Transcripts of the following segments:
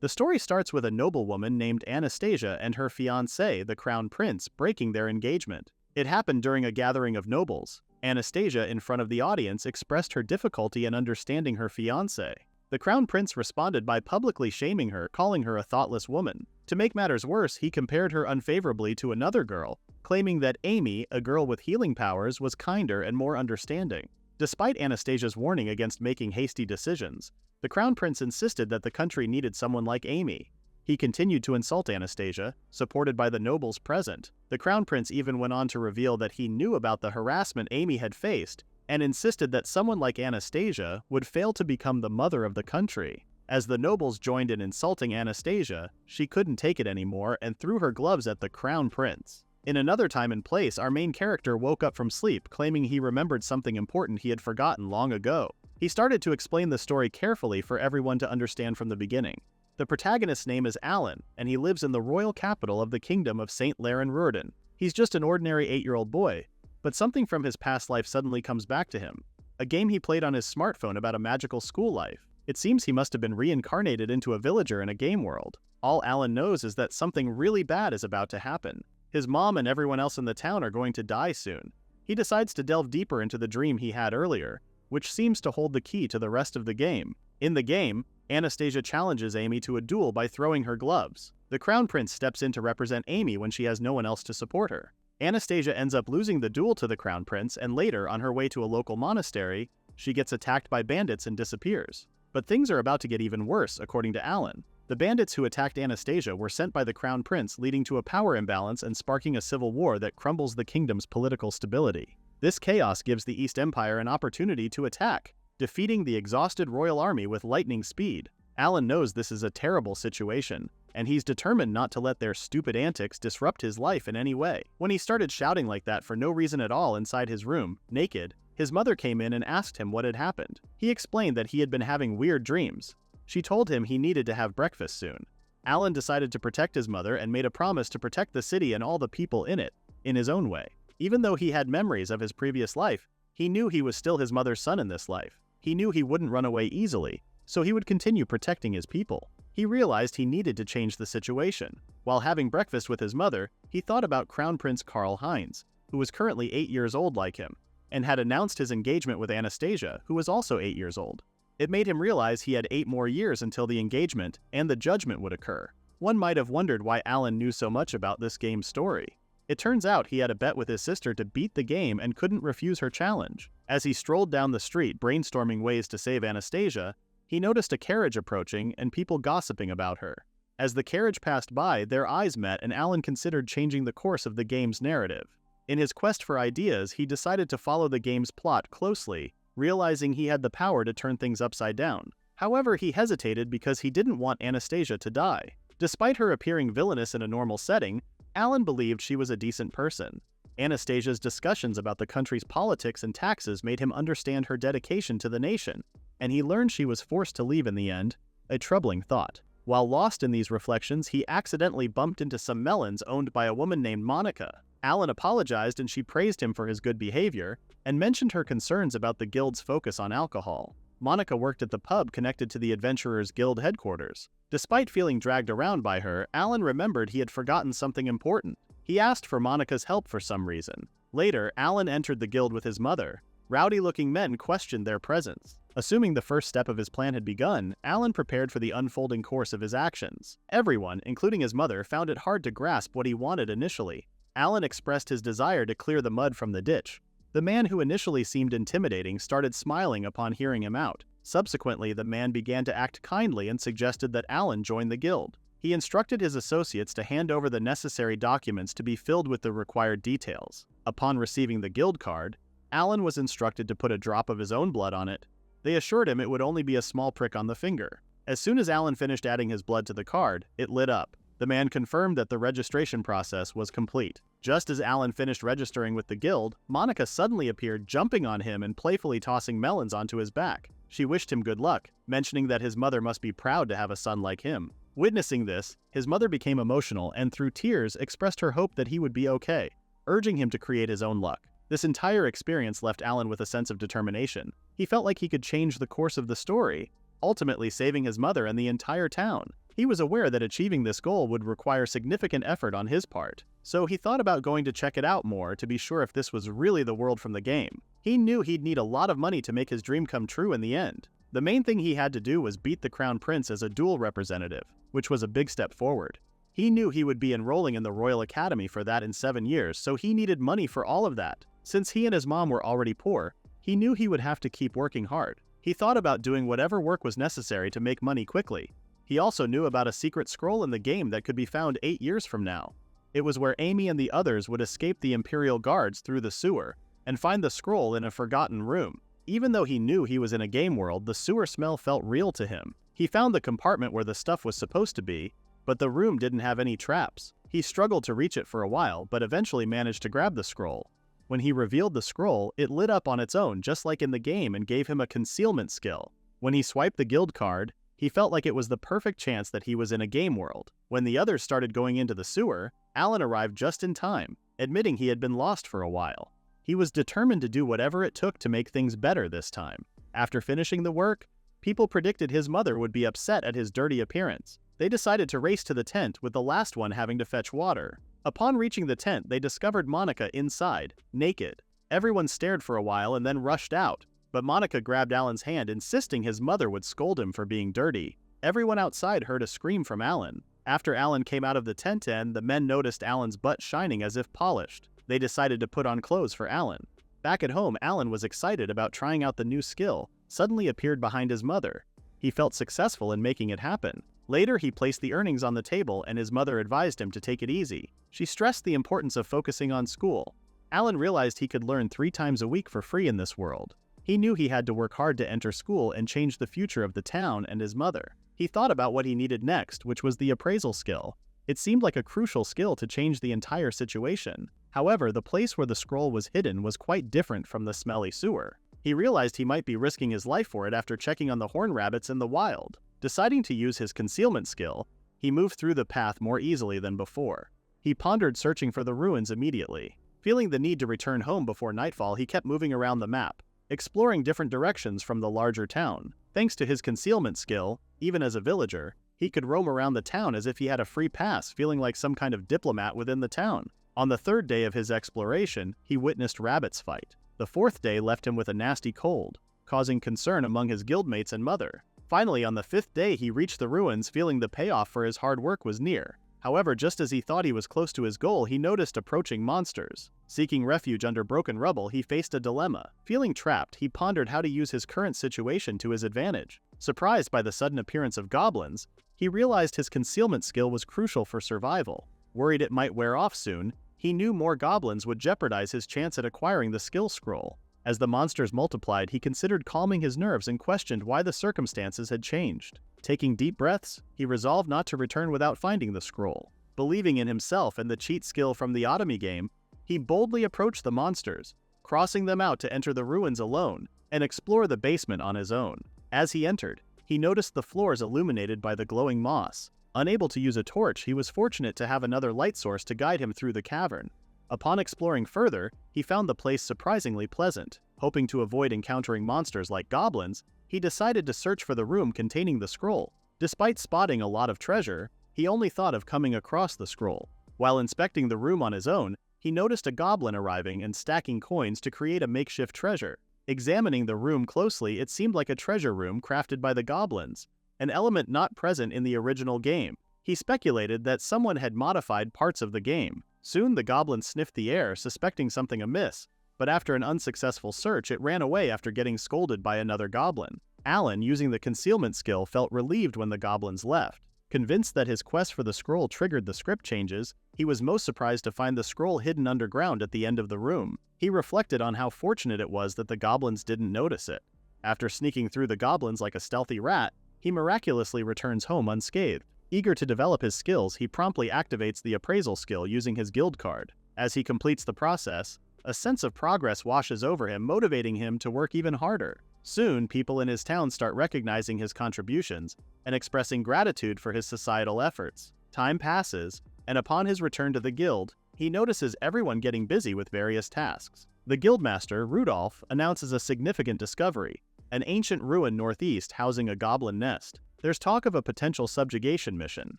The story starts with a noblewoman named Anastasia and her fiancé, the crown prince, breaking their engagement. It happened during a gathering of nobles. Anastasia, in front of the audience, expressed her difficulty in understanding her fiancé. The crown prince responded by publicly shaming her, calling her a thoughtless woman. To make matters worse, he compared her unfavorably to another girl, claiming that Amy, a girl with healing powers, was kinder and more understanding. Despite Anastasia's warning against making hasty decisions, the crown prince insisted that the country needed someone like Amy. He continued to insult Anastasia, supported by the nobles present. The crown prince even went on to reveal that he knew about the harassment Amy had faced and insisted that someone like Anastasia would fail to become the mother of the country. As the nobles joined in insulting Anastasia, she couldn't take it anymore and threw her gloves at the crown prince. In another time and place, our main character woke up from sleep claiming he remembered something important he had forgotten long ago. He started to explain the story carefully for everyone to understand from the beginning. The protagonist's name is Alan, and he lives in the royal capital of the kingdom of St. Laren-Rurden. He's just an ordinary 8-year-old boy, but something from his past life suddenly comes back to him. A game he played on his smartphone about a magical school life. It seems he must have been reincarnated into a villager in a game world. All Alan knows is that something really bad is about to happen. His mom and everyone else in the town are going to die soon. He decides to delve deeper into the dream he had earlier, which seems to hold the key to the rest of the game. In the game, Anastasia challenges Amy to a duel by throwing her gloves. The crown prince steps in to represent Amy when she has no one else to support her. Anastasia ends up losing the duel to the crown prince, and later, on her way to a local monastery, she gets attacked by bandits and disappears. But things are about to get even worse, according to Alan. The bandits who attacked Anastasia were sent by the crown prince, leading to a power imbalance and sparking a civil war that crumbles the kingdom's political stability. This chaos gives the East Empire an opportunity to attack, defeating the exhausted royal army with lightning speed. Alan knows this is a terrible situation, and he's determined not to let their stupid antics disrupt his life in any way. When he started shouting like that for no reason at all inside his room, naked, his mother came in and asked him what had happened. He explained that he had been having weird dreams. She told him he needed to have breakfast soon. Alan decided to protect his mother and made a promise to protect the city and all the people in it, in his own way. Even though he had memories of his previous life, he knew he was still his mother's son in this life. He knew he wouldn't run away easily, so he would continue protecting his people. He realized he needed to change the situation. While having breakfast with his mother, he thought about Crown Prince Karl Heinz, who was currently 8 years old like him, and had announced his engagement with Anastasia, who was also 8 years old. It made him realize he had 8 more years until the engagement and the judgment would occur. One might have wondered why Alan knew so much about this game's story. It turns out he had a bet with his sister to beat the game and couldn't refuse her challenge. As he strolled down the street brainstorming ways to save Anastasia, he noticed a carriage approaching and people gossiping about her. As the carriage passed by, their eyes met and Alan considered changing the course of the game's narrative. In his quest for ideas, he decided to follow the game's plot closely, realizing he had the power to turn things upside down. However, he hesitated because he didn't want Anastasia to die. Despite her appearing villainous in a normal setting, Alan believed she was a decent person. Anastasia's discussions about the country's politics and taxes made him understand her dedication to the nation, and he learned she was forced to leave in the end, a troubling thought. While lost in these reflections, he accidentally bumped into some melons owned by a woman named Monica. Alan apologized and she praised him for his good behavior, and mentioned her concerns about the guild's focus on alcohol. Monica worked at the pub connected to the Adventurers Guild headquarters. Despite feeling dragged around by her, Alan remembered he had forgotten something important. He asked for Monica's help for some reason. Later, Alan entered the guild with his mother. Rowdy-looking men questioned their presence. Assuming the first step of his plan had begun, Alan prepared for the unfolding course of his actions. Everyone, including his mother, found it hard to grasp what he wanted initially. Alan expressed his desire to clear the mud from the ditch. The man who initially seemed intimidating started smiling upon hearing him out. Subsequently, the man began to act kindly and suggested that Alan join the guild. He instructed his associates to hand over the necessary documents to be filled with the required details. Upon receiving the guild card, Alan was instructed to put a drop of his own blood on it. They assured him it would only be a small prick on the finger. As soon as Alan finished adding his blood to the card, it lit up. The man confirmed that the registration process was complete. Just as Alan finished registering with the guild, Monica suddenly appeared, jumping on him and playfully tossing melons onto his back. She wished him good luck, mentioning that his mother must be proud to have a son like him. Witnessing this, his mother became emotional and through tears expressed her hope that he would be okay, urging him to create his own luck. This entire experience left Alan with a sense of determination. He felt like he could change the course of the story, ultimately saving his mother and the entire town. He was aware that achieving this goal would require significant effort on his part, so he thought about going to check it out more to be sure if this was really the world from the game. He knew he'd need a lot of money to make his dream come true in the end. The main thing he had to do was beat the Crown Prince as a duel representative, which was a big step forward. He knew he would be enrolling in the Royal Academy for that in 7 years, so he needed money for all of that. Since he and his mom were already poor, he knew he would have to keep working hard. He thought about doing whatever work was necessary to make money quickly. He also knew about a secret scroll in the game that could be found 8 years from now. It was where Amy and the others would escape the Imperial Guards through the sewer and find the scroll in a forgotten room. Even though he knew he was in a game world, the sewer smell felt real to him. He found the compartment where the stuff was supposed to be, but the room didn't have any traps. He struggled to reach it for a while, but eventually managed to grab the scroll. When he revealed the scroll, it lit up on its own just like in the game and gave him a concealment skill. When he swiped the guild card, he felt like it was the perfect chance that he was in a game world. When the others started going into the sewer, Alan arrived just in time, admitting he had been lost for a while. He was determined to do whatever it took to make things better this time. After finishing the work, people predicted his mother would be upset at his dirty appearance. They decided to race to the tent, with the last one having to fetch water. Upon reaching the tent, they discovered Monica inside, naked. Everyone stared for a while and then rushed out, but Monica grabbed Alan's hand, insisting his mother would scold him for being dirty. Everyone outside heard a scream from Alan. After Alan came out of the tent and the men noticed Alan's butt shining as if polished, they decided to put on clothes for Alan. Back at home, Alan was excited about trying out the new skill, suddenly appeared behind his mother. He felt successful in making it happen. Later, he placed the earnings on the table and his mother advised him to take it easy. She stressed the importance of focusing on school. Alan realized he could learn 3 times a week for free in this world. He knew he had to work hard to enter school and change the future of the town and his mother. He thought about what he needed next, which was the appraisal skill. It seemed like a crucial skill to change the entire situation. However, the place where the scroll was hidden was quite different from the smelly sewer. He realized he might be risking his life for it after checking on the horn rabbits in the wild. Deciding to use his concealment skill, he moved through the path more easily than before. He pondered searching for the ruins immediately. Feeling the need to return home before nightfall, he kept moving around the map, exploring different directions from the larger town. Thanks to his concealment skill, even as a villager, he could roam around the town as if he had a free pass, feeling like some kind of diplomat within the town. On the 3rd day of his exploration, he witnessed rabbits fight. The 4th day left him with a nasty cold, causing concern among his guildmates and mother. Finally, on the 5th day, he reached the ruins, feeling the payoff for his hard work was near. However, just as he thought he was close to his goal, he noticed approaching monsters. Seeking refuge under broken rubble, he faced a dilemma. Feeling trapped, he pondered how to use his current situation to his advantage. Surprised by the sudden appearance of goblins, he realized his concealment skill was crucial for survival. Worried it might wear off soon, he knew more goblins would jeopardize his chance at acquiring the skill scroll. As the monsters multiplied, he considered calming his nerves and questioned why the circumstances had changed. Taking deep breaths, he resolved not to return without finding the scroll. Believing in himself and the cheat skill from the Otomy game, he boldly approached the monsters, crossing them out to enter the ruins alone and explore the basement on his own. As he entered, he noticed the floors illuminated by the glowing moss. Unable to use a torch, he was fortunate to have another light source to guide him through the cavern. Upon exploring further, he found the place surprisingly pleasant. Hoping to avoid encountering monsters like goblins, he decided to search for the room containing the scroll. Despite spotting a lot of treasure, he only thought of coming across the scroll. While inspecting the room on his own, he noticed a goblin arriving and stacking coins to create a makeshift treasure. Examining the room closely, it seemed like a treasure room crafted by the goblins, an element not present in the original game. He speculated that someone had modified parts of the game. Soon the goblin sniffed the air, suspecting something amiss, but after an unsuccessful search, it ran away after getting scolded by another goblin. Alan, using the concealment skill, felt relieved when the goblins left. Convinced that his quest for the scroll triggered the script changes, he was most surprised to find the scroll hidden underground at the end of the room. He reflected on how fortunate it was that the goblins didn't notice it. After sneaking through the goblins like a stealthy rat, he miraculously returns home unscathed. Eager to develop his skills, he promptly activates the appraisal skill using his guild card. As he completes the process, a sense of progress washes over him, motivating him to work even harder. Soon, people in his town start recognizing his contributions and expressing gratitude for his societal efforts. Time passes, and upon his return to the guild, he notices everyone getting busy with various tasks. The guildmaster, Rudolph, announces a significant discovery: an ancient ruin northeast housing a goblin nest. There's talk of a potential subjugation mission.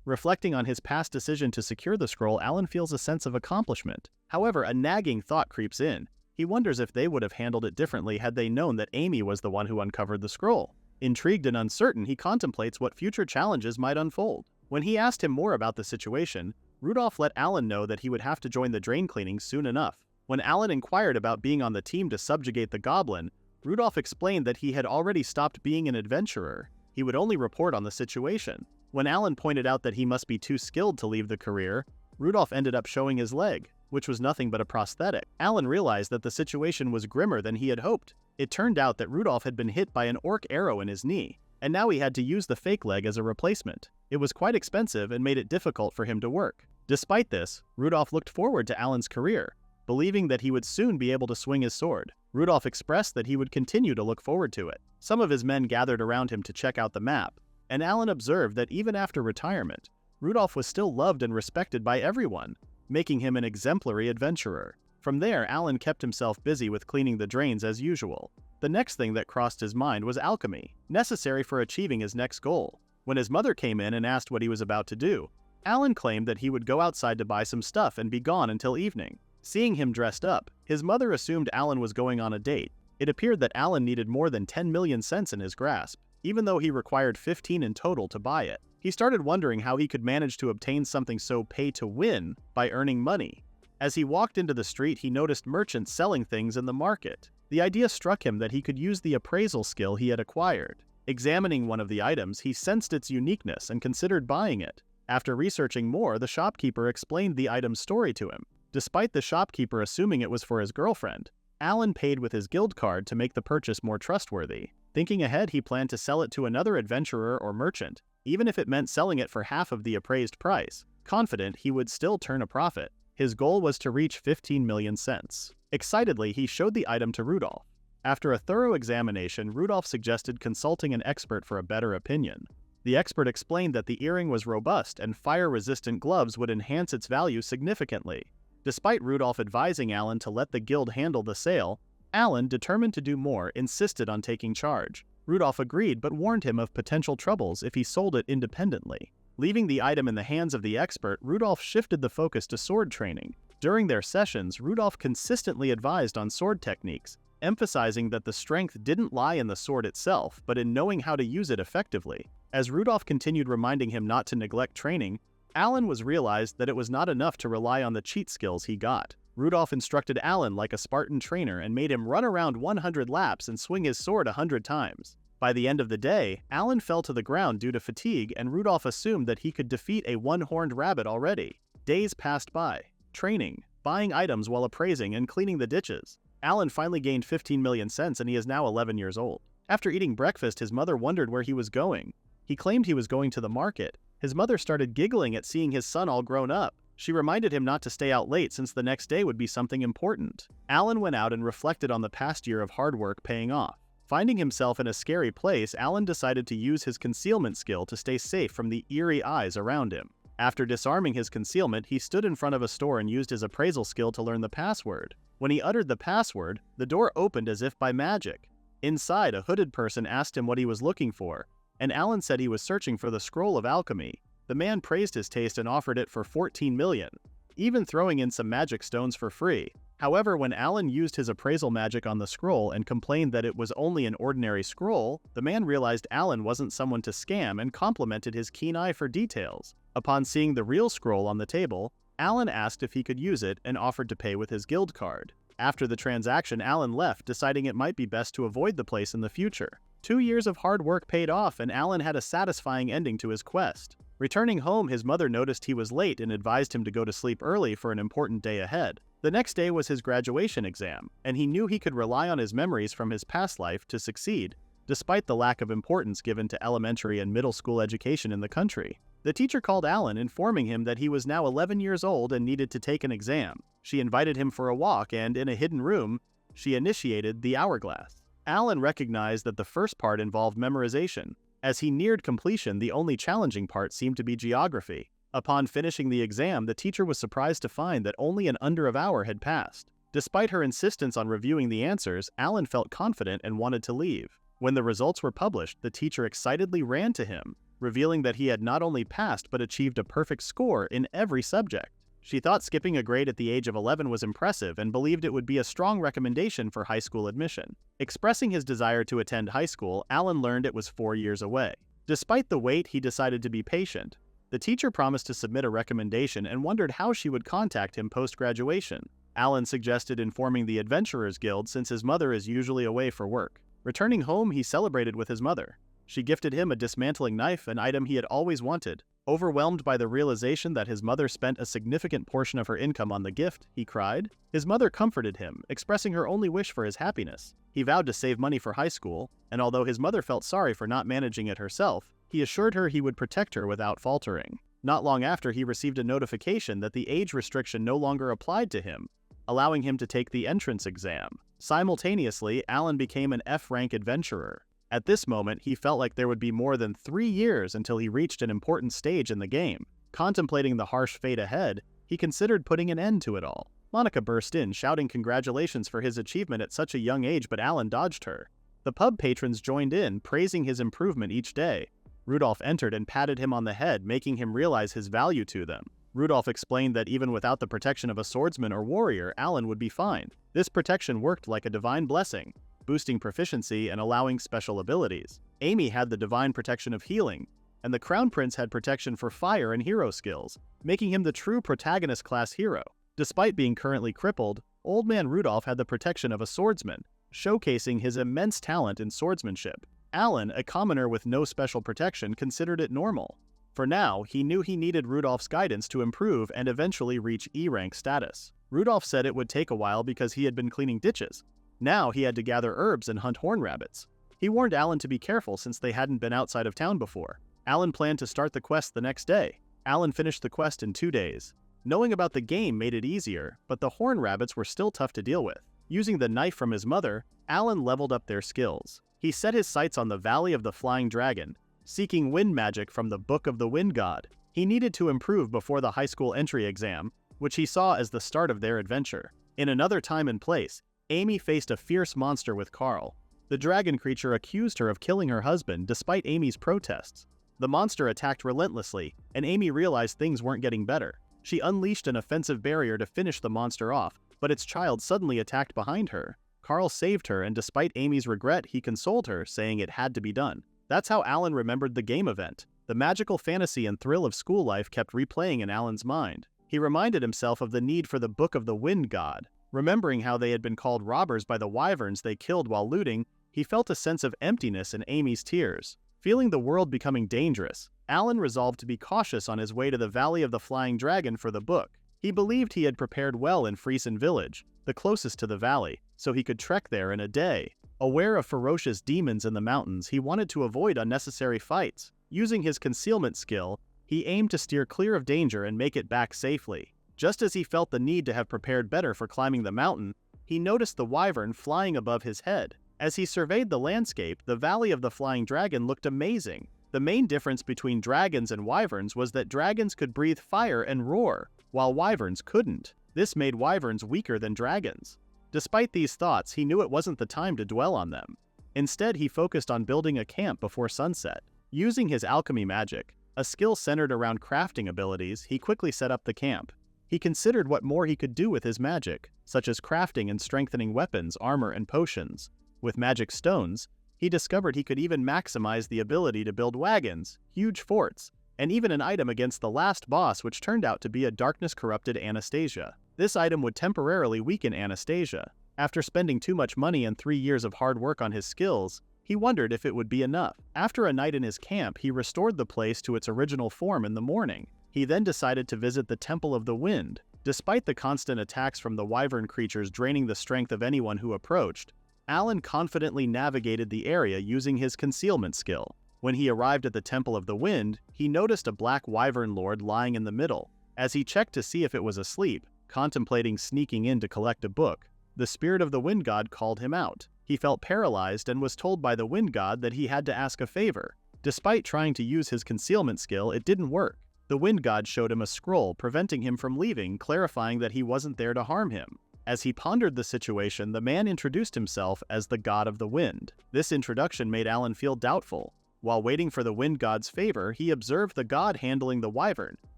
Reflecting on his past decision to secure the scroll, Alan feels a sense of accomplishment. However, a nagging thought creeps in. He wonders if they would have handled it differently had they known that Amy was the one who uncovered the scroll. Intrigued and uncertain, he contemplates what future challenges might unfold. When he asked him more about the situation, Rudolph let Alan know that he would have to join the drain cleaning soon enough. When Alan inquired about being on the team to subjugate the goblin, Rudolph explained that he had already stopped being an adventurer. He would only report on the situation. When Alan pointed out that he must be too skilled to leave the career, Rudolph ended up showing his leg, which was nothing but a prosthetic. Alan realized that the situation was grimmer than he had hoped. It turned out that Rudolph had been hit by an orc arrow in his knee, and now he had to use the fake leg as a replacement. It was quite expensive and made it difficult for him to work. Despite this, Rudolph looked forward to Alan's career, believing that he would soon be able to swing his sword. Rudolph expressed that he would continue to look forward to it. Some of his men gathered around him to check out the map, and Alan observed that even after retirement, Rudolph was still loved and respected by everyone, making him an exemplary adventurer. From there, Alan kept himself busy with cleaning the drains as usual. The next thing that crossed his mind was alchemy, necessary for achieving his next goal. When his mother came in and asked what he was about to do, Alan claimed that he would go outside to buy some stuff and be gone until evening. Seeing him dressed up, his mother assumed Alan was going on a date. It appeared that Alan needed more than 10 million cents in his grasp, even though he required 15 in total to buy it. He started wondering how he could manage to obtain something so pay-to-win by earning money. As he walked into the street, he noticed merchants selling things in the market. The idea struck him that he could use the appraisal skill he had acquired. Examining one of the items, he sensed its uniqueness and considered buying it. After researching more, the shopkeeper explained the item's story to him. Despite the shopkeeper assuming it was for his girlfriend, Alan paid with his guild card to make the purchase more trustworthy. Thinking ahead, he planned to sell it to another adventurer or merchant, even if it meant selling it for half of the appraised price. Confident he would still turn a profit, his goal was to reach 15 million cents. Excitedly, he showed the item to Rudolph. After a thorough examination, Rudolph suggested consulting an expert for a better opinion. The expert explained that the earring was robust and fire-resistant gloves would enhance its value significantly. Despite Rudolph advising Alan to let the guild handle the sale, Alan, determined to do more, insisted on taking charge. Rudolph agreed but warned him of potential troubles if he sold it independently. Leaving the item in the hands of the expert, Rudolph shifted the focus to sword training. During their sessions, Rudolph consistently advised on sword techniques, emphasizing that the strength didn't lie in the sword itself, but in knowing how to use it effectively. As Rudolph continued reminding him not to neglect training, Alan realized that it was not enough to rely on the cheat skills he got. Rudolph instructed Alan like a Spartan trainer and made him run around 100 laps and swing his sword 100 times. By the end of the day, Alan fell to the ground due to fatigue, and Rudolph assumed that he could defeat a one-horned rabbit already. Days passed by. Training, buying items while appraising, and cleaning the ditches. Alan finally gained 15 million cents and he is now 11 years old. After eating breakfast, his mother wondered where he was going. He claimed he was going to the market. His mother started giggling at seeing his son all grown up. She reminded him not to stay out late since the next day would be something important. Alan went out and reflected on the past year of hard work paying off. Finding himself in a scary place, Alan decided to use his concealment skill to stay safe from the eerie eyes around him. After disarming his concealment, he stood in front of a store and used his appraisal skill to learn the password. When he uttered the password, the door opened as if by magic. Inside, a hooded person asked him what he was looking for, and Alan said he was searching for the scroll of alchemy. The man praised his taste and offered it for 14 million, even throwing in some magic stones for free. However, when Alan used his appraisal magic on the scroll and complained that it was only an ordinary scroll, the man realized Alan wasn't someone to scam and complimented his keen eye for details. Upon seeing the real scroll on the table, Alan asked if he could use it and offered to pay with his guild card. After the transaction, Alan left, deciding it might be best to avoid the place in the future. 2 years of hard work paid off, and Alan had a satisfying ending to his quest. Returning home, his mother noticed he was late and advised him to go to sleep early for an important day ahead. The next day was his graduation exam, and he knew he could rely on his memories from his past life to succeed, despite the lack of importance given to elementary and middle school education in the country. The teacher called Alan, informing him that he was now 11 years old and needed to take an exam. She invited him for a walk, and in a hidden room, she initiated the hourglass. Alan recognized that the first part involved memorization. As he neared completion, the only challenging part seemed to be geography. Upon finishing the exam, the teacher was surprised to find that only an under of hour had passed. Despite her insistence on reviewing the answers, Alan felt confident and wanted to leave. When the results were published, the teacher excitedly ran to him, revealing that he had not only passed but achieved a perfect score in every subject. She thought skipping a grade at the age of 11 was impressive and believed it would be a strong recommendation for high school admission. Expressing his desire to attend high school, Alan learned it was 4 years away. Despite the wait, he decided to be patient. The teacher promised to submit a recommendation and wondered how she would contact him post-graduation. Alan suggested informing the Adventurers Guild since his mother is usually away for work. Returning home, he celebrated with his mother. She gifted him a dismantling knife, an item he had always wanted. Overwhelmed by the realization that his mother spent a significant portion of her income on the gift, he cried. His mother comforted him, expressing her only wish for his happiness. He vowed to save money for high school, and although his mother felt sorry for not managing it herself, he assured her he would protect her without faltering. Not long after, he received a notification that the age restriction no longer applied to him, allowing him to take the entrance exam. Simultaneously, Alan became an F-rank adventurer. At this moment, he felt like there would be more than 3 years until he reached an important stage in the game. Contemplating the harsh fate ahead, he considered putting an end to it all. Monica burst in, shouting congratulations for his achievement at such a young age, but Alan dodged her. The pub patrons joined in, praising his improvement each day. Rudolph entered and patted him on the head, making him realize his value to them. Rudolph explained that even without the protection of a swordsman or warrior, Alan would be fine. This protection worked like a divine blessing, boosting proficiency and allowing special abilities. Amy had the divine protection of healing, and the Crown Prince had protection for fire and hero skills, making him the true protagonist-class hero. Despite being currently crippled, Old Man Rudolph had the protection of a swordsman, showcasing his immense talent in swordsmanship. Alan, a commoner with no special protection, considered it normal. For now, he knew he needed Rudolph's guidance to improve and eventually reach E-rank status. Rudolph said it would take a while because he had been cleaning ditches. Now he had to gather herbs and hunt horn rabbits. He warned Alan to be careful since they hadn't been outside of town before. Alan planned to start the quest the next day. Alan finished the quest in 2 days. Knowing about the game made it easier, but the horn rabbits were still tough to deal with. Using the knife from his mother, Alan leveled up their skills. He set his sights on the Valley of the Flying Dragon, seeking wind magic from the Book of the Wind God. He needed to improve before the high school entry exam, which he saw as the start of their adventure. In another time and place, Amy faced a fierce monster with Carl. The dragon creature accused her of killing her husband despite Amy's protests. The monster attacked relentlessly, and Amy realized things weren't getting better. She unleashed an offensive barrier to finish the monster off, but its child suddenly attacked behind her. Carl saved her, and despite Amy's regret, he consoled her, saying it had to be done. That's how Alan remembered the game event. The magical fantasy and thrill of school life kept replaying in Alan's mind. He reminded himself of the need for the Book of the Wind God. Remembering how they had been called robbers by the wyverns they killed while looting, he felt a sense of emptiness in Amy's tears. Feeling the world becoming dangerous, Alan resolved to be cautious on his way to the Valley of the Flying Dragon for the book. He believed he had prepared well in Friesen Village, the closest to the valley, so he could trek there in a day. Aware of ferocious demons in the mountains, he wanted to avoid unnecessary fights. Using his concealment skill, he aimed to steer clear of danger and make it back safely. Just as he felt the need to have prepared better for climbing the mountain, he noticed the wyvern flying above his head. As he surveyed the landscape, the Valley of the Flying Dragon looked amazing. The main difference between dragons and wyverns was that dragons could breathe fire and roar, while wyverns couldn't. This made wyverns weaker than dragons. Despite these thoughts, he knew it wasn't the time to dwell on them. Instead, he focused on building a camp before sunset. Using his alchemy magic, a skill centered around crafting abilities, he quickly set up the camp. He considered what more he could do with his magic, such as crafting and strengthening weapons, armor, and potions. With magic stones, he discovered he could even maximize the ability to build wagons, huge forts, and even an item against the last boss, which turned out to be a darkness-corrupted Anastasia. This item would temporarily weaken Anastasia. After spending too much money and 3 years of hard work on his skills, he wondered if it would be enough. After a night in his camp, he restored the place to its original form in the morning. He then decided to visit the Temple of the Wind. Despite the constant attacks from the wyvern creatures draining the strength of anyone who approached, Alan confidently navigated the area using his concealment skill. When he arrived at the Temple of the Wind, he noticed a black wyvern lord lying in the middle. As he checked to see if it was asleep, contemplating sneaking in to collect a book, the spirit of the wind god called him out. He felt paralyzed and was told by the wind god that he had to ask a favor. Despite trying to use his concealment skill, it didn't work. The wind god showed him a scroll preventing him from leaving, clarifying that he wasn't there to harm him. As he pondered the situation, the man introduced himself as the god of the wind. This introduction made Alan feel doubtful. While waiting for the wind god's favor, he observed the god handling the wyvern,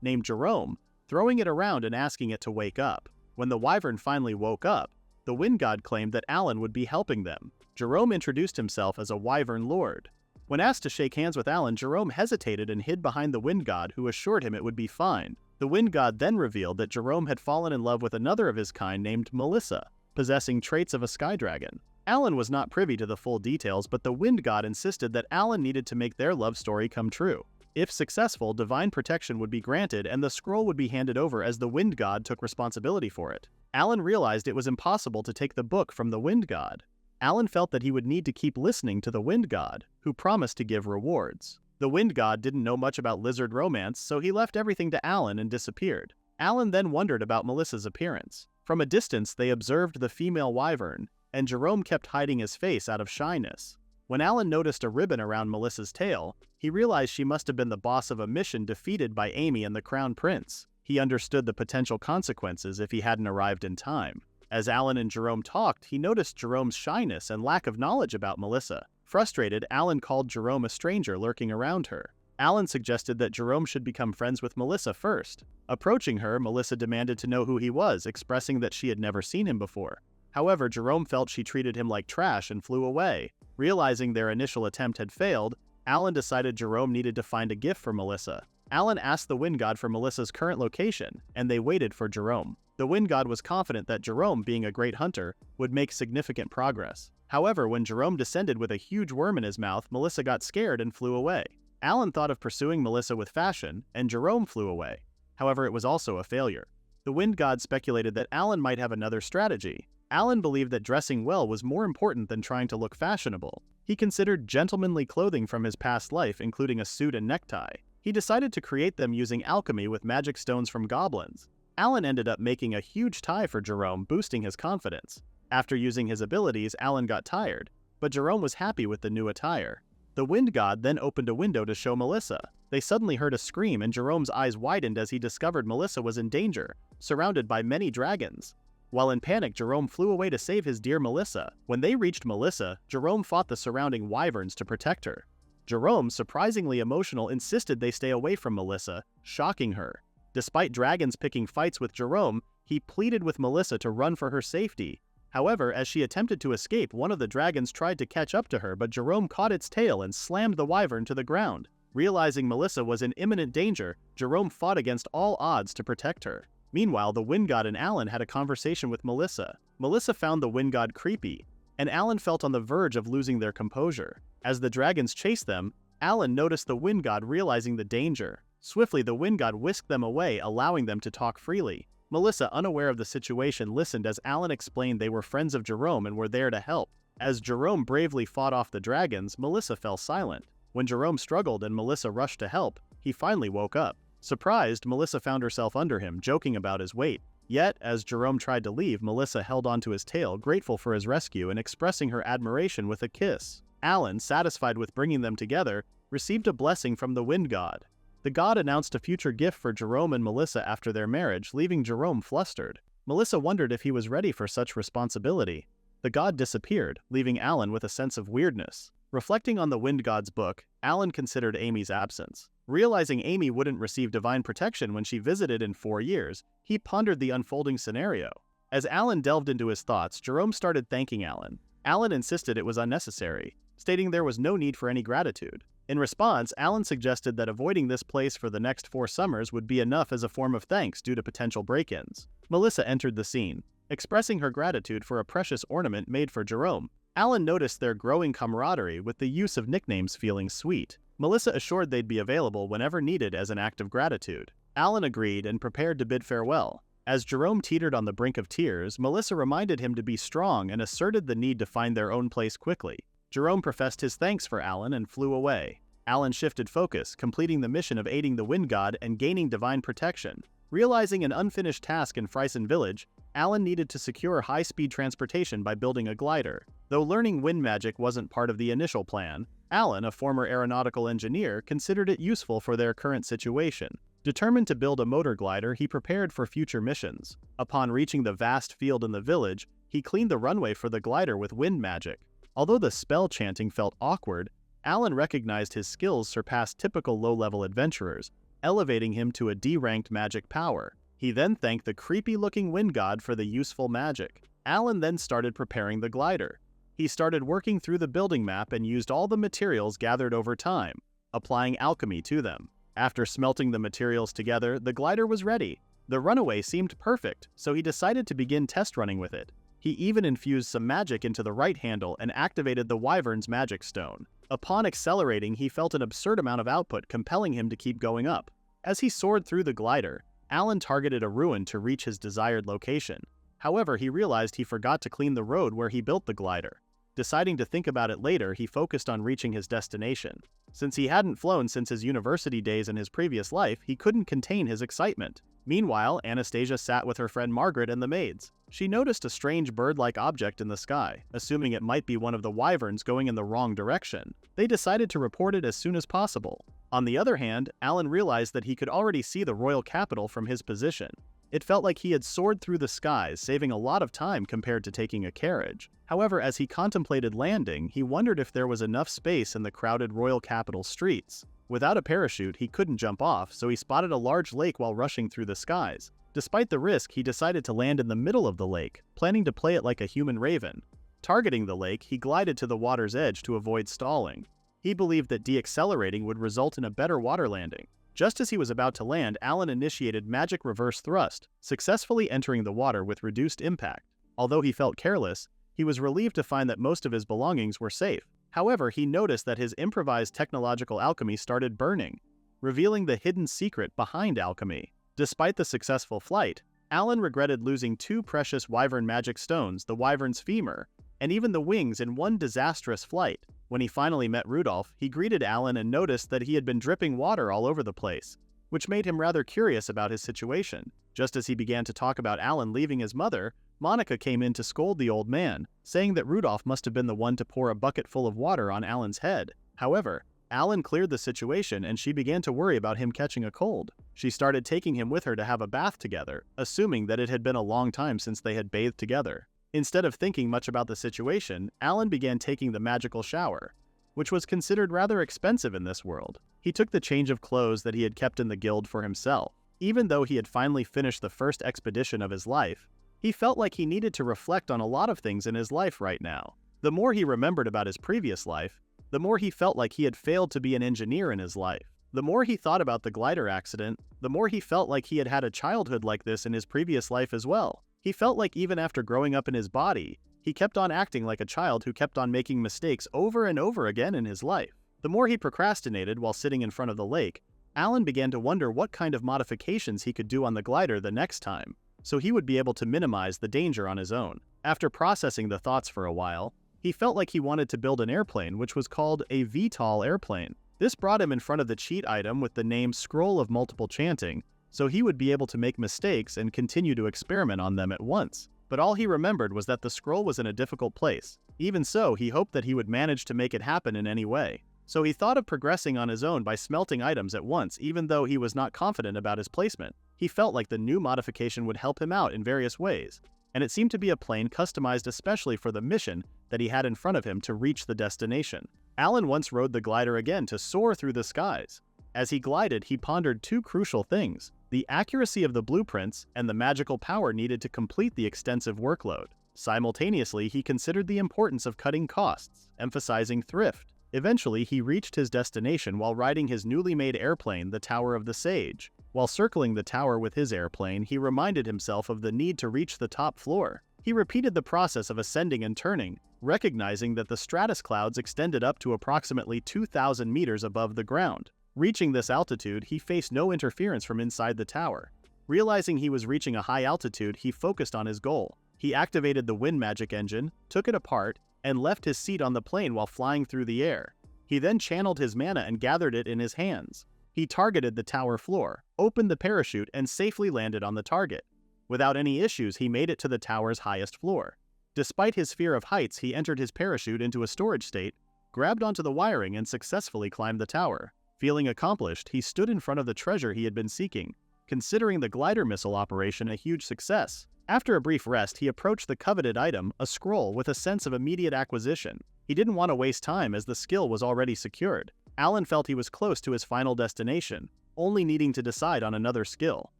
named Jerome, throwing it around and asking it to wake up. When the wyvern finally woke up, the wind god claimed that Alan would be helping them. Jerome introduced himself as a wyvern lord. When asked to shake hands with Alan, Jerome hesitated and hid behind the wind god, who assured him it would be fine. The wind god then revealed that Jerome had fallen in love with another of his kind named Melissa, possessing traits of a sky dragon. Alan was not privy to the full details, but the wind god insisted that Alan needed to make their love story come true. If successful, divine protection would be granted and the scroll would be handed over as the wind god took responsibility for it. Alan realized it was impossible to take the book from the wind god. Alan felt that he would need to keep listening to the wind god, who promised to give rewards. The wind god didn't know much about lizard romance, so he left everything to Alan and disappeared. Alan then wondered about Melissa's appearance. From a distance, they observed the female wyvern, and Jerome kept hiding his face out of shyness. When Alan noticed a ribbon around Melissa's tail, he realized she must have been the boss of a mission defeated by Amy and the Crown Prince. He understood the potential consequences if he hadn't arrived in time. As Alan and Jerome talked, he noticed Jerome's shyness and lack of knowledge about Melissa. Frustrated, Alan called Jerome a stranger lurking around her. Alan suggested that Jerome should become friends with Melissa first. Approaching her, Melissa demanded to know who he was, expressing that she had never seen him before. However, Jerome felt she treated him like trash and flew away. Realizing their initial attempt had failed, Alan decided Jerome needed to find a gift for Melissa. Alan asked the wind god for Melissa's current location, and they waited for Jerome. The wind god was confident that Jerome, being a great hunter, would make significant progress. However, when Jerome descended with a huge worm in his mouth, Melissa got scared and flew away. Alan thought of pursuing Melissa with fashion, and Jerome flew away. However, it was also a failure. The wind god speculated that Alan might have another strategy. Alan believed that dressing well was more important than trying to look fashionable. He considered gentlemanly clothing from his past life, including a suit and necktie. He decided to create them using alchemy with magic stones from goblins. Alan ended up making a huge tie for Jerome, boosting his confidence. After using his abilities, Alan got tired, but Jerome was happy with the new attire. The wind god then opened a window to show Melissa. They suddenly heard a scream and Jerome's eyes widened as he discovered Melissa was in danger, surrounded by many dragons. While in panic, Jerome flew away to save his dear Melissa. When they reached Melissa, Jerome fought the surrounding wyverns to protect her. Jerome, surprisingly emotional, insisted they stay away from Melissa, shocking her. Despite dragons picking fights with Jerome, he pleaded with Melissa to run for her safety. However, as she attempted to escape, one of the dragons tried to catch up to her, but Jerome caught its tail and slammed the wyvern to the ground. Realizing Melissa was in imminent danger, Jerome fought against all odds to protect her. Meanwhile, the wind god and Alan had a conversation with Melissa. Melissa found the wind god creepy, and Alan felt on the verge of losing their composure. As the dragons chased them, Alan noticed the wind god realizing the danger. Swiftly, the wind god whisked them away, allowing them to talk freely. Melissa, unaware of the situation, listened as Alan explained they were friends of Jerome and were there to help. As Jerome bravely fought off the dragons, Melissa fell silent. When Jerome struggled and Melissa rushed to help, he finally woke up. Surprised, Melissa found herself under him, joking about his weight. Yet, as Jerome tried to leave, Melissa held onto his tail, grateful for his rescue and expressing her admiration with a kiss. Alan, satisfied with bringing them together, received a blessing from the wind god. The god announced a future gift for Jerome and Melissa after their marriage, leaving Jerome flustered. Melissa wondered if he was ready for such responsibility. The god disappeared, leaving Alan with a sense of weirdness. Reflecting on the wind god's book, Alan considered Amy's absence. Realizing Amy wouldn't receive divine protection when she visited in 4 years, he pondered the unfolding scenario. As Alan delved into his thoughts, Jerome started thanking Alan. Alan insisted it was unnecessary, stating there was no need for any gratitude. In response, Alan suggested that avoiding this place for the next 4 summers would be enough as a form of thanks due to potential break-ins. Melissa entered the scene, expressing her gratitude for a precious ornament made for Jerome. Alan noticed their growing camaraderie, with the use of nicknames feeling sweet. Melissa assured they'd be available whenever needed as an act of gratitude. Alan agreed and prepared to bid farewell. As Jerome teetered on the brink of tears, Melissa reminded him to be strong and asserted the need to find their own place quickly. Jerome professed his thanks for Alan and flew away. Alan shifted focus, completing the mission of aiding the wind god and gaining divine protection. Realizing an unfinished task in Friesen Village, Alan needed to secure high-speed transportation by building a glider. Though learning wind magic wasn't part of the initial plan, Alan, a former aeronautical engineer, considered it useful for their current situation. Determined to build a motor glider, he prepared for future missions. Upon reaching the vast field in the village, he cleaned the runway for the glider with wind magic. Although the spell chanting felt awkward, Alan recognized his skills surpassed typical low-level adventurers, elevating him to a D-ranked magic power. He then thanked the creepy-looking wind god for the useful magic. Alan then started preparing the glider. He started working through the building map and used all the materials gathered over time, applying alchemy to them. After smelting the materials together, the glider was ready. The runaway seemed perfect, so he decided to begin test running with it. He even infused some magic into the right handle and activated the Wyvern's magic stone. Upon accelerating, he felt an absurd amount of output, compelling him to keep going up. As he soared through the glider, Alan targeted a ruin to reach his desired location. However, he realized he forgot to clean the road where he built the glider. Deciding to think about it later, he focused on reaching his destination. Since he hadn't flown since his university days in his previous life, he couldn't contain his excitement. Meanwhile, Anastasia sat with her friend Margaret and the maids. She noticed a strange bird-like object in the sky, assuming it might be one of the wyverns going in the wrong direction. They decided to report it as soon as possible. On the other hand, Alan realized that he could already see the royal capital from his position. It felt like he had soared through the skies, saving a lot of time compared to taking a carriage. However, as he contemplated landing, he wondered if there was enough space in the crowded royal capital streets. Without a parachute, he couldn't jump off, so he spotted a large lake while rushing through the skies. Despite the risk, he decided to land in the middle of the lake, planning to play it like a human raven. Targeting the lake, he glided to the water's edge to avoid stalling. He believed that deaccelerating would result in a better water landing. Just as he was about to land, Alan initiated magic reverse thrust, successfully entering the water with reduced impact. Although he felt careless, he was relieved to find that most of his belongings were safe. However, he noticed that his improvised technological alchemy started burning, revealing the hidden secret behind alchemy. Despite the successful flight, Alan regretted losing two precious wyvern magic stones, the wyvern's femur, and even the wings in one disastrous flight. When he finally met Rudolph, he greeted Alan and noticed that he had been dripping water all over the place, which made him rather curious about his situation. Just as he began to talk about Alan leaving his mother, Monica came in to scold the old man, saying that Rudolph must have been the one to pour a bucket full of water on Alan's head. However, Alan cleared the situation and she began to worry about him catching a cold. She started taking him with her to have a bath together, assuming that it had been a long time since they had bathed together. Instead of thinking much about the situation, Alan began taking the magical shower, which was considered rather expensive in this world. He took the change of clothes that he had kept in the guild for himself. Even though he had finally finished the first expedition of his life, he felt like he needed to reflect on a lot of things in his life right now. The more he remembered about his previous life, the more he felt like he had failed to be an engineer in his life. The more he thought about the glider accident, the more he felt like he had had a childhood like this in his previous life as well. He felt like even after growing up in his body, he kept on acting like a child who kept on making mistakes over and over again in his life. The more he procrastinated while sitting in front of the lake, Alan began to wonder what kind of modifications he could do on the glider the next time, so he would be able to minimize the danger on his own. After processing the thoughts for a while, he felt like he wanted to build an airplane which was called a VTOL airplane. This brought him in front of the cheat item with the name Scroll of Multiple Chanting, so he would be able to make mistakes and continue to experiment on them at once. But all he remembered was that the scroll was in a difficult place. Even so, he hoped that he would manage to make it happen in any way. So he thought of progressing on his own by smelting items at once, even though he was not confident about his placement. He felt like the new modification would help him out in various ways, and it seemed to be a plane customized especially for the mission that he had in front of him to reach the destination. Alan once rode the glider again to soar through the skies. As he glided, he pondered two crucial things: the accuracy of the blueprints and the magical power needed to complete the extensive workload. Simultaneously, he considered the importance of cutting costs, emphasizing thrift. Eventually, he reached his destination while riding his newly made airplane, the Tower of the Sage. While circling the tower with his airplane, he reminded himself of the need to reach the top floor. He repeated the process of ascending and turning, recognizing that the stratus clouds extended up to approximately 2,000 meters above the ground. Reaching this altitude, he faced no interference from inside the tower. Realizing he was reaching a high altitude, he focused on his goal. He activated the wind magic engine, took it apart, and left his seat on the plane while flying through the air. He then channeled his mana and gathered it in his hands. He targeted the tower floor, opened the parachute, and safely landed on the target. Without any issues, he made it to the tower's highest floor. Despite his fear of heights, he entered his parachute into a storage state, grabbed onto the wiring, and successfully climbed the tower. Feeling accomplished, he stood in front of the treasure he had been seeking, considering the glider missile operation a huge success. After a brief rest, he approached the coveted item, a scroll, with a sense of immediate acquisition. He didn't want to waste time as the skill was already secured. Alan felt he was close to his final destination, only needing to decide on another skill.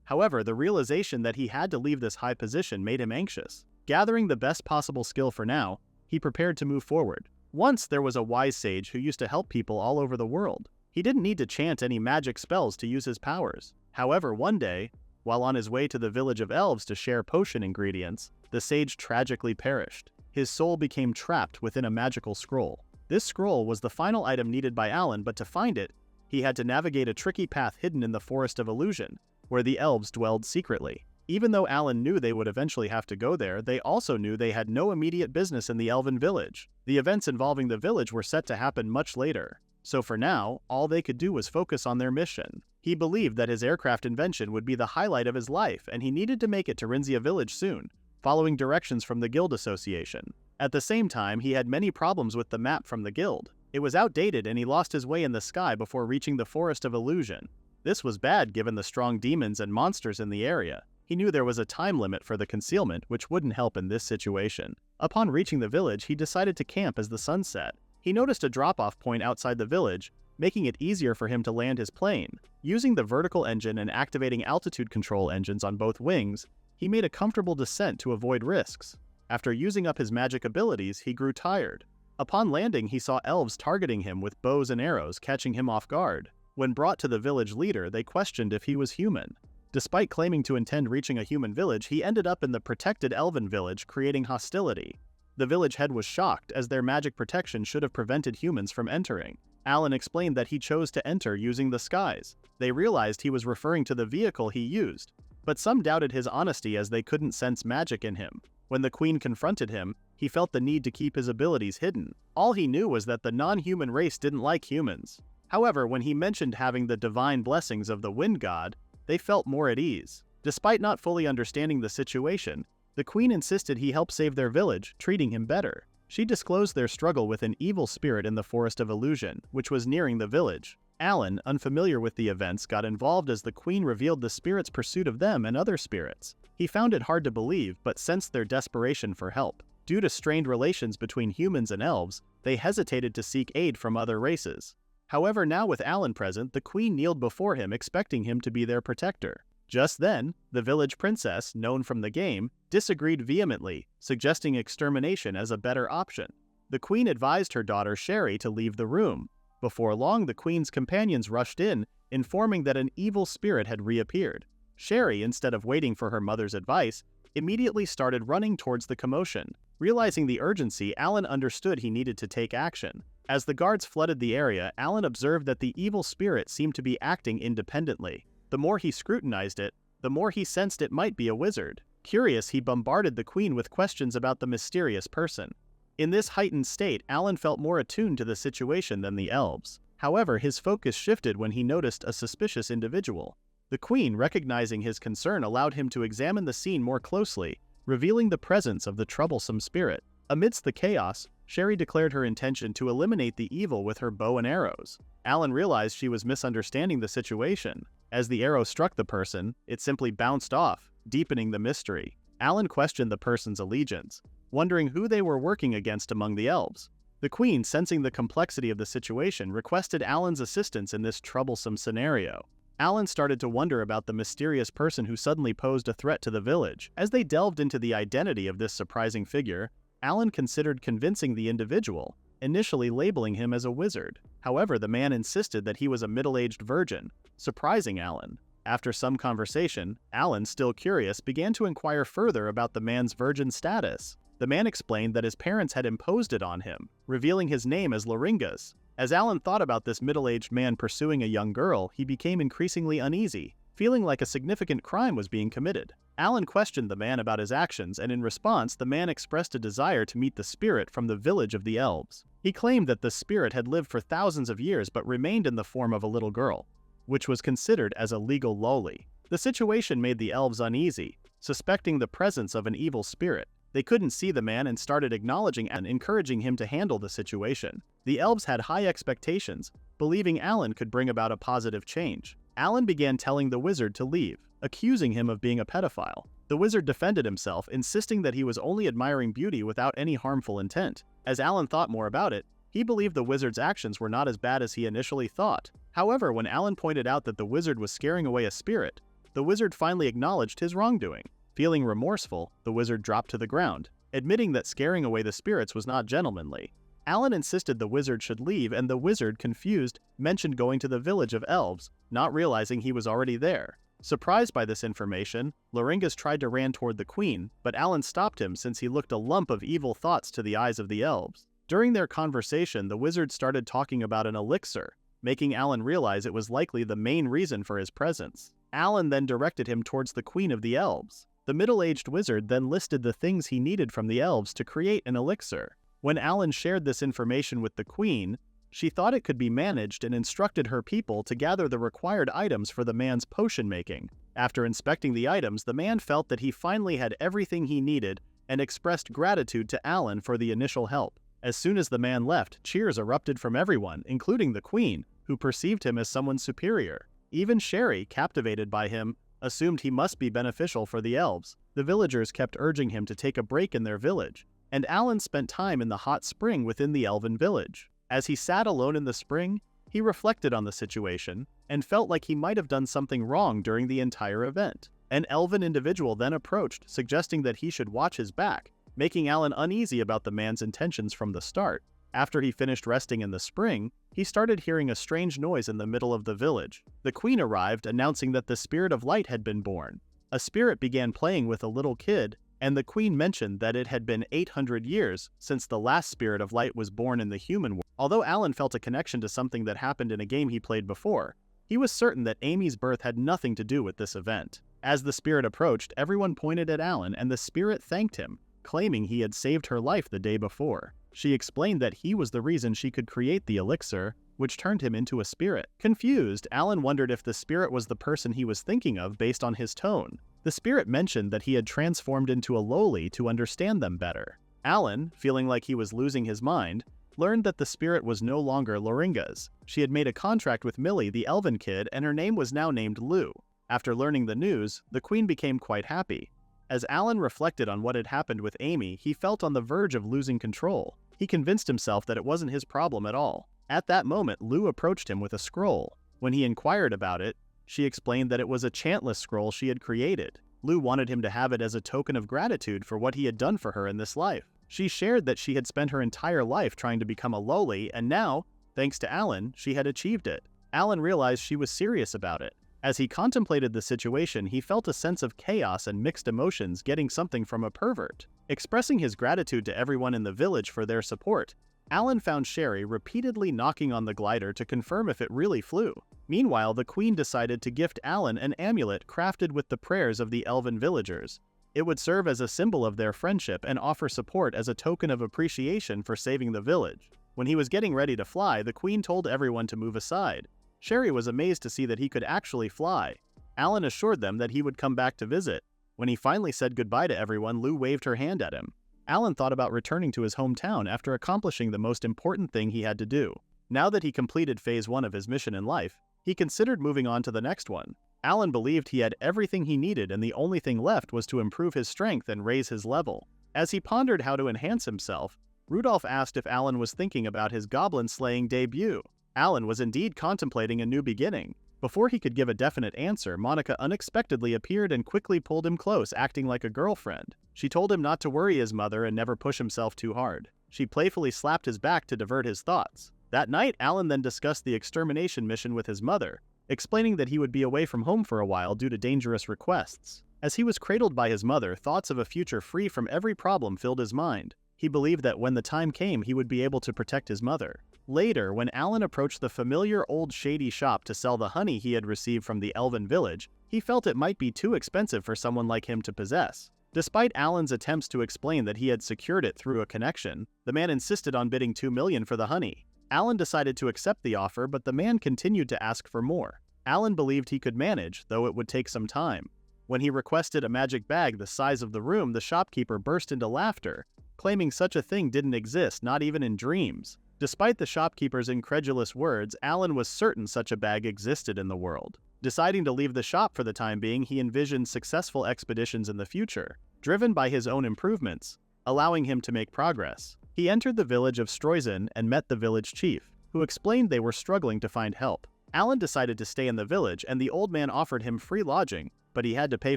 However, the realization that he had to leave this high position made him anxious. Gathering the best possible skill for now, he prepared to move forward. Once there was a wise sage who used to help people all over the world. He didn't need to chant any magic spells to use his powers. However, one day, while on his way to the village of elves to share potion ingredients, the sage tragically perished. His soul became trapped within a magical scroll. This scroll was the final item needed by Alan, but to find it, he had to navigate a tricky path hidden in the Forest of Illusion, where the elves dwelled secretly. Even though Alan knew they would eventually have to go there, they also knew they had no immediate business in the elven village. The events involving the village were set to happen much later, so for now, all they could do was focus on their mission. He believed that his aircraft invention would be the highlight of his life, and he needed to make it to Rinzia village soon, following directions from the guild association. At the same time, he had many problems with the map from the guild. It was outdated and he lost his way in the sky before reaching the Forest of Illusion. This was bad given the strong demons and monsters in the area. He knew there was a time limit for the concealment, which wouldn't help in this situation. Upon reaching the village, he decided to camp as the sun set. He noticed a drop-off point outside the village, making it easier for him to land his plane. Using the vertical engine and activating altitude control engines on both wings, he made a comfortable descent to avoid risks. After using up his magic abilities, he grew tired. Upon landing, he saw elves targeting him with bows and arrows, catching him off guard. When brought to the village leader, they questioned if he was human. Despite claiming to intend reaching a human village, he ended up in the protected elven village, creating hostility. The village head was shocked, as their magic protection should have prevented humans from entering. Alan explained that he chose to enter using the skies. They realized he was referring to the vehicle he used, but some doubted his honesty as they couldn't sense magic in him. When the queen confronted him, he felt the need to keep his abilities hidden. All he knew was that the non-human race didn't like humans. However, when he mentioned having the divine blessings of the wind god, they felt more at ease. Despite not fully understanding the situation, the queen insisted he help save their village, treating him better. She disclosed their struggle with an evil spirit in the Forest of Illusion, which was nearing the village. Alan, unfamiliar with the events, got involved as the queen revealed the spirit's pursuit of them and other spirits. He found it hard to believe, but sensed their desperation for help. Due to strained relations between humans and elves, they hesitated to seek aid from other races. However, now with Alan present, the queen kneeled before him, expecting him to be their protector. Just then, the village princess, known from the game, disagreed vehemently, suggesting extermination as a better option. The queen advised her daughter Sherry to leave the room. Before long, the queen's companions rushed in, informing that an evil spirit had reappeared. Sherry, instead of waiting for her mother's advice, immediately started running towards the commotion. Realizing the urgency, Alan understood he needed to take action. As the guards flooded the area, Alan observed that the evil spirit seemed to be acting independently. The more he scrutinized it, the more he sensed it might be a wizard. Curious, he bombarded the queen with questions about the mysterious person. In this heightened state, Alan felt more attuned to the situation than the elves. However, his focus shifted when he noticed a suspicious individual. The queen, recognizing his concern, allowed him to examine the scene more closely, revealing the presence of the troublesome spirit. Amidst the chaos, Sherry declared her intention to eliminate the evil with her bow and arrows. Alan realized she was misunderstanding the situation. As the arrow struck the person, it simply bounced off, deepening the mystery. Alan questioned the person's allegiance, wondering who they were working against among the elves. The queen, sensing the complexity of the situation, requested Alan's assistance in this troublesome scenario. Alan started to wonder about the mysterious person who suddenly posed a threat to the village. As they delved into the identity of this surprising figure, Alan considered convincing the individual, initially labeling him as a wizard. However, the man insisted that he was a middle-aged virgin, surprising Alan. After some conversation, Alan, still curious, began to inquire further about the man's virgin status. The man explained that his parents had imposed it on him, revealing his name as Loringas. As Alan thought about this middle-aged man pursuing a young girl, he became increasingly uneasy, feeling like a significant crime was being committed. Alan questioned the man about his actions, and in response, the man expressed a desire to meet the spirit from the village of the elves. He claimed that the spirit had lived for thousands of years but remained in the form of a little girl, which was considered as a legal loli. The situation made the elves uneasy, suspecting the presence of an evil spirit. They couldn't see the man and started acknowledging and encouraging him to handle the situation. The elves had high expectations, believing Alan could bring about a positive change. Alan began telling the wizard to leave, accusing him of being a pedophile. The wizard defended himself, insisting that he was only admiring beauty without any harmful intent. As Alan thought more about it, he believed the wizard's actions were not as bad as he initially thought. However, when Alan pointed out that the wizard was scaring away a spirit, the wizard finally acknowledged his wrongdoing. Feeling remorseful, the wizard dropped to the ground, admitting that scaring away the spirits was not gentlemanly. Alan insisted the wizard should leave, and the wizard, confused, mentioned going to the village of elves, not realizing he was already there. Surprised by this information, Loringas tried to ran toward the queen, but Alan stopped him since he looked a lump of evil thoughts to the eyes of the elves. During their conversation, the wizard started talking about an elixir, making Alan realize it was likely the main reason for his presence. Alan then directed him towards the queen of the elves. The middle-aged wizard then listed the things he needed from the elves to create an elixir. When Alan shared this information with the queen, she thought it could be managed and instructed her people to gather the required items for the man's potion making. After inspecting the items, the man felt that he finally had everything he needed and expressed gratitude to Alan for the initial help. As soon as the man left, cheers erupted from everyone, including the queen, who perceived him as someone superior. Even Sherry, captivated by him, assumed he must be beneficial for the elves. The villagers kept urging him to take a break in their village, and Alan spent time in the hot spring within the elven village. As he sat alone in the spring, he reflected on the situation and felt like he might have done something wrong during the entire event. An elven individual then approached, suggesting that he should watch his back, making Alan uneasy about the man's intentions from the start. After he finished resting in the spring, he started hearing a strange noise in the middle of the village. The queen arrived, announcing that the spirit of light had been born. A spirit began playing with a little kid, and the queen mentioned that it had been 800 years since the last spirit of light was born in the human world. Although Alan felt a connection to something that happened in a game he played before, he was certain that Amy's birth had nothing to do with this event. As the spirit approached, everyone pointed at Alan, and the spirit thanked him, claiming he had saved her life the day before. She explained that he was the reason she could create the elixir, which turned him into a spirit. Confused, Alan wondered if the spirit was the person he was thinking of based on his tone. The spirit mentioned that he had transformed into a lowly to understand them better. Alan, feeling like he was losing his mind, learned that the spirit was no longer Loringas. She had made a contract with Millie, the elven kid, and her name was now named Lou. After learning the news, the queen became quite happy. As Alan reflected on what had happened with Amy, he felt on the verge of losing control. He convinced himself that it wasn't his problem at all. At that moment, Lou approached him with a scroll. When he inquired about it, she explained that it was a chantless scroll she had created. Lou wanted him to have it as a token of gratitude for what he had done for her in this life. She shared that she had spent her entire life trying to become a lowly, and now, thanks to Alan, she had achieved it. Alan realized she was serious about it. As he contemplated the situation, he felt a sense of chaos and mixed emotions, getting something from a pervert. Expressing his gratitude to everyone in the village for their support, Alan found Sherry repeatedly knocking on the glider to confirm if it really flew. Meanwhile, the queen decided to gift Alan an amulet crafted with the prayers of the elven villagers. It would serve as a symbol of their friendship and offer support as a token of appreciation for saving the village. When he was getting ready to fly, the queen told everyone to move aside. Sherry was amazed to see that he could actually fly. Alan assured them that he would come back to visit. When he finally said goodbye to everyone, Lou waved her hand at him. Alan thought about returning to his hometown after accomplishing the most important thing he had to do. Now that he completed phase 1 of his mission in life, he considered moving on to the next one. Alan believed he had everything he needed, and the only thing left was to improve his strength and raise his level. As he pondered how to enhance himself, Rudolph asked if Alan was thinking about his goblin-slaying debut. Alan was indeed contemplating a new beginning. Before he could give a definite answer, Monica unexpectedly appeared and quickly pulled him close, acting like a girlfriend. She told him not to worry his mother and never push himself too hard. She playfully slapped his back to divert his thoughts. That night, Alan then discussed the extermination mission with his mother, explaining that he would be away from home for a while due to dangerous requests. As he was cradled by his mother, thoughts of a future free from every problem filled his mind. He believed that when the time came, he would be able to protect his mother. Later, when Alan approached the familiar old shady shop to sell the honey he had received from the elven village, he felt it might be too expensive for someone like him to possess. Despite Alan's attempts to explain that he had secured it through a connection, the man insisted on bidding $2 million for the honey. Alan decided to accept the offer, but the man continued to ask for more. Alan believed he could manage, though it would take some time. When he requested a magic bag the size of the room, the shopkeeper burst into laughter, claiming such a thing didn't exist, not even in dreams. Despite the shopkeeper's incredulous words, Alan was certain such a bag existed in the world. Deciding to leave the shop for the time being, he envisioned successful expeditions in the future, driven by his own improvements, allowing him to make progress. He entered the village of Streusen and met the village chief, who explained they were struggling to find help. Alan decided to stay in the village, and the old man offered him free lodging, but he had to pay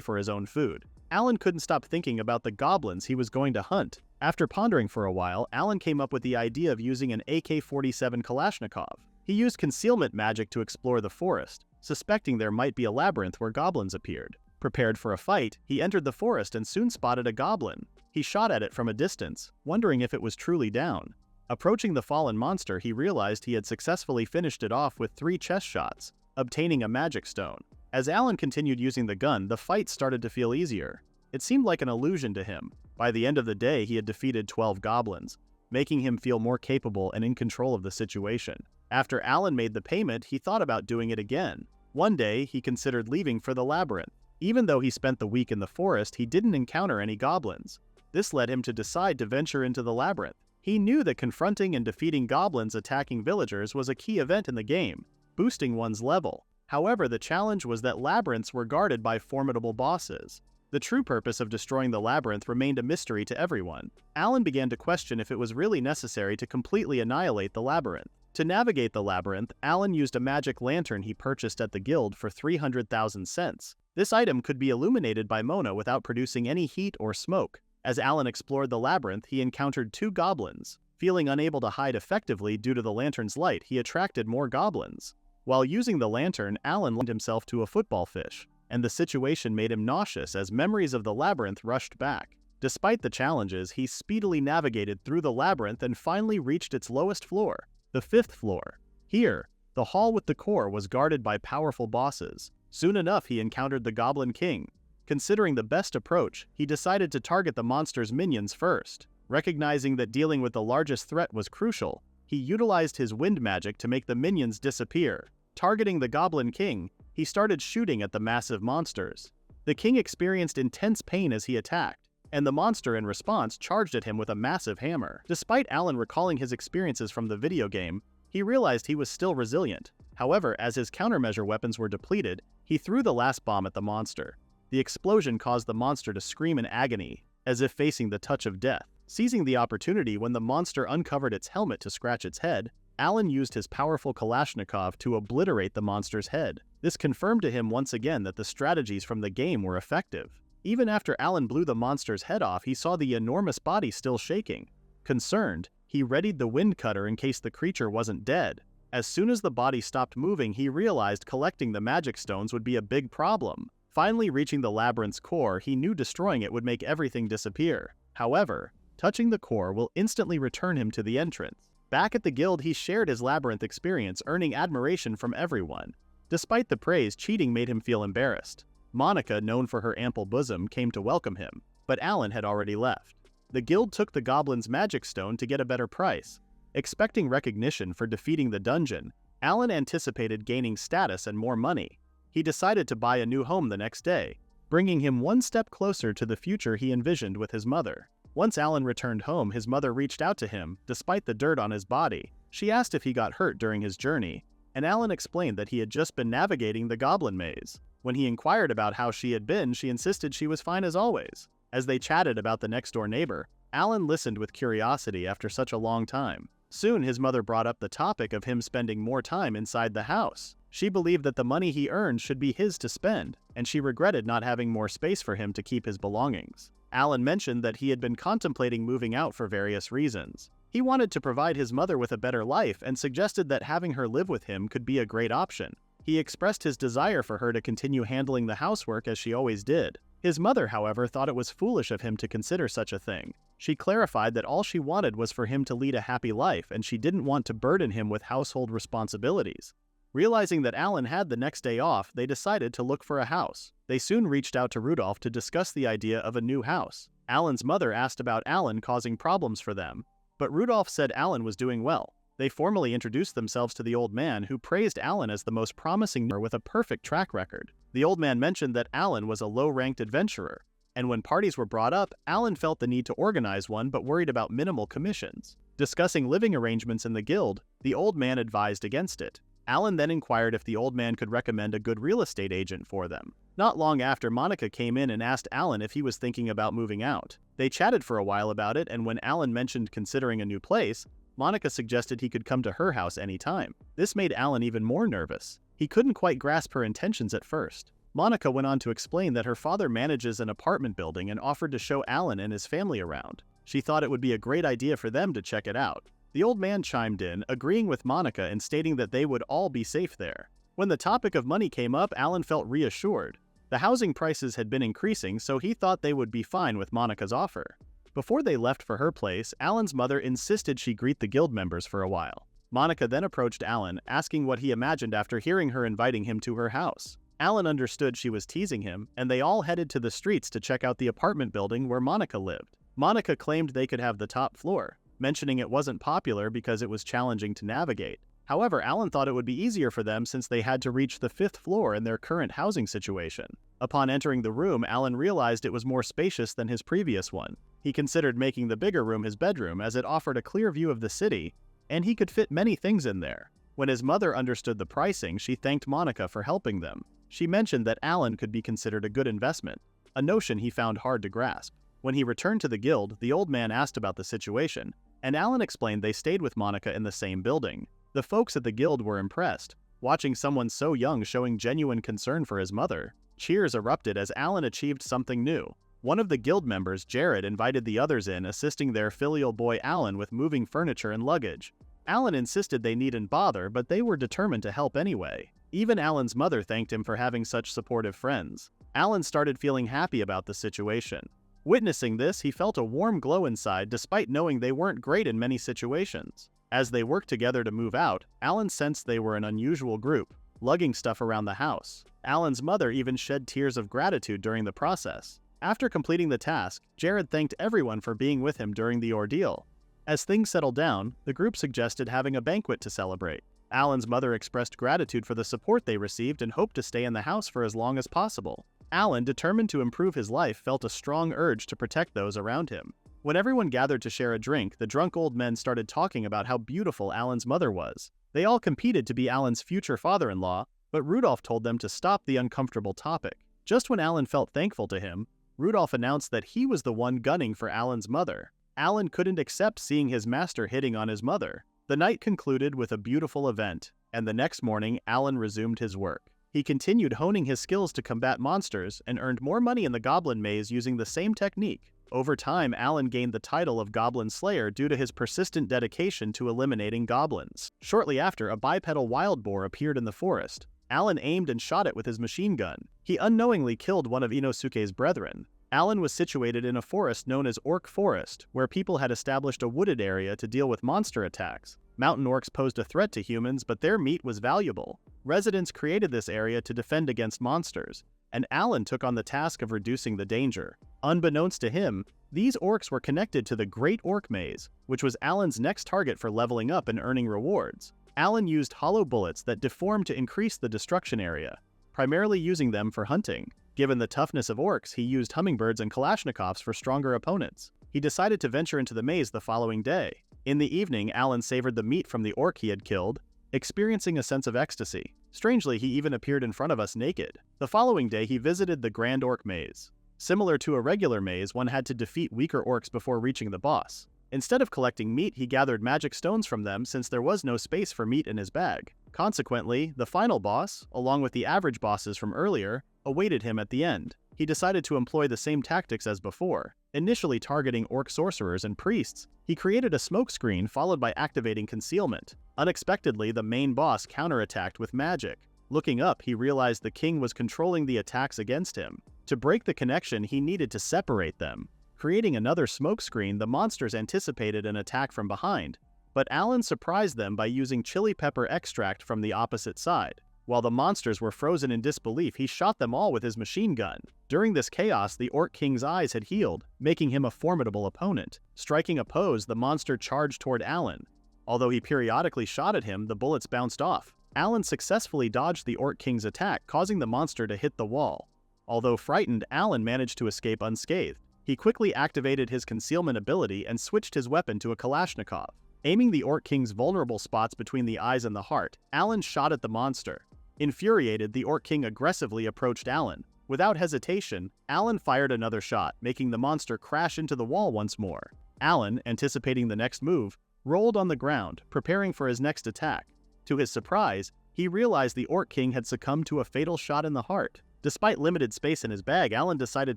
for his own food. Alan couldn't stop thinking about the goblins he was going to hunt. After pondering for a while, Alan came up with the idea of using an AK-47 Kalashnikov. He used concealment magic to explore the forest, suspecting there might be a labyrinth where goblins appeared. Prepared for a fight, he entered the forest and soon spotted a goblin. He shot at it from a distance, wondering if it was truly down. Approaching the fallen monster, he realized he had successfully finished it off with 3 chest shots, obtaining a magic stone. As Alan continued using the gun, the fight started to feel easier. It seemed like an illusion to him. By the end of the day, he had defeated 12 goblins, making him feel more capable and in control of the situation. After Alan made the payment, he thought about doing it again. One day, he considered leaving for the labyrinth. Even though he spent the week in the forest, he didn't encounter any goblins. This led him to decide to venture into the labyrinth. He knew that confronting and defeating goblins attacking villagers was a key event in the game, boosting one's level. However, the challenge was that labyrinths were guarded by formidable bosses. The true purpose of destroying the labyrinth remained a mystery to everyone. Alan began to question if it was really necessary to completely annihilate the labyrinth. To navigate the labyrinth, Alan used a magic lantern he purchased at the guild for 300,000 cents. This item could be illuminated by Mona without producing any heat or smoke. As Alan explored the labyrinth, he encountered 2 goblins. Feeling unable to hide effectively due to the lantern's light, he attracted more goblins. While using the lantern, Alan likened himself to a football fish, and the situation made him nauseous as memories of the labyrinth rushed back. Despite the challenges, he speedily navigated through the labyrinth and finally reached its lowest floor, the 5th floor. Here, the hall with the core was guarded by powerful bosses. Soon enough, he encountered the Goblin King. Considering the best approach, he decided to target the monster's minions first. Recognizing that dealing with the largest threat was crucial, he utilized his wind magic to make the minions disappear. Targeting the Goblin King, he started shooting at the massive monsters. The king experienced intense pain as he attacked, and the monster in response charged at him with a massive hammer. Despite Alan recalling his experiences from the video game, he realized he was still resilient. However, as his countermeasure weapons were depleted, he threw the last bomb at the monster. The explosion caused the monster to scream in agony, as if facing the touch of death. Seizing the opportunity when the monster uncovered its helmet to scratch its head, Alan used his powerful Kalashnikov to obliterate the monster's head. This confirmed to him once again that the strategies from the game were effective. Even after Alan blew the monster's head off, he saw the enormous body still shaking. Concerned, he readied the wind cutter in case the creature wasn't dead. As soon as the body stopped moving, he realized collecting the magic stones would be a big problem. Finally reaching the labyrinth's core, he knew destroying it would make everything disappear. However, touching the core will instantly return him to the entrance. Back at the guild, he shared his labyrinth experience, earning admiration from everyone. Despite the praise, cheating made him feel embarrassed. Monica, known for her ample bosom, came to welcome him, but Alan had already left. The guild took the goblin's magic stone to get a better price. Expecting recognition for defeating the dungeon, Alan anticipated gaining status and more money. He decided to buy a new home the next day, bringing him one step closer to the future he envisioned with his mother. Once Alan returned home, his mother reached out to him, despite the dirt on his body. She asked if he got hurt during his journey, and Alan explained that he had just been navigating the goblin maze. When he inquired about how she had been, she insisted she was fine as always. As they chatted about the next-door neighbor, Alan listened with curiosity after such a long time. Soon, his mother brought up the topic of him spending more time inside the house. She believed that the money he earned should be his to spend, and she regretted not having more space for him to keep his belongings. Alan mentioned that he had been contemplating moving out for various reasons. He wanted to provide his mother with a better life and suggested that having her live with him could be a great option. He expressed his desire for her to continue handling the housework as she always did. His mother, however, thought it was foolish of him to consider such a thing. She clarified that all she wanted was for him to lead a happy life, and she didn't want to burden him with household responsibilities. Realizing that Alan had the next day off, they decided to look for a house. They soon reached out to Rudolph to discuss the idea of a new house. Alan's mother asked about Alan causing problems for them, but Rudolph said Alan was doing well. They formally introduced themselves to the old man, who praised Alan as the most promising with a perfect track record. The old man mentioned that Alan was a low-ranked adventurer, and when parties were brought up, Alan felt the need to organize one but worried about minimal commissions. Discussing living arrangements in the guild, the old man advised against it. Alan then inquired if the old man could recommend a good real estate agent for them. Not long after, Monica came in and asked Alan if he was thinking about moving out. They chatted for a while about it, and when Alan mentioned considering a new place, Monica suggested he could come to her house anytime. This made Alan even more nervous. He couldn't quite grasp her intentions at first. Monica went on to explain that her father manages an apartment building and offered to show Alan and his family around. She thought it would be a great idea for them to check it out. The old man chimed in, agreeing with Monica and stating that they would all be safe there. When the topic of money came up, Alan felt reassured. The housing prices had been increasing, so he thought they would be fine with Monica's offer. Before they left for her place, Alan's mother insisted she greet the guild members for a while. Monica then approached Alan, asking what he imagined after hearing her inviting him to her house. Alan understood she was teasing him, and they all headed to the streets to check out the apartment building where Monica lived. Monica claimed they could have the top floor, mentioning it wasn't popular because it was challenging to navigate. However, Alan thought it would be easier for them since they had to reach the 5th floor in their current housing situation. Upon entering the room, Alan realized it was more spacious than his previous one. He considered making the bigger room his bedroom as it offered a clear view of the city, and he could fit many things in there. When his mother understood the pricing, she thanked Monica for helping them. She mentioned that Alan could be considered a good investment, a notion he found hard to grasp. When he returned to the guild, the old man asked about the situation, and Alan explained they stayed with Monica in the same building. The folks at the guild were impressed, watching someone so young showing genuine concern for his mother. Cheers erupted as Alan achieved something new. One of the guild members, Jared, invited the others in, assisting their filial boy Alan with moving furniture and luggage. Alan insisted they needn't bother, but they were determined to help anyway. Even Alan's mother thanked him for having such supportive friends. Alan started feeling happy about the situation. Witnessing this, he felt a warm glow inside despite knowing they weren't great in many situations. As they worked together to move out, Alan sensed they were an unusual group, lugging stuff around the house. Alan's mother even shed tears of gratitude during the process. After completing the task, Jared thanked everyone for being with him during the ordeal. As things settled down, the group suggested having a banquet to celebrate. Alan's mother expressed gratitude for the support they received and hoped to stay in the house for as long as possible. Alan, determined to improve his life, felt a strong urge to protect those around him. When everyone gathered to share a drink, the drunk old men started talking about how beautiful Alan's mother was. They all competed to be Alan's future father-in-law, but Rudolph told them to stop the uncomfortable topic. Just when Alan felt thankful to him, Rudolph announced that he was the one gunning for Alan's mother. Alan couldn't accept seeing his master hitting on his mother. The night concluded with a beautiful event, and the next morning Alan resumed his work. He continued honing his skills to combat monsters and earned more money in the Goblin Maze using the same technique. Over time, Alan gained the title of Goblin Slayer due to his persistent dedication to eliminating goblins. Shortly after, a bipedal wild boar appeared in the forest. Alan aimed and shot it with his machine gun. He unknowingly killed one of Inosuke's brethren. Alan was situated in a forest known as Orc Forest, where people had established a wooded area to deal with monster attacks. Mountain orcs posed a threat to humans, but their meat was valuable. Residents created this area to defend against monsters, and Alan took on the task of reducing the danger. Unbeknownst to him, these orcs were connected to the Great Orc Maze, which was Alan's next target for leveling up and earning rewards. Alan used hollow bullets that deformed to increase the destruction area, primarily using them for hunting. Given the toughness of orcs, he used hummingbirds and Kalashnikovs for stronger opponents. He decided to venture into the maze the following day. In the evening, Alan savored the meat from the orc he had killed, experiencing a sense of ecstasy. Strangely, he even appeared in front of us naked. The following day, he visited the Grand Orc Maze. Similar to a regular maze, one had to defeat weaker orcs before reaching the boss. Instead of collecting meat, he gathered magic stones from them since there was no space for meat in his bag. Consequently, the final boss, along with the average bosses from earlier, awaited him at the end. He decided to employ the same tactics as before. Initially targeting orc sorcerers and priests, he created a smoke screen followed by activating concealment. Unexpectedly, the main boss counterattacked with magic. Looking up, he realized the king was controlling the attacks against him. To break the connection, he needed to separate them. Creating another smoke screen, the monsters anticipated an attack from behind, but Alan surprised them by using chili pepper extract from the opposite side. While the monsters were frozen in disbelief, he shot them all with his machine gun. During this chaos, the Orc King's eyes had healed, making him a formidable opponent. Striking a pose, the monster charged toward Alan. Although he periodically shot at him, the bullets bounced off. Alan successfully dodged the Orc King's attack, causing the monster to hit the wall. Although frightened, Alan managed to escape unscathed. He quickly activated his concealment ability and switched his weapon to a Kalashnikov. Aiming the Orc King's vulnerable spots between the eyes and the heart, Alan shot at the monster. Infuriated, the Orc King aggressively approached Alan. Without hesitation, Alan fired another shot, making the monster crash into the wall once more. Alan, anticipating the next move, rolled on the ground, preparing for his next attack. To his surprise, he realized the Orc King had succumbed to a fatal shot in the heart. Despite limited space in his bag, Alan decided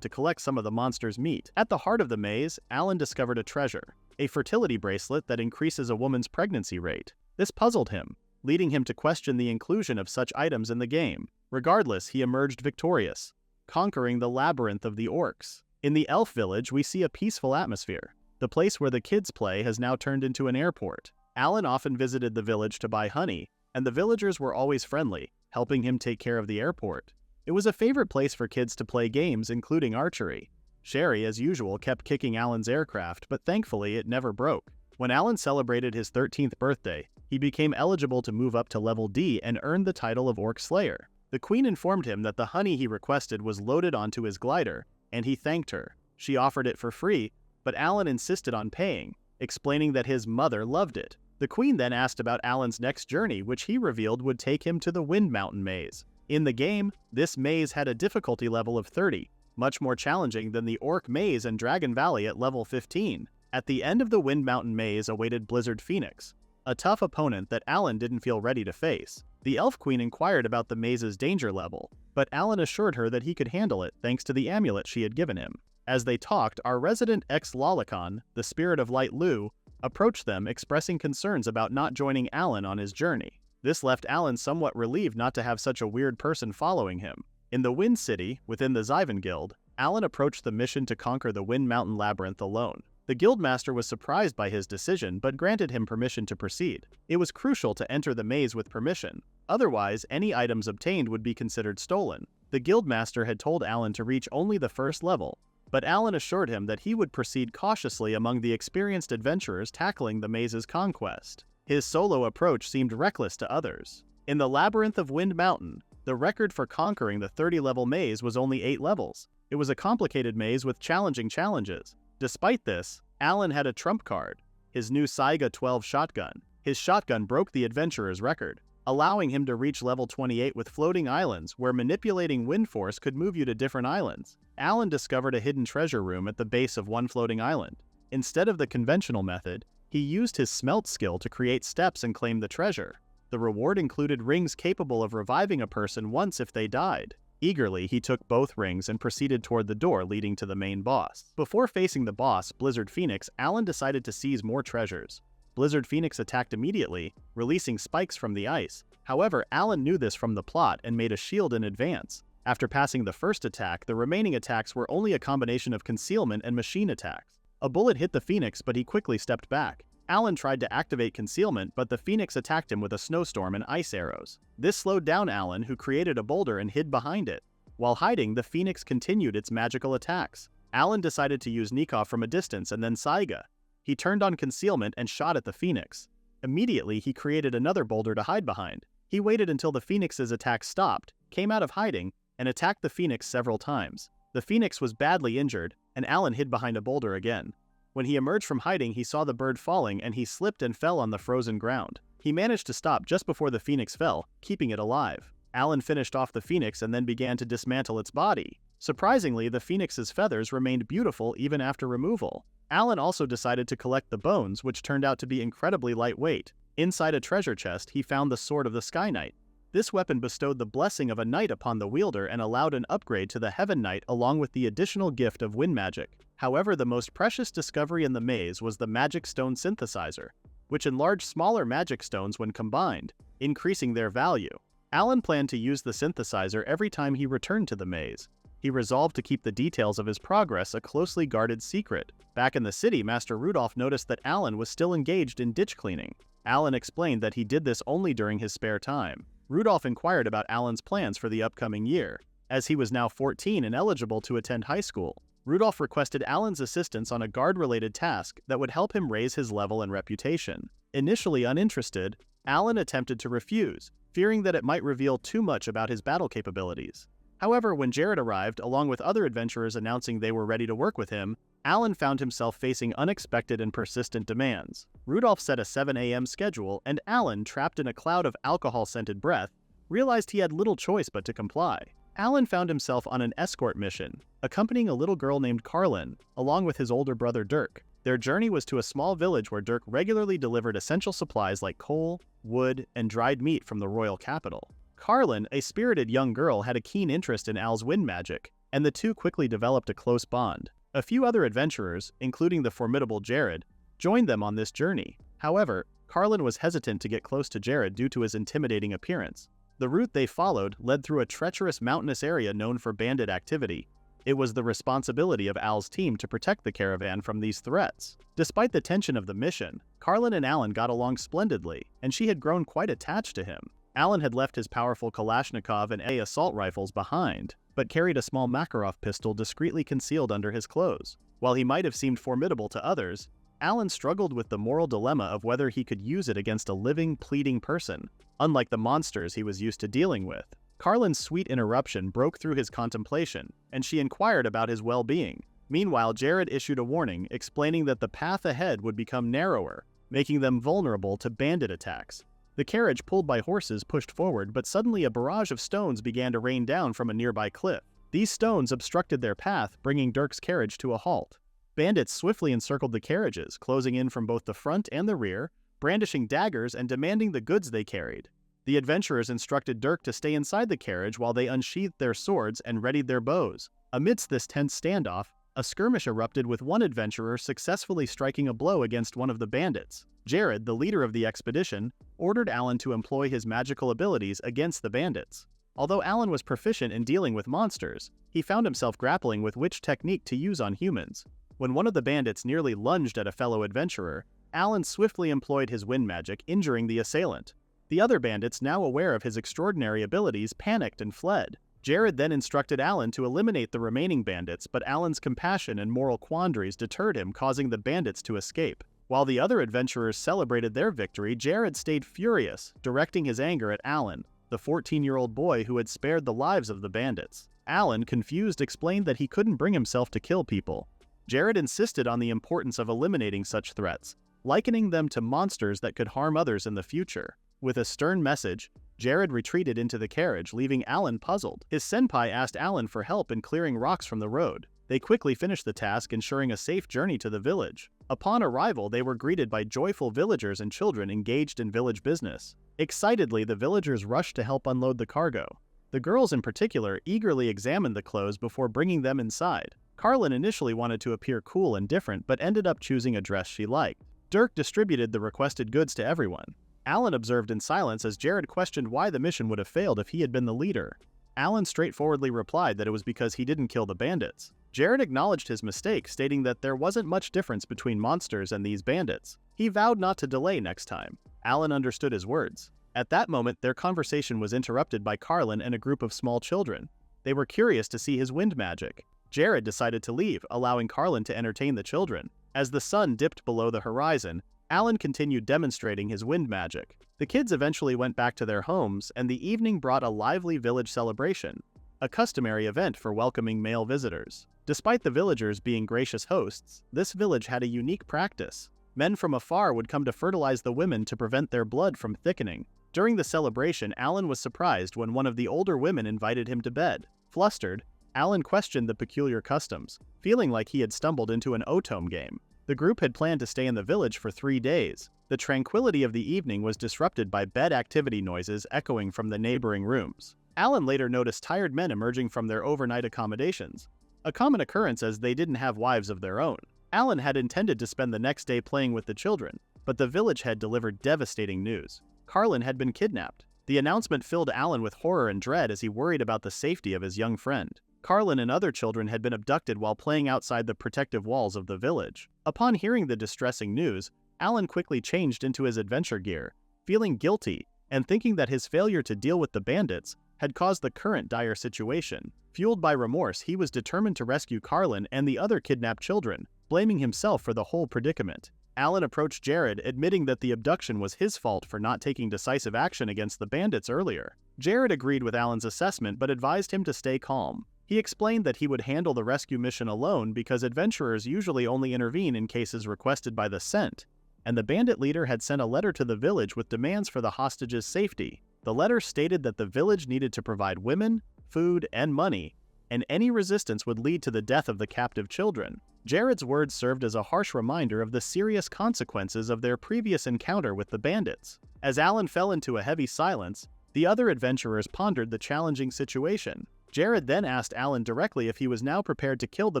to collect some of the monster's meat. At the heart of the maze, Alan discovered a treasure, a fertility bracelet that increases a woman's pregnancy rate. This puzzled him, leading him to question the inclusion of such items in the game. Regardless, he emerged victorious, conquering the labyrinth of the orcs. In the elf village, we see a peaceful atmosphere. The place where the kids play has now turned into an airport. Alan often visited the village to buy honey, and the villagers were always friendly, helping him take care of the airport. It was a favorite place for kids to play games, including archery. Sherry, as usual, kept kicking Alan's aircraft, but thankfully it never broke. When Alan celebrated his 13th birthday, he became eligible to move up to level D and earned the title of Orc Slayer. The queen informed him that the honey he requested was loaded onto his glider, and he thanked her. She offered it for free, but Alan insisted on paying, explaining that his mother loved it. The queen then asked about Alan's next journey, which he revealed would take him to the Wind Mountain Maze. In the game, this maze had a difficulty level of 30, much more challenging than the Orc Maze and Dragon Valley at level 15. At the end of the Wind Mountain Maze awaited Blizzard Phoenix, a tough opponent that Alan didn't feel ready to face. The Elf Queen inquired about the maze's danger level, but Alan assured her that he could handle it thanks to the amulet she had given him. As they talked, our resident ex-Lolicon, the Spirit of Light Lu, approached them, expressing concerns about not joining Alan on his journey. This left Alan somewhat relieved not to have such a weird person following him. In the Wind City, within the Zyvan Guild, Alan approached the mission to conquer the Wind Mountain Labyrinth alone. The Guildmaster was surprised by his decision but granted him permission to proceed. It was crucial to enter the maze with permission, otherwise any items obtained would be considered stolen. The Guildmaster had told Alan to reach only the first level, but Alan assured him that he would proceed cautiously among the experienced adventurers tackling the maze's conquest. His solo approach seemed reckless to others. In the Labyrinth of Wind Mountain, the record for conquering the 30-level maze was only 8 levels. It was a complicated maze with challenging challenges. Despite this, Alan had a trump card, his new Saiga 12 shotgun. His shotgun broke the adventurer's record, allowing him to reach level 28 with floating islands where manipulating wind force could move you to different islands. Alan discovered a hidden treasure room at the base of one floating island. Instead of the conventional method, he used his smelt skill to create steps and claim the treasure. The reward included rings capable of reviving a person once if they died. Eagerly, he took both rings and proceeded toward the door leading to the main boss. Before facing the boss, Blizzard Phoenix, Alan decided to seize more treasures. Blizzard Phoenix attacked immediately, releasing spikes from the ice. However, Alan knew this from the plot and made a shield in advance. After passing the first attack, the remaining attacks were only a combination of concealment and machine attacks. A bullet hit the Phoenix, but he quickly stepped back. Alan tried to activate concealment, but the Phoenix attacked him with a snowstorm and ice arrows. This slowed down Alan, who created a boulder and hid behind it. While hiding, the Phoenix continued its magical attacks. Alan decided to use Nikov from a distance and then Saiga. He turned on concealment and shot at the Phoenix. Immediately, he created another boulder to hide behind. He waited until the Phoenix's attack stopped, came out of hiding, and attacked the Phoenix several times. The Phoenix was badly injured, and Alan hid behind a boulder again. When he emerged from hiding, he saw the bird falling and he slipped and fell on the frozen ground. He managed to stop just before the Phoenix fell, keeping it alive. Alan finished off the Phoenix and then began to dismantle its body. Surprisingly, the Phoenix's feathers remained beautiful even after removal. Alan also decided to collect the bones, which turned out to be incredibly lightweight. Inside a treasure chest, he found the Sword of the Sky Knight. This weapon bestowed the blessing of a knight upon the wielder and allowed an upgrade to the Heaven Knight along with the additional gift of wind magic. However, the most precious discovery in the maze was the Magic Stone Synthesizer, which enlarged smaller magic stones when combined, increasing their value. Alan planned to use the synthesizer every time he returned to the maze. He resolved to keep the details of his progress a closely guarded secret. Back in the city, Master Rudolph noticed that Alan was still engaged in ditch cleaning. Alan explained that he did this only during his spare time. Rudolph inquired about Alan's plans for the upcoming year. As he was now 14 and eligible to attend high school, Rudolph requested Alan's assistance on a guard-related task that would help him raise his level and reputation. Initially uninterested, Alan attempted to refuse, fearing that it might reveal too much about his battle capabilities. However, when Jared arrived, along with other adventurers announcing they were ready to work with him, Alan found himself facing unexpected and persistent demands. Rudolph set a 7 a.m. schedule, and Alan, trapped in a cloud of alcohol-scented breath, realized he had little choice but to comply. Alan found himself on an escort mission, accompanying a little girl named Carlin, along with his older brother Dirk. Their journey was to a small village where Dirk regularly delivered essential supplies like coal, wood, and dried meat from the royal capital. Carlin, a spirited young girl, had a keen interest in Al's wind magic, and the two quickly developed a close bond. A few other adventurers, including the formidable Jared, joined them on this journey. However, Carlin was hesitant to get close to Jared due to his intimidating appearance. The route they followed led through a treacherous mountainous area known for bandit activity. It was the responsibility of Al's team to protect the caravan from these threats. Despite the tension of the mission, Carlin and Alan got along splendidly, and she had grown quite attached to him. Alan had left his powerful Kalashnikov and assault rifles behind, but carried a small Makarov pistol discreetly concealed under his clothes. While he might have seemed formidable to others, Alan struggled with the moral dilemma of whether he could use it against a living, pleading person, unlike the monsters he was used to dealing with. Carlin's sweet interruption broke through his contemplation, and she inquired about his well-being. Meanwhile, Jared issued a warning, explaining that the path ahead would become narrower, making them vulnerable to bandit attacks. The carriage pulled by horses pushed forward, but suddenly a barrage of stones began to rain down from a nearby cliff. These stones obstructed their path, bringing Dirk's carriage to a halt. Bandits swiftly encircled the carriages, closing in from both the front and the rear, brandishing daggers and demanding the goods they carried. The adventurers instructed Dirk to stay inside the carriage while they unsheathed their swords and readied their bows. Amidst this tense standoff, a skirmish erupted with one adventurer successfully striking a blow against one of the bandits. Jared, the leader of the expedition, ordered Alan to employ his magical abilities against the bandits. Although Alan was proficient in dealing with monsters, he found himself grappling with which technique to use on humans. When one of the bandits nearly lunged at a fellow adventurer, Alan swiftly employed his wind magic, injuring the assailant. The other bandits, now aware of his extraordinary abilities, panicked and fled. Jared then instructed Alan to eliminate the remaining bandits, but Alan's compassion and moral quandaries deterred him, causing the bandits to escape. While the other adventurers celebrated their victory, Jared stayed furious, directing his anger at Alan, the 14-year-old boy who had spared the lives of the bandits. Alan, confused, explained that he couldn't bring himself to kill people. Jared insisted on the importance of eliminating such threats, likening them to monsters that could harm others in the future. With a stern message, Jared retreated into the carriage, leaving Alan puzzled. His senpai asked Alan for help in clearing rocks from the road. They quickly finished the task, ensuring a safe journey to the village. Upon arrival, they were greeted by joyful villagers and children engaged in village business. Excitedly, the villagers rushed to help unload the cargo. The girls in particular eagerly examined the clothes before bringing them inside. Carlin initially wanted to appear cool and different, but ended up choosing a dress she liked. Dirk distributed the requested goods to everyone. Alan observed in silence as Jared questioned why the mission would have failed if he had been the leader. Alan straightforwardly replied that it was because he didn't kill the bandits. Jared acknowledged his mistake, stating that there wasn't much difference between monsters and these bandits. He vowed not to delay next time. Alan understood his words. At that moment, their conversation was interrupted by Carlin and a group of small children. They were curious to see his wind magic. Jared decided to leave, allowing Carlin to entertain the children. As the sun dipped below the horizon, Alan continued demonstrating his wind magic. The kids eventually went back to their homes, and the evening brought a lively village celebration, a customary event for welcoming male visitors. Despite the villagers being gracious hosts, this village had a unique practice. Men from afar would come to fertilize the women to prevent their blood from thickening. During the celebration, Alan was surprised when one of the older women invited him to bed. Flustered, Alan questioned the peculiar customs, feeling like he had stumbled into an Otome game. The group had planned to stay in the village for 3 days. The tranquility of the evening was disrupted by bed activity noises echoing from the neighboring rooms. Alan later noticed tired men emerging from their overnight accommodations, a common occurrence as they didn't have wives of their own. Alan had intended to spend the next day playing with the children, but the village had delivered devastating news. Carlin had been kidnapped. The announcement filled Alan with horror and dread as he worried about the safety of his young friend. Carlin and other children had been abducted while playing outside the protective walls of the village. Upon hearing the distressing news, Alan quickly changed into his adventure gear, feeling guilty and thinking that his failure to deal with the bandits had caused the current dire situation. Fueled by remorse, he was determined to rescue Carlin and the other kidnapped children, blaming himself for the whole predicament. Alan approached Jared, admitting that the abduction was his fault for not taking decisive action against the bandits earlier. Jared agreed with Alan's assessment but advised him to stay calm. He explained that he would handle the rescue mission alone because adventurers usually only intervene in cases requested by the Scent, and the bandit leader had sent a letter to the village with demands for the hostages' safety. The letter stated that the village needed to provide women, food, and money, and any resistance would lead to the death of the captive children. Jared's words served as a harsh reminder of the serious consequences of their previous encounter with the bandits. As Alan fell into a heavy silence, the other adventurers pondered the challenging situation. Jared then asked Alan directly if he was now prepared to kill the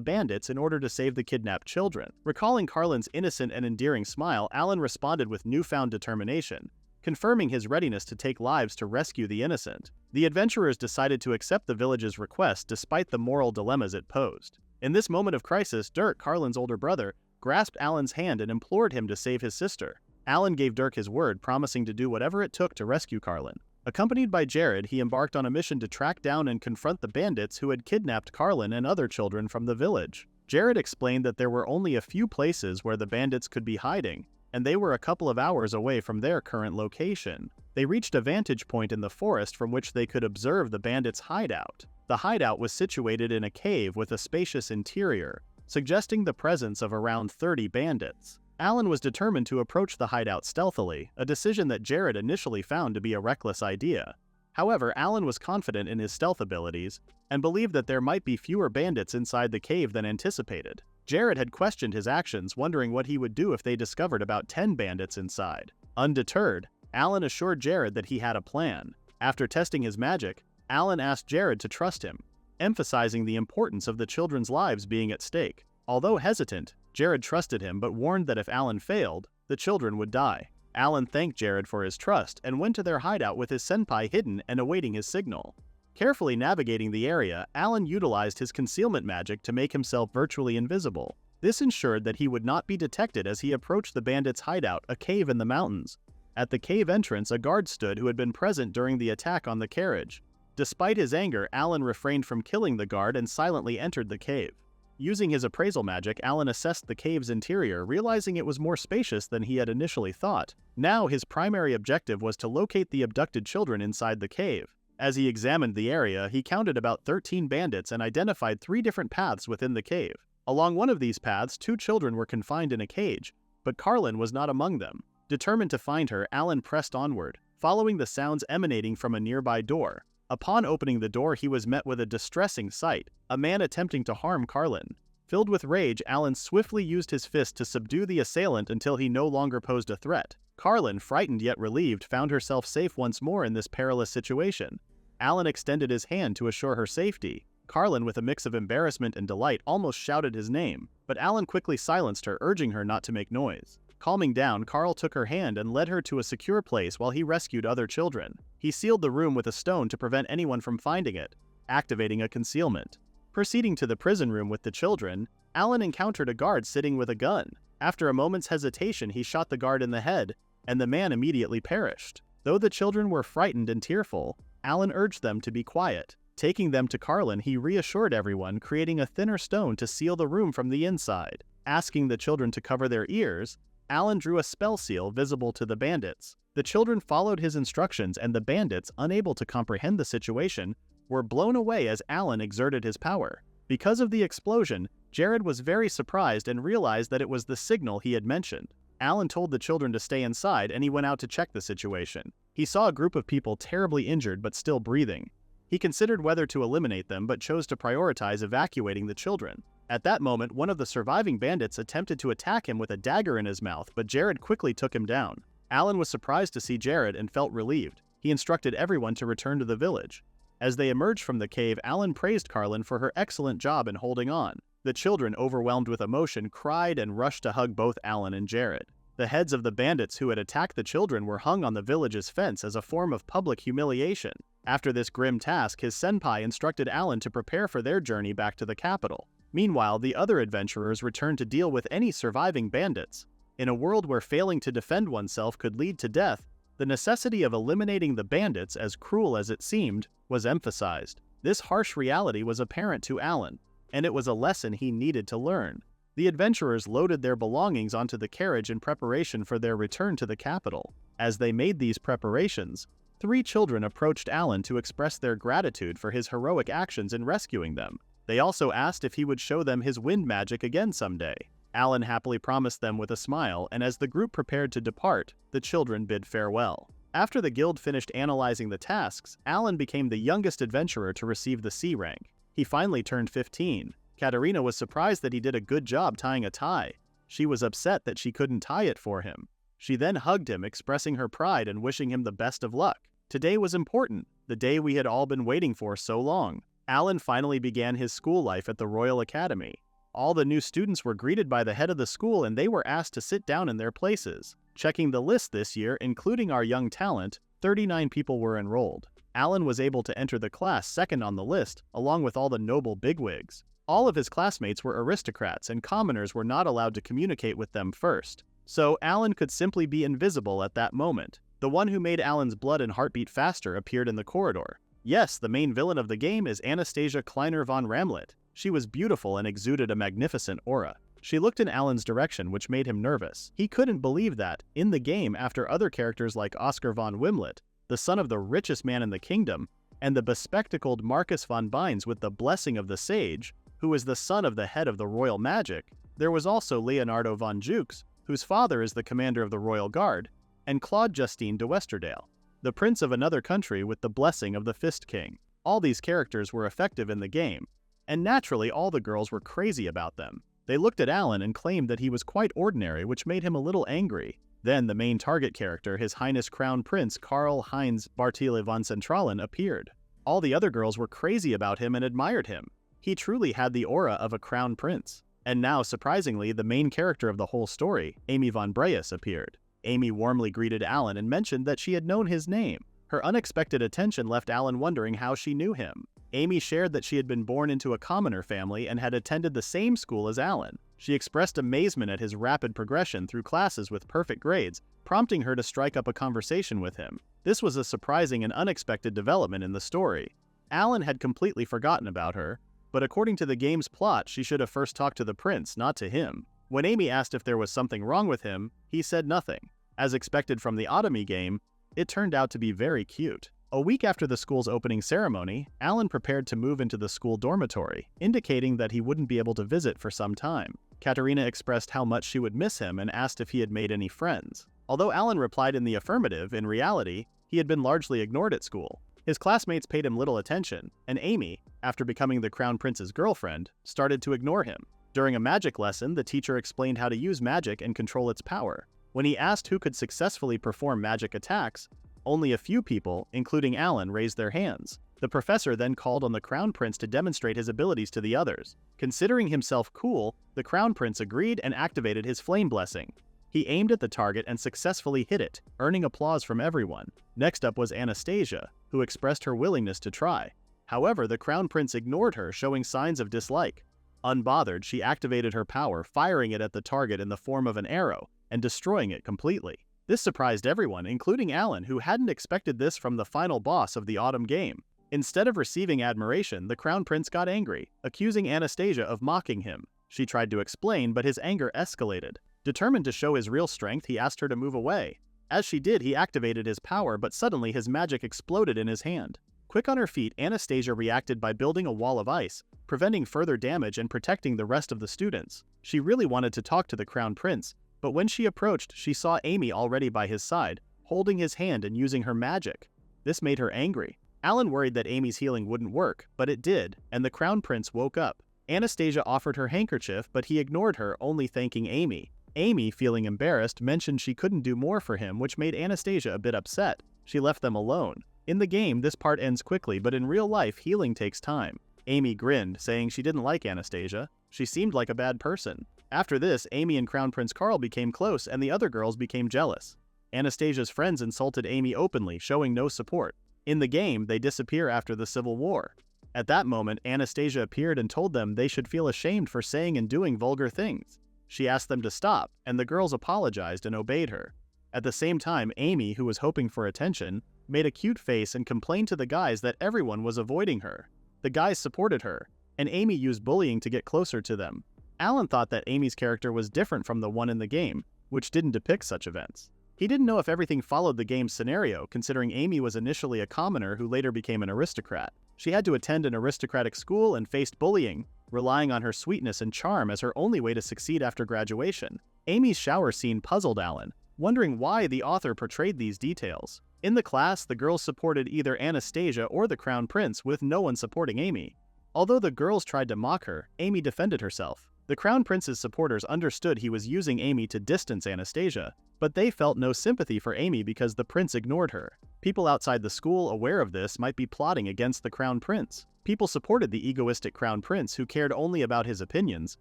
bandits in order to save the kidnapped children. Recalling Carlin's innocent and endearing smile, Alan responded with newfound determination, confirming his readiness to take lives to rescue the innocent. The adventurers decided to accept the village's request despite the moral dilemmas it posed. In this moment of crisis, Dirk, Carlin's older brother, grasped Alan's hand and implored him to save his sister. Alan gave Dirk his word, promising to do whatever it took to rescue Carlin. Accompanied by Jared, he embarked on a mission to track down and confront the bandits who had kidnapped Carlin and other children from the village. Jared explained that there were only a few places where the bandits could be hiding, and they were a couple of hours away from their current location. They reached a vantage point in the forest from which they could observe the bandits' hideout. The hideout was situated in a cave with a spacious interior, suggesting the presence of around 30 bandits. Alan was determined to approach the hideout stealthily, a decision that Jared initially found to be a reckless idea. However, Alan was confident in his stealth abilities and believed that there might be fewer bandits inside the cave than anticipated. Jared had questioned his actions, wondering what he would do if they discovered about 10 bandits inside. Undeterred, Alan assured Jared that he had a plan. After testing his magic, Alan asked Jared to trust him, emphasizing the importance of the children's lives being at stake. Although hesitant, Jared trusted him but warned that if Alan failed, the children would die. Alan thanked Jared for his trust and went to their hideout with his senpai hidden and awaiting his signal. Carefully navigating the area, Alan utilized his concealment magic to make himself virtually invisible. This ensured that he would not be detected as he approached the bandits' hideout, a cave in the mountains. At the cave entrance, a guard stood who had been present during the attack on the carriage. Despite his anger, Alan refrained from killing the guard and silently entered the cave. Using his appraisal magic, Alan assessed the cave's interior, realizing it was more spacious than he had initially thought. Now his primary objective was to locate the abducted children inside the cave. As he examined the area, he counted about 13 bandits and identified 3 different paths within the cave. Along one of these paths, 2 children were confined in a cage, but Carlin was not among them. Determined to find her, Alan pressed onward, following the sounds emanating from a nearby door. Upon opening the door, he was met with a distressing sight, a man attempting to harm Carlin. Filled with rage, Alan swiftly used his fist to subdue the assailant until he no longer posed a threat. Carlin, frightened yet relieved, found herself safe once more in this perilous situation. Alan extended his hand to assure her safety. Carlin, with a mix of embarrassment and delight, almost shouted his name, but Alan quickly silenced her, urging her not to make noise. Calming down, Carl took her hand and led her to a secure place while he rescued other children. He sealed the room with a stone to prevent anyone from finding it, activating a concealment. Proceeding to the prison room with the children, Alan encountered a guard sitting with a gun. After a moment's hesitation, he shot the guard in the head, and the man immediately perished. Though the children were frightened and tearful, Alan urged them to be quiet. Taking them to Carlin, he reassured everyone, creating a thinner stone to seal the room from the inside. Asking the children to cover their ears, Alan drew a spell seal visible to the bandits. The children followed his instructions, and the bandits, unable to comprehend the situation, were blown away as Alan exerted his power. Because of the explosion, Jared was very surprised and realized that it was the signal he had mentioned. Alan told the children to stay inside, and he went out to check the situation. He saw a group of people terribly injured but still breathing. He considered whether to eliminate them but chose to prioritize evacuating the children. At that moment, one of the surviving bandits attempted to attack him with a dagger in his mouth, but Jared quickly took him down. Alan was surprised to see Jared and felt relieved. He instructed everyone to return to the village. As they emerged from the cave, Alan praised Carlin for her excellent job in holding on. The children, overwhelmed with emotion, cried and rushed to hug both Alan and Jared. The heads of the bandits who had attacked the children were hung on the village's fence as a form of public humiliation. After this grim task, his senpai instructed Alan to prepare for their journey back to the capital. Meanwhile, the other adventurers returned to deal with any surviving bandits. In a world where failing to defend oneself could lead to death, the necessity of eliminating the bandits, as cruel as it seemed, was emphasized. This harsh reality was apparent to Alan, and it was a lesson he needed to learn. The adventurers loaded their belongings onto the carriage in preparation for their return to the capital. As they made these preparations, 3 children approached Alan to express their gratitude for his heroic actions in rescuing them. They also asked if he would show them his wind magic again someday. Alan happily promised them with a smile, and as the group prepared to depart, the children bid farewell. After the guild finished analyzing the tasks, Alan became the youngest adventurer to receive the C rank. He finally turned 15. Katerina was surprised that he did a good job tying a tie. She was upset that she couldn't tie it for him. She then hugged him, expressing her pride and wishing him the best of luck. Today was important, the day we had all been waiting for so long. Alan finally began his school life at the Royal Academy. All the new students were greeted by the head of the school and they were asked to sit down in their places. Checking the list this year, including our young talent, 39 people were enrolled. Alan was able to enter the class second on the list, along with all the noble bigwigs. All of his classmates were aristocrats and commoners were not allowed to communicate with them first. So Alan could simply be invisible at that moment. The one who made Alan's blood and heartbeat faster appeared in the corridor. Yes, the main villain of the game is Anastasia Kleiner von Ramlet. She was beautiful and exuded a magnificent aura. She looked in Alan's direction, which made him nervous. He couldn't believe that, in the game, after other characters like Oscar von Wimlet, the son of the richest man in the kingdom, and the bespectacled Marcus von Bynes with the blessing of the sage, who is the son of the head of the royal magic, there was also Leonardo von Jukes, whose father is the commander of the Royal Guard, and Claude Justine de Westerdael, the prince of another country with the blessing of the Fist King. All these characters were effective in the game, and naturally all the girls were crazy about them. They looked at Alan and claimed that he was quite ordinary, which made him a little angry. Then the main target character, His Highness Crown Prince Karl Heinz Bartile von Centralen, appeared. All the other girls were crazy about him and admired him. He truly had the aura of a crown prince. And now, surprisingly, the main character of the whole story, Amy von Breus, appeared. Amy warmly greeted Alan and mentioned that she had known his name. Her unexpected attention left Alan wondering how she knew him. Amy shared that she had been born into a commoner family and had attended the same school as Alan. She expressed amazement at his rapid progression through classes with perfect grades, prompting her to strike up a conversation with him. This was a surprising and unexpected development in the story. Alan had completely forgotten about her, but according to the game's plot, she should have first talked to the prince, not to him. When Amy asked if there was something wrong with him, he said nothing. As expected from the Otomy game, it turned out to be very cute. A week after the school's opening ceremony, Alan prepared to move into the school dormitory, indicating that he wouldn't be able to visit for some time. Katerina expressed how much she would miss him and asked if he had made any friends. Although Alan replied in the affirmative, in reality, he had been largely ignored at school. His classmates paid him little attention, and Amy, after becoming the Crown Prince's girlfriend, started to ignore him. During a magic lesson, the teacher explained how to use magic and control its power. When he asked who could successfully perform magic attacks, only a few people, including Alan, raised their hands. The professor then called on the Crown Prince to demonstrate his abilities to the others. Considering himself cool, the Crown Prince agreed and activated his flame blessing. He aimed at the target and successfully hit it, earning applause from everyone. Next up was Anastasia, who expressed her willingness to try. However, the Crown Prince ignored her, showing signs of dislike. Unbothered, she activated her power, firing it at the target in the form of an arrow, and destroying it completely. This surprised everyone, including Alan, who hadn't expected this from the final boss of the autumn game. Instead of receiving admiration, the Crown Prince got angry, accusing Anastasia of mocking him. She tried to explain, but his anger escalated. Determined to show his real strength, he asked her to move away. As she did, he activated his power, but suddenly his magic exploded in his hand. Quick on her feet, Anastasia reacted by building a wall of ice, preventing further damage and protecting the rest of the students. She really wanted to talk to the Crown Prince, but when she approached, she saw Amy already by his side, holding his hand and using her magic. This made her angry. Alan worried that Amy's healing wouldn't work, but it did, and the Crown Prince woke up. Anastasia offered her handkerchief, but he ignored her, only thanking Amy. Amy, feeling embarrassed, mentioned she couldn't do more for him, which made Anastasia a bit upset. She left them alone. In the game, this part ends quickly, but in real life, healing takes time. Amy grinned, saying she didn't like Anastasia. She seemed like a bad person. After this, Amy and Crown Prince Karl became close, and the other girls became jealous. Anastasia's friends insulted Amy openly, showing no support. In the game, they disappear after the Civil War. At that moment, Anastasia appeared and told them they should feel ashamed for saying and doing vulgar things. She asked them to stop, and the girls apologized and obeyed her. At the same time, Amy, who was hoping for attention, made a cute face and complained to the guys that everyone was avoiding her. The guys supported her, and Amy used bullying to get closer to them. Alan thought that Amy's character was different from the one in the game, which didn't depict such events. He didn't know if everything followed the game's scenario, considering Amy was initially a commoner who later became an aristocrat. She had to attend an aristocratic school and faced bullying, relying on her sweetness and charm as her only way to succeed after graduation. Amy's shower scene puzzled Alan, wondering why the author portrayed these details. In the class, the girls supported either Anastasia or the Crown Prince, with no one supporting Amy. Although the girls tried to mock her, Amy defended herself. The Crown Prince's supporters understood he was using Amy to distance Anastasia, but they felt no sympathy for Amy because the prince ignored her. People outside the school aware of this might be plotting against the Crown Prince. People supported the egoistic Crown Prince who cared only about his opinions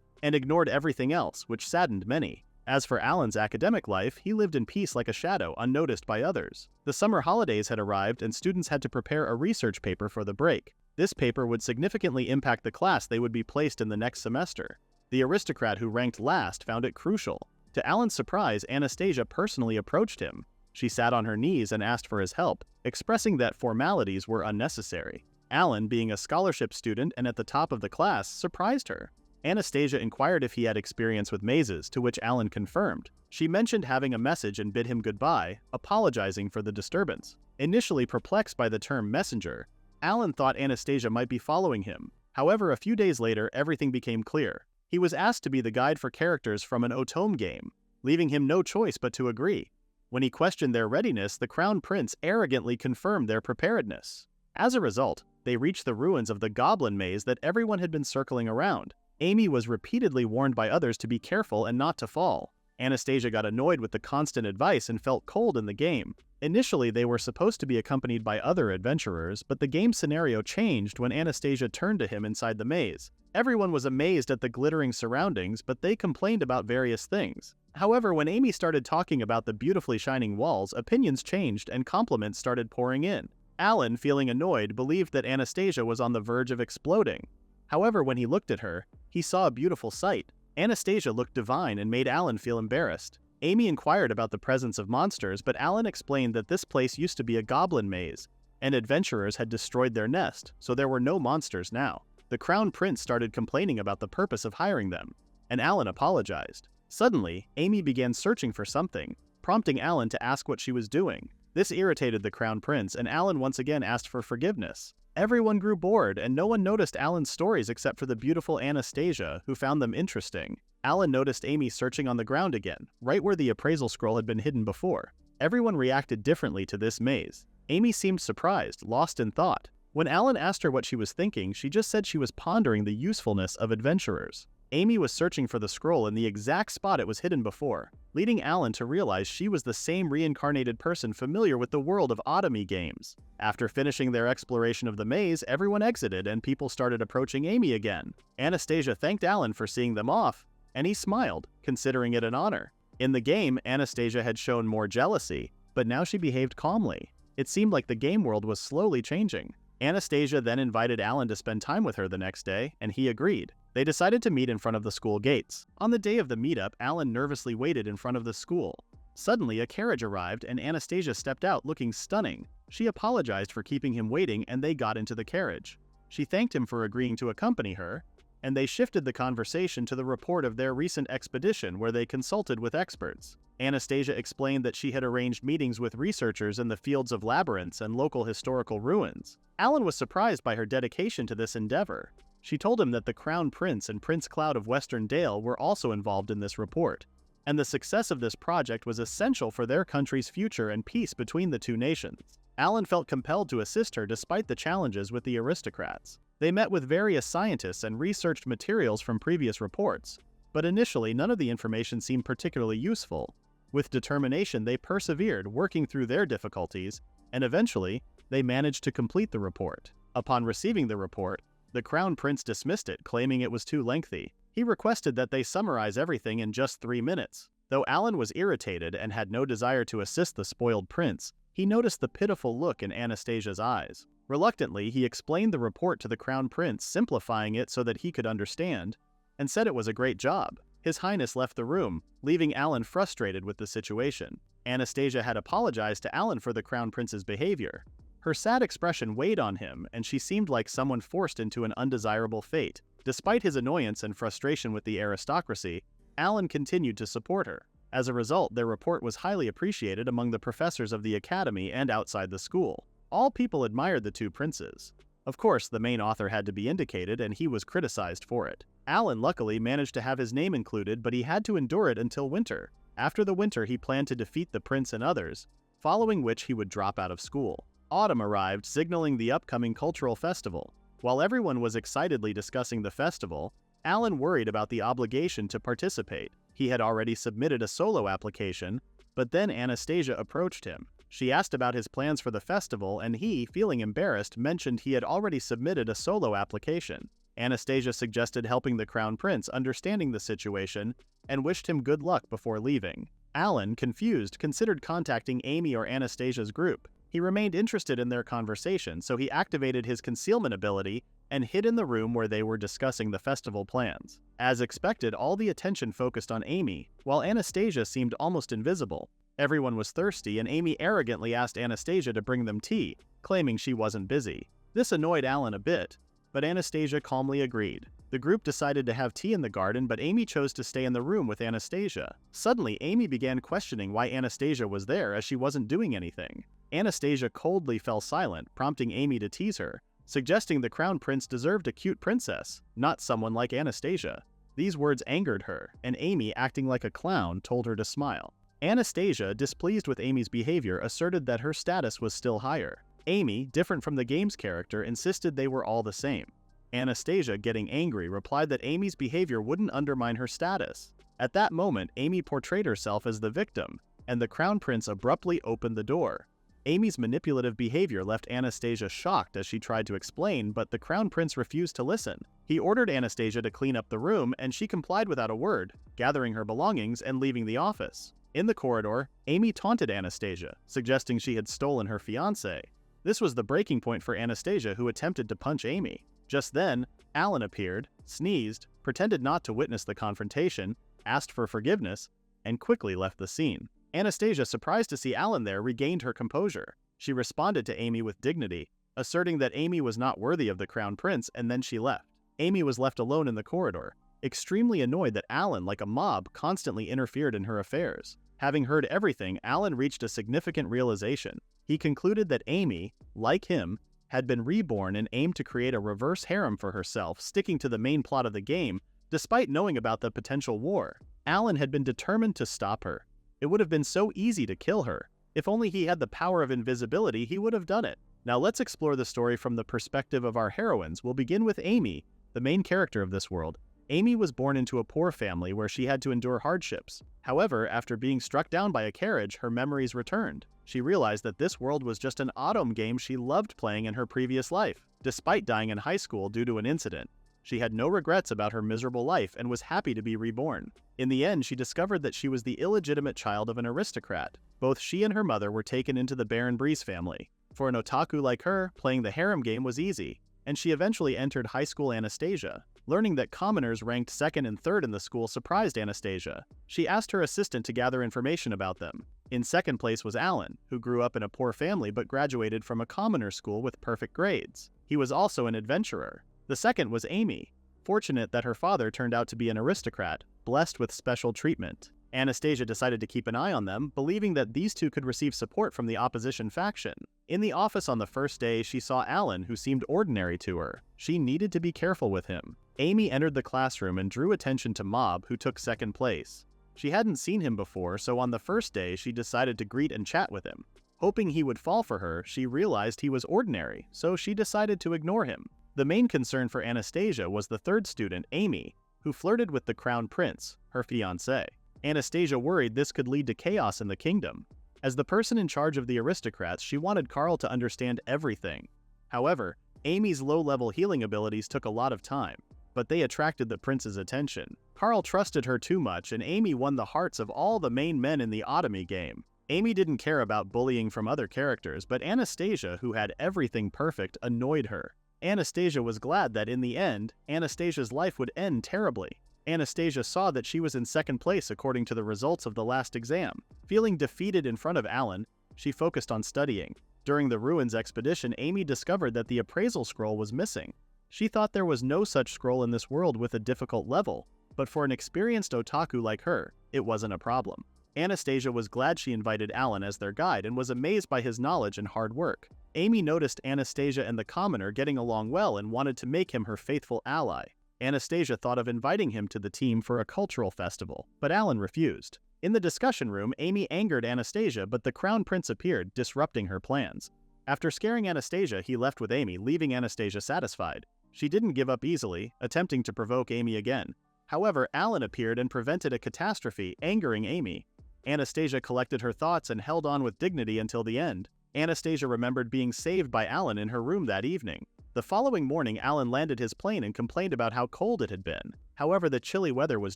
and ignored everything else, which saddened many. As for Alan's academic life, he lived in peace like a shadow, unnoticed by others. The summer holidays had arrived and students had to prepare a research paper for the break. This paper would significantly impact the class they would be placed in the next semester. The aristocrat who ranked last found it crucial. To Alan's surprise, Anastasia personally approached him. She sat on her knees and asked for his help, expressing that formalities were unnecessary. Alan, being a scholarship student and at the top of the class, surprised her. Anastasia inquired if he had experience with mazes, to which Alan confirmed. She mentioned having a message and bid him goodbye, apologizing for the disturbance. Initially perplexed by the term messenger, Alan thought Anastasia might be following him. However, a few days later, everything became clear. He was asked to be the guide for characters from an Otome game, leaving him no choice but to agree. When he questioned their readiness, the Crown Prince arrogantly confirmed their preparedness. As a result, they reached the ruins of the Goblin Maze that everyone had been circling around. Amy was repeatedly warned by others to be careful and not to fall. Anastasia got annoyed with the constant advice and felt cold in the game. Initially, they were supposed to be accompanied by other adventurers, but the game scenario changed when Anastasia turned to him inside the maze. Everyone was amazed at the glittering surroundings, but they complained about various things. However, when Amy started talking about the beautifully shining walls, opinions changed and compliments started pouring in. Alan, feeling annoyed, believed that Anastasia was on the verge of exploding. However, when he looked at her, he saw a beautiful sight. Anastasia looked divine and made Alan feel embarrassed. Amy inquired about the presence of monsters, but Alan explained that this place used to be a goblin maze, and adventurers had destroyed their nest, so there were no monsters now. The Crown Prince started complaining about the purpose of hiring them, and Alan apologized. Suddenly, Amy began searching for something, prompting Alan to ask what she was doing. This irritated the Crown Prince, and Alan once again asked for forgiveness. Everyone grew bored, and no one noticed Alan's stories except for the beautiful Anastasia, who found them interesting. Alan noticed Amy searching on the ground again, right where the appraisal scroll had been hidden before. Everyone reacted differently to this maze. Amy seemed surprised, lost in thought. When Alan asked her what she was thinking, she just said she was pondering the usefulness of adventurers. Amy was searching for the scroll in the exact spot it was hidden before, leading Alan to realize she was the same reincarnated person familiar with the world of Otome games. After finishing their exploration of the maze, everyone exited and people started approaching Amy again. Anastasia thanked Alan for seeing them off, and he smiled, considering it an honor. In the game, Anastasia had shown more jealousy, but now she behaved calmly. It seemed like the game world was slowly changing. Anastasia then invited Alan to spend time with her the next day, and he agreed. They decided to meet in front of the school gates. On the day of the meetup, Alan nervously waited in front of the school. Suddenly, a carriage arrived and Anastasia stepped out looking stunning. She apologized for keeping him waiting and they got into the carriage. She thanked him for agreeing to accompany her, and they shifted the conversation to the report of their recent expedition where they consulted with experts. Anastasia explained that she had arranged meetings with researchers in the fields of labyrinths and local historical ruins. Alan was surprised by her dedication to this endeavor. She told him that the Crown Prince and Prince Cloud of Western Dale were also involved in this report, and the success of this project was essential for their country's future and peace between the two nations. Alan felt compelled to assist her despite the challenges with the aristocrats. They met with various scientists and researched materials from previous reports, but initially none of the information seemed particularly useful. With determination, they persevered, working through their difficulties, and eventually, they managed to complete the report. Upon receiving the report, the Crown Prince dismissed it, claiming it was too lengthy. He requested that they summarize everything in just 3 minutes. Though Alan was irritated and had no desire to assist the spoiled prince, he noticed the pitiful look in Anastasia's eyes. Reluctantly, he explained the report to the Crown Prince, simplifying it so that he could understand, and said it was a great job. His Highness left the room, leaving Alan frustrated with the situation. Anastasia had apologized to Alan for the Crown Prince's behavior. Her sad expression weighed on him, and she seemed like someone forced into an undesirable fate. Despite his annoyance and frustration with the aristocracy, Alan continued to support her. As a result, their report was highly appreciated among the professors of the academy and outside the school. All people admired the two princes. Of course, the main author had to be indicated, and he was criticized for it. Alan luckily managed to have his name included, but he had to endure it until winter. After the winter, he planned to defeat the prince and others, following which he would drop out of school. Autumn arrived, signaling the upcoming cultural festival. While everyone was excitedly discussing the festival, Alan worried about the obligation to participate. He had already submitted a solo application, but then Anastasia approached him. She asked about his plans for the festival, and he, feeling embarrassed, mentioned he had already submitted a solo application. Anastasia suggested helping the crown prince, understanding the situation, and wished him good luck before leaving. Alan, confused, considered contacting Amy or Anastasia's group. He remained interested in their conversation, so he activated his concealment ability and hid in the room where they were discussing the festival plans. As expected, all the attention focused on Amy, while Anastasia seemed almost invisible. Everyone was thirsty, and Amy arrogantly asked Anastasia to bring them tea, claiming she wasn't busy. This annoyed Alan a bit, but Anastasia calmly agreed. The group decided to have tea in the garden, but Amy chose to stay in the room with Anastasia. Suddenly, Amy began questioning why Anastasia was there, as she wasn't doing anything. Anastasia coldly fell silent, prompting Amy to tease her, suggesting the crown prince deserved a cute princess, not someone like Anastasia. These words angered her, and Amy, acting like a clown, told her to smile. Anastasia, displeased with Amy's behavior, asserted that her status was still higher. Amy, different from the game's character, insisted they were all the same. Anastasia, getting angry, replied that Amy's behavior wouldn't undermine her status. At that moment, Amy portrayed herself as the victim, and the crown prince abruptly opened the door. Amy's manipulative behavior left Anastasia shocked as she tried to explain, but the crown prince refused to listen. He ordered Anastasia to clean up the room, and she complied without a word, gathering her belongings and leaving the office. In the corridor, Amy taunted Anastasia, suggesting she had stolen her fiancé. This was the breaking point for Anastasia, who attempted to punch Amy. Just then, Alan appeared, sneezed, pretended not to witness the confrontation, asked for forgiveness, and quickly left the scene. Anastasia, surprised to see Alan there, regained her composure. She responded to Amy with dignity, asserting that Amy was not worthy of the crown prince, and then she left. Amy was left alone in the corridor, extremely annoyed that Alan, like a mob, constantly interfered in her affairs. Having heard everything, Alan reached a significant realization. He concluded that Amy, like him, had been reborn and aimed to create a reverse harem for herself, sticking to the main plot of the game, despite knowing about the potential war. Alan had been determined to stop her. It would have been so easy to kill her. If only he had the power of invisibility, he would have done it. Now let's explore the story from the perspective of our heroines. We'll begin with Amy, the main character of this world. Amy was born into a poor family where she had to endure hardships. However, after being struck down by a carriage, her memories returned. She realized that this world was just an autumn game she loved playing in her previous life. Despite dying in high school due to an incident, she had no regrets about her miserable life and was happy to be reborn. In the end, she discovered that she was the illegitimate child of an aristocrat. Both she and her mother were taken into the Baron Breeze family. For an otaku like her, playing the harem game was easy, and she eventually entered high school. Anastasia. Learning that commoners ranked second and third in the school surprised Anastasia. She asked her assistant to gather information about them. In second place was Alan, who grew up in a poor family but graduated from a commoner school with perfect grades. He was also an adventurer. The second was Amy, fortunate that her father turned out to be an aristocrat, blessed with special treatment. Anastasia decided to keep an eye on them, believing that these two could receive support from the opposition faction. In the office on the first day, she saw Alan, who seemed ordinary to her. She needed to be careful with him. Amy entered the classroom and drew attention to Mob, who took second place. She hadn't seen him before, so on the first day she decided to greet and chat with him. Hoping he would fall for her, she realized he was ordinary, so she decided to ignore him. The main concern for Anastasia was the third student, Amy, who flirted with the crown prince, her fiancé. Anastasia worried this could lead to chaos in the kingdom. As the person in charge of the aristocrats, she wanted Carl to understand everything. However, Amy's low-level healing abilities took a lot of time, but they attracted the prince's attention. Carl trusted her too much, and Amy won the hearts of all the main men in the Automy game. Amy didn't care about bullying from other characters, but Anastasia, who had everything perfect, annoyed her. Anastasia was glad that in the end, Anastasia's life would end terribly. Anastasia saw that she was in second place according to the results of the last exam. Feeling defeated in front of Alan, she focused on studying. During the Ruins expedition, Amy discovered that the appraisal scroll was missing. She thought there was no such scroll in this world with a difficult level, but for an experienced otaku like her, it wasn't a problem. Anastasia was glad she invited Alan as their guide and was amazed by his knowledge and hard work. Amy noticed Anastasia and the commoner getting along well and wanted to make him her faithful ally. Anastasia thought of inviting him to the team for a cultural festival, but Alan refused. In the discussion room, Amy angered Anastasia, but the Crown Prince appeared, disrupting her plans. After scaring Anastasia, he left with Amy, leaving Anastasia satisfied. She didn't give up easily, attempting to provoke Amy again. However, Alan appeared and prevented a catastrophe, angering Amy. Anastasia collected her thoughts and held on with dignity until the end. Anastasia remembered being saved by Alan in her room that evening. The following morning, Alan landed his plane and complained about how cold it had been. However, the chilly weather was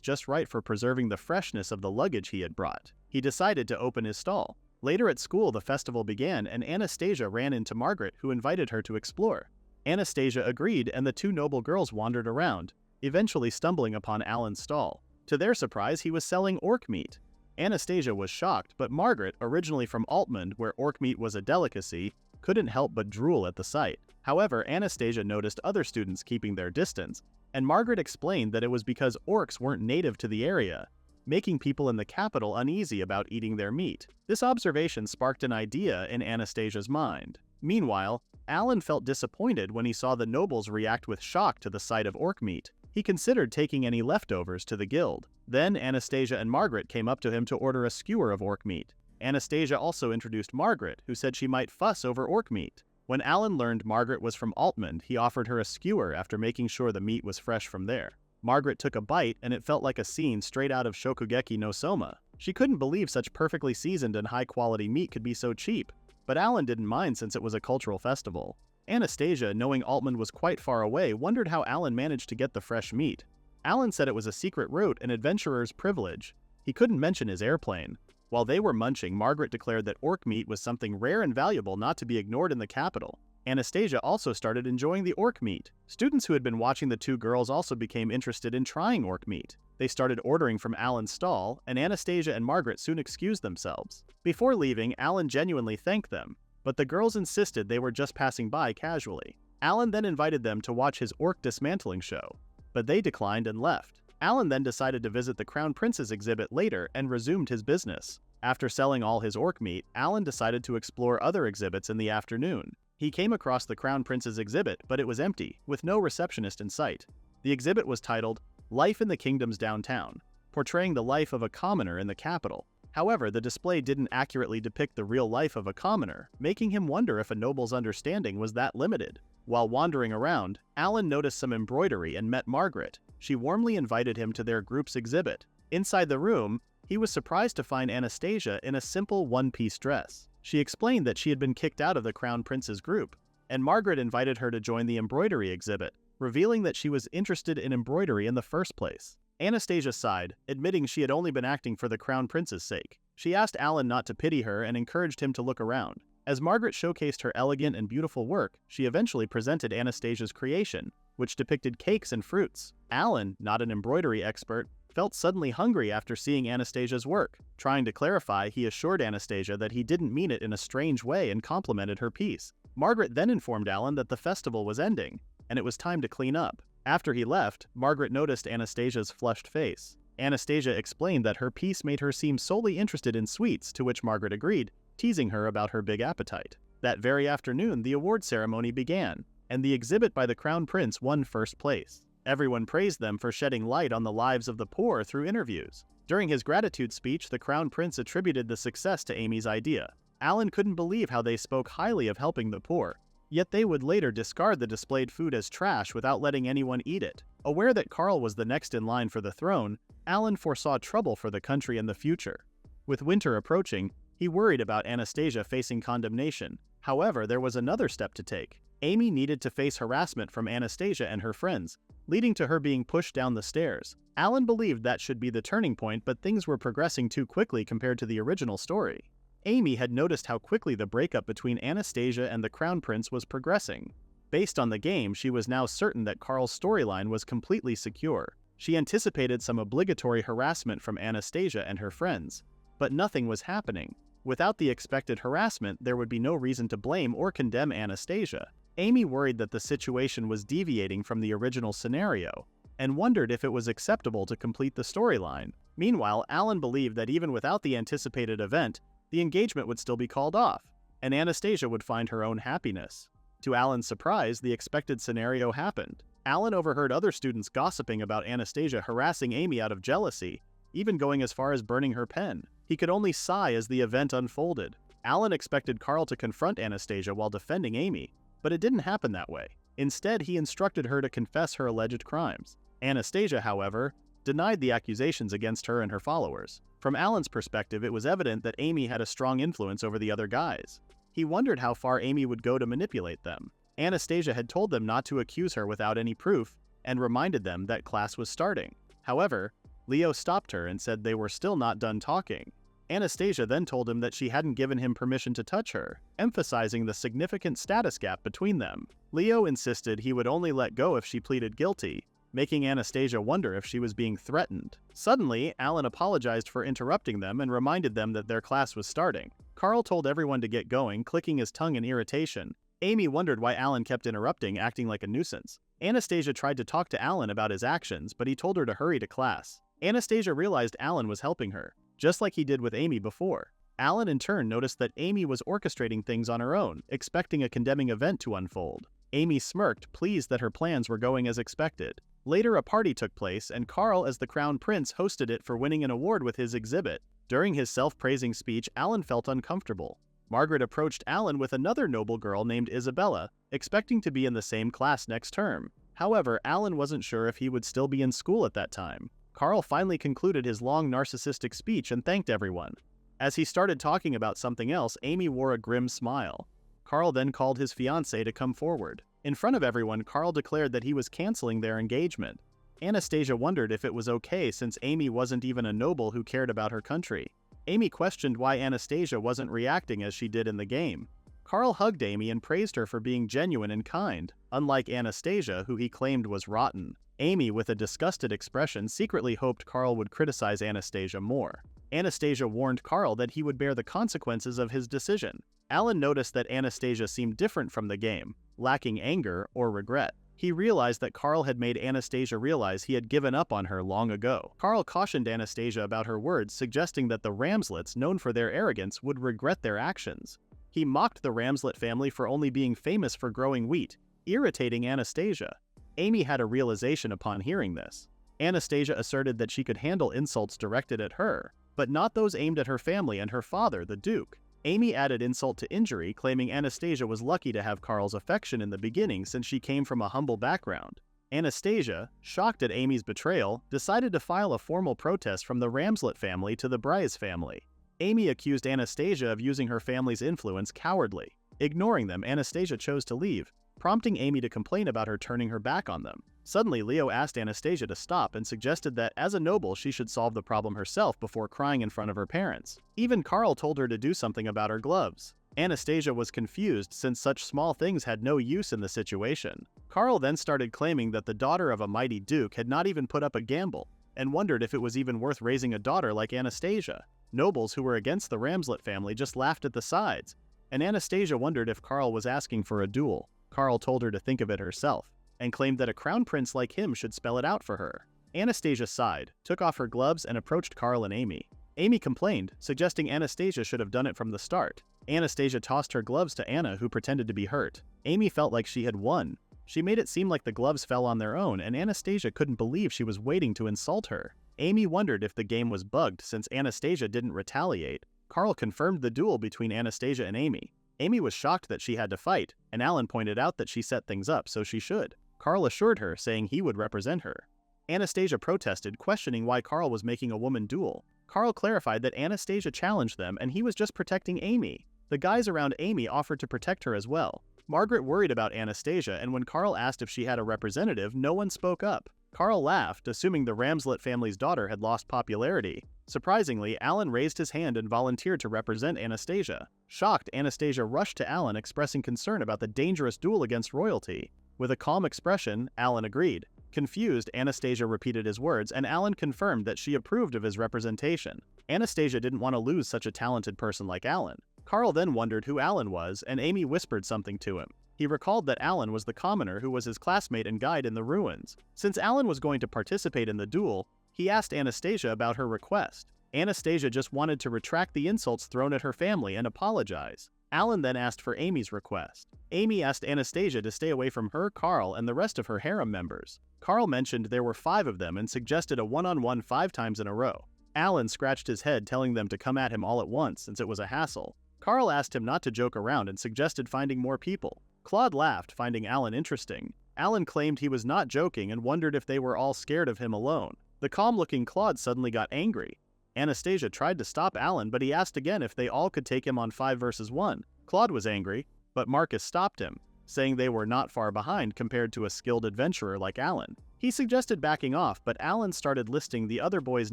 just right for preserving the freshness of the luggage he had brought. He decided to open his stall. Later at school, the festival began, and Anastasia ran into Margaret, who invited her to explore. Anastasia agreed, and the two noble girls wandered around, eventually stumbling upon Alan's stall. To their surprise, he was selling orc meat. Anastasia was shocked, but Margaret, originally from Altmund, where orc meat was a delicacy, couldn't help but drool at the sight. However, Anastasia noticed other students keeping their distance, and Margaret explained that it was because orcs weren't native to the area, making people in the capital uneasy about eating their meat. This observation sparked an idea in Anastasia's mind. Meanwhile, Alan felt disappointed when he saw the nobles react with shock to the sight of orc meat. He considered taking any leftovers to the guild. Then Anastasia and Margaret came up to him to order a skewer of orc meat. Anastasia also introduced Margaret, who said she might fuss over orc meat. When Alan learned Margaret was from Altmund, he offered her a skewer after making sure the meat was fresh from there. Margaret took a bite, and it felt like a scene straight out of Shokugeki no Soma. She couldn't believe such perfectly seasoned and high-quality meat could be so cheap. But Alan didn't mind since it was a cultural festival. Anastasia, knowing Altmund was quite far away, wondered how Alan managed to get the fresh meat. Alan said it was a secret route, an adventurer's privilege. He couldn't mention his airplane. While they were munching, Margaret declared that orc meat was something rare and valuable not to be ignored in the capital. Anastasia also started enjoying the orc meat. Students who had been watching the two girls also became interested in trying orc meat. They started ordering from Alan's stall, and Anastasia and Margaret soon excused themselves. Before leaving, Alan genuinely thanked them, but the girls insisted they were just passing by casually. Alan then invited them to watch his orc dismantling show, but they declined and left. Alan then decided to visit the Crown Prince's exhibit later and resumed his business. After selling all his orc meat, Alan decided to explore other exhibits in the afternoon. He came across the Crown Prince's exhibit, but it was empty, with no receptionist in sight. The exhibit was titled, Life in the Kingdom's Downtown, portraying the life of a commoner in the capital. However, the display didn't accurately depict the real life of a commoner, making him wonder if a noble's understanding was that limited. While wandering around, Alan noticed some embroidery and met Margaret. She warmly invited him to their group's exhibit. Inside the room, he was surprised to find Anastasia in a simple one-piece dress. She explained that she had been kicked out of the Crown Prince's group, and Margaret invited her to join the embroidery exhibit, revealing that she was interested in embroidery in the first place. Anastasia sighed, admitting she had only been acting for the Crown Prince's sake. She asked Alan not to pity her and encouraged him to look around. As Margaret showcased her elegant and beautiful work, she eventually presented Anastasia's creation, which depicted cakes and fruits. Alan, not an embroidery expert, felt suddenly hungry after seeing Anastasia's work. Trying to clarify, he assured Anastasia that he didn't mean it in a strange way and complimented her piece. Margaret then informed Alan that the festival was ending, and it was time to clean up. After he left, Margaret noticed Anastasia's flushed face. Anastasia explained that her piece made her seem solely interested in sweets, to which Margaret agreed, teasing her about her big appetite. That very afternoon, the award ceremony began, and the exhibit by the Crown Prince won first place. Everyone praised them for shedding light on the lives of the poor through interviews. During his gratitude speech, the Crown Prince attributed the success to Amy's idea. Alan couldn't believe how they spoke highly of helping the poor, yet they would later discard the displayed food as trash without letting anyone eat it. Aware that Karl was the next in line for the throne, Alan foresaw trouble for the country in the future. With winter approaching, he worried about Anastasia facing condemnation. However, there was another step to take. Amy needed to face harassment from Anastasia and her friends, leading to her being pushed down the stairs. Alan believed that should be the turning point, but things were progressing too quickly compared to the original story. Amy had noticed how quickly the breakup between Anastasia and the Crown Prince was progressing. Based on the game, she was now certain that Karl's storyline was completely secure. She anticipated some obligatory harassment from Anastasia and her friends, but nothing was happening. Without the expected harassment, there would be no reason to blame or condemn Anastasia. Amy worried that the situation was deviating from the original scenario. and wondered if it was acceptable to complete the storyline. Meanwhile, Alan believed that even without the anticipated event, the engagement would still be called off, and Anastasia would find her own happiness. To Alan's surprise, the expected scenario happened. Alan overheard other students gossiping about Anastasia harassing Amy out of jealousy, even going as far as burning her pen. He could only sigh as the event unfolded. Alan expected Carl to confront Anastasia while defending Amy, but it didn't happen that way. Instead, he instructed her to confess her alleged crimes. Anastasia, however, denied the accusations against her and her followers. From Alan's perspective, it was evident that Amy had a strong influence over the other guys. He wondered how far Amy would go to manipulate them. Anastasia had told them not to accuse her without any proof, and reminded them that class was starting. However, Leo stopped her and said they were still not done talking. Anastasia then told him that she hadn't given him permission to touch her, emphasizing the significant status gap between them. Leo insisted he would only let go if she pleaded guilty, making Anastasia wonder if she was being threatened. Suddenly, Alan apologized for interrupting them and reminded them that their class was starting. Carl told everyone to get going, clicking his tongue in irritation. Amy wondered why Alan kept interrupting, acting like a nuisance. Anastasia tried to talk to Alan about his actions, but he told her to hurry to class. Anastasia realized Alan was helping her, just like he did with Amy before. Alan in turn noticed that Amy was orchestrating things on her own, expecting a condemning event to unfold. Amy smirked, pleased that her plans were going as expected. Later, a party took place, and Carl, as the Crown Prince, hosted it for winning an award with his exhibit. During his self-praising speech, Alan felt uncomfortable. Margaret approached Alan with another noble girl named Isabella, expecting to be in the same class next term. However, Alan wasn't sure if he would still be in school at that time. Carl finally concluded his long narcissistic speech and thanked everyone. As he started talking about something else, Amy wore a grim smile. Carl then called his fiancée to come forward. In front of everyone, Carl declared that he was canceling their engagement. Anastasia wondered if it was okay since Amy wasn't even a noble who cared about her country. Amy questioned why Anastasia wasn't reacting as she did in the game. Carl hugged Amy and praised her for being genuine and kind, unlike Anastasia, who he claimed was rotten. Amy, with a disgusted expression, secretly hoped Carl would criticize Anastasia more. Anastasia warned Carl that he would bear the consequences of his decision. Alan noticed that Anastasia seemed different from the game, lacking anger or regret. He realized that Carl had made Anastasia realize he had given up on her long ago. Carl cautioned Anastasia about her words, suggesting that the Ramslets, known for their arrogance, would regret their actions. He mocked the Ramslet family for only being famous for growing wheat, irritating Anastasia. Amy had a realization upon hearing this. Anastasia asserted that she could handle insults directed at her, but not those aimed at her family and her father, the Duke. Amy added insult to injury, claiming Anastasia was lucky to have Carl's affection in the beginning since she came from a humble background. Anastasia, shocked at Amy's betrayal, decided to file a formal protest from the Ramslet family to the Bryce family. Amy accused Anastasia of using her family's influence cowardly. Ignoring them, Anastasia chose to leave, prompting Amy to complain about her turning her back on them. Suddenly, Leo asked Anastasia to stop and suggested that, as a noble, she should solve the problem herself before crying in front of her parents. Even Carl told her to do something about her gloves. Anastasia was confused since such small things had no use in the situation. Carl then started claiming that the daughter of a mighty duke had not even put up a gamble, and wondered if it was even worth raising a daughter like Anastasia. Nobles who were against the Ramslet family just laughed at the sides, and Anastasia wondered if Carl was asking for a duel. Carl told her to think of it herself, and claimed that a crown prince like him should spell it out for her. Anastasia sighed, took off her gloves, and approached Carl and Amy. Amy complained, suggesting Anastasia should have done it from the start. Anastasia tossed her gloves to Anna, who pretended to be hurt. Amy felt like she had won. She made it seem like the gloves fell on their own, and Anastasia couldn't believe she was waiting to insult her. Amy wondered if the game was bugged since Anastasia didn't retaliate. Carl confirmed the duel between Anastasia and Amy. Amy was shocked that she had to fight, and Alan pointed out that she set things up, so she should. Carl assured her, saying he would represent her. Anastasia protested, questioning why Carl was making a woman duel. Carl clarified that Anastasia challenged them and he was just protecting Amy. The guys around Amy offered to protect her as well. Margaret worried about Anastasia, and when Carl asked if she had a representative, no one spoke up. Carl laughed, assuming the Ramslet family's daughter had lost popularity. Surprisingly, Alan raised his hand and volunteered to represent Anastasia. Shocked, Anastasia rushed to Alan, expressing concern about the dangerous duel against royalty. With a calm expression, Alan agreed. Confused, Anastasia repeated his words, and Alan confirmed that she approved of his representation. Anastasia didn't want to lose such a talented person like Alan. Carl then wondered who Alan was, and Amy whispered something to him. He recalled that Alan was the commoner who was his classmate and guide in the ruins. Since Alan was going to participate in the duel, he asked Anastasia about her request. Anastasia just wanted to retract the insults thrown at her family and apologize. Alan then asked for Amy's request. Amy asked Anastasia to stay away from her, Carl, and the rest of her harem members. Carl mentioned there were 5 of them and suggested a one-on-one 5 times in a row. Alan scratched his head, telling them to come at him all at once since it was a hassle. Carl asked him not to joke around and suggested finding more people. Claude laughed, finding Alan interesting. Alan claimed he was not joking and wondered if they were all scared of him alone. The calm-looking Claude suddenly got angry. Anastasia tried to stop Alan, but he asked again if they all could take him on 5 versus 1. Claude was angry, but Marcus stopped him, saying they were not far behind compared to a skilled adventurer like Alan. He suggested backing off, but Alan started listing the other boys'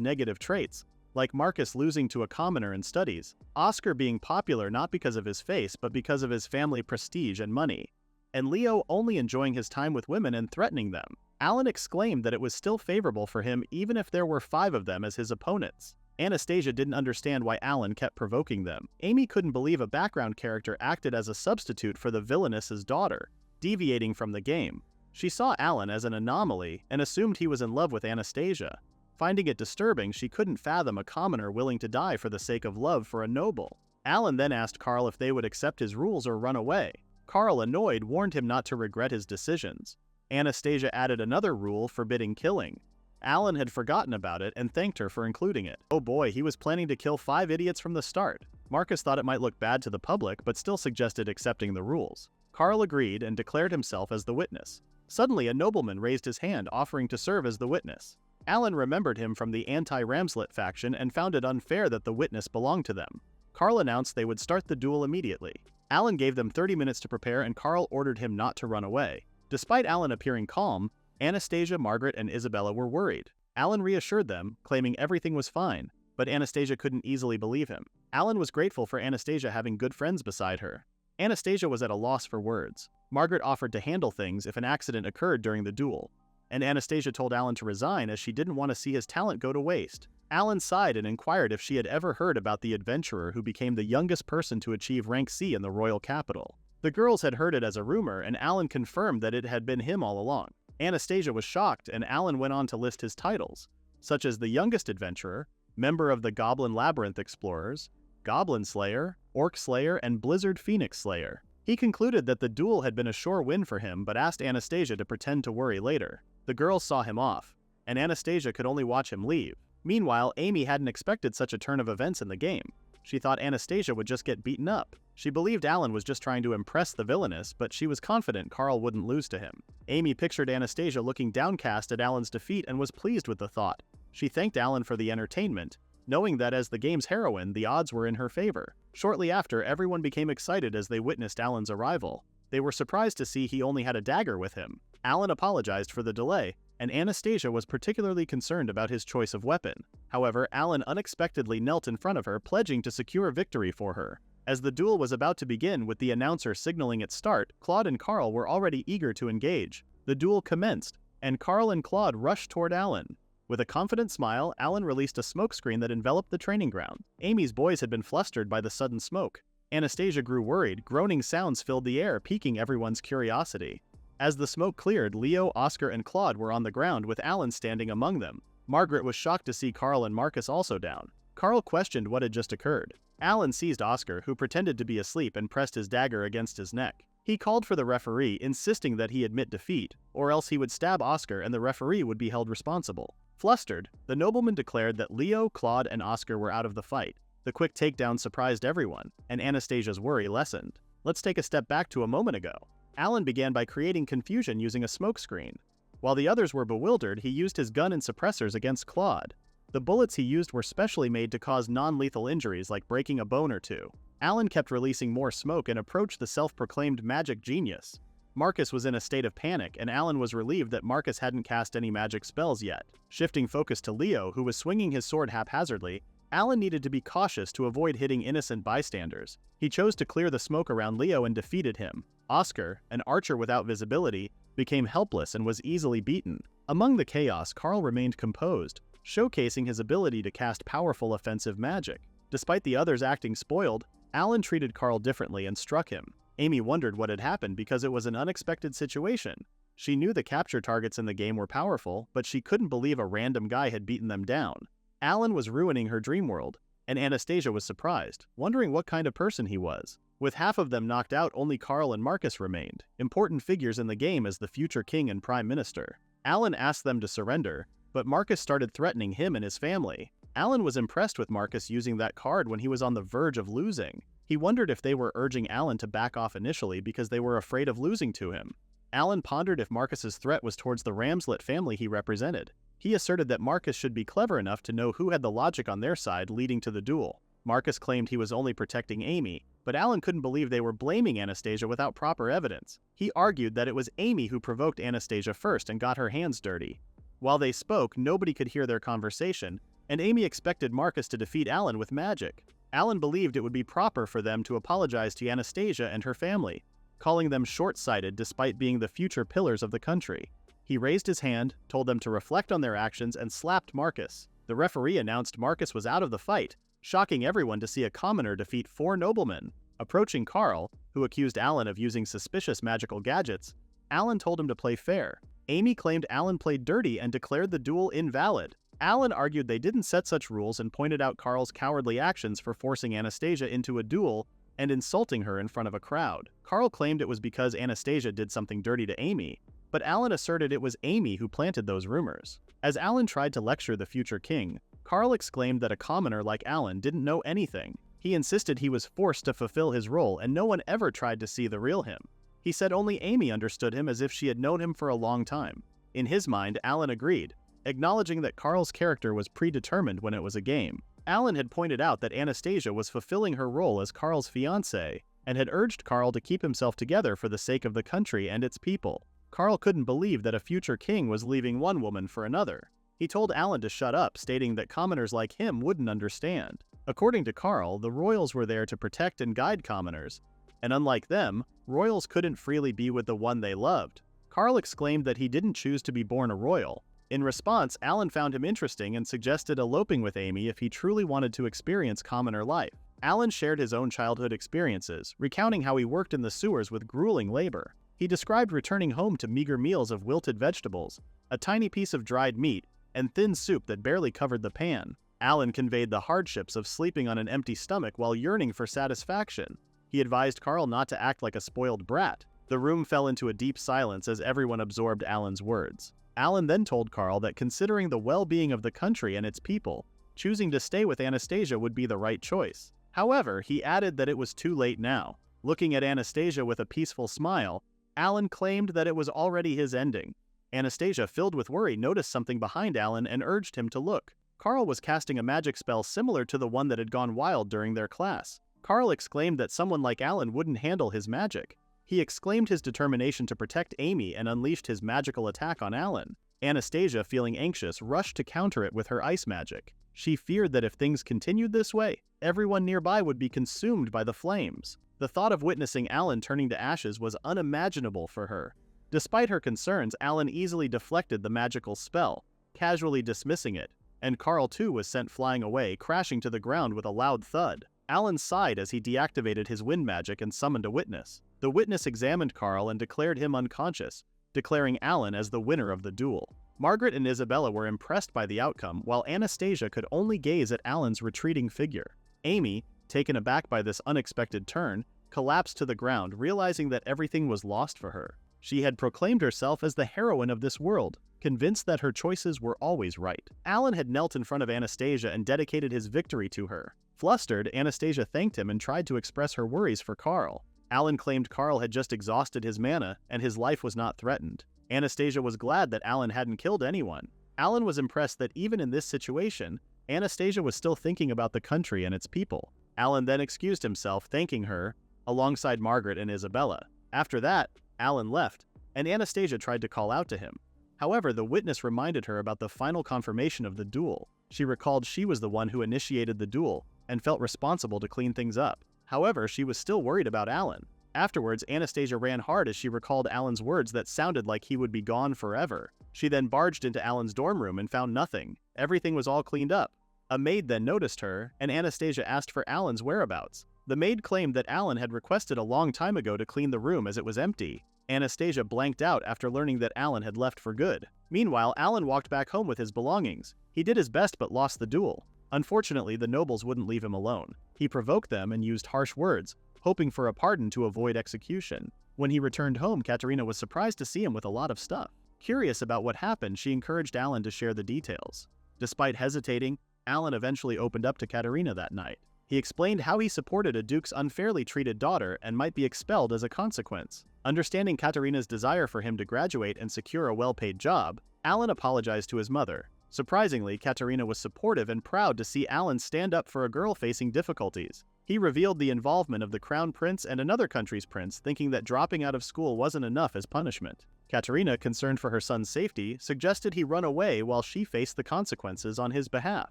negative traits, like Marcus losing to a commoner in studies, Oscar being popular not because of his face but because of his family prestige and money, and Leo only enjoying his time with women and threatening them. Alan exclaimed that it was still favorable for him even if there were 5 of them as his opponents. Anastasia didn't understand why Alan kept provoking them. Amy couldn't believe a background character acted as a substitute for the Villainess's daughter, deviating from the game. She saw Alan as an anomaly and assumed he was in love with Anastasia. Finding it disturbing, she couldn't fathom a commoner willing to die for the sake of love for a noble. Alan then asked Carl if they would accept his rules or run away. Carl, annoyed, warned him not to regret his decisions. Anastasia added another rule forbidding killing. Alan had forgotten about it and thanked her for including it. Oh boy, he was planning to kill 5 idiots from the start. Marcus thought it might look bad to the public, but still suggested accepting the rules. Carl agreed and declared himself as the witness. Suddenly, a nobleman raised his hand, offering to serve as the witness. Alan remembered him from the anti-Ramslet faction and found it unfair that the witness belonged to them. Carl announced they would start the duel immediately. Alan gave them 30 minutes to prepare, and Carl ordered him not to run away. Despite Alan appearing calm, Anastasia, Margaret, and Isabella were worried. Alan reassured them, claiming everything was fine, but Anastasia couldn't easily believe him. Alan was grateful for Anastasia having good friends beside her. Anastasia was at a loss for words. Margaret offered to handle things if an accident occurred during the duel, and Anastasia told Alan to resign as she didn't want to see his talent go to waste. Alan sighed and inquired if she had ever heard about the adventurer who became the youngest person to achieve rank C in the royal capital. The girls had heard it as a rumor, and Alan confirmed that it had been him all along. Anastasia was shocked, and Alan went on to list his titles, such as the youngest adventurer, member of the Goblin Labyrinth Explorers, Goblin Slayer, Orc Slayer, and Blizzard Phoenix Slayer. He concluded that the duel had been a sure win for him, but asked Anastasia to pretend to worry later. The girls saw him off, and Anastasia could only watch him leave. Meanwhile, Amy hadn't expected such a turn of events in the game. She thought Anastasia would just get beaten up. She believed Alan was just trying to impress the Villainess, but she was confident Carl wouldn't lose to him. Amy pictured Anastasia looking downcast at Alan's defeat and was pleased with the thought. She thanked Alan for the entertainment, knowing that as the game's heroine, the odds were in her favor. Shortly after, everyone became excited as they witnessed Alan's arrival. They were surprised to see he only had a dagger with him. Alan apologized for the delay, and Anastasia was particularly concerned about his choice of weapon. However, Alan unexpectedly knelt in front of her, pledging to secure victory for her. As the duel was about to begin, with the announcer signaling its start, Claude and Carl were already eager to engage. The duel commenced, and Carl and Claude rushed toward Alan. With a confident smile, Alan released a smokescreen that enveloped the training ground. Amy's boys had been flustered by the sudden smoke. Anastasia grew worried. Groaning sounds filled the air, piquing everyone's curiosity. As the smoke cleared, Leo, Oscar, and Claude were on the ground, with Alan standing among them. Margaret was shocked to see Carl and Marcus also down. Carl questioned what had just occurred. Alan seized Oscar, who pretended to be asleep, and pressed his dagger against his neck. He called for the referee, insisting that he admit defeat, or else he would stab Oscar and the referee would be held responsible. Flustered, the nobleman declared that Leo, Claude, and Oscar were out of the fight. The quick takedown surprised everyone, and Anastasia's worry lessened. Let's take a step back to a moment ago. Alan began by creating confusion using a smokescreen. While the others were bewildered, he used his gun and suppressors against Claude. The bullets he used were specially made to cause non-lethal injuries like breaking a bone or two. Alan kept releasing more smoke and approached the self-proclaimed magic genius. Marcus was in a state of panic, and Alan was relieved that Marcus hadn't cast any magic spells yet. Shifting focus to Leo, who was swinging his sword haphazardly, Alan needed to be cautious to avoid hitting innocent bystanders. He chose to clear the smoke around Leo and defeated him. Oscar, an archer without visibility, became helpless and was easily beaten. Among the chaos, Carl remained composed, showcasing his ability to cast powerful offensive magic. Despite the others acting spoiled, Alan treated Carl differently and struck him. Amy wondered what had happened because it was an unexpected situation. She knew the capture targets in the game were powerful, but she couldn't believe a random guy had beaten them down. Alan was ruining her dream world, and Anastasia was surprised, wondering what kind of person he was. With half of them knocked out, only Carl and Marcus remained, important figures in the game as the future king and prime minister. Alan asked them to surrender, but Marcus started threatening him and his family. Alan was impressed with Marcus using that card when he was on the verge of losing. He wondered if they were urging Alan to back off initially because they were afraid of losing to him. Alan pondered if Marcus's threat was towards the Ramslet family he represented. He asserted that Marcus should be clever enough to know who had the logic on their side leading to the duel. Marcus claimed he was only protecting Amy, but Alan couldn't believe they were blaming Anastasia without proper evidence. He argued that it was Amy who provoked Anastasia first and got her hands dirty. While they spoke, nobody could hear their conversation, and Amy expected Marcus to defeat Alan with magic. Alan believed it would be proper for them to apologize to Anastasia and her family, calling them short-sighted despite being the future pillars of the country. He raised his hand, told them to reflect on their actions, and slapped Marcus. The referee announced Marcus was out of the fight, shocking everyone to see a commoner defeat 4 noblemen. Approaching Carl, who accused Alan of using suspicious magical gadgets, Alan told him to play fair. Amy claimed Alan played dirty and declared the duel invalid. Alan argued they didn't set such rules and pointed out Carl's cowardly actions for forcing Anastasia into a duel and insulting her in front of a crowd. Carl claimed it was because Anastasia did something dirty to Amy, but Alan asserted it was Amy who planted those rumors. As Alan tried to lecture the future king, Carl exclaimed that a commoner like Alan didn't know anything. He insisted he was forced to fulfill his role and no one ever tried to see the real him. He said only Amy understood him as if she had known him for a long time. In his mind, Alan agreed, acknowledging that Carl's character was predetermined when it was a game. Alan had pointed out that Anastasia was fulfilling her role as Carl's fiancée and had urged Carl to keep himself together for the sake of the country and its people. Carl couldn't believe that a future king was leaving one woman for another. He told Alan to shut up, stating that commoners like him wouldn't understand. According to Carl, the royals were there to protect and guide commoners, and unlike them, royals couldn't freely be with the one they loved. Carl exclaimed that he didn't choose to be born a royal. In response, Alan found him interesting and suggested eloping with Amy if he truly wanted to experience commoner life. Alan shared his own childhood experiences, recounting how he worked in the sewers with grueling labor. He described returning home to meager meals of wilted vegetables, a tiny piece of dried meat, and thin soup that barely covered the pan. Alan conveyed the hardships of sleeping on an empty stomach while yearning for satisfaction. He advised Carl not to act like a spoiled brat. The room fell into a deep silence as everyone absorbed Alan's words. Alan then told Carl that considering the well-being of the country and its people, choosing to stay with Anastasia would be the right choice. However, he added that it was too late now. Looking at Anastasia with a peaceful smile, Alan claimed that it was already his ending. Anastasia, filled with worry, noticed something behind Alan and urged him to look. Carl was casting a magic spell similar to the one that had gone wild during their class. Carl exclaimed that someone like Alan wouldn't handle his magic. He exclaimed his determination to protect Amy and unleashed his magical attack on Alan. Anastasia, feeling anxious, rushed to counter it with her ice magic. She feared that if things continued this way, everyone nearby would be consumed by the flames. The thought of witnessing Alan turning to ashes was unimaginable for her. Despite her concerns, Alan easily deflected the magical spell, casually dismissing it, and Carl too was sent flying away, crashing to the ground with a loud thud. Alan sighed as he deactivated his wind magic and summoned a witness. The witness examined Carl and declared him unconscious, declaring Alan as the winner of the duel. Margaret and Isabella were impressed by the outcome, while Anastasia could only gaze at Alan's retreating figure. Amy, taken aback by this unexpected turn, collapsed to the ground, realizing that everything was lost for her. She had proclaimed herself as the heroine of this world, convinced that her choices were always right. Alan had knelt in front of Anastasia and dedicated his victory to her. Flustered, Anastasia thanked him and tried to express her worries for Carl. Alan claimed Carl had just exhausted his mana and his life was not threatened. Anastasia was glad that Alan hadn't killed anyone. Alan was impressed that even in this situation, Anastasia was still thinking about the country and its people. Alan then excused himself, thanking her, alongside Margaret and Isabella. After that, Alan left, and Anastasia tried to call out to him. However, the witness reminded her about the final confirmation of the duel. She recalled she was the one who initiated the duel and felt responsible to clean things up. However, she was still worried about Alan. Afterwards, Anastasia ran hard as she recalled Alan's words that sounded like he would be gone forever. She then barged into Alan's dorm room and found nothing. Everything was all cleaned up. A maid then noticed her, and Anastasia asked for Alan's whereabouts. The maid claimed that Alan had requested a long time ago to clean the room as it was empty. Anastasia blanked out after learning that Alan had left for good. Meanwhile, Alan walked back home with his belongings. He did his best but lost the duel. Unfortunately, the nobles wouldn't leave him alone. He provoked them and used harsh words, hoping for a pardon to avoid execution. When he returned home, Katerina was surprised to see him with a lot of stuff. Curious about what happened, she encouraged Alan to share the details. Despite hesitating, Alan eventually opened up to Katerina that night. He explained how he supported a duke's unfairly treated daughter and might be expelled as a consequence. Understanding Katerina's desire for him to graduate and secure a well-paid job, Alan apologized to his mother. Surprisingly, Katerina was supportive and proud to see Alan stand up for a girl facing difficulties. He revealed the involvement of the crown prince and another country's prince, thinking that dropping out of school wasn't enough as punishment. Katerina, concerned for her son's safety, suggested he run away while she faced the consequences on his behalf.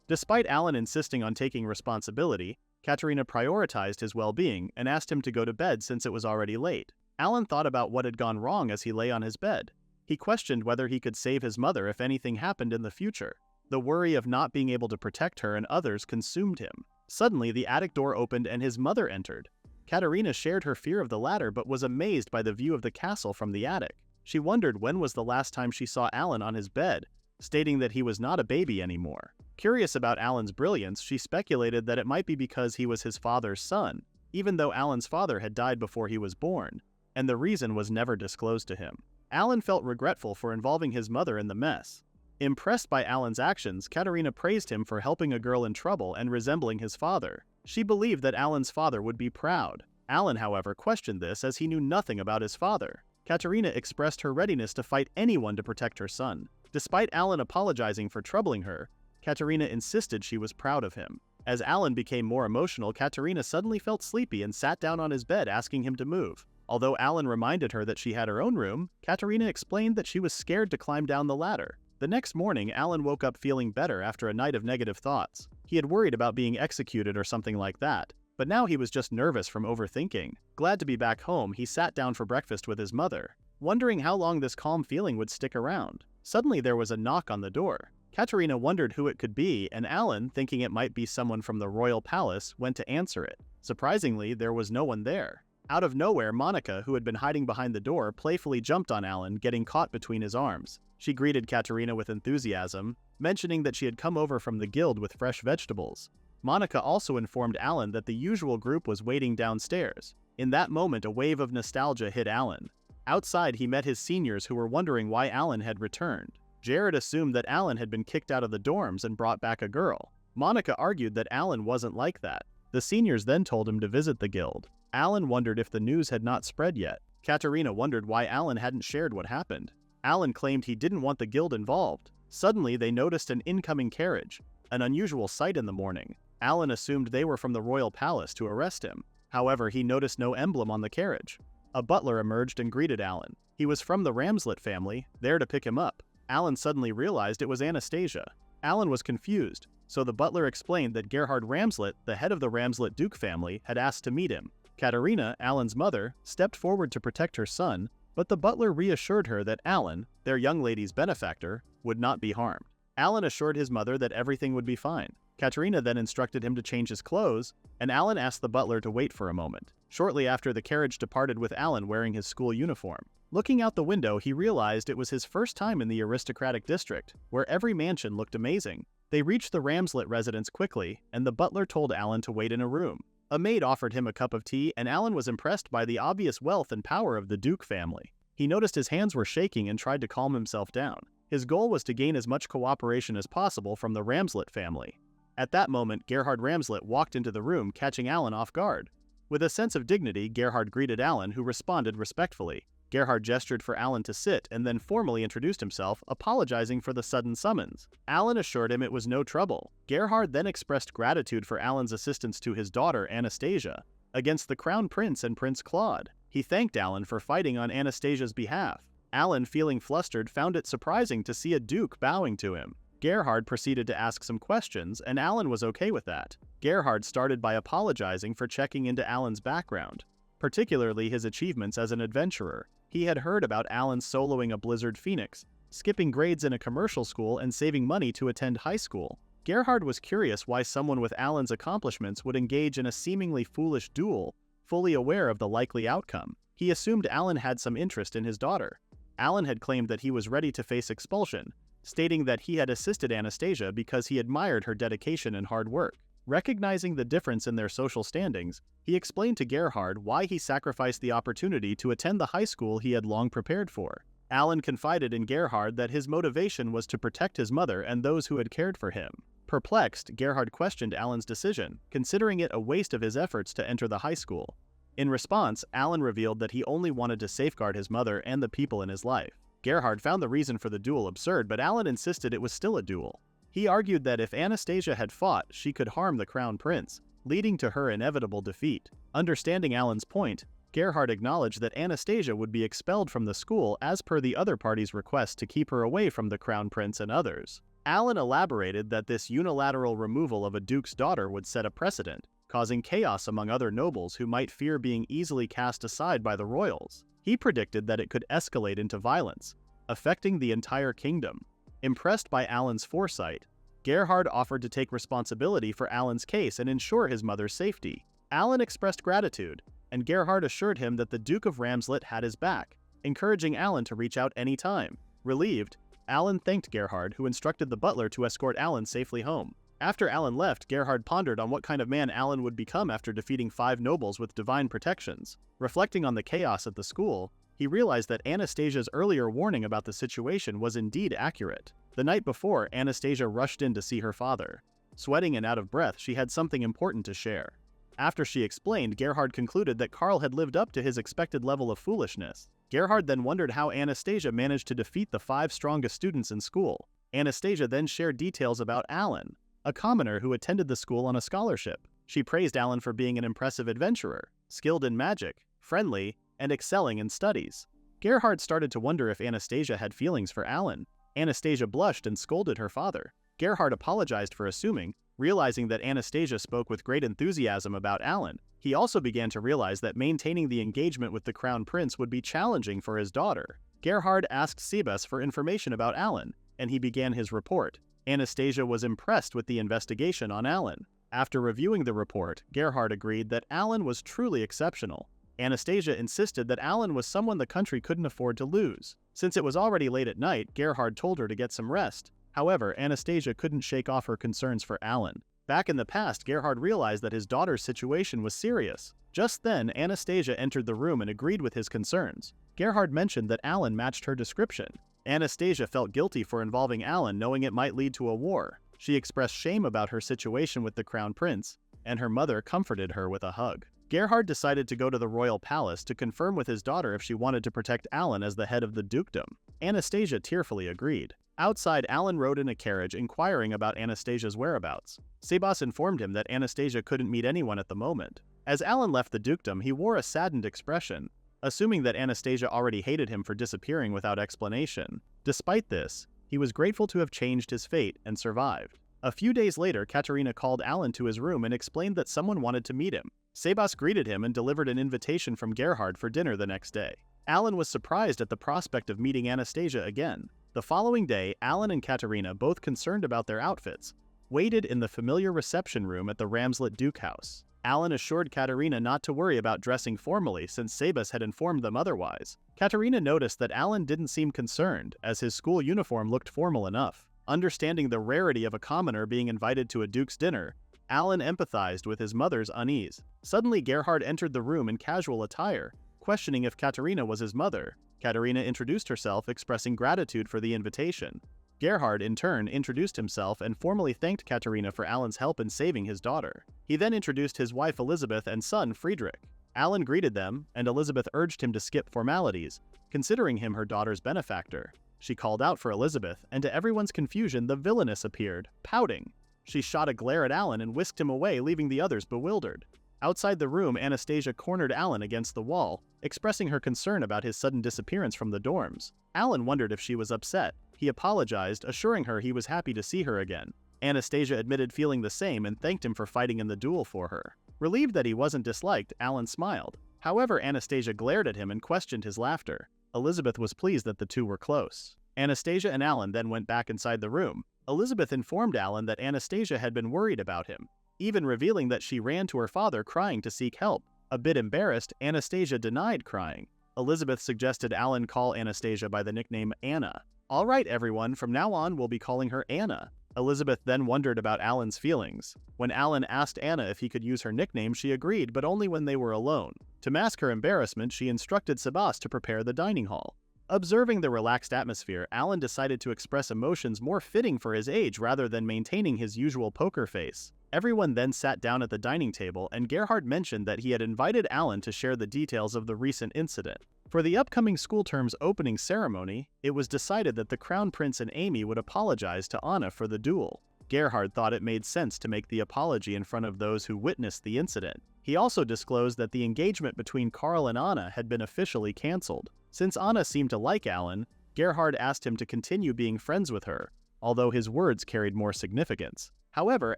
Despite Alan insisting on taking responsibility, Katerina prioritized his well-being and asked him to go to bed since it was already late. Alan thought about what had gone wrong as he lay on his bed. He questioned whether he could save his mother if anything happened in the future. The worry of not being able to protect her and others consumed him. Suddenly, the attic door opened and his mother entered. Katerina shared her fear of the latter but was amazed by the view of the castle from the attic. She wondered when was the last time she saw Alan on his bed, stating that he was not a baby anymore. Curious about Alan's brilliance, she speculated that it might be because he was his father's son, even though Alan's father had died before he was born, and the reason was never disclosed to him. Alan felt regretful for involving his mother in the mess. Impressed by Alan's actions, Katerina praised him for helping a girl in trouble and resembling his father. She believed that Alan's father would be proud. Alan, however, questioned this as he knew nothing about his father. Katerina expressed her readiness to fight anyone to protect her son. Despite Alan apologizing for troubling her, Katerina insisted she was proud of him. As Alan became more emotional, Katerina suddenly felt sleepy and sat down on his bed asking him to move. Although Alan reminded her that she had her own room, Katerina explained that she was scared to climb down the ladder. The next morning, Alan woke up feeling better after a night of negative thoughts. He had worried about being executed or something like that, but now he was just nervous from overthinking. Glad to be back home, he sat down for breakfast with his mother, wondering how long this calm feeling would stick around. Suddenly there was a knock on the door. Katerina wondered who it could be, and Alan, thinking it might be someone from the royal palace, went to answer it. Surprisingly, there was no one there. Out of nowhere, Monica, who had been hiding behind the door, playfully jumped on Alan, getting caught between his arms. She greeted Katerina with enthusiasm, mentioning that she had come over from the guild with fresh vegetables. Monica also informed Alan that the usual group was waiting downstairs. In that moment, a wave of nostalgia hit Alan. Outside, he met his seniors who were wondering why Alan had returned. Jared assumed that Alan had been kicked out of the dorms and brought back a girl. Monica argued that Alan wasn't like that. The seniors then told him to visit the guild. Alan wondered if the news had not spread yet. Katerina wondered why Alan hadn't shared what happened. Alan claimed he didn't want the guild involved. Suddenly, they noticed an incoming carriage, an unusual sight in the morning. Alan assumed they were from the royal palace to arrest him. However, he noticed no emblem on the carriage. A butler emerged and greeted Alan. He was from the Ramslet family, there to pick him up. Alan suddenly realized it was Anastasia. Alan was confused, so the butler explained that Gerhard Ramslet, the head of the Ramslet Duke family, had asked to meet him. Katerina, Alan's mother, stepped forward to protect her son, but the butler reassured her that Alan, their young lady's benefactor, would not be harmed. Alan assured his mother that everything would be fine. Katerina then instructed him to change his clothes, and Alan asked the butler to wait for a moment. Shortly after, the carriage departed with Alan wearing his school uniform. Looking out the window, he realized it was his first time in the aristocratic district, where every mansion looked amazing. They reached the Ramslet residence quickly, and the butler told Alan to wait in a room. A maid offered him a cup of tea, and Alan was impressed by the obvious wealth and power of the Duke family. He noticed his hands were shaking and tried to calm himself down. His goal was to gain as much cooperation as possible from the Ramslet family. At that moment, Gerhard Ramslet walked into the room, catching Alan off guard. With a sense of dignity, Gerhard greeted Alan, who responded respectfully. Gerhard gestured for Alan to sit and then formally introduced himself, apologizing for the sudden summons. Alan assured him it was no trouble. Gerhard then expressed gratitude for Alan's assistance to his daughter, Anastasia, against the Crown Prince and Prince Claude. He thanked Alan for fighting on Anastasia's behalf. Alan, feeling flustered, found it surprising to see a duke bowing to him. Gerhard proceeded to ask some questions, and Alan was okay with that. Gerhard started by apologizing for checking into Alan's background, particularly his achievements as an adventurer. He had heard about Alan soloing a Blizzard Phoenix, skipping grades in a commercial school, and saving money to attend high school. Gerhard was curious why someone with Alan's accomplishments would engage in a seemingly foolish duel, fully aware of the likely outcome. He assumed Alan had some interest in his daughter. Alan had claimed that he was ready to face expulsion, stating that he had assisted Anastasia because he admired her dedication and hard work. Recognizing the difference in their social standings, he explained to Gerhard why he sacrificed the opportunity to attend the high school he had long prepared for. Alan confided in Gerhard that his motivation was to protect his mother and those who had cared for him. Perplexed, Gerhard questioned Alan's decision, considering it a waste of his efforts to enter the high school. In response, Alan revealed that he only wanted to safeguard his mother and the people in his life. Gerhard found the reason for the duel absurd, but Alan insisted it was still a duel. He argued that if Anastasia had fought, she could harm the crown prince, leading to her inevitable defeat. Understanding Alan's point, Gerhard acknowledged that Anastasia would be expelled from the school as per the other party's request to keep her away from the crown prince and others. Alan elaborated that this unilateral removal of a duke's daughter would set a precedent, causing chaos among other nobles who might fear being easily cast aside by the royals. He predicted that it could escalate into violence, affecting the entire kingdom. Impressed by Alan's foresight, Gerhard offered to take responsibility for Alan's case and ensure his mother's safety. Alan expressed gratitude, and Gerhard assured him that the Duke of Ramslet had his back, encouraging Alan to reach out any time. Relieved, Alan thanked Gerhard, who instructed the butler to escort Alan safely home. After Alan left, Gerhard pondered on what kind of man Alan would become after defeating 5 nobles with divine protections. Reflecting on the chaos at the school, he realized that Anastasia's earlier warning about the situation was indeed accurate. The night before, Anastasia rushed in to see her father. Sweating and out of breath, she had something important to share. After she explained, Gerhard concluded that Karl had lived up to his expected level of foolishness. Gerhard then wondered how Anastasia managed to defeat the 5 strongest students in school. Anastasia then shared details about Alan, a commoner who attended the school on a scholarship. She praised Alan for being an impressive adventurer, skilled in magic, friendly, and excelling in studies. Gerhard started to wonder if Anastasia had feelings for Alan. Anastasia blushed and scolded her father. Gerhard apologized for assuming, realizing that Anastasia spoke with great enthusiasm about Alan. He also began to realize that maintaining the engagement with the crown prince would be challenging for his daughter. Gerhard asked Sebas for information about Alan, and he began his report. Anastasia was impressed with the investigation on Alan. After reviewing the report, Gerhard agreed that Alan was truly exceptional. Anastasia insisted that Alan was someone the country couldn't afford to lose. Since it was already late at night, Gerhard told her to get some rest. However, Anastasia couldn't shake off her concerns for Alan. Back in the past, Gerhard realized that his daughter's situation was serious. Just then, Anastasia entered the room and agreed with his concerns. Gerhard mentioned that Alan matched her description. Anastasia felt guilty for involving Alan, knowing it might lead to a war. She expressed shame about her situation with the crown prince, and her mother comforted her with a hug. Gerhard decided to go to the royal palace to confirm with his daughter if she wanted to protect Alan as the head of the dukedom. Anastasia tearfully agreed. Outside, Alan rode in a carriage inquiring about Anastasia's whereabouts. Sebas informed him that Anastasia couldn't meet anyone at the moment. As Alan left the dukedom, he wore a saddened expression, assuming that Anastasia already hated him for disappearing without explanation. Despite this, he was grateful to have changed his fate and survived. A few days later, Katerina called Alan to his room and explained that someone wanted to meet him. Sebas greeted him and delivered an invitation from Gerhard for dinner the next day. Alan was surprised at the prospect of meeting Anastasia again. The following day, Alan and Katerina, both concerned about their outfits, waited in the familiar reception room at the Ramslet Duke House. Alan assured Katerina not to worry about dressing formally since Sebas had informed them otherwise. Katerina noticed that Alan didn't seem concerned, as his school uniform looked formal enough. Understanding the rarity of a commoner being invited to a duke's dinner, Alan empathized with his mother's unease. Suddenly, Gerhard entered the room in casual attire, questioning if Katerina was his mother. Katerina introduced herself, expressing gratitude for the invitation. Gerhard, in turn, introduced himself and formally thanked Katerina for Alan's help in saving his daughter. He then introduced his wife Elizabeth and son Friedrich. Alan greeted them, and Elizabeth urged him to skip formalities, considering him her daughter's benefactor. She called out for Elizabeth, and to everyone's confusion, the Villainess appeared, pouting. She shot a glare at Alan and whisked him away, leaving the others bewildered. Outside the room, Anastasia cornered Alan against the wall, expressing her concern about his sudden disappearance from the dorms. Alan wondered if she was upset. He apologized, assuring her he was happy to see her again. Anastasia admitted feeling the same and thanked him for fighting in the duel for her. Relieved that he wasn't disliked, Alan smiled. However, Anastasia glared at him and questioned his laughter. Elizabeth was pleased that the two were close. Anastasia and Alan then went back inside the room. Elizabeth informed Alan that Anastasia had been worried about him, even revealing that she ran to her father crying to seek help. A bit embarrassed, Anastasia denied crying. Elizabeth suggested Alan call Anastasia by the nickname Anna. "All right, everyone, from now on we'll be calling her Anna." Elizabeth then wondered about Alan's feelings. When Alan asked Anna if he could use her nickname, she agreed, but only when they were alone. To mask her embarrassment, she instructed Sebas to prepare the dining hall. Observing the relaxed atmosphere, Alan decided to express emotions more fitting for his age rather than maintaining his usual poker face. Everyone then sat down at the dining table, and Gerhard mentioned that he had invited Alan to share the details of the recent incident. For the upcoming school term's opening ceremony, it was decided that the Crown Prince and Amy would apologize to Anna for the duel. Gerhard thought it made sense to make the apology in front of those who witnessed the incident. He also disclosed that the engagement between Karl and Anna had been officially cancelled. Since Anna seemed to like Alan, Gerhard asked him to continue being friends with her, although his words carried more significance. However,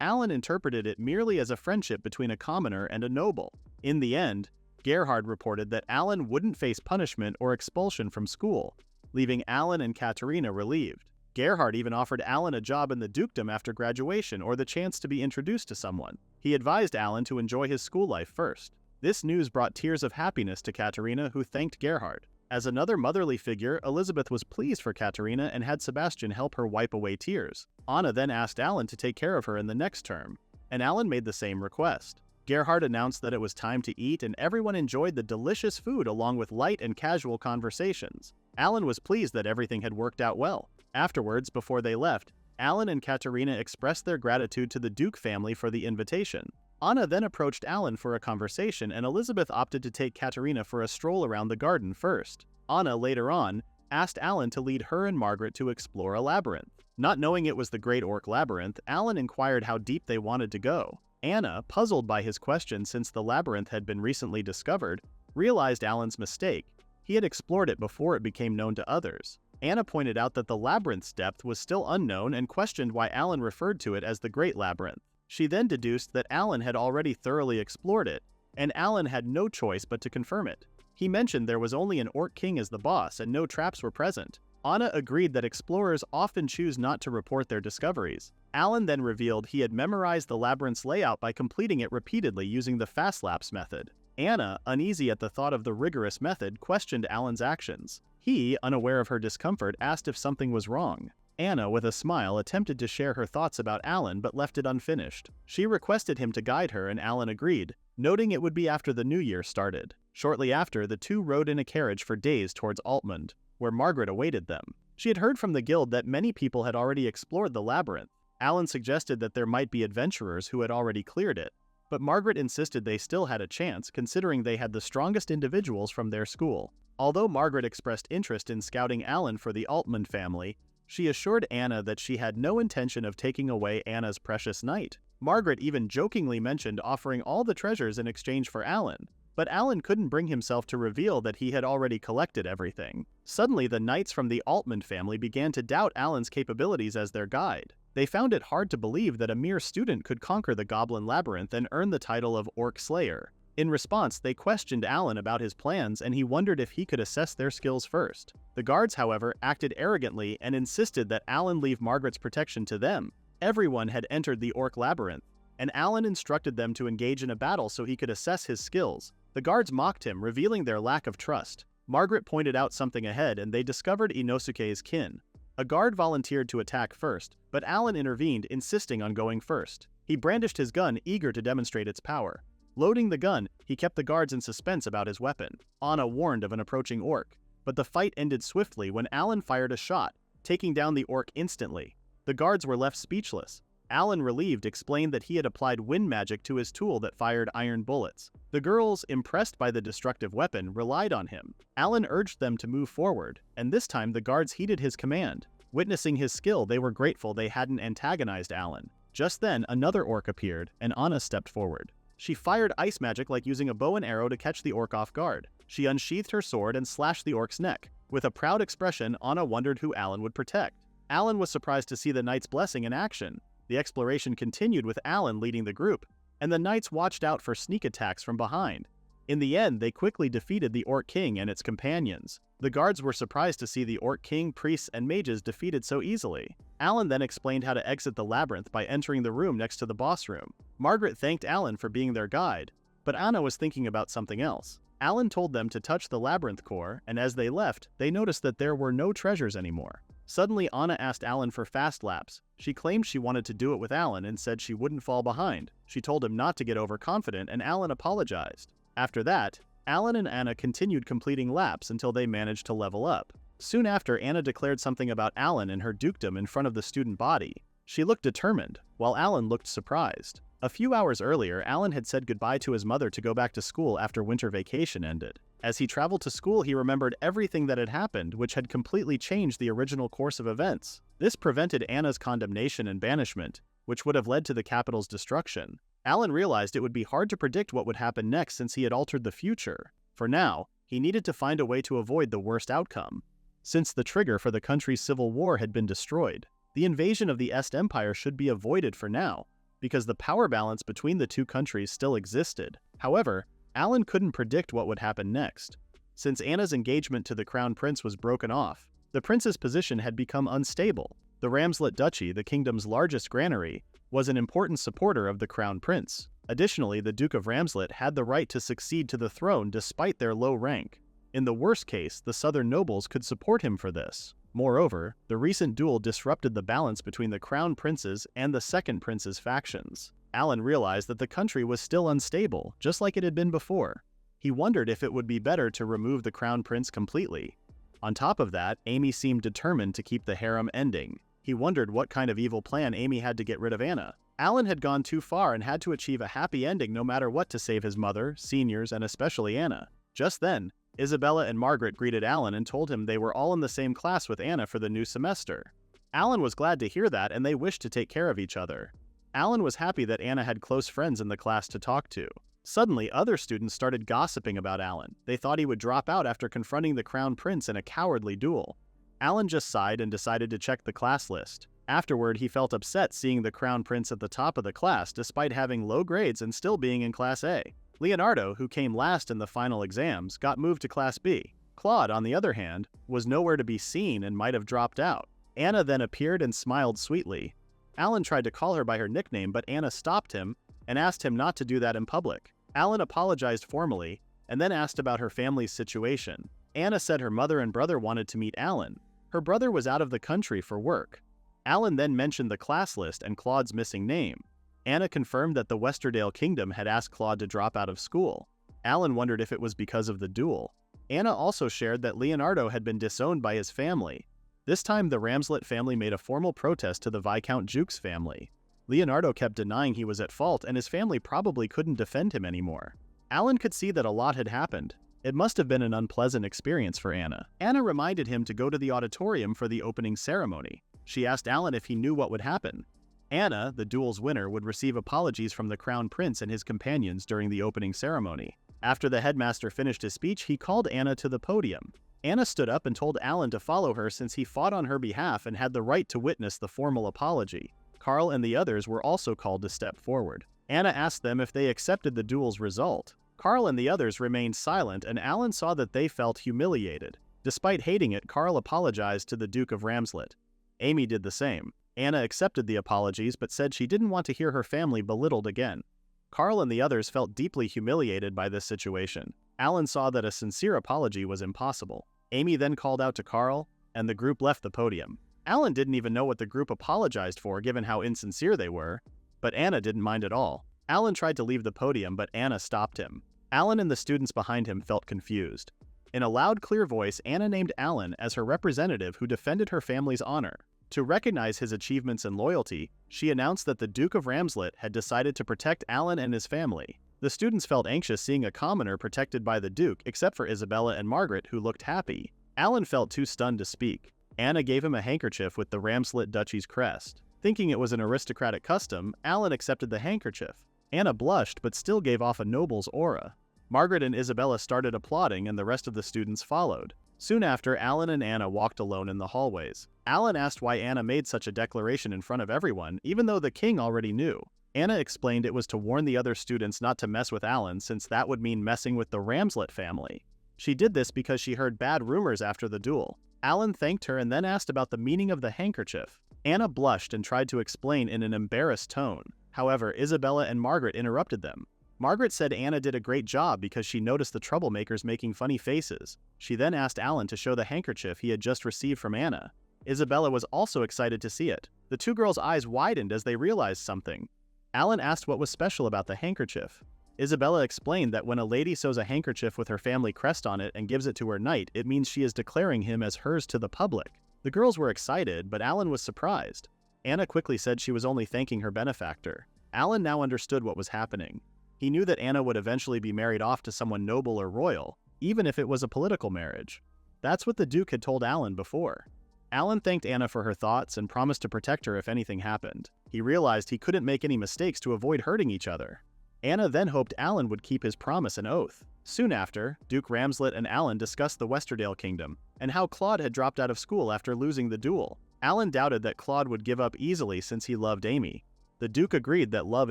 Alan interpreted it merely as a friendship between a commoner and a noble. In the end, Gerhard reported that Alan wouldn't face punishment or expulsion from school, leaving Alan and Katerina relieved. Gerhard even offered Alan a job in the dukedom after graduation or the chance to be introduced to someone. He advised Alan to enjoy his school life first. This news brought tears of happiness to Katerina, who thanked Gerhard. As another motherly figure, Elizabeth was pleased for Katerina and had Sebastian help her wipe away tears. Anna then asked Alan to take care of her in the next term, and Alan made the same request. Gerhard announced that it was time to eat, and everyone enjoyed the delicious food along with light and casual conversations. Alan was pleased that everything had worked out well. Afterwards, before they left, Alan and Katerina expressed their gratitude to the Duke family for the invitation. Anna then approached Alan for a conversation, and Elizabeth opted to take Katerina for a stroll around the garden first. Anna, later on, asked Alan to lead her and Margaret to explore a labyrinth. Not knowing it was the Great Orc Labyrinth, Alan inquired how deep they wanted to go. Anna, puzzled by his question since the labyrinth had been recently discovered, realized Alan's mistake. He had explored it before it became known to others. Anna pointed out that the labyrinth's depth was still unknown and questioned why Alan referred to it as the Great Labyrinth. She then deduced that Alan had already thoroughly explored it, and Alan had no choice but to confirm it. He mentioned there was only an Orc King as the boss and no traps were present. Anna agreed that explorers often choose not to report their discoveries. Alan then revealed he had memorized the labyrinth's layout by completing it repeatedly using the fast lapse method. Anna, uneasy at the thought of the rigorous method, questioned Alan's actions. He, unaware of her discomfort, asked if something was wrong. Anna, with a smile, attempted to share her thoughts about Alan but left it unfinished. She requested him to guide her and Alan agreed, noting it would be after the new year started. Shortly after, the two rode in a carriage for days towards Altmund, where Margaret awaited them. She had heard from the guild that many people had already explored the labyrinth. Alan suggested that there might be adventurers who had already cleared it, but Margaret insisted they still had a chance considering they had the strongest individuals from their school. Although Margaret expressed interest in scouting Alan for the Altmund family, she assured Anna that she had no intention of taking away Anna's precious knight. Margaret even jokingly mentioned offering all the treasures in exchange for Alan, but Alan couldn't bring himself to reveal that he had already collected everything. Suddenly, the knights from the Altmund family began to doubt Alan's capabilities as their guide. They found it hard to believe that a mere student could conquer the Goblin Labyrinth and earn the title of Orc Slayer. In response, they questioned Alan about his plans and he wondered if he could assess their skills first. The guards, however, acted arrogantly and insisted that Alan leave Margaret's protection to them. Everyone had entered the Orc Labyrinth, and Alan instructed them to engage in a battle so he could assess his skills. The guards mocked him, revealing their lack of trust. Margaret pointed out something ahead and they discovered Inosuke's kin. A guard volunteered to attack first, but Alan intervened, insisting on going first. He brandished his gun, eager to demonstrate its power. Loading the gun, he kept the guards in suspense about his weapon. Anna warned of an approaching orc, but the fight ended swiftly when Alan fired a shot, taking down the orc instantly. The guards were left speechless. Alan, relieved, explained that he had applied wind magic to his tool that fired iron bullets. The girls, impressed by the destructive weapon, relied on him. Alan urged them to move forward, and this time the guards heeded his command. Witnessing his skill, they were grateful they hadn't antagonized Alan. Just then, another orc appeared, and Anna stepped forward. She fired ice magic like using a bow and arrow to catch the orc off guard. She unsheathed her sword and slashed the orc's neck. With a proud expression, Anna wondered who Alan would protect. Alan was surprised to see the knight's blessing in action. The exploration continued with Alan leading the group, and the knights watched out for sneak attacks from behind. In the end, they quickly defeated the Orc King and its companions. The guards were surprised to see the Orc King, priests, and mages defeated so easily. Alan then explained how to exit the labyrinth by entering the room next to the boss room. Margaret thanked Alan for being their guide, but Anna was thinking about something else. Alan told them to touch the labyrinth core, and as they left, they noticed that there were no treasures anymore. Suddenly, Anna asked Alan for fast laps. She claimed she wanted to do it with Alan and said she wouldn't fall behind. She told him not to get overconfident, and Alan apologized. After that, Alan and Anna continued completing laps until they managed to level up. Soon after, Anna declared something about Alan and her dukedom in front of the student body. She looked determined, while Alan looked surprised. A few hours earlier, Alan had said goodbye to his mother to go back to school after winter vacation ended. As he traveled to school, he remembered everything that had happened, which had completely changed the original course of events. This prevented Anna's condemnation and banishment, which would have led to the capital's destruction. Alan realized it would be hard to predict what would happen next since he had altered the future. For now, he needed to find a way to avoid the worst outcome. Since the trigger for the country's civil war had been destroyed, the invasion of the Est Empire should be avoided for now, because the power balance between the two countries still existed. However, Alan couldn't predict what would happen next. Since Anna's engagement to the Crown Prince was broken off, the prince's position had become unstable. The Ramslet Duchy, the kingdom's largest granary, was an important supporter of the Crown Prince. Additionally, the Duke of Ramslet had the right to succeed to the throne despite their low rank. In the worst case, the southern nobles could support him for this. Moreover, the recent duel disrupted the balance between the Crown Prince's and the Second Prince's factions. Alan realized that the country was still unstable, just like it had been before. He wondered if it would be better to remove the Crown Prince completely. On top of that, Amy seemed determined to keep the harem ending. He wondered what kind of evil plan Amy had to get rid of Anna. Alan had gone too far and had to achieve a happy ending no matter what to save his mother, seniors, and especially Anna. Just then, Isabella and Margaret greeted Alan and told him they were all in the same class with Anna for the new semester. Alan was glad to hear that, and they wished to take care of each other. Alan was happy that Anna had close friends in the class to talk to. Suddenly, other students started gossiping about Alan. They thought he would drop out after confronting the Crown Prince in a cowardly duel. Alan just sighed and decided to check the class list. Afterward, he felt upset seeing the Crown Prince at the top of the class despite having low grades and still being in Class A. Leonardo, who came last in the final exams, got moved to Class B. Claude, on the other hand, was nowhere to be seen and might have dropped out. Anna then appeared and smiled sweetly. Alan tried to call her by her nickname, but Anna stopped him and asked him not to do that in public. Alan apologized formally and then asked about her family's situation. Anna said her mother and brother wanted to meet Alan. Her brother was out of the country for work. Alan then mentioned the class list and Claude's missing name. Anna confirmed that the Westerdale Kingdom had asked Claude to drop out of school. Alan wondered if it was because of the duel. Anna also shared that Leonardo had been disowned by his family. This time, the Ramslet family made a formal protest to the Viscount Jukes family. Leonardo kept denying he was at fault, and his family probably couldn't defend him anymore. Alan could see that a lot had happened. It must have been an unpleasant experience for Anna. Anna reminded him to go to the auditorium for the opening ceremony. She asked Alan if he knew what would happen. Anna, the duel's winner, would receive apologies from the Crown Prince and his companions during the opening ceremony. After the headmaster finished his speech, he called Anna to the podium. Anna stood up and told Alan to follow her since he fought on her behalf and had the right to witness the formal apology. Carl and the others were also called to step forward. Anna asked them if they accepted the duel's result. Carl and the others remained silent, and Alan saw that they felt humiliated. Despite hating it, Carl apologized to the Duke of Ramslet. Amy did the same. Anna accepted the apologies but said she didn't want to hear her family belittled again. Carl and the others felt deeply humiliated by this situation. Alan saw that a sincere apology was impossible. Amy then called out to Carl, and the group left the podium. Alan didn't even know what the group apologized for given how insincere they were, but Anna didn't mind at all. Alan tried to leave the podium, but Anna stopped him. Alan and the students behind him felt confused. In a loud, clear voice, Anna named Alan as her representative who defended her family's honor. To recognize his achievements and loyalty, she announced that the Duke of Ramslet had decided to protect Alan and his family. The students felt anxious seeing a commoner protected by the Duke, except for Isabella and Margaret, who looked happy. Alan felt too stunned to speak. Anna gave him a handkerchief with the Ramslet Duchy's crest. Thinking it was an aristocratic custom, Alan accepted the handkerchief. Anna blushed but still gave off a noble's aura. Margaret and Isabella started applauding, and the rest of the students followed. Soon after, Alan and Anna walked alone in the hallways. Alan asked why Anna made such a declaration in front of everyone, even though the king already knew. Anna explained it was to warn the other students not to mess with Alan since that would mean messing with the Ramslet family. She did this because she heard bad rumors after the duel. Alan thanked her and then asked about the meaning of the handkerchief. Anna blushed and tried to explain in an embarrassed tone. However, Isabella and Margaret interrupted them. Margaret said Anna did a great job because she noticed the troublemakers making funny faces. She then asked Alan to show the handkerchief he had just received from Anna. Isabella was also excited to see it. The two girls' eyes widened as they realized something. Alan asked what was special about the handkerchief. Isabella explained that when a lady sews a handkerchief with her family crest on it and gives it to her knight, it means she is declaring him as hers to the public. The girls were excited, but Alan was surprised. Anna quickly said she was only thanking her benefactor. Alan now understood what was happening. He knew that Anna would eventually be married off to someone noble or royal, even if it was a political marriage. That's what the Duke had told Alan before. Alan thanked Anna for her thoughts and promised to protect her if anything happened. He realized he couldn't make any mistakes to avoid hurting each other. Anna then hoped Alan would keep his promise and oath. Soon after, Duke Ramslet and Alan discussed the Westerdale Kingdom and how Claude had dropped out of school after losing the duel. Alan doubted that Claude would give up easily since he loved Amy. The Duke agreed that love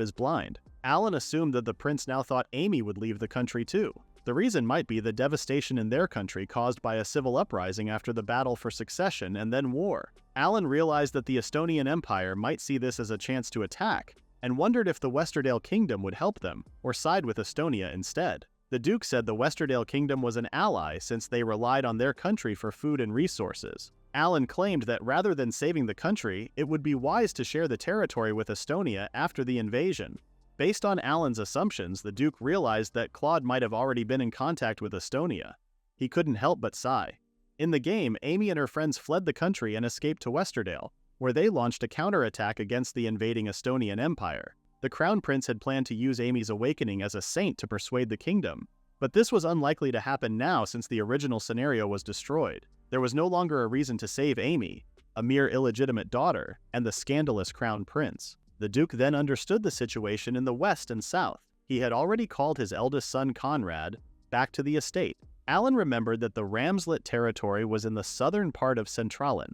is blind. Alan assumed that the prince now thought Amy would leave the country too. The reason might be the devastation in their country caused by a civil uprising after the battle for succession and then war. Alan realized that the Estonian Empire might see this as a chance to attack, and wondered if the Westerdale Kingdom would help them, or side with Estonia instead. The Duke said the Westerdale Kingdom was an ally since they relied on their country for food and resources. Alan claimed that rather than saving the country, it would be wise to share the territory with Estonia after the invasion. Based on Alan's assumptions, the Duke realized that Claude might have already been in contact with Estonia. He couldn't help but sigh. In the game, Amy and her friends fled the country and escaped to Westerdale, where they launched a counterattack against the invading Estonian Empire. The Crown Prince had planned to use Amy's awakening as a saint to persuade the kingdom, but this was unlikely to happen now since the original scenario was destroyed. There was no longer a reason to save Amy, a mere illegitimate daughter, and the scandalous Crown Prince. The Duke then understood the situation in the west and south. He had already called his eldest son Conrad back to the estate. Alan remembered that the Ramslet territory was in the southern part of Centralen,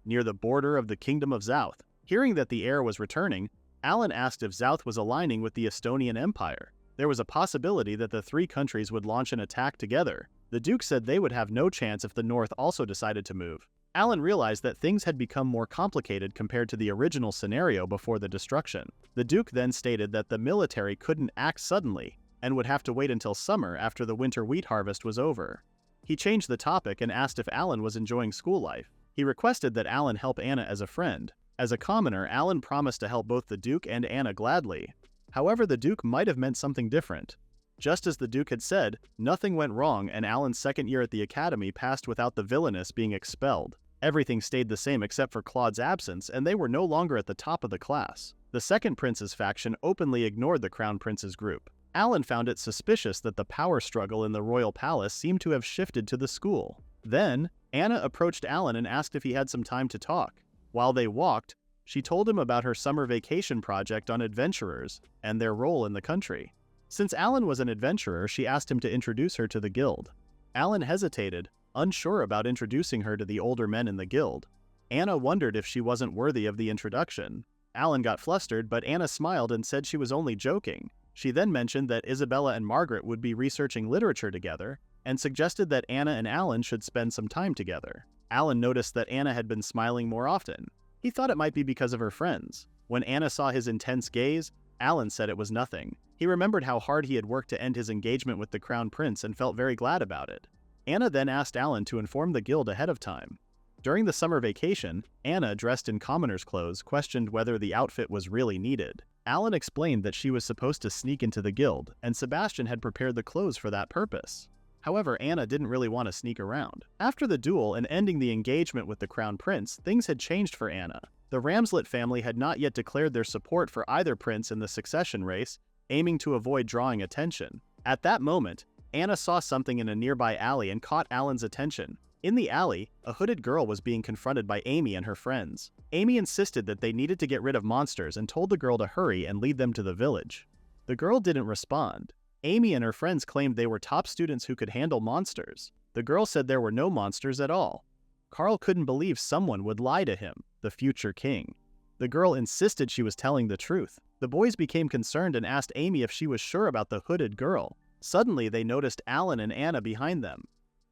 near the border of the Kingdom of Zouth. Hearing that the heir was returning, Alan asked if Zouth was aligning with the Estonian Empire. There was a possibility that the three countries would launch an attack together. The Duke said they would have no chance if the North also decided to move. Alan realized that things had become more complicated compared to the original scenario before the destruction. The Duke then stated that the military couldn't act suddenly and would have to wait until summer after the winter wheat harvest was over. He changed the topic and asked if Alan was enjoying school life. He requested that Alan help Anna as a friend. As a commoner, Alan promised to help both the Duke and Anna gladly. However, the Duke might have meant something different. Just as the Duke had said, nothing went wrong and Alan's second year at the academy passed without the Villainess being expelled. Everything stayed the same except for Claude's absence, and they were no longer at the top of the class. The second prince's faction openly ignored the Crown Prince's group. Alan found it suspicious that the power struggle in the royal palace seemed to have shifted to the school. Then, Anna approached Alan and asked if he had some time to talk. While they walked, she told him about her summer vacation project on adventurers and their role in the country. Since Alan was an adventurer, she asked him to introduce her to the guild. Alan hesitated, unsure about introducing her to the older men in the guild. Anna wondered if she wasn't worthy of the introduction. Alan got flustered, but Anna smiled and said she was only joking. She then mentioned that Isabella and Margaret would be researching literature together, and suggested that Anna and Alan should spend some time together. Alan noticed that Anna had been smiling more often. He thought it might be because of her friends. When Anna saw his intense gaze, Alan said it was nothing. He remembered how hard he had worked to end his engagement with the Crown Prince and felt very glad about it. Anna then asked Alan to inform the guild ahead of time. During the summer vacation, Anna, dressed in commoner's clothes, questioned whether the outfit was really needed. Alan explained that she was supposed to sneak into the guild, and Sebastian had prepared the clothes for that purpose. However, Anna didn't really want to sneak around. After the duel and ending the engagement with the Crown Prince, things had changed for Anna. The Ramslet family had not yet declared their support for either prince in the succession race, aiming to avoid drawing attention. At that moment, Anna saw something in a nearby alley and caught Alan's attention. In the alley, a hooded girl was being confronted by Amy and her friends. Amy insisted that they needed to get rid of monsters and told the girl to hurry and lead them to the village. The girl didn't respond. Amy and her friends claimed they were top students who could handle monsters. The girl said there were no monsters at all. Carl couldn't believe someone would lie to him, the future king. The girl insisted she was telling the truth. The boys became concerned and asked Amy if she was sure about the hooded girl. Suddenly, they noticed Alan and Anna behind them.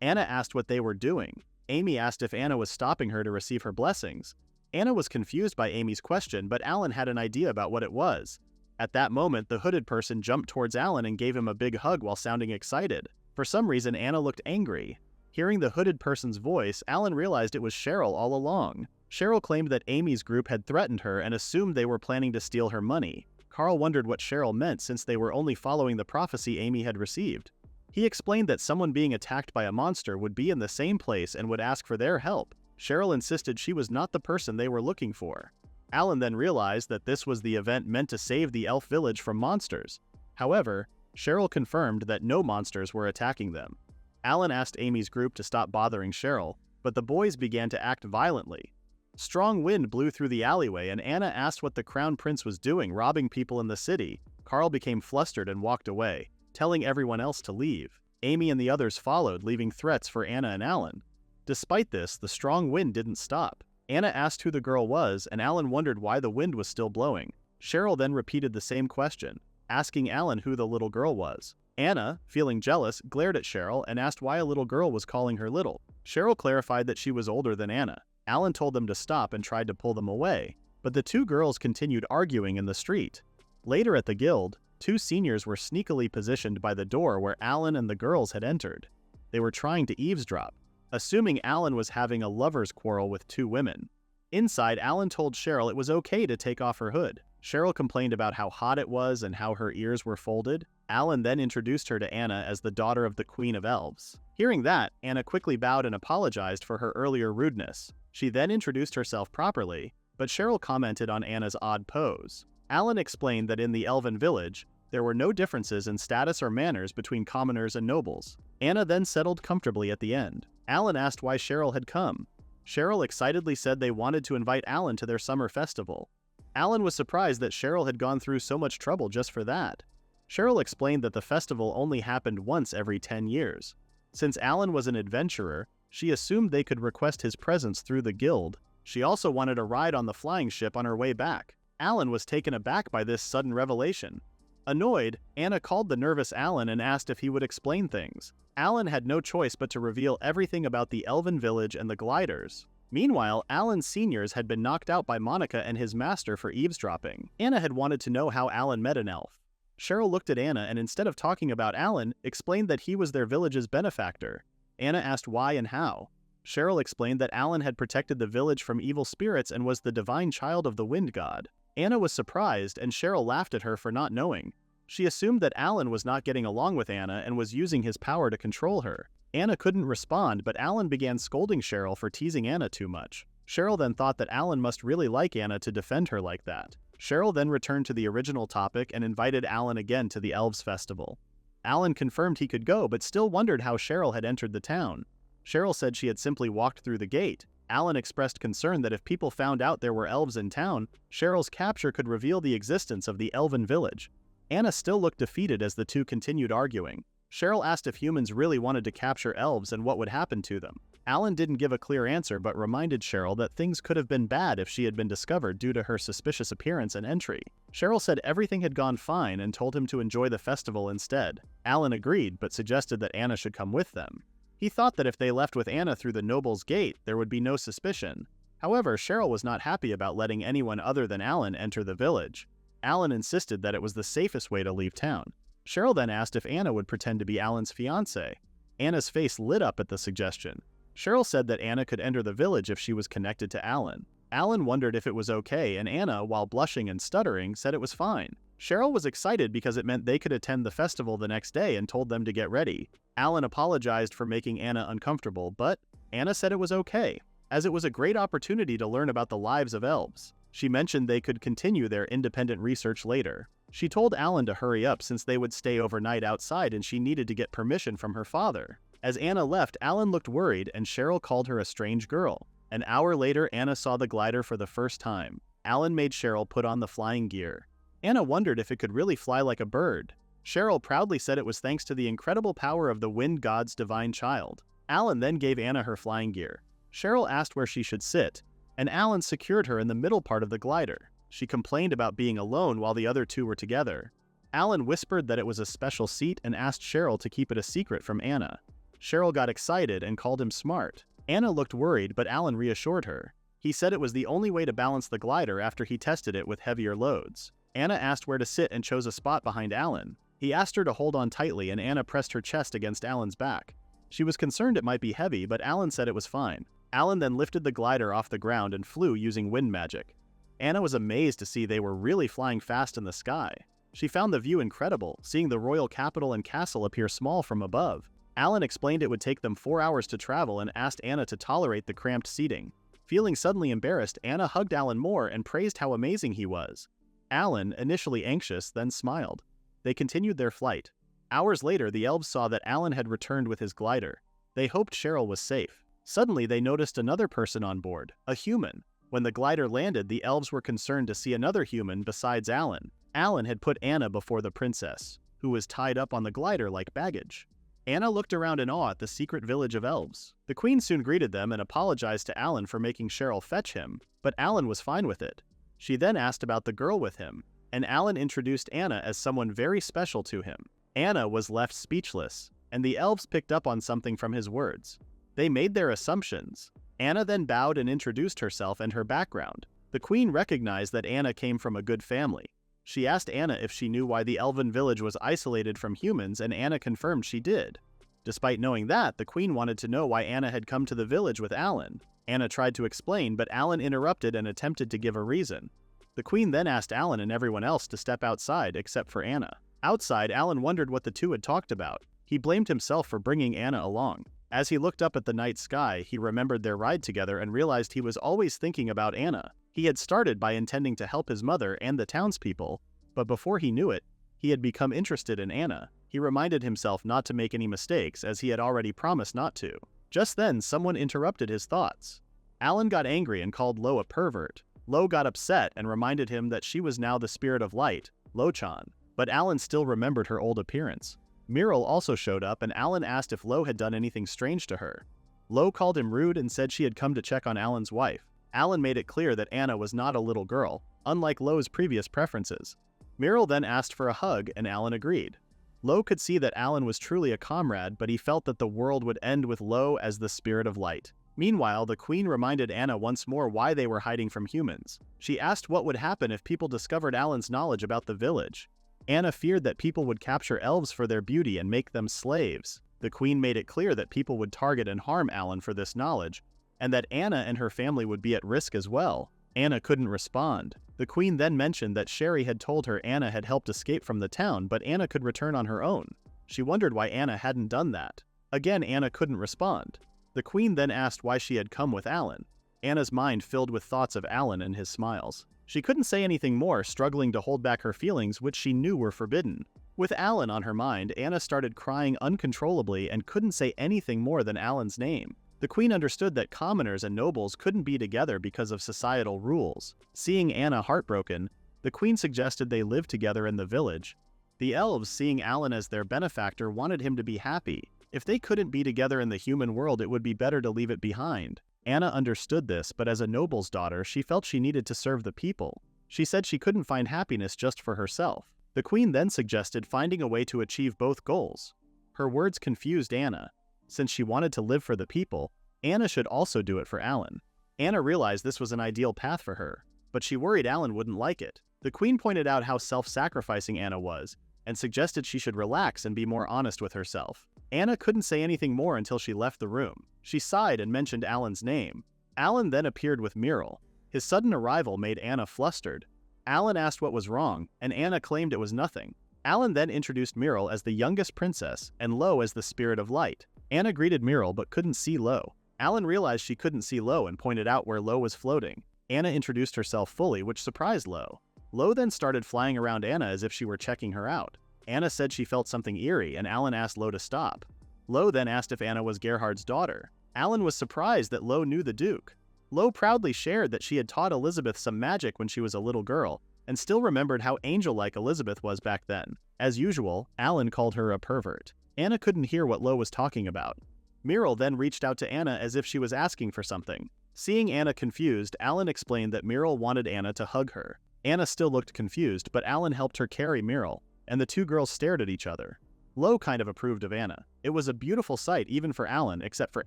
Anna asked what they were doing. Amy asked if Anna was stopping her to receive her blessings. Anna was confused by Amy's question, but Alan had an idea about what it was. At that moment, the hooded person jumped towards Alan and gave him a big hug while sounding excited. For some reason, Anna looked angry. Hearing the hooded person's voice, Alan realized it was Cheryl all along. Cheryl claimed that Amy's group had threatened her and assumed they were planning to steal her money. Carl wondered what Cheryl meant since they were only following the prophecy Amy had received. He explained that someone being attacked by a monster would be in the same place and would ask for their help. Cheryl insisted she was not the person they were looking for. Alan then realized that this was the event meant to save the elf village from monsters. However, Cheryl confirmed that no monsters were attacking them. Alan asked Amy's group to stop bothering Cheryl, but the boys began to act violently. Strong wind blew through the alleyway and Anna asked what the crown prince was doing, robbing people in the city. Carl became flustered and walked away, telling everyone else to leave. Amy and the others followed, leaving threats for Anna and Alan. Despite this, the strong wind didn't stop. Anna asked who the girl was, and Alan wondered why the wind was still blowing. Cheryl then repeated the same question, asking Alan who the little girl was. Anna, feeling jealous, glared at Cheryl and asked why a little girl was calling her little. Cheryl clarified that she was older than Anna. Alan told them to stop and tried to pull them away, but the two girls continued arguing in the street. Later at the guild, two seniors were sneakily positioned by the door where Alan and the girls had entered. They were trying to eavesdrop, assuming Alan was having a lover's quarrel with two women. Inside, Alan told Cheryl it was okay to take off her hood. Cheryl complained about how hot it was and how her ears were folded. Alan then introduced her to Anna as the daughter of the Queen of Elves. Hearing that, Anna quickly bowed and apologized for her earlier rudeness. She then introduced herself properly, but Cheryl commented on Anna's odd pose. Alan explained that in the elven village, there were no differences in status or manners between commoners and nobles. Anna then settled comfortably at the end. Alan asked why Cheryl had come. Cheryl excitedly said they wanted to invite Alan to their summer festival. Alan was surprised that Cheryl had gone through so much trouble just for that. Cheryl explained that the festival only happened once every 10 years. Since Alan was an adventurer, she assumed they could request his presence through the guild. She also wanted a ride on the flying ship on her way back. Alan was taken aback by this sudden revelation. Annoyed, Anna called the nervous Alan and asked if he would explain things. Alan had no choice but to reveal everything about the elven village and the gliders. Meanwhile, Alan's seniors had been knocked out by Monica and his master for eavesdropping. Anna had wanted to know how Alan met an elf. Cheryl looked at Anna and instead of talking about Alan, explained that he was their village's benefactor. Anna asked why and how. Cheryl explained that Alan had protected the village from evil spirits and was the divine child of the wind god. Anna was surprised and Cheryl laughed at her for not knowing. She assumed that Alan was not getting along with Anna and was using his power to control her. Anna couldn't respond, but Alan began scolding Cheryl for teasing Anna too much. Cheryl then thought that Alan must really like Anna to defend her like that. Cheryl then returned to the original topic and invited Alan again to the Elves Festival. Alan confirmed he could go, but still wondered how Cheryl had entered the town. Cheryl said she had simply walked through the gate. Alan expressed concern that if people found out there were elves in town, Cheryl's capture could reveal the existence of the elven village. Anna still looked defeated as the two continued arguing. Cheryl asked if humans really wanted to capture elves and what would happen to them. Alan didn't give a clear answer but reminded Cheryl that things could have been bad if she had been discovered due to her suspicious appearance and entry. Cheryl said everything had gone fine and told him to enjoy the festival instead. Alan agreed but suggested that Anna should come with them. He thought that if they left with Anna through the noble's gate, there would be no suspicion. However, Cheryl was not happy about letting anyone other than Alan enter the village. Alan insisted that it was the safest way to leave town. Cheryl then asked if Anna would pretend to be Alan's fiancée. Anna's face lit up at the suggestion. Cheryl said that Anna could enter the village if she was connected to Alan. Alan wondered if it was okay, and Anna, while blushing and stuttering, said it was fine. Cheryl was excited because it meant they could attend the festival the next day and told them to get ready. Alan apologized for making Anna uncomfortable, but Anna said it was okay, as it was a great opportunity to learn about the lives of elves. She mentioned they could continue their independent research later. She told Alan to hurry up since they would stay overnight outside and she needed to get permission from her father. As Anna left, Alan looked worried and Cheryl called her a strange girl. An hour later, Anna saw the glider for the first time. Alan made Cheryl put on the flying gear. Anna wondered if it could really fly like a bird. Cheryl proudly said it was thanks to the incredible power of the wind god's divine child. Alan then gave Anna her flying gear. Cheryl asked where she should sit, and Alan secured her in the middle part of the glider. She complained about being alone while the other two were together. Alan whispered that it was a special seat and asked Cheryl to keep it a secret from Anna. Cheryl got excited and called him smart. Anna looked worried, but Alan reassured her. He said it was the only way to balance the glider after he tested it with heavier loads. Anna asked where to sit and chose a spot behind Alan. He asked her to hold on tightly, and Anna pressed her chest against Alan's back. She was concerned it might be heavy, but Alan said it was fine. Alan then lifted the glider off the ground and flew using wind magic. Anna was amazed to see they were really flying fast in the sky. She found the view incredible, seeing the royal capital and castle appear small from above. Alan explained it would take them 4 hours to travel and asked Anna to tolerate the cramped seating. Feeling suddenly embarrassed, Anna hugged Alan more and praised how amazing he was. Alan, initially anxious, then smiled. They continued their flight. Hours later, the elves saw that Alan had returned with his glider. They hoped Cheryl was safe. Suddenly, they noticed another person on board, a human. When the glider landed, the elves were concerned to see another human besides Alan. Alan had put Anna before the princess, who was tied up on the glider like baggage. Anna looked around in awe at the secret village of elves. The queen soon greeted them and apologized to Alan for making Cheryl fetch him, but Alan was fine with it. She then asked about the girl with him, and Alan introduced Anna as someone very special to him. Anna was left speechless, and the elves picked up on something from his words. They made their assumptions. Anna then bowed and introduced herself and her background. The queen recognized that Anna came from a good family. She asked Anna if she knew why the elven village was isolated from humans, and Anna confirmed she did. Despite knowing that, the queen wanted to know why Anna had come to the village with Alan. Anna tried to explain, but Alan interrupted and attempted to give a reason. The queen then asked Alan and everyone else to step outside except for Anna. Outside, Alan wondered what the two had talked about. He blamed himself for bringing Anna along. As he looked up at the night sky, he remembered their ride together and realized he was always thinking about Anna. He had started by intending to help his mother and the townspeople, but before he knew it, he had become interested in Anna. He reminded himself not to make any mistakes, as he had already promised not to. Just then, someone interrupted his thoughts. Alan got angry and called Lo a pervert. Lo got upset and reminded him that she was now the spirit of light, Lo-chan, but Alan still remembered her old appearance. Muriel also showed up, and Alan asked if Lo had done anything strange to her. Lo called him rude and said she had come to check on Alan's wife. Alan made it clear that Anna was not a little girl, unlike Lo's previous preferences. Muriel then asked for a hug, and Alan agreed. Lo could see that Alan was truly a comrade, but he felt that the world would end with Lo as the spirit of light. Meanwhile, the queen reminded Anna once more why they were hiding from humans. She asked what would happen if people discovered Alan's knowledge about the village. Anna feared that people would capture elves for their beauty and make them slaves. The queen made it clear that people would target and harm Alan for this knowledge, and that Anna and her family would be at risk as well. Anna couldn't respond. The queen then mentioned that Sherry had told her Anna had helped escape from the town, but Anna could return on her own. She wondered why Anna hadn't done that. Again, Anna couldn't respond. The queen then asked why she had come with Alan. Anna's mind filled with thoughts of Alan and his smiles. She couldn't say anything more, struggling to hold back her feelings, which she knew were forbidden. With Alan on her mind, Anna started crying uncontrollably and couldn't say anything more than Alan's name. The queen understood that commoners and nobles couldn't be together because of societal rules. Seeing Anna heartbroken, the queen suggested they live together in the village. The elves, seeing Alan as their benefactor, wanted him to be happy. If they couldn't be together in the human world, it would be better to leave it behind. Anna understood this, but as a noble's daughter, she felt she needed to serve the people. She said she couldn't find happiness just for herself. The queen then suggested finding a way to achieve both goals. Her words confused Anna. Since she wanted to live for the people, Anna should also do it for Alan. Anna realized this was an ideal path for her, but she worried Alan wouldn't like it. The queen pointed out how self-sacrificing Anna was, and suggested she should relax and be more honest with herself. Anna couldn't say anything more until she left the room. She sighed and mentioned Alan's name. Alan then appeared with Muriel. His sudden arrival made Anna flustered. Alan asked what was wrong, and Anna claimed it was nothing. Alan then introduced Muriel as the youngest princess, and Lo as the spirit of light. Anna greeted Muriel but couldn't see Lo. Alan realized she couldn't see Lo and pointed out where Lo was floating. Anna introduced herself fully, which surprised Lo. Lo then started flying around Anna as if she were checking her out. Anna said she felt something eerie, and Alan asked Lo to stop. Lo then asked if Anna was Gerhard's daughter. Alan was surprised that Lo knew the Duke. Lo proudly shared that she had taught Elizabeth some magic when she was a little girl, and still remembered how angel-like Elizabeth was back then. As usual, Alan called her a pervert. Anna couldn't hear what Lo was talking about. Muriel then reached out to Anna as if she was asking for something. Seeing Anna confused, Alan explained that Muriel wanted Anna to hug her. Anna still looked confused, but Alan helped her carry Muriel, and the two girls stared at each other. Lo kind of approved of Anna. It was a beautiful sight even for Alan, except for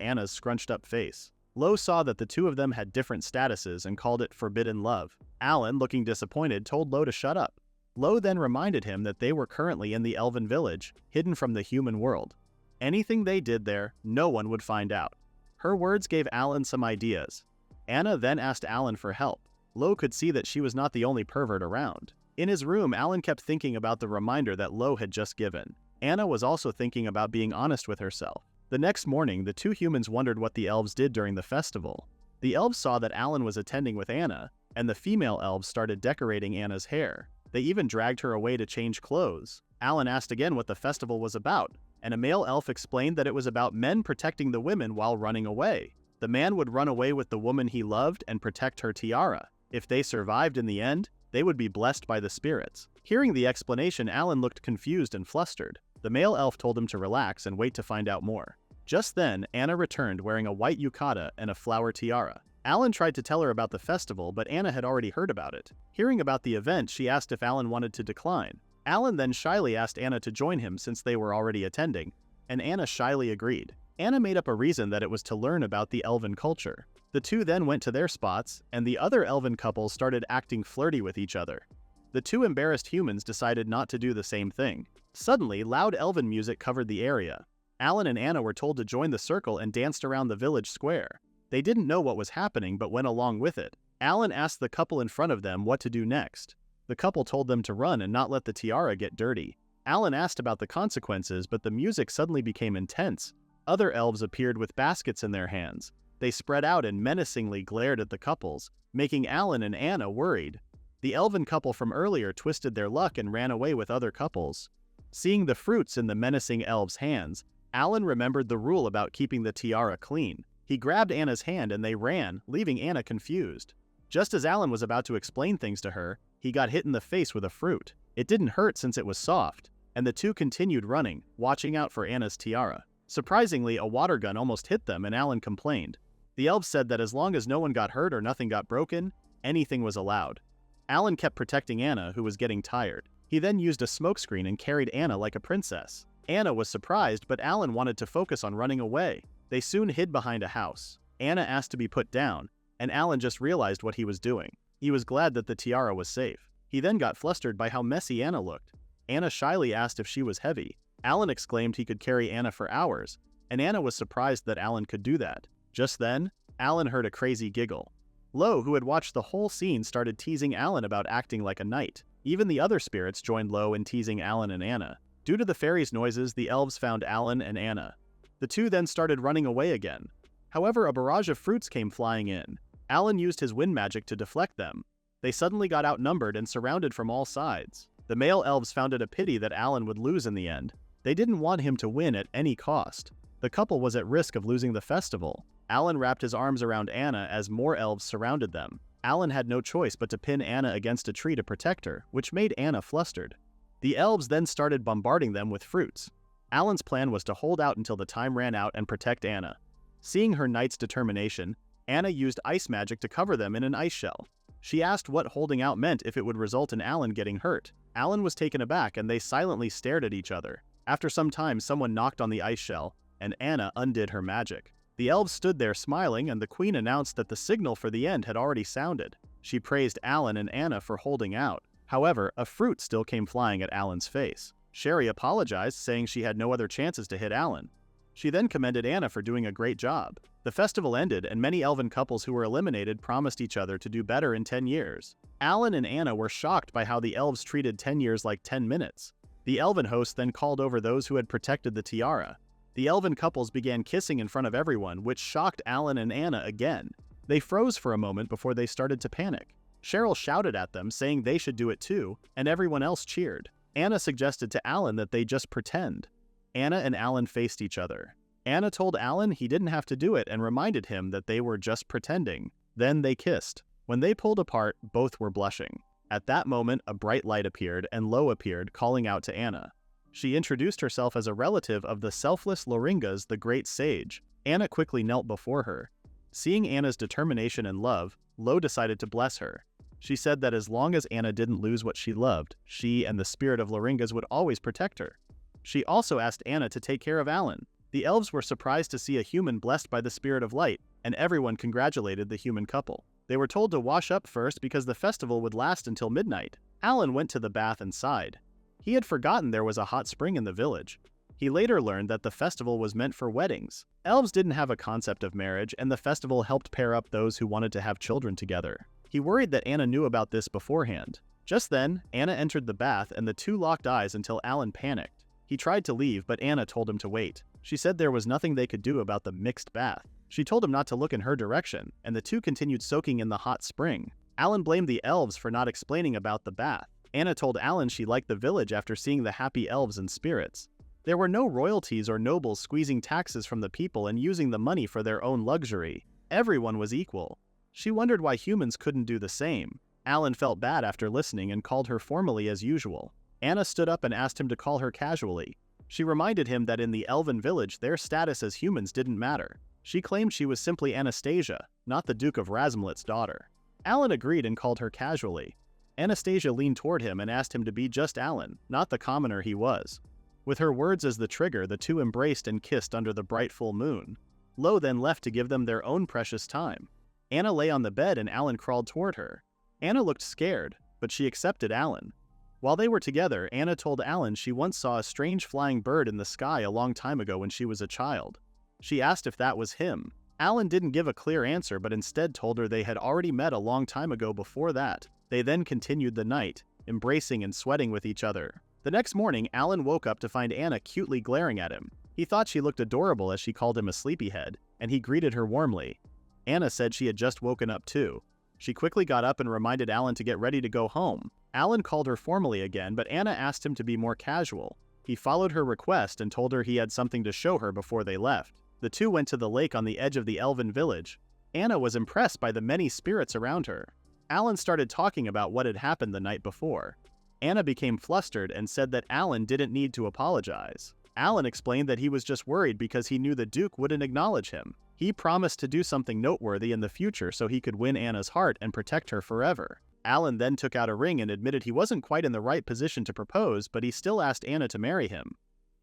Anna's scrunched up face. Lo saw that the two of them had different statuses and called it forbidden love. Alan, looking disappointed, told Lo to shut up. Lo then reminded him that they were currently in the elven village, hidden from the human world. Anything they did there, no one would find out. Her words gave Alan some ideas. Anna then asked Alan for help. Lo could see that she was not the only pervert around. In his room, Alan kept thinking about the reminder that Lo had just given. Anna was also thinking about being honest with herself. The next morning, the two humans wondered what the elves did during the festival. The elves saw that Alan was attending with Anna, and the female elves started decorating Anna's hair. They even dragged her away to change clothes. Alan asked again what the festival was about, and a male elf explained that it was about men protecting the women while running away. The man would run away with the woman he loved and protect her tiara. If they survived in the end, they would be blessed by the spirits. Hearing the explanation, Alan looked confused and flustered. The male elf told him to relax and wait to find out more. Just then, Anna returned wearing a white yukata and a flower tiara. Alan tried to tell her about the festival, but Anna had already heard about it. Hearing about the event, she asked if Alan wanted to decline. Alan then shyly asked Anna to join him since they were already attending, and Anna shyly agreed. Anna made up a reason that it was to learn about the elven culture. The two then went to their spots, and the other elven couples started acting flirty with each other. The two embarrassed humans decided not to do the same thing. Suddenly, loud elven music covered the area. Alan and Anna were told to join the circle and danced around the village square. They didn't know what was happening but went along with it. Alan asked the couple in front of them what to do next. The couple told them to run and not let the tiara get dirty. Alan asked about the consequences, but the music suddenly became intense. Other elves appeared with baskets in their hands. They spread out and menacingly glared at the couples, making Alan and Anna worried. The elven couple from earlier twisted their luck and ran away with other couples. Seeing the fruits in the menacing elves' hands, Alan remembered the rule about keeping the tiara clean. He grabbed Anna's hand and they ran, leaving Anna confused. Just as Alan was about to explain things to her, he got hit in the face with a fruit. It didn't hurt since it was soft, and the two continued running, watching out for Anna's tiara. Surprisingly, a water gun almost hit them and Alan complained. The elves said that as long as no one got hurt or nothing got broken, anything was allowed. Alan kept protecting Anna, who was getting tired. He then used a smokescreen and carried Anna like a princess. Anna was surprised, but Alan wanted to focus on running away. They soon hid behind a house. Anna asked to be put down, and Alan just realized what he was doing. He was glad that the tiara was safe. He then got flustered by how messy Anna looked. Anna shyly asked if she was heavy. Alan exclaimed he could carry Anna for hours, and Anna was surprised that Alan could do that. Just then, Alan heard a crazy giggle. Lo, who had watched the whole scene, started teasing Alan about acting like a knight. Even the other spirits joined Lo in teasing Alan and Anna. Due to the fairies' noises, the elves found Alan and Anna. The two then started running away again. However, a barrage of fruits came flying in. Alan used his wind magic to deflect them. They suddenly got outnumbered and surrounded from all sides. The male elves found it a pity that Alan would lose in the end. They didn't want him to win at any cost. The couple was at risk of losing the festival. Alan wrapped his arms around Anna as more elves surrounded them. Alan had no choice but to pin Anna against a tree to protect her, which made Anna flustered. The elves then started bombarding them with fruits. Alan's plan was to hold out until the time ran out and protect Anna. Seeing her knight's determination, Anna used ice magic to cover them in an ice shell. She asked what holding out meant if it would result in Alan getting hurt. Alan was taken aback and they silently stared at each other. After some time, someone knocked on the ice shell, and Anna undid her magic. The elves stood there smiling, and the queen announced that the signal for the end had already sounded. She praised Alan and Anna for holding out. However, a fruit still came flying at Alan's face. Sherry apologized, saying she had no other chances to hit Alan. She then commended Anna for doing a great job. The festival ended, and many elven couples who were eliminated promised each other to do better in 10 years. Alan and Anna were shocked by how the elves treated 10 years like 10 minutes. The elven host then called over those who had protected the tiara. The elven couples began kissing in front of everyone, which shocked Alan and Anna again. They froze for a moment before they started to panic. Cheryl shouted at them, saying they should do it too, and everyone else cheered. Anna suggested to Alan that they just pretend. Anna and Alan faced each other. Anna told Alan he didn't have to do it and reminded him that they were just pretending. Then they kissed. When they pulled apart, both were blushing. At that moment, a bright light appeared and Lo appeared, calling out to Anna. She introduced herself as a relative of the selfless Loringas, the great sage. Anna quickly knelt before her. Seeing Anna's determination and love, Lo decided to bless her. She said that as long as Anna didn't lose what she loved, she and the spirit of Loringas would always protect her. She also asked Anna to take care of Alan. The elves were surprised to see a human blessed by the spirit of light, and everyone congratulated the human couple. They were told to wash up first because the festival would last until midnight. Alan went to the bath and sighed. He had forgotten there was a hot spring in the village. He later learned that the festival was meant for weddings. Elves didn't have a concept of marriage, and the festival helped pair up those who wanted to have children together. He worried that Anna knew about this beforehand. Just then, Anna entered the bath and the two locked eyes until Alan panicked. He tried to leave, but Anna told him to wait. She said there was nothing they could do about the mixed bath. She told him not to look in her direction, and the two continued soaking in the hot spring. Alan blamed the elves for not explaining about the bath. Anna told Alan she liked the village after seeing the happy elves and spirits. There were no royalties or nobles squeezing taxes from the people and using the money for their own luxury. Everyone was equal. She wondered why humans couldn't do the same. Alan felt bad after listening and called her formally as usual. Anna stood up and asked him to call her casually. She reminded him that in the elven village their status as humans didn't matter. She claimed she was simply Anastasia, not the Duke of Razmlet's daughter. Alan agreed and called her casually. Anastasia leaned toward him and asked him to be just Alan, not the commoner he was. With her words as the trigger, the two embraced and kissed under the bright full moon. Lo then left to give them their own precious time. Anna lay on the bed and Alan crawled toward her. Anna looked scared, but she accepted Alan. While they were together, Anna told Alan she once saw a strange flying bird in the sky a long time ago when she was a child. She asked if that was him. Alan didn't give a clear answer but instead told her they had already met a long time ago before that. They then continued the night, embracing and sweating with each other. The next morning, Alan woke up to find Anna cutely glaring at him. He thought she looked adorable as she called him a sleepyhead, and he greeted her warmly. Anna said she had just woken up too. She quickly got up and reminded Alan to get ready to go home. Alan called her formally again, but Anna asked him to be more casual. He followed her request and told her he had something to show her before they left. The two went to the lake on the edge of the elven village. Anna was impressed by the many spirits around her. Alan started talking about what had happened the night before. Anna became flustered and said that Alan didn't need to apologize. Alan explained that he was just worried because he knew the Duke wouldn't acknowledge him. He promised to do something noteworthy in the future so he could win Anna's heart and protect her forever. Alan then took out a ring and admitted he wasn't quite in the right position to propose, but he still asked Anna to marry him.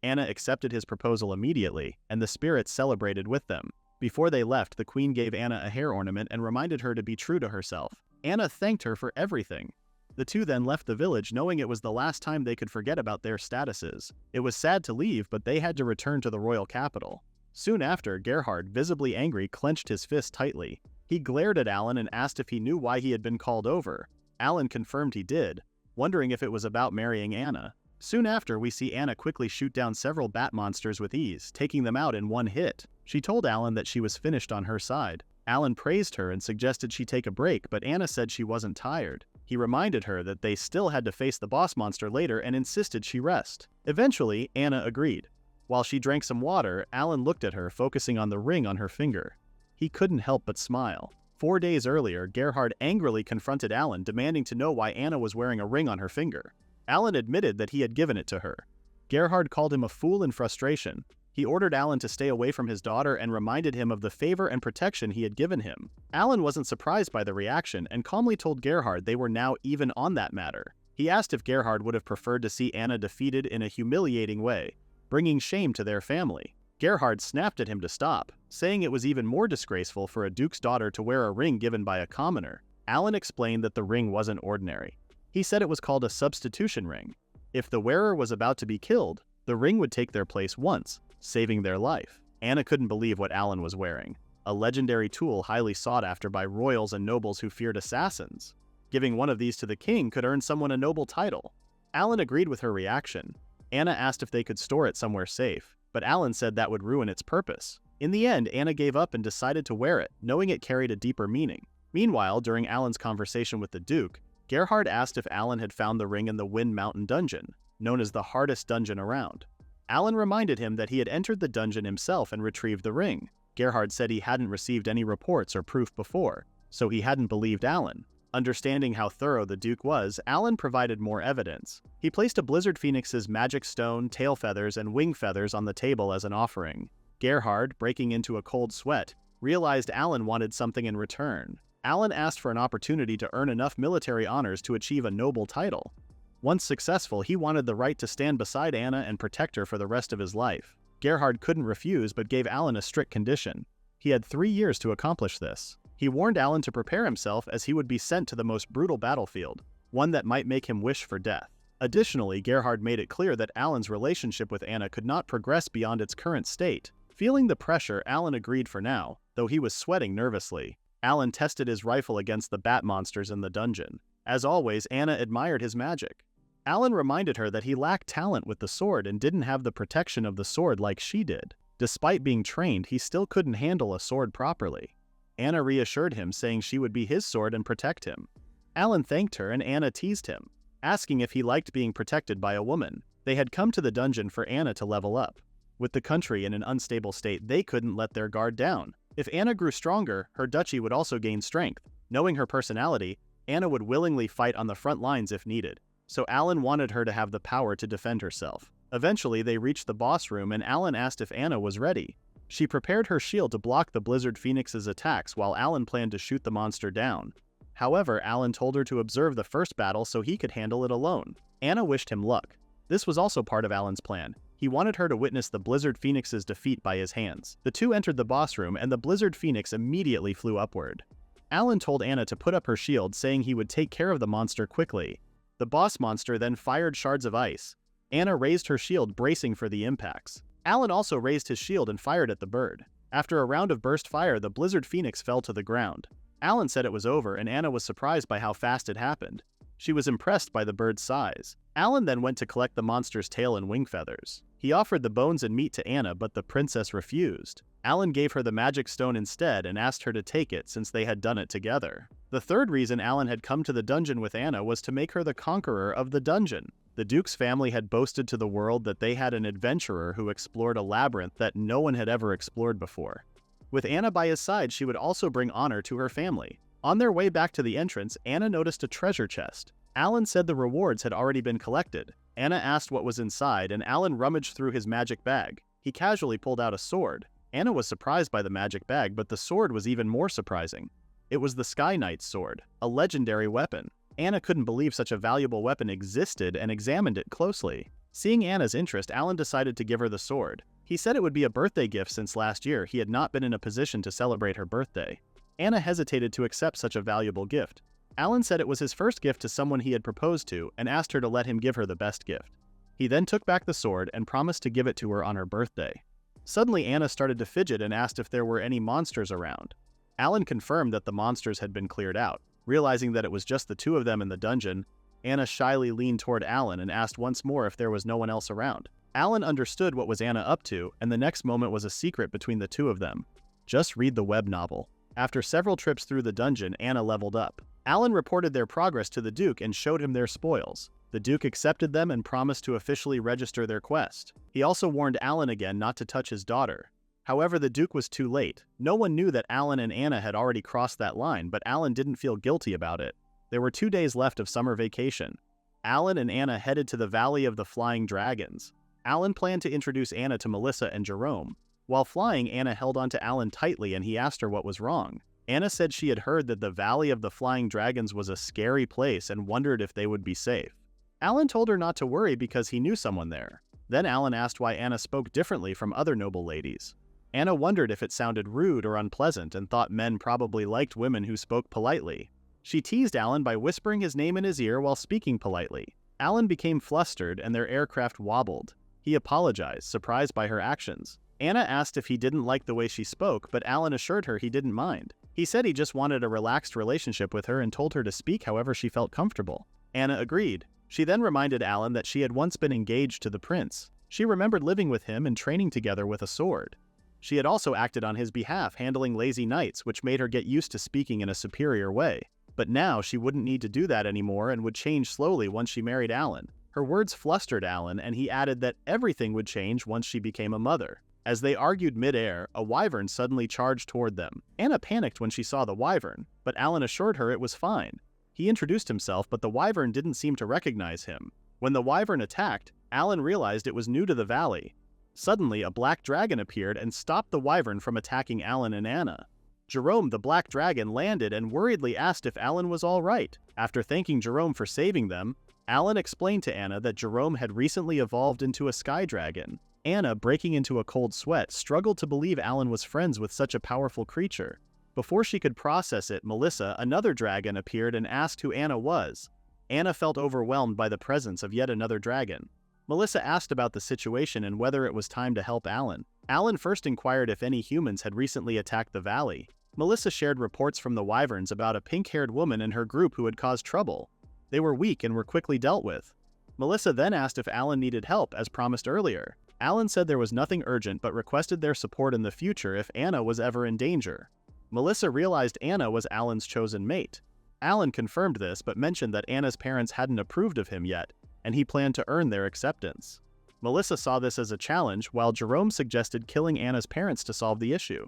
Anna accepted his proposal immediately, and the spirits celebrated with them. Before they left, the queen gave Anna a hair ornament and reminded her to be true to herself. Anna thanked her for everything. The two then left the village knowing it was the last time they could forget about their statuses. It was sad to leave, but they had to return to the royal capital. Soon after, Gerhard, visibly angry, clenched his fist tightly. He glared at Alan and asked if he knew why he had been called over. Alan confirmed he did, wondering if it was about marrying Anna. Soon after, we see Anna quickly shoot down several bat monsters with ease, taking them out in one hit. She told Alan that she was finished on her side. Alan praised her and suggested she take a break, but Anna said she wasn't tired. He reminded her that they still had to face the boss monster later and insisted she rest. Eventually, Anna agreed. While she drank some water, Alan looked at her, focusing on the ring on her finger. He couldn't help but smile. 4 days earlier, Gerhard angrily confronted Alan, demanding to know why Anna was wearing a ring on her finger. Alan admitted that he had given it to her. Gerhard called him a fool in frustration. He ordered Alan to stay away from his daughter and reminded him of the favor and protection he had given him. Alan wasn't surprised by the reaction and calmly told Gerhard they were now even on that matter. He asked if Gerhard would have preferred to see Anna defeated in a humiliating way, bringing shame to their family. Gerhard snapped at him to stop, saying it was even more disgraceful for a duke's daughter to wear a ring given by a commoner. Alan explained that the ring wasn't ordinary. He said it was called a substitution ring. If the wearer was about to be killed, the ring would take their place once, saving their life. Anna couldn't believe what Alan was wearing, a legendary tool highly sought after by royals and nobles who feared assassins. Giving one of these to the king could earn someone a noble title. Alan agreed with her reaction. Anna asked if they could store it somewhere safe, but Alan said that would ruin its purpose. In the end, Anna gave up and decided to wear it, knowing it carried a deeper meaning. Meanwhile, during Alan's conversation with the Duke, Gerhard asked if Alan had found the ring in the Wind Mountain dungeon, known as the hardest dungeon around. Alan reminded him that he had entered the dungeon himself and retrieved the ring. Gerhard said he hadn't received any reports or proof before, so he hadn't believed Alan. Understanding how thorough the Duke was, Alan provided more evidence. He placed a Blizzard Phoenix's magic stone, tail feathers, and wing feathers on the table as an offering. Gerhard, breaking into a cold sweat, realized Alan wanted something in return. Alan asked for an opportunity to earn enough military honors to achieve a noble title. Once successful, he wanted the right to stand beside Anna and protect her for the rest of his life. Gerhard couldn't refuse but gave Alan a strict condition. He had 3 years to accomplish this. He warned Alan to prepare himself as he would be sent to the most brutal battlefield, one that might make him wish for death. Additionally, Gerhard made it clear that Alan's relationship with Anna could not progress beyond its current state. Feeling the pressure, Alan agreed for now, though he was sweating nervously. Alan tested his rifle against the bat monsters in the dungeon. As always, Anna admired his magic. Alan reminded her that he lacked talent with the sword and didn't have the protection of the sword like she did. Despite being trained, he still couldn't handle a sword properly. Anna reassured him, saying she would be his sword and protect him. Alan thanked her and Anna teased him, asking if he liked being protected by a woman. They had come to the dungeon for Anna to level up. With the country in an unstable state, they couldn't let their guard down. If Anna grew stronger, her duchy would also gain strength. Knowing her personality, Anna would willingly fight on the front lines if needed. So Alan wanted her to have the power to defend herself. Eventually, they reached the boss room and Alan asked if Anna was ready. She prepared her shield to block the Blizzard Phoenix's attacks while Alan planned to shoot the monster down. However, Alan told her to observe the first battle so he could handle it alone. Anna wished him luck. This was also part of Alan's plan. He wanted her to witness the Blizzard Phoenix's defeat by his hands. The two entered the boss room and the Blizzard Phoenix immediately flew upward. Alan told Anna to put up her shield, saying he would take care of the monster quickly. The boss monster then fired shards of ice. Anna raised her shield, bracing for the impacts. Alan also raised his shield and fired at the bird. After a round of burst fire, the Blizzard Phoenix fell to the ground. Alan said it was over, and Anna was surprised by how fast it happened. She was impressed by the bird's size. Alan then went to collect the monster's tail and wing feathers. He offered the bones and meat to Anna, but the princess refused. Alan gave her the magic stone instead and asked her to take it since they had done it together. The third reason Alan had come to the dungeon with Anna was to make her the conqueror of the dungeon. The Duke's family had boasted to the world that they had an adventurer who explored a labyrinth that no one had ever explored before. With Anna by his side, she would also bring honor to her family. On their way back to the entrance, Anna noticed a treasure chest. Alan said the rewards had already been collected. Anna asked what was inside, and Alan rummaged through his magic bag. He casually pulled out a sword. Anna was surprised by the magic bag, but the sword was even more surprising. It was the Sky Knight's sword, a legendary weapon. Anna couldn't believe such a valuable weapon existed and examined it closely. Seeing Anna's interest, Alan decided to give her the sword. He said it would be a birthday gift since last year he had not been in a position to celebrate her birthday. Anna hesitated to accept such a valuable gift. Alan said it was his first gift to someone he had proposed to and asked her to let him give her the best gift. He then took back the sword and promised to give it to her on her birthday. Suddenly, Anna started to fidget and asked if there were any monsters around. Alan confirmed that the monsters had been cleared out. Realizing that it was just the two of them in the dungeon, Anna shyly leaned toward Alan and asked once more if there was no one else around. Alan understood what was Anna up to, and the next moment was a secret between the two of them. Just read the web novel. After several trips through the dungeon, Anna leveled up. Alan reported their progress to the Duke and showed him their spoils. The Duke accepted them and promised to officially register their quest. He also warned Alan again not to touch his daughter. However, the Duke was too late. No one knew that Alan and Anna had already crossed that line, but Alan didn't feel guilty about it. There were 2 days left of summer vacation. Alan and Anna headed to the Valley of the Flying Dragons. Alan planned to introduce Anna to Melissa and Jerome. While flying, Anna held onto Alan tightly and he asked her what was wrong. Anna said she had heard that the Valley of the Flying Dragons was a scary place and wondered if they would be safe. Alan told her not to worry because he knew someone there. Then Alan asked why Anna spoke differently from other noble ladies. Anna wondered if it sounded rude or unpleasant and thought men probably liked women who spoke politely. She teased Alan by whispering his name in his ear while speaking politely. Alan became flustered and their aircraft wobbled. He apologized, surprised by her actions. Anna asked if he didn't like the way she spoke, but Alan assured her he didn't mind. He said he just wanted a relaxed relationship with her and told her to speak however she felt comfortable. Anna agreed. She then reminded Alan that she had once been engaged to the prince. She remembered living with him and training together with a sword. She had also acted on his behalf, handling lazy nights, which made her get used to speaking in a superior way. But now she wouldn't need to do that anymore and would change slowly once she married Alan. Her words flustered Alan, and he added that everything would change once she became a mother. As they argued mid-air, a wyvern suddenly charged toward them. Anna panicked when she saw the wyvern, but Alan assured her it was fine. He introduced himself, but the wyvern didn't seem to recognize him. When the wyvern attacked, Alan realized it was new to the valley. Suddenly, a black dragon appeared and stopped the wyvern from attacking Alan and Anna. Jerome, the black dragon, landed and worriedly asked if Alan was all right. After thanking Jerome for saving them, Alan explained to Anna that Jerome had recently evolved into a sky dragon. Anna, breaking into a cold sweat, struggled to believe Alan was friends with such a powerful creature. Before she could process it, Melissa, another dragon, appeared and asked who Anna was. Anna felt overwhelmed by the presence of yet another dragon. Melissa asked about the situation and whether it was time to help Alan. Alan first inquired if any humans had recently attacked the valley. Melissa shared reports from the Wyverns about a pink-haired woman in her group who had caused trouble. They were weak and were quickly dealt with. Melissa then asked if Alan needed help, as promised earlier. Alan said there was nothing urgent but requested their support in the future if Anna was ever in danger. Melissa realized Anna was Alan's chosen mate. Alan confirmed this but mentioned that Anna's parents hadn't approved of him yet, and he planned to earn their acceptance. Melissa saw this as a challenge, while Jerome suggested killing Anna's parents to solve the issue.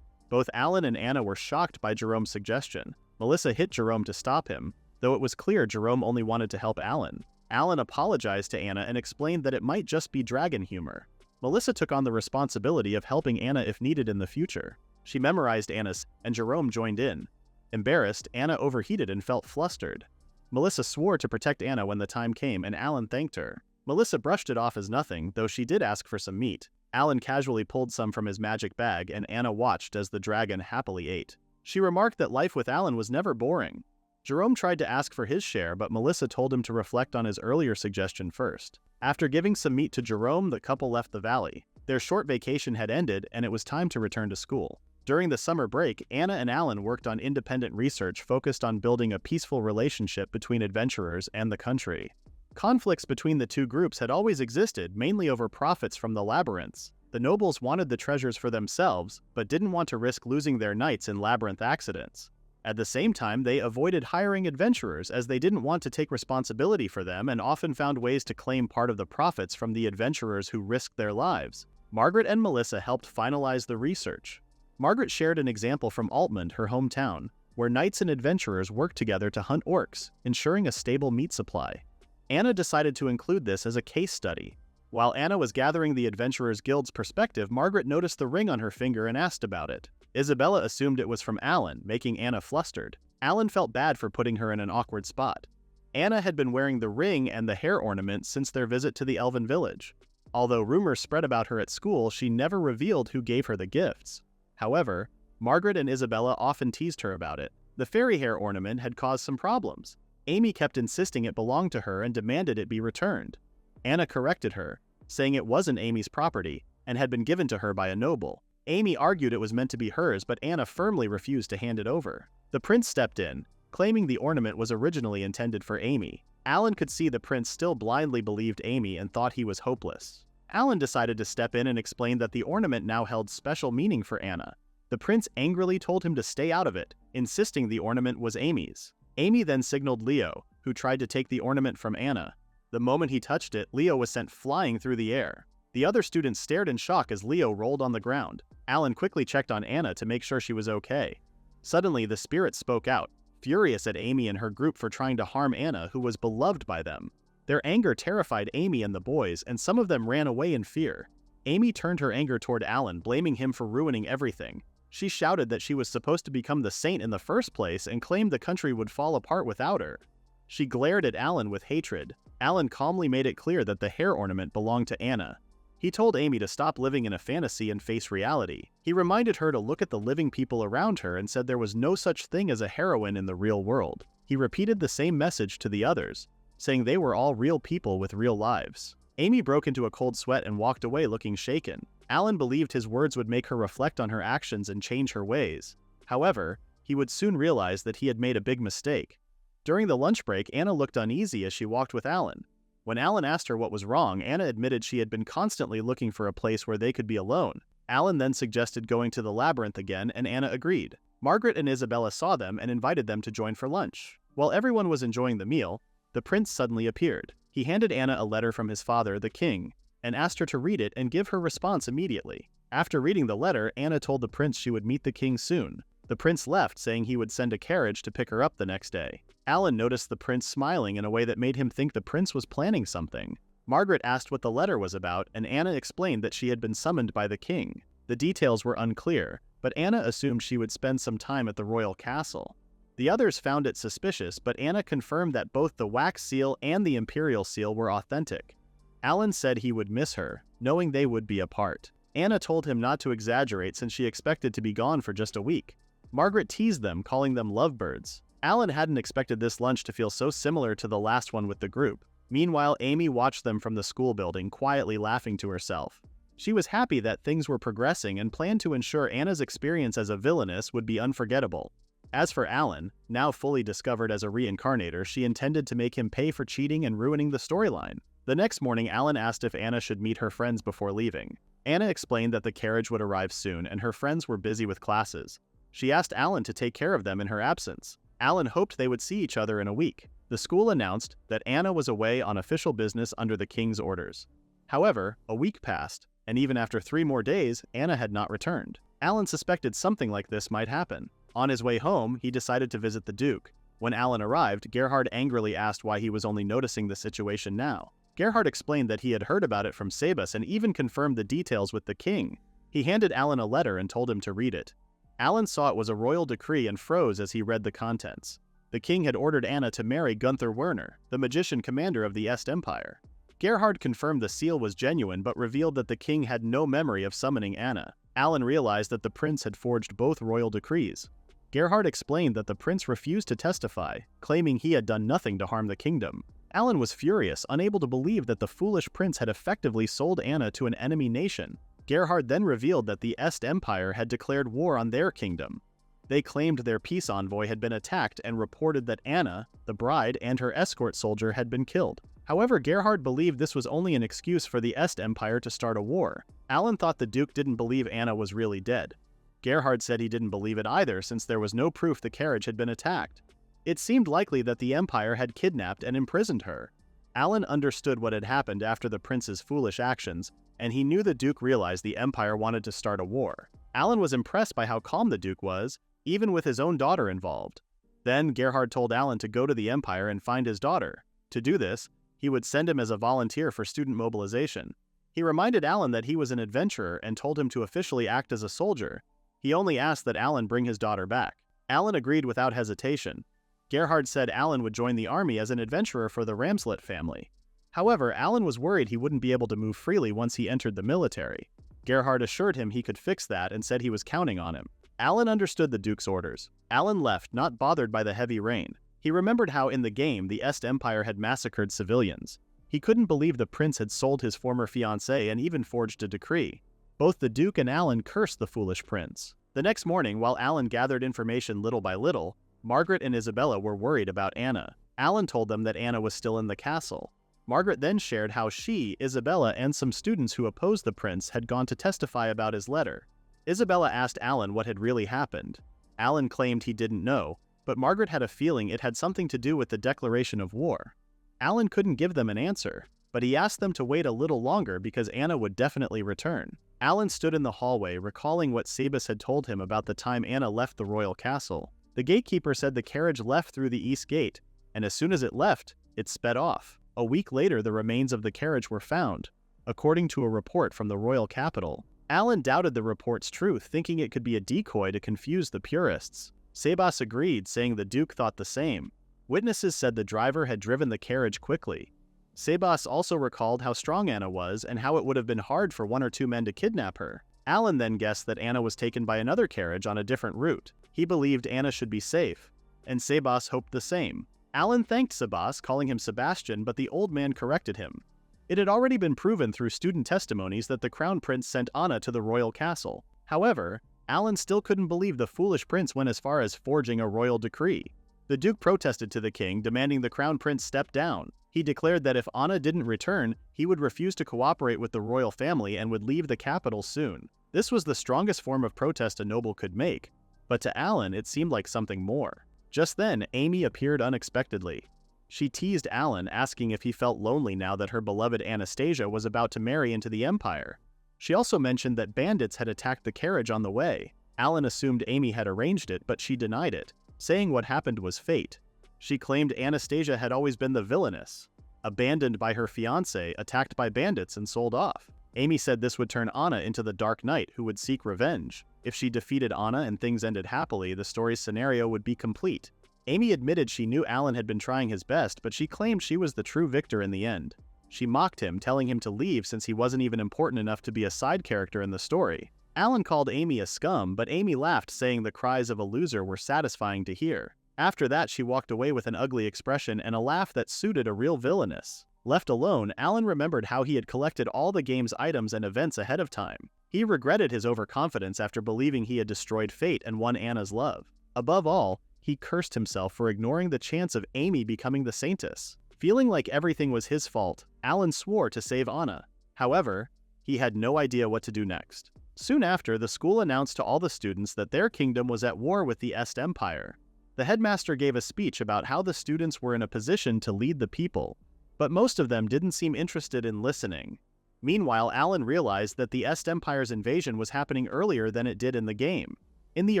Both Alan and Anna were shocked by Jerome's suggestion. Melissa hit Jerome to stop him, though it was clear Jerome only wanted to help Alan. Alan apologized to Anna and explained that it might just be dragon humor. Melissa took on the responsibility of helping Anna if needed in the future. She memorized Anna's, and Jerome joined in. Embarrassed, Anna overheated and felt flustered. Melissa swore to protect Anna when the time came, and Alan thanked her. Melissa brushed it off as nothing, though she did ask for some meat. Alan casually pulled some from his magic bag, and Anna watched as the dragon happily ate. She remarked that life with Alan was never boring. Jerome tried to ask for his share, but Melissa told him to reflect on his earlier suggestion first. After giving some meat to Jerome, the couple left the valley. Their short vacation had ended, and it was time to return to school. During the summer break, Anna and Alan worked on independent research focused on building a peaceful relationship between adventurers and the country. Conflicts between the two groups had always existed, mainly over profits from the labyrinths. The nobles wanted the treasures for themselves, but didn't want to risk losing their knights in labyrinth accidents. At the same time, they avoided hiring adventurers as they didn't want to take responsibility for them and often found ways to claim part of the profits from the adventurers who risked their lives. Margaret and Melissa helped finalize the research. Margaret shared an example from Altmund, her hometown, where knights and adventurers worked together to hunt orcs, ensuring a stable meat supply. Anna decided to include this as a case study. While Anna was gathering the Adventurers Guild's perspective, Margaret noticed the ring on her finger and asked about it. Isabella assumed it was from Alan, making Anna flustered. Alan felt bad for putting her in an awkward spot. Anna had been wearing the ring and the hair ornament since their visit to the Elven village. Although rumors spread about her at school, she never revealed who gave her the gifts. However, Margaret and Isabella often teased her about it. The fairy hair ornament had caused some problems. Amy kept insisting it belonged to her and demanded it be returned. Anna corrected her, saying it wasn't Amy's property and had been given to her by a noble. Amy argued it was meant to be hers, but Anna firmly refused to hand it over. The prince stepped in, claiming the ornament was originally intended for Amy. Alan could see the prince still blindly believed Amy and thought he was hopeless. Alan decided to step in and explain that the ornament now held special meaning for Anna. The prince angrily told him to stay out of it, insisting the ornament was Amy's. Amy then signaled Leo, who tried to take the ornament from Anna. The moment he touched it, Leo was sent flying through the air. The other students stared in shock as Leo rolled on the ground. Alan quickly checked on Anna to make sure she was okay. Suddenly, the spirit spoke out, furious at Amy and her group for trying to harm Anna, who was beloved by them. Their anger terrified Amy and the boys, and some of them ran away in fear. Amy turned her anger toward Alan, blaming him for ruining everything. She shouted that she was supposed to become the saint in the first place and claimed the country would fall apart without her. She glared at Alan with hatred. Alan calmly made it clear that the hair ornament belonged to Anna. He told Amy to stop living in a fantasy and face reality. He reminded her to look at the living people around her and said there was no such thing as a heroine in the real world. He repeated the same message to the others, saying they were all real people with real lives. Amy broke into a cold sweat and walked away looking shaken. Alan believed his words would make her reflect on her actions and change her ways. However, he would soon realize that he had made a big mistake. During the lunch break, Anna looked uneasy as she walked with Alan. When Alan asked her what was wrong, Anna admitted she had been constantly looking for a place where they could be alone. Alan then suggested going to the labyrinth again, and Anna agreed. Margaret and Isabella saw them and invited them to join for lunch. While everyone was enjoying the meal, the prince suddenly appeared. He handed Anna a letter from his father, the king, and asked her to read it and give her response immediately. After reading the letter, Anna told the prince she would meet the king soon. The prince left, saying he would send a carriage to pick her up the next day. Alan noticed the prince smiling in a way that made him think the prince was planning something. Margaret asked what the letter was about, and Anna explained that she had been summoned by the king. The details were unclear, but Anna assumed she would spend some time at the royal castle. The others found it suspicious, but Anna confirmed that both the wax seal and the imperial seal were authentic. Alan said he would miss her, knowing they would be apart. Anna told him not to exaggerate since she expected to be gone for just a week. Margaret teased them, calling them lovebirds. Alan hadn't expected this lunch to feel so similar to the last one with the group. Meanwhile, Amy watched them from the school building, quietly laughing to herself. She was happy that things were progressing and planned to ensure Anna's experience as a villainess would be unforgettable. As for Alan, now fully discovered as a reincarnator, she intended to make him pay for cheating and ruining the storyline. The next morning, Alan asked if Anna should meet her friends before leaving. Anna explained that the carriage would arrive soon and her friends were busy with classes. She asked Alan to take care of them in her absence. Alan hoped they would see each other in a week. The school announced that Anna was away on official business under the king's orders. However, a week passed, and even after 3 more days, Anna had not returned. Alan suspected something like this might happen. On his way home, he decided to visit the Duke. When Alan arrived, Gerhard angrily asked why he was only noticing the situation now. Gerhard explained that he had heard about it from Sebas and even confirmed the details with the king. He handed Alan a letter and told him to read it. Alan saw it was a royal decree and froze as he read the contents. The king had ordered Anna to marry Gunther Werner, the magician commander of the Est Empire. Gerhard confirmed the seal was genuine but revealed that the king had no memory of summoning Anna. Alan realized that the prince had forged both royal decrees. Gerhard explained that the prince refused to testify, claiming he had done nothing to harm the kingdom. Alan was furious, unable to believe that the foolish prince had effectively sold Anna to an enemy nation. Gerhard then revealed that the Est Empire had declared war on their kingdom. They claimed their peace envoy had been attacked and reported that Anna, the bride, and her escort soldier had been killed. However, Gerhard believed this was only an excuse for the Est Empire to start a war. Alan thought the Duke didn't believe Anna was really dead. Gerhard said he didn't believe it either since there was no proof the carriage had been attacked. It seemed likely that the Empire had kidnapped and imprisoned her. Alan understood what had happened after the prince's foolish actions, and he knew the Duke realized the Empire wanted to start a war. Alan was impressed by how calm the Duke was, even with his own daughter involved. Then Gerhard told Alan to go to the Empire and find his daughter. To do this, he would send him as a volunteer for student mobilization. He reminded Alan that he was an adventurer and told him to officially act as a soldier. He only asked that Alan bring his daughter back. Alan agreed without hesitation. Gerhard said Alan would join the army as an adventurer for the Ramslet family. However, Alan was worried he wouldn't be able to move freely once he entered the military. Gerhard assured him he could fix that and said he was counting on him. Alan understood the Duke's orders. Alan left, not bothered by the heavy rain. He remembered how in the game the Est Empire had massacred civilians. He couldn't believe the prince had sold his former fiancée and even forged a decree. Both the Duke and Alan cursed the foolish prince. The next morning, while Alan gathered information little by little, Margaret and Isabella were worried about Anna. Alan told them that Anna was still in the castle. Margaret then shared how she, Isabella, and some students who opposed the prince had gone to testify about his letter. Isabella asked Alan what had really happened. Alan claimed he didn't know, but Margaret had a feeling it had something to do with the declaration of war. Alan couldn't give them an answer, but he asked them to wait a little longer because Anna would definitely return. Alan stood in the hallway, recalling what Sebas had told him about the time Anna left the royal castle. The gatekeeper said the carriage left through the east gate, and as soon as it left, it sped off. A week later, the remains of the carriage were found, according to a report from the royal capital. Alan doubted the report's truth, thinking it could be a decoy to confuse the purists. Sebas agreed, saying the Duke thought the same. Witnesses said the driver had driven the carriage quickly. Sebas also recalled how strong Anna was and how it would have been hard for 1 or 2 men to kidnap her. Alan then guessed that Anna was taken by another carriage on a different route. He believed Anna should be safe, and Sebas hoped the same. Alan thanked Sebas, calling him Sebastian, but the old man corrected him. It had already been proven through student testimonies that the crown prince sent Anna to the royal castle. However, Alan still couldn't believe the foolish prince went as far as forging a royal decree. The Duke protested to the king, demanding the crown prince step down. He declared that if Anna didn't return, he would refuse to cooperate with the royal family and would leave the capital soon. This was the strongest form of protest a noble could make, but to Alan it seemed like something more. Just then, Amy appeared unexpectedly. She teased Alan, asking if he felt lonely now that her beloved Anastasia was about to marry into the Empire. She also mentioned that bandits had attacked the carriage on the way. Alan assumed Amy had arranged it, but she denied it, saying what happened was fate. She claimed Anastasia had always been the villainess, abandoned by her fiancé, attacked by bandits, and sold off. Amy said this would turn Anna into the Dark Knight who would seek revenge. If she defeated Anna and things ended happily, the story's scenario would be complete. Amy admitted she knew Alan had been trying his best, but she claimed she was the true victor in the end. She mocked him, telling him to leave since he wasn't even important enough to be a side character in the story. Alan called Amy a scum, but Amy laughed, saying the cries of a loser were satisfying to hear. After that, she walked away with an ugly expression and a laugh that suited a real villainess. Left alone, Alan remembered how he had collected all the game's items and events ahead of time. He regretted his overconfidence after believing he had destroyed fate and won Anna's love. Above all, he cursed himself for ignoring the chance of Amy becoming the Saintess. Feeling like everything was his fault, Alan swore to save Anna. However, he had no idea what to do next. Soon after, the school announced to all the students that their kingdom was at war with the Est Empire. The headmaster gave a speech about how the students were in a position to lead the people, but most of them didn't seem interested in listening. Meanwhile, Alan realized that the Est Empire's invasion was happening earlier than it did in the game. In the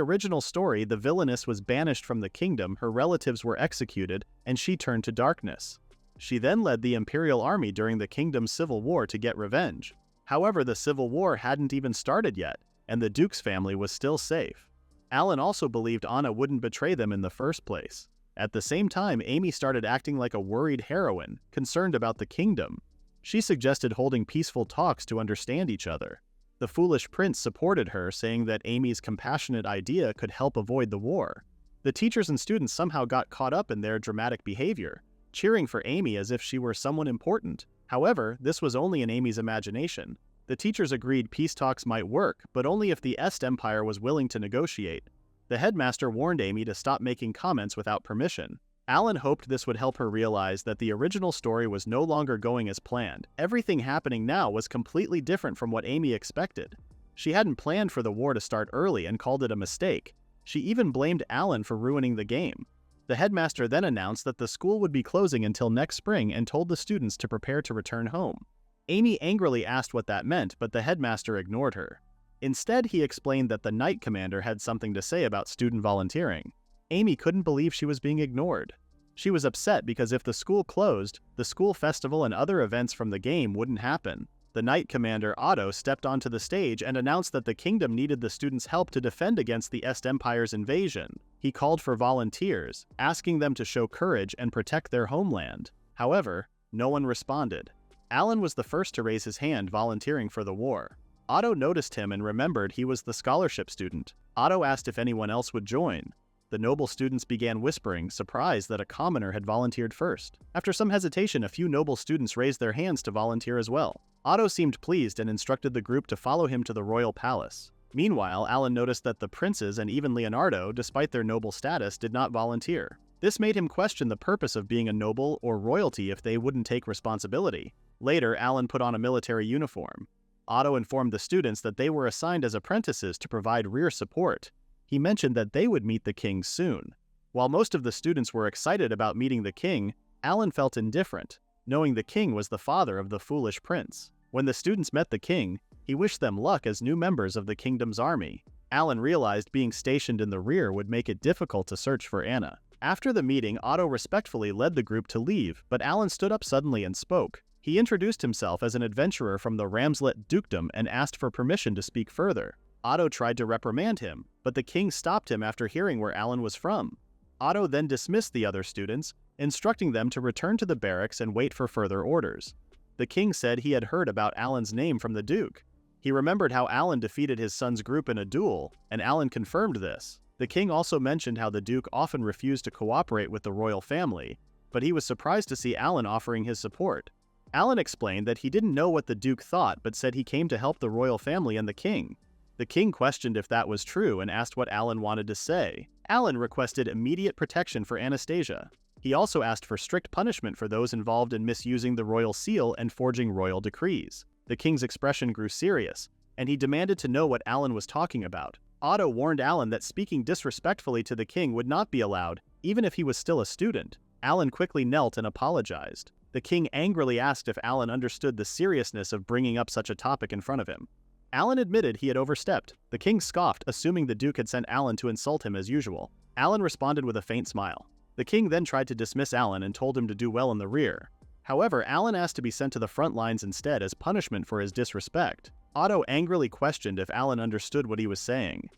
original story, the Villainess was banished from the kingdom, her relatives were executed, and she turned to darkness. She then led the Imperial Army during the kingdom's civil war to get revenge. However, the civil war hadn't even started yet, and the Duke's family was still safe. Alan also believed Anna wouldn't betray them in the first place. At the same time, Amy started acting like a worried heroine, concerned about the kingdom. She suggested holding peaceful talks to understand each other. The foolish prince supported her, saying that Amy's compassionate idea could help avoid the war. The teachers and students somehow got caught up in their dramatic behavior, cheering for Amy as if she were someone important. However, this was only in Amy's imagination. The teachers agreed peace talks might work, but only if the Est Empire was willing to negotiate. The headmaster warned Amy to stop making comments without permission. Alan hoped this would help her realize that the original story was no longer going as planned. Everything happening now was completely different from what Amy expected. She hadn't planned for the war to start early and called it a mistake. She even blamed Alan for ruining the game. The headmaster then announced that the school would be closing until next spring and told the students to prepare to return home. Amy angrily asked what that meant, but the headmaster ignored her. Instead, he explained that the Knight Commander had something to say about student volunteering. Amy couldn't believe she was being ignored. She was upset because if the school closed, the school festival and other events from the game wouldn't happen. The Knight Commander, Otto, stepped onto the stage and announced that the kingdom needed the students' help to defend against the Est Empire's invasion. He called for volunteers, asking them to show courage and protect their homeland. However, no one responded. Alan was the first to raise his hand, volunteering for the war. Otto noticed him and remembered he was the scholarship student. Otto asked if anyone else would join. The noble students began whispering, surprised that a commoner had volunteered first. After some hesitation, a few noble students raised their hands to volunteer as well. Otto seemed pleased and instructed the group to follow him to the royal palace. Meanwhile, Alan noticed that the princes and even Leonardo, despite their noble status, did not volunteer. This made him question the purpose of being a noble or royalty if they wouldn't take responsibility. Later, Alan put on a military uniform. Otto informed the students that they were assigned as apprentices to provide rear support. He mentioned that they would meet the king soon. While most of the students were excited about meeting the king, Alan felt indifferent, knowing the king was the father of the foolish prince. When the students met the king, he wished them luck as new members of the kingdom's army. Alan realized being stationed in the rear would make it difficult to search for Anna. After the meeting, Otto respectfully led the group to leave, but Alan stood up suddenly and spoke. He introduced himself as an adventurer from the Ramslet dukedom and asked for permission to speak further. Otto tried to reprimand him, but the king stopped him after hearing where Alan was from. Otto then dismissed the other students, instructing them to return to the barracks and wait for further orders. The king said he had heard about Alan's name from the duke. He remembered how Alan defeated his son's group in a duel, and Alan confirmed this. The king also mentioned how the duke often refused to cooperate with the royal family, but he was surprised to see Alan offering his support. Alan explained that he didn't know what the duke thought, but said he came to help the royal family and the king. The king questioned if that was true and asked what Alan wanted to say. Alan requested immediate protection for Anastasia. He also asked for strict punishment for those involved in misusing the royal seal and forging royal decrees. The king's expression grew serious, and he demanded to know what Alan was talking about. Otto warned Alan that speaking disrespectfully to the king would not be allowed, even if he was still a student. Alan quickly knelt and apologized. The king angrily asked if Alan understood the seriousness of bringing up such a topic in front of him. Alan admitted he had overstepped. The king scoffed, assuming the duke had sent Alan to insult him as usual. Alan responded with a faint smile. The king then tried to dismiss Alan and told him to do well in the rear. However, Alan asked to be sent to the front lines instead as punishment for his disrespect. Otto angrily questioned if Alan understood what he was saying.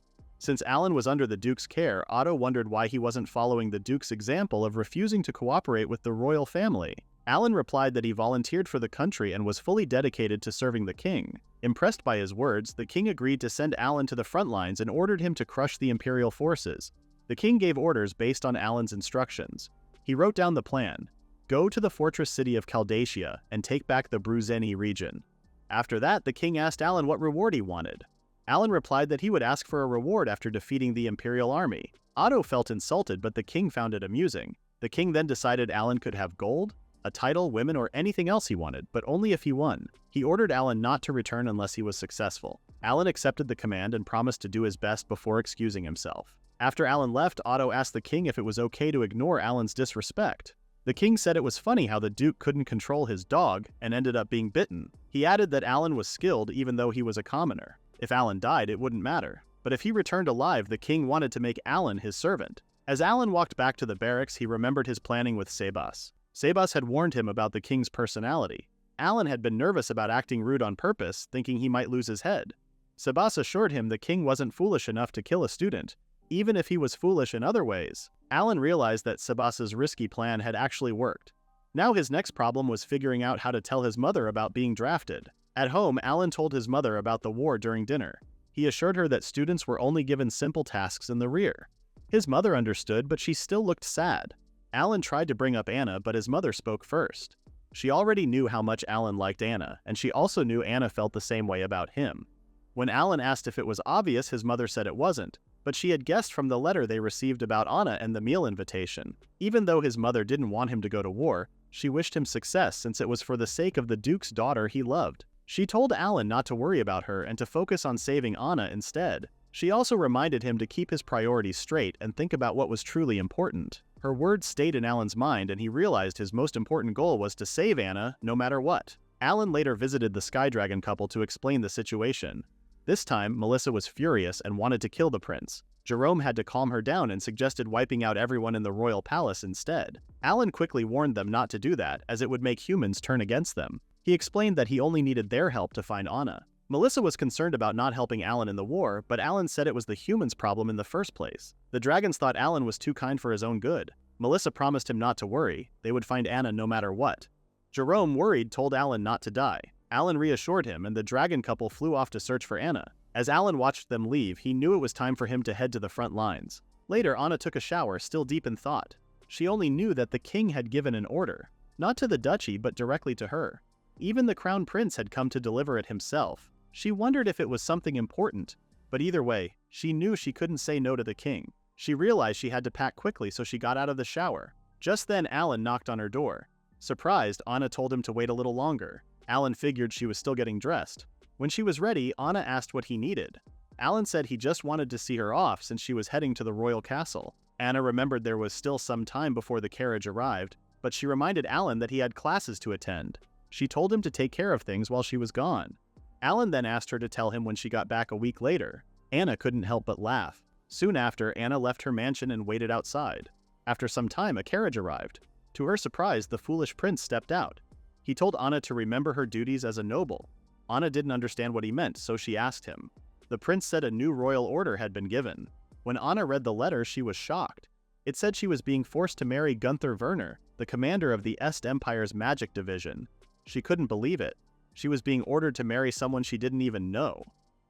Since Alan was under the Duke's care, Otto wondered why he wasn't following the Duke's example of refusing to cooperate with the royal family. Alan replied that he volunteered for the country and was fully dedicated to serving the king. Impressed by his words, the king agreed to send Alan to the front lines and ordered him to crush the imperial forces. The king gave orders based on Alan's instructions. He wrote down the plan: go to the fortress city of Caldacia and take back the Bruzeni region. After that, the king asked Alan what reward he wanted. Alan replied that he would ask for a reward after defeating the imperial army. Otto felt insulted, but the king found it amusing. The king then decided Alan could have gold, a title, women, or anything else he wanted, but only if he won. He ordered Alan not to return unless he was successful. Alan accepted the command and promised to do his best before excusing himself. After Alan left, Otto asked the king if it was okay to ignore Alan's disrespect. The king said it was funny how the Duke couldn't control his dog and ended up being bitten. He added that Alan was skilled even though he was a commoner. If Alan died, it wouldn't matter. But if he returned alive, the king wanted to make Alan his servant. As Alan walked back to the barracks, he remembered his planning with Sebas. Sebas had warned him about the king's personality. Alan had been nervous about acting rude on purpose, thinking he might lose his head. Sebas assured him the king wasn't foolish enough to kill a student, even if he was foolish in other ways. Alan realized that Sebas's risky plan had actually worked. Now his next problem was figuring out how to tell his mother about being drafted. At home, Alan told his mother about the war during dinner. He assured her that students were only given simple tasks in the rear. His mother understood, but she still looked sad. Alan tried to bring up Anna, but his mother spoke first. She already knew how much Alan liked Anna, and she also knew Anna felt the same way about him. When Alan asked if it was obvious, his mother said it wasn't, but she had guessed from the letter they received about Anna and the meal invitation. Even though his mother didn't want him to go to war, she wished him success since it was for the sake of the Duke's daughter he loved. She told Alan not to worry about her and to focus on saving Anna instead. She also reminded him to keep his priorities straight and think about what was truly important. Her words stayed in Alan's mind, and he realized his most important goal was to save Anna no matter what. Alan later visited the Sky Dragon couple to explain the situation. This time, Melissa was furious and wanted to kill the prince. Jerome had to calm her down and suggested wiping out everyone in the royal palace instead. Alan quickly warned them not to do that, as it would make humans turn against them. He explained that he only needed their help to find Anna. Melissa was concerned about not helping Alan in the war, but Alan said it was the humans' problem in the first place. The dragons thought Alan was too kind for his own good. Melissa promised him not to worry. They would find Anna no matter what. Jerome, worried, told Alan not to die. Alan reassured him, and the dragon couple flew off to search for Anna. As Alan watched them leave, he knew it was time for him to head to the front lines. Later, Anna took a shower, still deep in thought. She only knew that the king had given an order, not to the duchy, but directly to her. Even the crown prince had come to deliver it himself. She wondered if it was something important, but either way, she knew she couldn't say no to the king. She realized she had to pack quickly, so she got out of the shower. Just then, Alan knocked on her door. Surprised, Anna told him to wait a little longer. Alan figured she was still getting dressed. When she was ready, Anna asked what he needed. Alan said he just wanted to see her off since she was heading to the royal castle. Anna remembered there was still some time before the carriage arrived, but she reminded Alan that he had classes to attend. She told him to take care of things while she was gone. Alan then asked her to tell him when she got back a week later. Anna couldn't help but laugh. Soon after, Anna left her mansion and waited outside. After some time, a carriage arrived. To her surprise, the foolish prince stepped out. He told Anna to remember her duties as a noble. Anna didn't understand what he meant, so she asked him. The prince said a new royal order had been given. When Anna read the letter, she was shocked. It said she was being forced to marry Gunther Werner, the commander of the Est Empire's magic division. She couldn't believe it. She was being ordered to marry someone she didn't even know.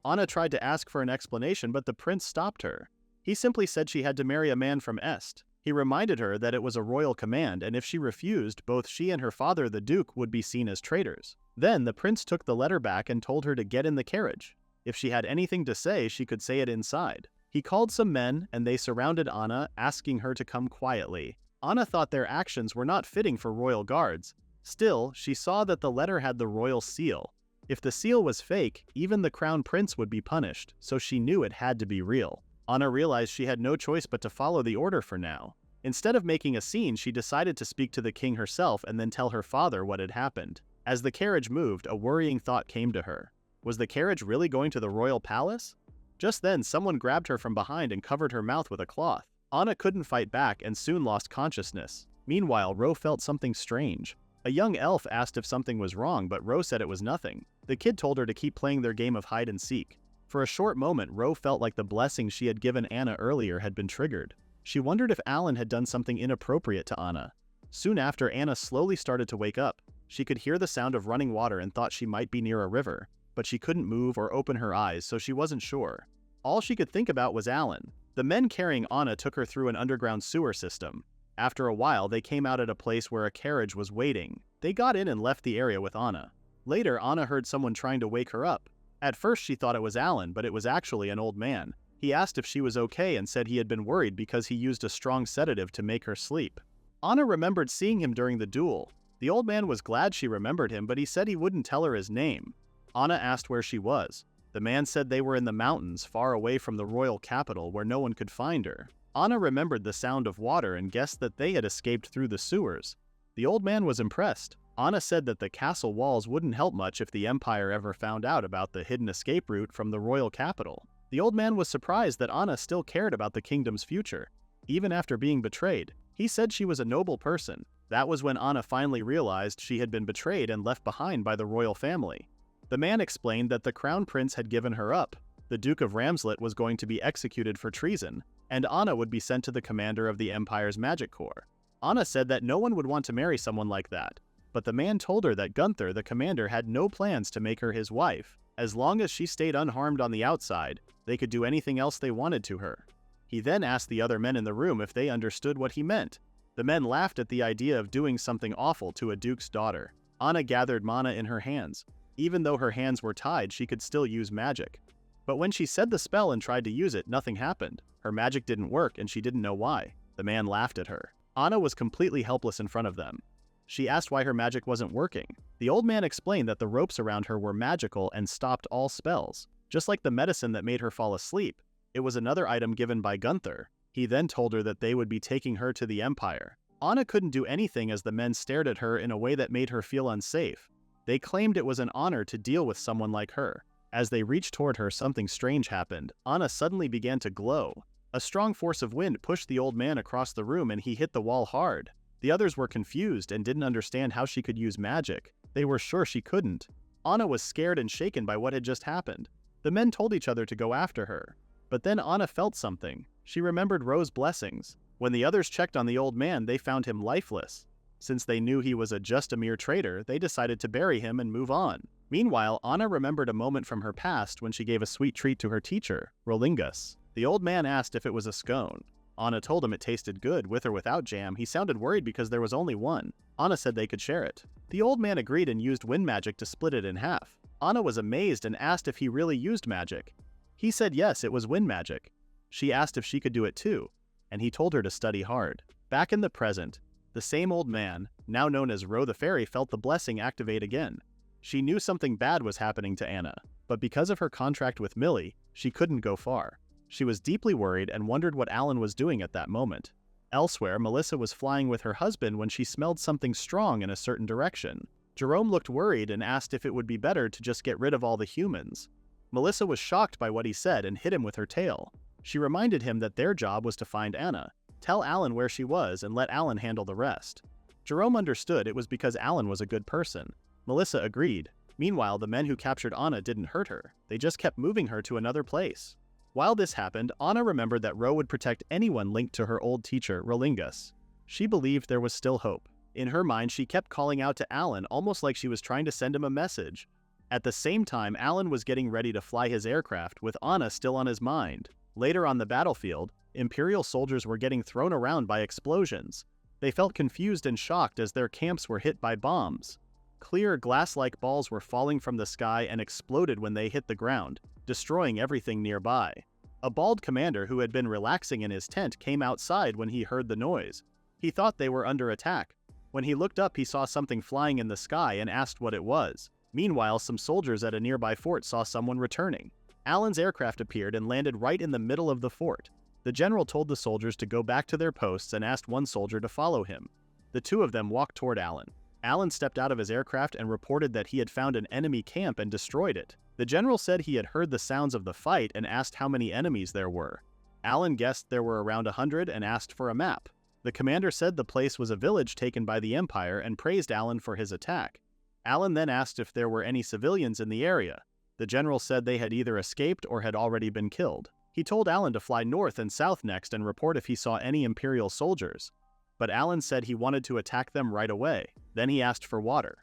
Anna tried to ask for an explanation, but the prince stopped her. He simply said she had to marry a man from Est. He reminded her that it was a royal command, and if she refused, both she and her father, the Duke, would be seen as traitors. Then the prince took the letter back and told her to get in the carriage. If she had anything to say, she could say it inside. He called some men, and they surrounded Anna, asking her to come quietly. Anna thought their actions were not fitting for royal guards. Still, she saw that the letter had the royal seal. If the seal was fake, even the crown prince would be punished, so she knew it had to be real. Anna realized she had no choice but to follow the order for now. Instead of making a scene, she decided to speak to the king herself and then tell her father what had happened. As the carriage moved, a worrying thought came to her. Was the carriage really going to the royal palace? Just then, someone grabbed her from behind and covered her mouth with a cloth. Anna couldn't fight back and soon lost consciousness. Meanwhile, Ro felt something strange. A young elf asked if something was wrong, but Ro said it was nothing. The kid told her to keep playing their game of hide and seek. For a short moment, Ro felt like the blessing she had given Anna earlier had been triggered. She wondered if Alan had done something inappropriate to Anna. Soon after, Anna slowly started to wake up. She could hear the sound of running water and thought she might be near a river, but she couldn't move or open her eyes, so she wasn't sure. All she could think about was Alan. The men carrying Anna took her through an underground sewer system. After a while, they came out at a place where a carriage was waiting. They got in and left the area with Anna. Later, Anna heard someone trying to wake her up. At first, she thought it was Alan, but it was actually an old man. He asked if she was okay and said he had been worried because he used a strong sedative to make her sleep. Anna remembered seeing him during the duel. The old man was glad she remembered him, but he said he wouldn't tell her his name. Anna asked where she was. The man said they were in the mountains, far away from the royal capital where no one could find her. Anna remembered the sound of water and guessed that they had escaped through the sewers. The old man was impressed. Anna said that the castle walls wouldn't help much if the Empire ever found out about the hidden escape route from the royal capital. The old man was surprised that Anna still cared about the kingdom's future. Even after being betrayed, he said she was a noble person. That was when Anna finally realized she had been betrayed and left behind by the royal family. The man explained that the crown prince had given her up. The Duke of Ramslet was going to be executed for treason, and Anna would be sent to the commander of the Empire's magic corps. Anna said that no one would want to marry someone like that, but the man told her that Gunther, the commander, had no plans to make her his wife. As long as she stayed unharmed on the outside, they could do anything else they wanted to her. He then asked the other men in the room if they understood what he meant. The men laughed at the idea of doing something awful to a duke's daughter. Anna gathered mana in her hands. Even though her hands were tied, she could still use magic. But when she said the spell and tried to use it, nothing happened. Her magic didn't work and she didn't know why. The man laughed at her. Anna was completely helpless in front of them. She asked why her magic wasn't working. The old man explained that the ropes around her were magical and stopped all spells. Just like the medicine that made her fall asleep, it was another item given by Gunther. He then told her that they would be taking her to the Empire. Anna couldn't do anything as the men stared at her in a way that made her feel unsafe. They claimed it was an honor to deal with someone like her. As they reached toward her, something strange happened. Anna suddenly began to glow. A strong force of wind pushed the old man across the room and he hit the wall hard. The others were confused and didn't understand how she could use magic. They were sure she couldn't. Anna was scared and shaken by what had just happened. The men told each other to go after her. But then Anna felt something. She remembered Ro's blessings. When the others checked on the old man, they found him lifeless. Since they knew he was just a mere traitor, they decided to bury him and move on. Meanwhile, Anna remembered a moment from her past when she gave a sweet treat to her teacher, Rolingus. The old man asked if it was a scone. Anna told him it tasted good, with or without jam. He sounded worried because there was only one. Anna said they could share it. The old man agreed and used wind magic to split it in half. Anna was amazed and asked if he really used magic. He said yes, it was wind magic. She asked if she could do it too, and he told her to study hard. Back in the present, the same old man, now known as Ro the Fairy, felt the blessing activate again. She knew something bad was happening to Anna, but because of her contract with Millie, she couldn't go far. She was deeply worried and wondered what Alan was doing at that moment. Elsewhere, Melissa was flying with her husband when she smelled something strong in a certain direction. Jerome looked worried and asked if it would be better to just get rid of all the humans. Melissa was shocked by what he said and hit him with her tail. She reminded him that their job was to find Anna, tell Alan where she was, and let Alan handle the rest. Jerome understood it was because Alan was a good person. Melissa agreed. Meanwhile, the men who captured Anna didn't hurt her. They just kept moving her to another place. While this happened, Anna remembered that Ro would protect anyone linked to her old teacher, Rolingus. She believed there was still hope. In her mind, she kept calling out to Alan almost like she was trying to send him a message. At the same time, Alan was getting ready to fly his aircraft, with Anna still on his mind. Later on the battlefield, Imperial soldiers were getting thrown around by explosions. They felt confused and shocked as their camps were hit by bombs. Clear, glass-like balls were falling from the sky and exploded when they hit the ground, destroying everything nearby. A bald commander who had been relaxing in his tent came outside when he heard the noise. He thought they were under attack. When he looked up, he saw something flying in the sky and asked what it was. Meanwhile, some soldiers at a nearby fort saw someone returning. Alan's aircraft appeared and landed right in the middle of the fort. The general told the soldiers to go back to their posts and asked one soldier to follow him. The two of them walked toward Alan. Alan stepped out of his aircraft and reported that he had found an enemy camp and destroyed it. The general said he had heard the sounds of the fight and asked how many enemies there were. Alan guessed there were around 100 and asked for a map. The commander said the place was a village taken by the Empire and praised Alan for his attack. Alan then asked if there were any civilians in the area. The general said they had either escaped or had already been killed. He told Alan to fly north and south next and report if he saw any Imperial soldiers. But Alan said he wanted to attack them right away. Then he asked for water.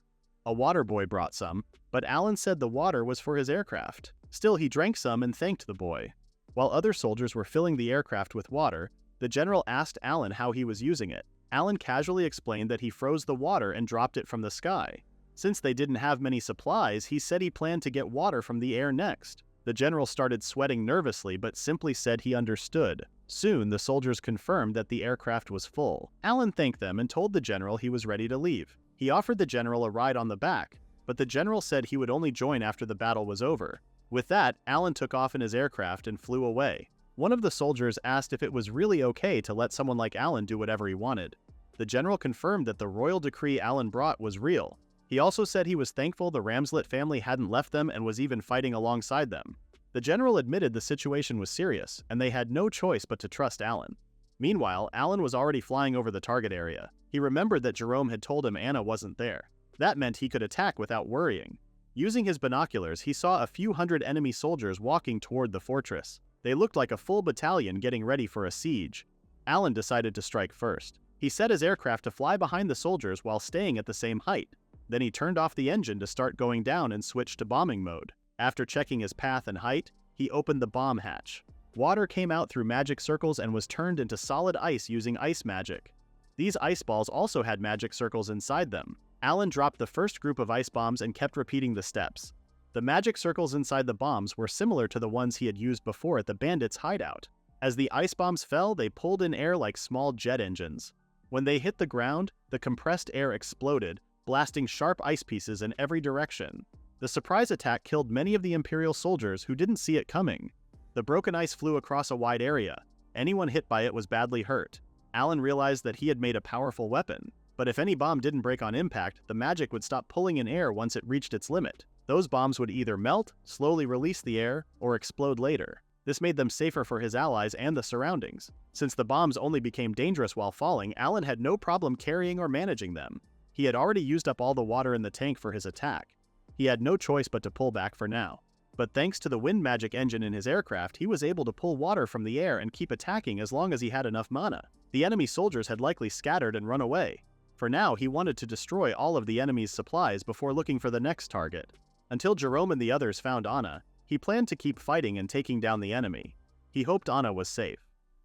A water boy brought some, but Alan said the water was for his aircraft. Still, he drank some and thanked the boy. While other soldiers were filling the aircraft with water, the general asked Alan how he was using it. Alan casually explained that he froze the water and dropped it from the sky. Since they didn't have many supplies, he said he planned to get water from the air next. The general started sweating nervously but simply said he understood. Soon, the soldiers confirmed that the aircraft was full. Alan thanked them and told the general he was ready to leave. He offered the general a ride on the back, but the general said he would only join after the battle was over. With that, Alan took off in his aircraft and flew away. One of the soldiers asked if it was really okay to let someone like Alan do whatever he wanted. The general confirmed that the royal decree Alan brought was real. He also said he was thankful the Ramslet family hadn't left them and was even fighting alongside them. The general admitted the situation was serious, and they had no choice but to trust Alan. Meanwhile, Alan was already flying over the target area. He remembered that Jerome had told him Anna wasn't there. That meant he could attack without worrying. Using his binoculars, he saw a few hundred enemy soldiers walking toward the fortress. They looked like a full battalion getting ready for a siege. Alan decided to strike first. He set his aircraft to fly behind the soldiers while staying at the same height. Then he turned off the engine to start going down and switched to bombing mode. After checking his path and height, he opened the bomb hatch. Water came out through magic circles and was turned into solid ice using ice magic. These ice balls also had magic circles inside them. Alan dropped the first group of ice bombs and kept repeating the steps. The magic circles inside the bombs were similar to the ones he had used before at the bandits' hideout. As the ice bombs fell, they pulled in air like small jet engines. When they hit the ground, the compressed air exploded, blasting sharp ice pieces in every direction. The surprise attack killed many of the Imperial soldiers who didn't see it coming. The broken ice flew across a wide area. Anyone hit by it was badly hurt. Alan realized that he had made a powerful weapon, but if any bomb didn't break on impact, the magic would stop pulling in air once it reached its limit. Those bombs would either melt, slowly release the air, or explode later. This made them safer for his allies and the surroundings. Since the bombs only became dangerous while falling, Alan had no problem carrying or managing them. He had already used up all the water in the tank for his attack. He had no choice but to pull back for now. But thanks to the wind magic engine in his aircraft, he was able to pull water from the air and keep attacking as long as he had enough mana. The enemy soldiers had likely scattered and run away. For now, he wanted to destroy all of the enemy's supplies before looking for the next target. Until Jerome and the others found Anna, he planned to keep fighting and taking down the enemy. He hoped Anna was safe.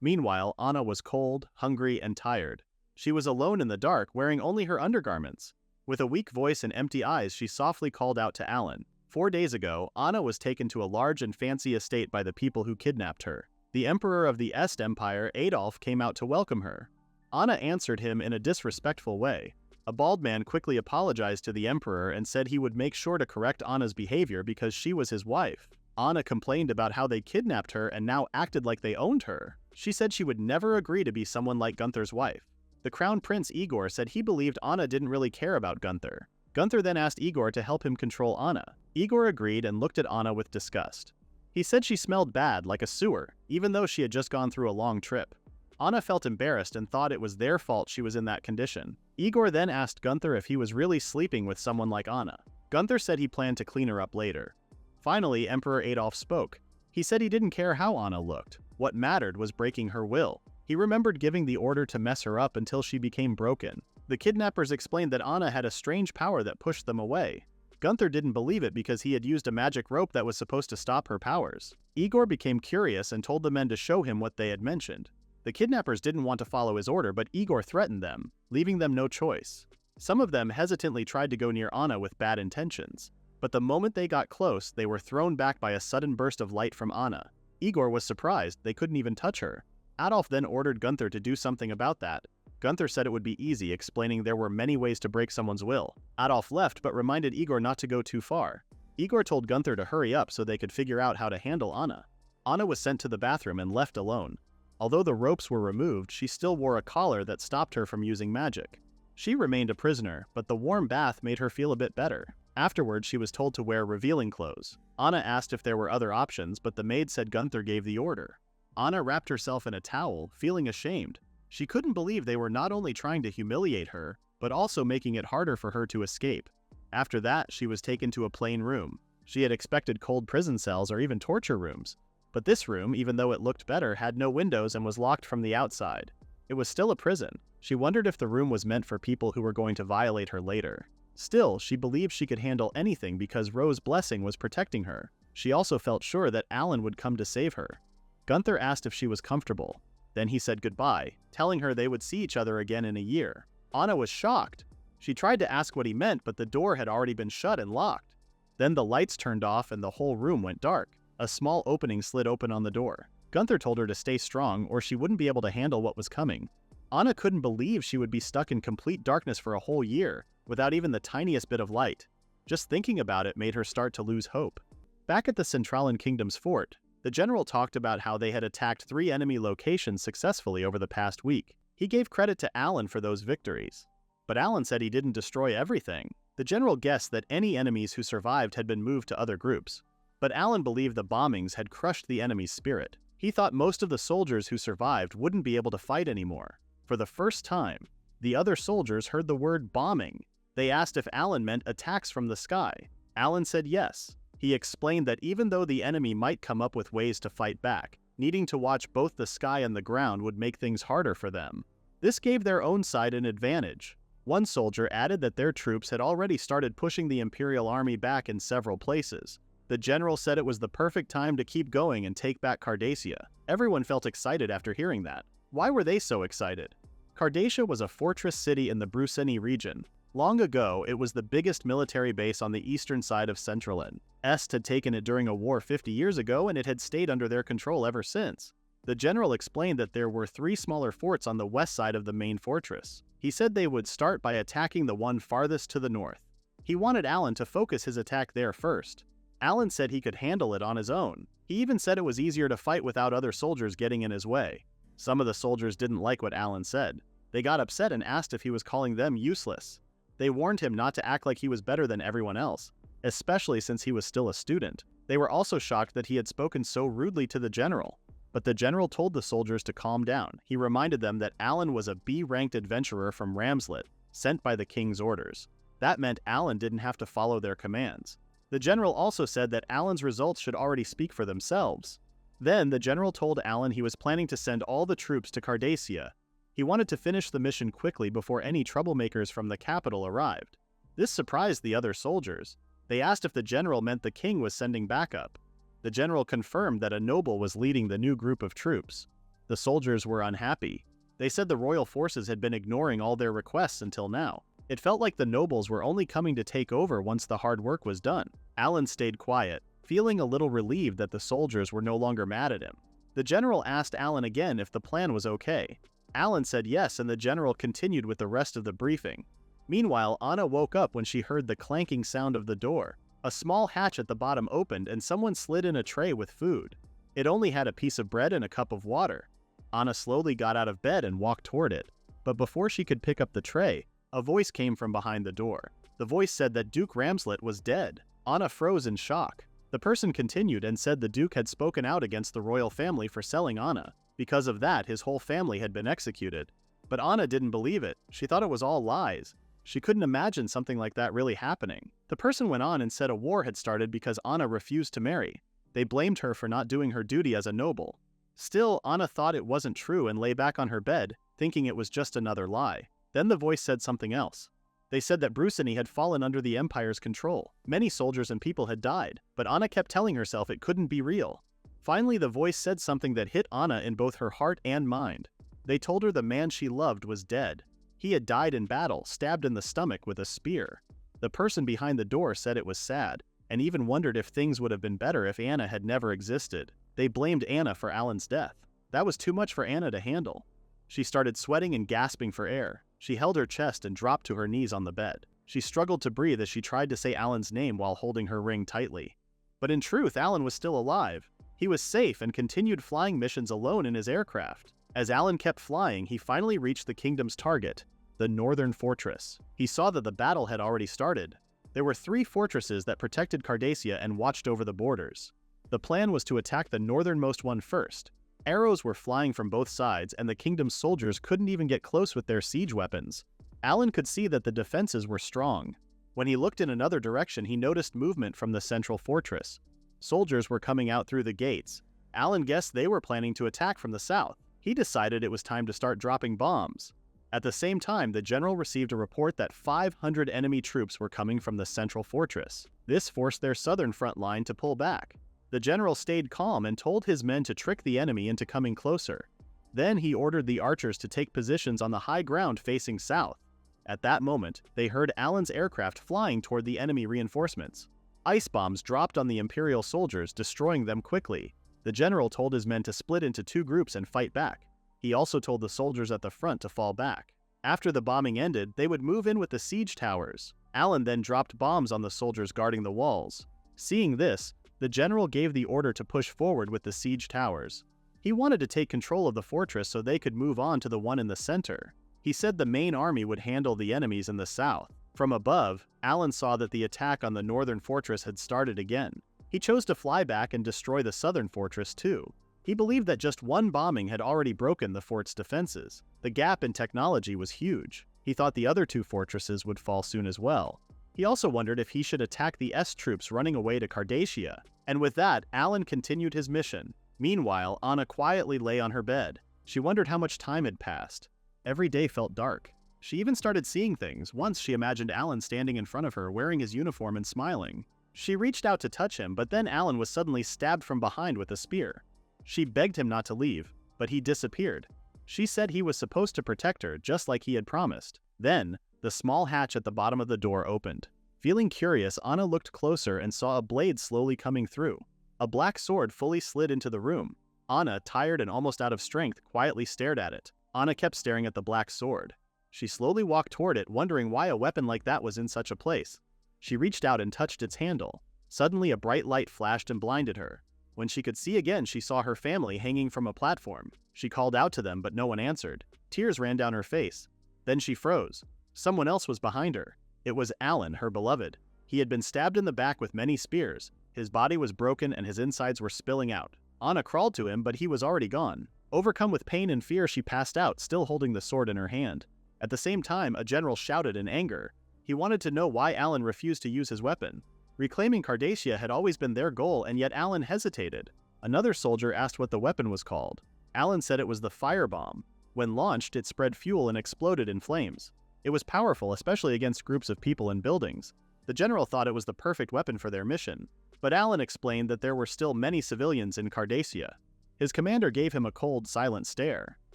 Meanwhile, Anna was cold, hungry, and tired. She was alone in the dark, wearing only her undergarments. With a weak voice and empty eyes, she softly called out to Alan. 4 days ago, Anna was taken to a large and fancy estate by the people who kidnapped her. The Emperor of the Est Empire, Adolf, came out to welcome her. Anna answered him in a disrespectful way. A bald man quickly apologized to the Emperor and said he would make sure to correct Anna's behavior because she was his wife. Anna complained about how they kidnapped her and now acted like they owned her. She said she would never agree to be someone like Gunther's wife. The Crown Prince Igor said he believed Anna didn't really care about Gunther. Gunther then asked Igor to help him control Anna. Igor agreed and looked at Anna with disgust. He said she smelled bad, like a sewer, even though she had just gone through a long trip. Anna felt embarrassed and thought it was their fault she was in that condition. Igor then asked Gunther if he was really sleeping with someone like Anna. Gunther said he planned to clean her up later. Finally, Emperor Adolf spoke. He said he didn't care how Anna looked. What mattered was breaking her will. He remembered giving the order to mess her up until she became broken. The kidnappers explained that Anna had a strange power that pushed them away. Gunther didn't believe it because he had used a magic rope that was supposed to stop her powers. Igor became curious and told the men to show him what they had mentioned. The kidnappers didn't want to follow his order, but Igor threatened them, leaving them no choice. Some of them hesitantly tried to go near Anna with bad intentions. But the moment they got close, they were thrown back by a sudden burst of light from Anna. Igor was surprised they couldn't even touch her. Adolf then ordered Gunther to do something about that. Gunther said it would be easy, explaining there were many ways to break someone's will. Adolf left but reminded Igor not to go too far. Igor told Gunther to hurry up so they could figure out how to handle Anna. Anna was sent to the bathroom and left alone. Although the ropes were removed, she still wore a collar that stopped her from using magic. She remained a prisoner, but the warm bath made her feel a bit better. Afterwards, she was told to wear revealing clothes. Anna asked if there were other options, but the maid said Gunther gave the order. Anna wrapped herself in a towel, feeling ashamed. She couldn't believe they were not only trying to humiliate her, but also making it harder for her to escape. After that, she was taken to a plain room. She had expected cold prison cells or even torture rooms. But this room, even though it looked better, had no windows and was locked from the outside. It was still a prison. She wondered if the room was meant for people who were going to violate her later. Still, she believed she could handle anything because Rose's blessing was protecting her. She also felt sure that Alan would come to save her. Gunther asked if she was comfortable. Then he said goodbye, telling her they would see each other again in a year. Anna was shocked. She tried to ask what he meant, but the door had already been shut and locked. Then the lights turned off and the whole room went dark. A small opening slid open on the door. Gunther told her to stay strong or she wouldn't be able to handle what was coming. Anna couldn't believe she would be stuck in complete darkness for a whole year, without even the tiniest bit of light. Just thinking about it made her start to lose hope. Back at the Centralan Kingdom's fort, the general talked about how they had attacked 3 enemy locations successfully over the past week. He gave credit to Alan for those victories. But Alan said he didn't destroy everything. The general guessed that any enemies who survived had been moved to other groups. But Alan believed the bombings had crushed the enemy's spirit. He thought most of the soldiers who survived wouldn't be able to fight anymore. For the first time, the other soldiers heard the word bombing. They asked if Alan meant attacks from the sky. Alan said yes. He explained that even though the enemy might come up with ways to fight back, needing to watch both the sky and the ground would make things harder for them. This gave their own side an advantage. One soldier added that their troops had already started pushing the Imperial army back in several places. The general said it was the perfect time to keep going and take back Cardacia. Everyone felt excited after hearing that. Why were they so excited? Cardacia was a fortress city in the Bruseni region. Long ago, it was the biggest military base on the eastern side of Centralan. Est had taken it during a war 50 years ago and it had stayed under their control ever since. The general explained that there were 3 smaller forts on the west side of the main fortress. He said they would start by attacking the one farthest to the north. He wanted Alan to focus his attack there first. Alan said he could handle it on his own. He even said it was easier to fight without other soldiers getting in his way. Some of the soldiers didn't like what Alan said. They got upset and asked if he was calling them useless. They warned him not to act like he was better than everyone else, especially since he was still a student. They were also shocked that he had spoken so rudely to the general. But the general told the soldiers to calm down. He reminded them that Alan was a B-ranked adventurer from Ramslet, sent by the king's orders. That meant Alan didn't have to follow their commands. The general also said that Alan's results should already speak for themselves. Then the general told Alan he was planning to send all the troops to Cardacia. He wanted to finish the mission quickly before any troublemakers from the capital arrived. This surprised the other soldiers. They asked if the general meant the king was sending backup. The general confirmed that a noble was leading the new group of troops. The soldiers were unhappy. They said the royal forces had been ignoring all their requests until now. It felt like the nobles were only coming to take over once the hard work was done. Alan stayed quiet, feeling a little relieved that the soldiers were no longer mad at him. The general asked Alan again if the plan was okay. Alan said yes, and the general continued with the rest of the briefing. Meanwhile, Anna woke up when she heard the clanking sound of the door. A small hatch at the bottom opened and someone slid in a tray with food. It only had a piece of bread and a cup of water. Anna slowly got out of bed and walked toward it. But before she could pick up the tray, a voice came from behind the door. The voice said that Duke Ramslet was dead. Anna froze in shock. The person continued and said the Duke had spoken out against the royal family for selling Anna. Because of that, his whole family had been executed. But Anna didn't believe it. She thought it was all lies. She couldn't imagine something like that really happening. The person went on and said a war had started because Anna refused to marry. They blamed her for not doing her duty as a noble. Still, Anna thought it wasn't true and lay back on her bed, thinking it was just another lie. Then the voice said something else. They said that Bruseni had fallen under the Empire's control. Many soldiers and people had died, but Anna kept telling herself it couldn't be real. Finally, the voice said something that hit Anna in both her heart and mind. They told her the man she loved was dead. He had died in battle, stabbed in the stomach with a spear. The person behind the door said it was sad, and even wondered if things would have been better if Anna had never existed. They blamed Anna for Alan's death. That was too much for Anna to handle. She started sweating and gasping for air. She held her chest and dropped to her knees on the bed. She struggled to breathe as she tried to say Alan's name while holding her ring tightly. But in truth, Alan was still alive. He was safe and continued flying missions alone in his aircraft. As Alan kept flying, he finally reached the kingdom's target, the northern fortress. He saw that the battle had already started. There were 3 fortresses that protected Cardacia and watched over the borders. The plan was to attack the northernmost one first. Arrows were flying from both sides, and the kingdom's soldiers couldn't even get close with their siege weapons. Alan could see that the defenses were strong. When he looked in another direction, he noticed movement from the central fortress. Soldiers were coming out through the gates. Alan guessed they were planning to attack from the south. He decided it was time to start dropping bombs. At the same time, the general received a report that 500 enemy troops were coming from the central fortress. This forced their southern front line to pull back. The general stayed calm and told his men to trick the enemy into coming closer. Then he ordered the archers to take positions on the high ground facing south. At that moment, they heard Alan's aircraft flying toward the enemy reinforcements. Ice bombs dropped on the Imperial soldiers, destroying them quickly. The general told his men to split into 2 groups and fight back. He also told the soldiers at the front to fall back. After the bombing ended, they would move in with the siege towers. Alan then dropped bombs on the soldiers guarding the walls. Seeing this, the general gave the order to push forward with the siege towers. He wanted to take control of the fortress so they could move on to the one in the center. He said the main army would handle the enemies in the south. From above, Alan saw that the attack on the northern fortress had started again. He chose to fly back and destroy the southern fortress too. He believed that just one bombing had already broken the fort's defenses. The gap in technology was huge. He thought the other 2 fortresses would fall soon as well. He also wondered if he should attack the S troops running away to Cardacia. And with that, Alan continued his mission. Meanwhile, Anna quietly lay on her bed. She wondered how much time had passed. Every day felt dark. She even started seeing things. Once she imagined Alan standing in front of her, wearing his uniform and smiling. She reached out to touch him, but then Alan was suddenly stabbed from behind with a spear. She begged him not to leave, but he disappeared. She said he was supposed to protect her, just like he had promised. Then, the small hatch at the bottom of the door opened. Feeling curious, Anna looked closer and saw a blade slowly coming through. A black sword fully slid into the room. Anna, tired and almost out of strength, quietly stared at it. Anna kept staring at the black sword. She slowly walked toward it, wondering why a weapon like that was in such a place. She reached out and touched its handle. Suddenly, a bright light flashed and blinded her. When she could see again, she saw her family hanging from a platform. She called out to them, but no one answered. Tears ran down her face. Then she froze. Someone else was behind her. It was Alan, her beloved. He had been stabbed in the back with many spears. His body was broken and his insides were spilling out. Anna crawled to him, but he was already gone. Overcome with pain and fear, she passed out, still holding the sword in her hand. At the same time, a general shouted in anger. He wanted to know why Alan refused to use his weapon. Reclaiming Cardacia had always been their goal, and yet Alan hesitated. Another soldier asked what the weapon was called. Alan said it was the firebomb. When launched, it spread fuel and exploded in flames. It was powerful, especially against groups of people and buildings. The general thought it was the perfect weapon for their mission. But Alan explained that there were still many civilians in Cardacia. His commander gave him a cold, silent stare.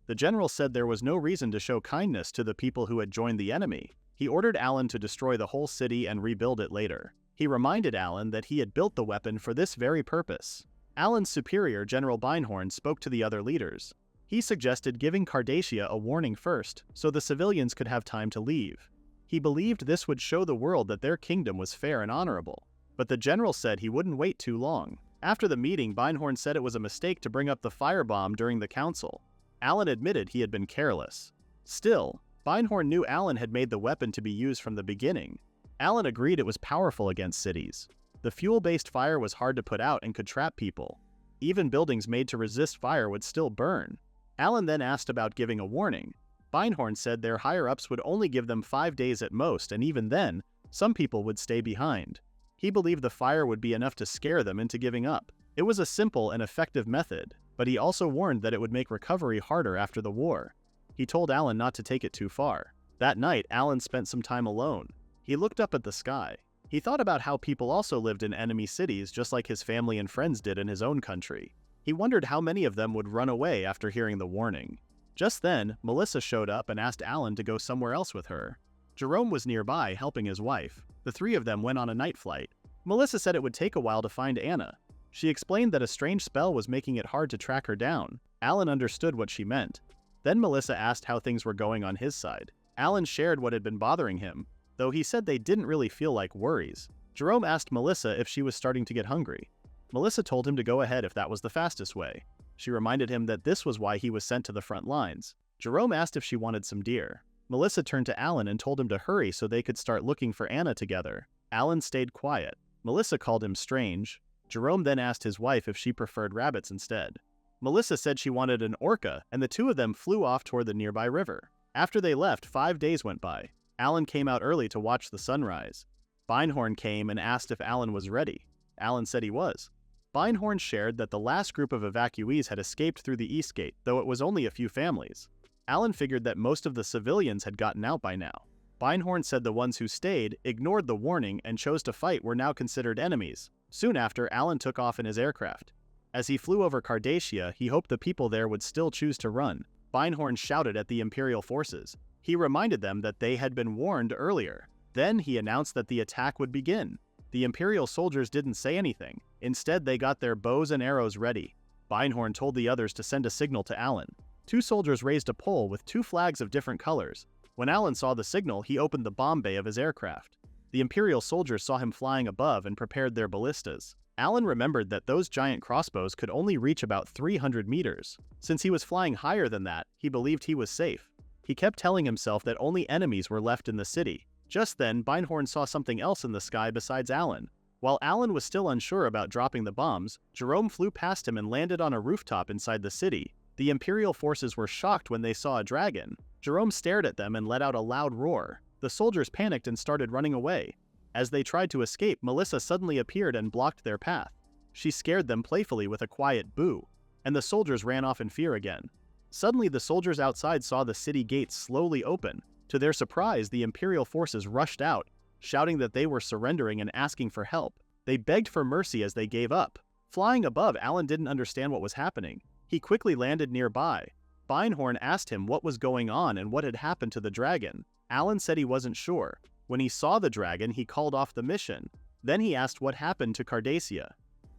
The general said there was no reason to show kindness to the people who had joined the enemy. He ordered Alan to destroy the whole city and rebuild it later. He reminded Alan that he had built the weapon for this very purpose. Alan's superior, General Beinhorn, spoke to the other leaders. He suggested giving Cardacia a warning first, so the civilians could have time to leave. He believed this would show the world that their kingdom was fair and honorable. But the general said he wouldn't wait too long. After the meeting, Beinhorn said it was a mistake to bring up the firebomb during the council. Alan admitted he had been careless. Still, Beinhorn knew Alan had made the weapon to be used from the beginning. Alan agreed it was powerful against cities. The fuel-based fire was hard to put out and could trap people. Even buildings made to resist fire would still burn. Alan then asked about giving a warning. Beinhorn said their higher-ups would only give them 5 days at most, and even then, some people would stay behind. He believed the fire would be enough to scare them into giving up. It was a simple and effective method, but he also warned that it would make recovery harder after the war. He told Alan not to take it too far. That night, Alan spent some time alone. He looked up at the sky. He thought about how people also lived in enemy cities just like his family and friends did in his own country. He wondered how many of them would run away after hearing the warning. Just then, Melissa showed up and asked Alan to go somewhere else with her. Jerome was nearby, helping his wife. The 3 of them went on a night flight. Melissa said it would take a while to find Anna. She explained that a strange spell was making it hard to track her down. Alan understood what she meant. Then Melissa asked how things were going on his side. Alan shared what had been bothering him, though he said they didn't really feel like worries. Jerome asked Melissa if she was starting to get hungry. Melissa told him to go ahead if that was the fastest way. She reminded him that this was why he was sent to the front lines. Jerome asked if she wanted some deer. Melissa turned to Alan and told him to hurry so they could start looking for Anna together. Alan stayed quiet. Melissa called him strange. Jerome then asked his wife if she preferred rabbits instead. Melissa said she wanted an orca, and the 2 of them flew off toward the nearby river. After they left, 5 days went by. Alan came out early to watch the sunrise. Beinhorn came and asked if Alan was ready. Alan said he was. Beinhorn shared that the last group of evacuees had escaped through the East Gate, though it was only a few families. Alan figured that most of the civilians had gotten out by now. Beinhorn said the ones who stayed, ignored the warning, and chose to fight were now considered enemies. Soon after, Alan took off in his aircraft. As he flew over Cardacia, he hoped the people there would still choose to run. Beinhorn shouted at the Imperial forces. He reminded them that they had been warned earlier. Then he announced that the attack would begin. The Imperial soldiers didn't say anything. Instead, they got their bows and arrows ready. Beinhorn told the others to send a signal to Alan. 2 soldiers raised a pole with 2 flags of different colors. When Alan saw the signal, he opened the bomb bay of his aircraft. The Imperial soldiers saw him flying above and prepared their ballistas. Alan remembered that those giant crossbows could only reach about 300 meters. Since he was flying higher than that, he believed he was safe. He kept telling himself that only enemies were left in the city. Just then, Beinhorn saw something else in the sky besides Alan. While Alan was still unsure about dropping the bombs, Jerome flew past him and landed on a rooftop inside the city. The Imperial forces were shocked when they saw a dragon. Jerome stared at them and let out a loud roar. The soldiers panicked and started running away. As they tried to escape, Melissa suddenly appeared and blocked their path. She scared them playfully with a quiet boo, and the soldiers ran off in fear again. Suddenly, the soldiers outside saw the city gates slowly open. To their surprise, the Imperial forces rushed out, shouting that they were surrendering and asking for help. They begged for mercy as they gave up. Flying above, Alan didn't understand what was happening. He quickly landed nearby. Beinhorn asked him what was going on and what had happened to the dragon. Alan said he wasn't sure. When he saw the dragon, he called off the mission. Then he asked what happened to Cardacia.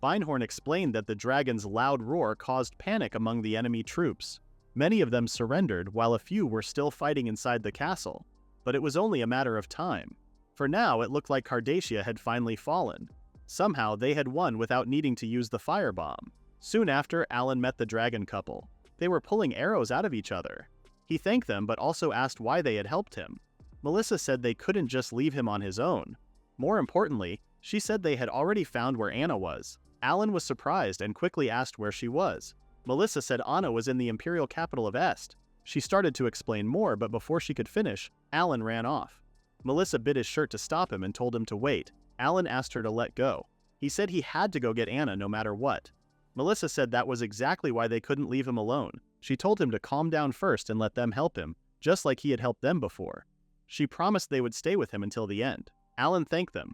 Beinhorn explained that the dragon's loud roar caused panic among the enemy troops. Many of them surrendered, while a few were still fighting inside the castle. But it was only a matter of time. For now, it looked like Cardacia had finally fallen. Somehow, they had won without needing to use the firebomb. Soon after, Alan met the dragon couple. They were pulling arrows out of each other. He thanked them but also asked why they had helped him. Melissa said they couldn't just leave him on his own. More importantly, she said they had already found where Anna was. Alan was surprised and quickly asked where she was. Melissa said Anna was in the Imperial capital of Est. She started to explain more, but before she could finish, Alan ran off. Melissa bit his shirt to stop him and told him to wait. Alan asked her to let go. He said he had to go get Anna no matter what. Melissa said that was exactly why they couldn't leave him alone. She told him to calm down first and let them help him, just like he had helped them before. She promised they would stay with him until the end. Alan thanked them.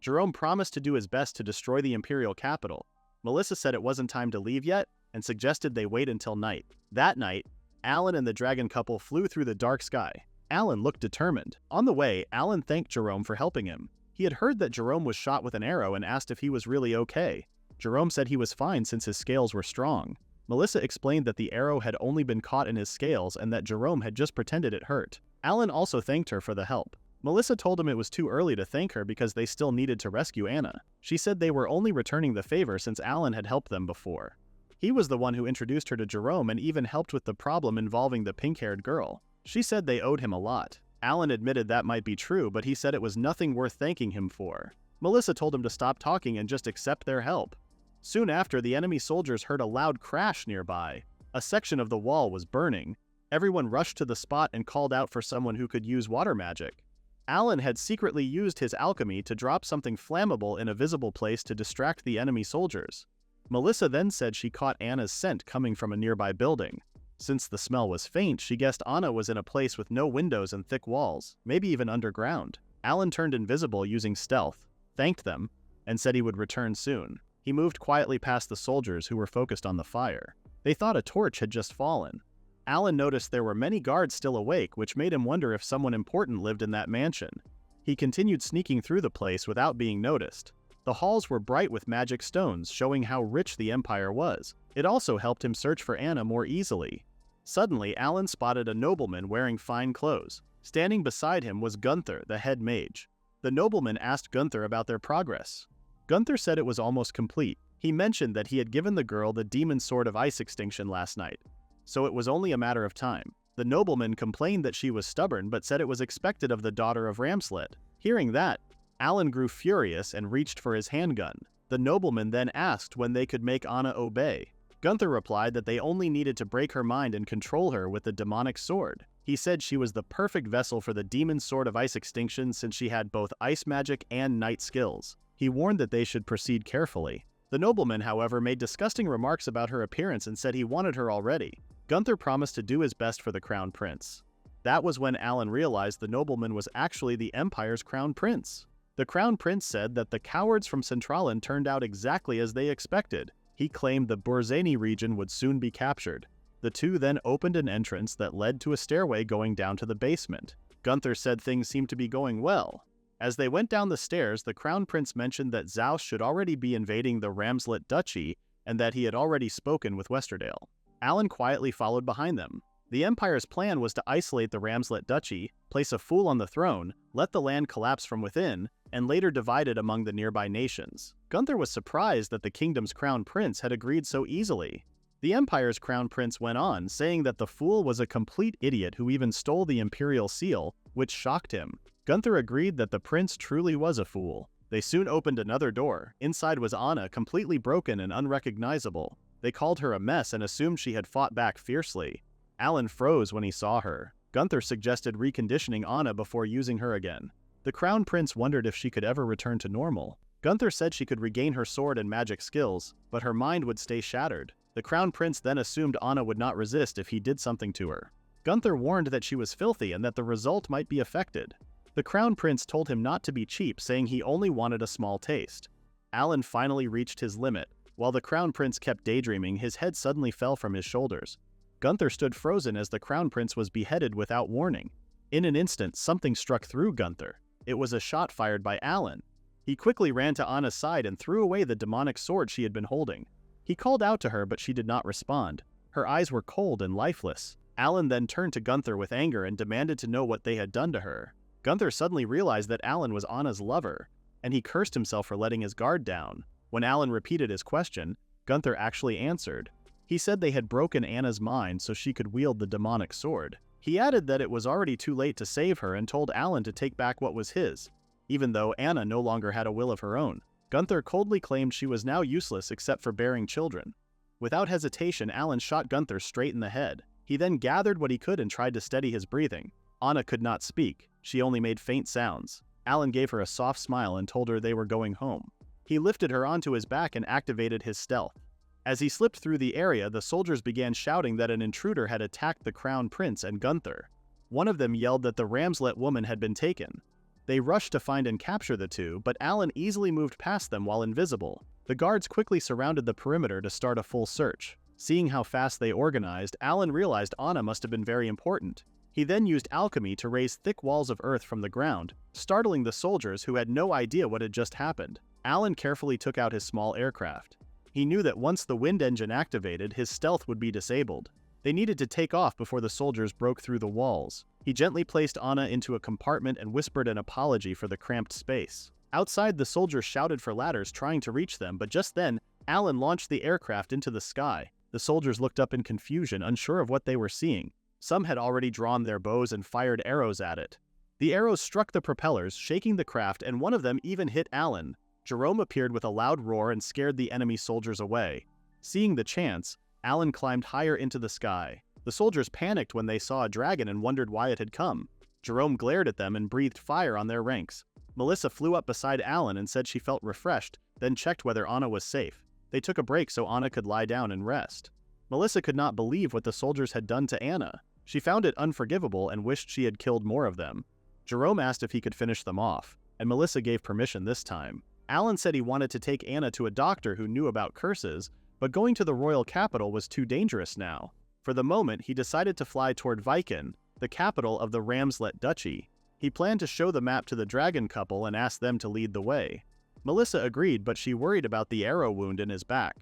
Jerome promised to do his best to destroy the Imperial capital. Melissa said it wasn't time to leave yet and suggested they wait until night. That night, Alan and the dragon couple flew through the dark sky. Alan looked determined. On the way, Alan thanked Jerome for helping him. He had heard that Jerome was shot with an arrow and asked if he was really okay. Jerome said he was fine since his scales were strong. Melissa explained that the arrow had only been caught in his scales and that Jerome had just pretended it hurt. Alan also thanked her for the help. Melissa told him it was too early to thank her because they still needed to rescue Anna. She said they were only returning the favor since Alan had helped them before. He was the one who introduced her to Jerome and even helped with the problem involving the pink-haired girl. She said they owed him a lot. Alan admitted that might be true, but he said it was nothing worth thanking him for. Melissa told him to stop talking and just accept their help. Soon after, the enemy soldiers heard a loud crash nearby. A section of the wall was burning. Everyone rushed to the spot and called out for someone who could use water magic. Alan had secretly used his alchemy to drop something flammable in a visible place to distract the enemy soldiers. Melissa then said she caught Anna's scent coming from a nearby building. Since the smell was faint, she guessed Anna was in a place with no windows and thick walls, maybe even underground. Alan turned invisible using stealth, thanked them, and said he would return soon. He moved quietly past the soldiers who were focused on the fire. They thought a torch had just fallen. Alan noticed there were many guards still awake, which made him wonder if someone important lived in that mansion. He continued sneaking through the place without being noticed. The halls were bright with magic stones, showing how rich the Empire was. It also helped him search for Anna more easily. Suddenly, Alan spotted a nobleman wearing fine clothes. Standing beside him was Gunther, the head mage. The nobleman asked Gunther about their progress. Gunther said it was almost complete. He mentioned that he had given the girl the demon sword of ice extinction last night, so it was only a matter of time. The nobleman complained that she was stubborn but said it was expected of the daughter of Ramslet. Hearing that, Alan grew furious and reached for his handgun. The nobleman then asked when they could make Anna obey. Gunther replied that they only needed to break her mind and control her with the demonic sword. He said she was the perfect vessel for the Demon's Sword of Ice Extinction since she had both ice magic and night skills. He warned that they should proceed carefully. The nobleman, however, made disgusting remarks about her appearance and said he wanted her already. Gunther promised to do his best for the crown prince. That was when Alan realized the nobleman was actually the Empire's crown prince. The crown prince said that the cowards from Centralen turned out exactly as they expected. He claimed the Burzani region would soon be captured. The two then opened an entrance that led to a stairway going down to the basement. Gunther said things seemed to be going well. As they went down the stairs, the crown prince mentioned that Zeus should already be invading the Ramslet Duchy and that he had already spoken with Westerdale. Alan quietly followed behind them. The Empire's plan was to isolate the Ramslet Duchy, place a fool on the throne, let the land collapse from within, and later divide it among the nearby nations. Gunther was surprised that the kingdom's crown prince had agreed so easily. The Empire's crown prince went on, saying that the fool was a complete idiot who even stole the imperial seal, which shocked him. Gunther agreed that the prince truly was a fool. They soon opened another door. Inside was Anna, completely broken and unrecognizable. They called her a mess and assumed she had fought back fiercely. Alan froze when he saw her. Gunther suggested reconditioning Anna before using her again. The crown prince wondered if she could ever return to normal. Gunther said she could regain her sword and magic skills, but her mind would stay shattered. The crown prince then assumed Anna would not resist if he did something to her. Gunther warned that she was filthy and that the result might be affected. The crown prince told him not to be cheap, saying he only wanted a small taste. Alan finally reached his limit. While the crown prince kept daydreaming, his head suddenly fell from his shoulders. Gunther stood frozen as the crown prince was beheaded without warning. In an instant, something struck through Gunther. It was a shot fired by Alan. He quickly ran to Anna's side and threw away the demonic sword she had been holding. He called out to her, but she did not respond. Her eyes were cold and lifeless. Alan then turned to Gunther with anger and demanded to know what they had done to her. Gunther suddenly realized that Alan was Anna's lover, and he cursed himself for letting his guard down. When Alan repeated his question, Gunther actually answered. He said they had broken Anna's mind so she could wield the demonic sword. He added that it was already too late to save her and told Alan to take back what was his, even though Anna no longer had a will of her own. Gunther coldly claimed she was now useless except for bearing children. Without hesitation, Alan shot Gunther straight in the head. He then gathered what he could and tried to steady his breathing. Anna could not speak. She only made faint sounds. Alan gave her a soft smile and told her they were going home. He lifted her onto his back and activated his stealth. As he slipped through the area, the soldiers began shouting that an intruder had attacked the crown prince and Gunther. One of them yelled that the Ramslet woman had been taken. They rushed to find and capture the two, but Alan easily moved past them while invisible. The guards quickly surrounded the perimeter to start a full search. Seeing how fast they organized, Alan realized Anna must have been very important. He then used alchemy to raise thick walls of earth from the ground, startling the soldiers who had no idea what had just happened. Alan carefully took out his small aircraft. He knew that once the wind engine activated, his stealth would be disabled. They needed to take off before the soldiers broke through the walls. He gently placed Anna into a compartment and whispered an apology for the cramped space. Outside, the soldiers shouted for ladders trying to reach them, but just then, Alan launched the aircraft into the sky. The soldiers looked up in confusion, unsure of what they were seeing. Some had already drawn their bows and fired arrows at it. The arrows struck the propellers, shaking the craft, and one of them even hit Alan. Jerome appeared with a loud roar and scared the enemy soldiers away. Seeing the chance, Alan climbed higher into the sky. The soldiers panicked when they saw a dragon and wondered why it had come. Jerome glared at them and breathed fire on their ranks. Melissa flew up beside Alan and said she felt refreshed, then checked whether Anna was safe. They took a break so Anna could lie down and rest. Melissa could not believe what the soldiers had done to Anna. She found it unforgivable and wished she had killed more of them. Jerome asked if he could finish them off, and Melissa gave permission this time. Alan said he wanted to take Anna to a doctor who knew about curses, but going to the royal capital was too dangerous now. For the moment, he decided to fly toward Viken, the capital of the Ramslet Duchy. He planned to show the map to the dragon couple and ask them to lead the way. Melissa agreed, but she worried about the arrow wound in his back.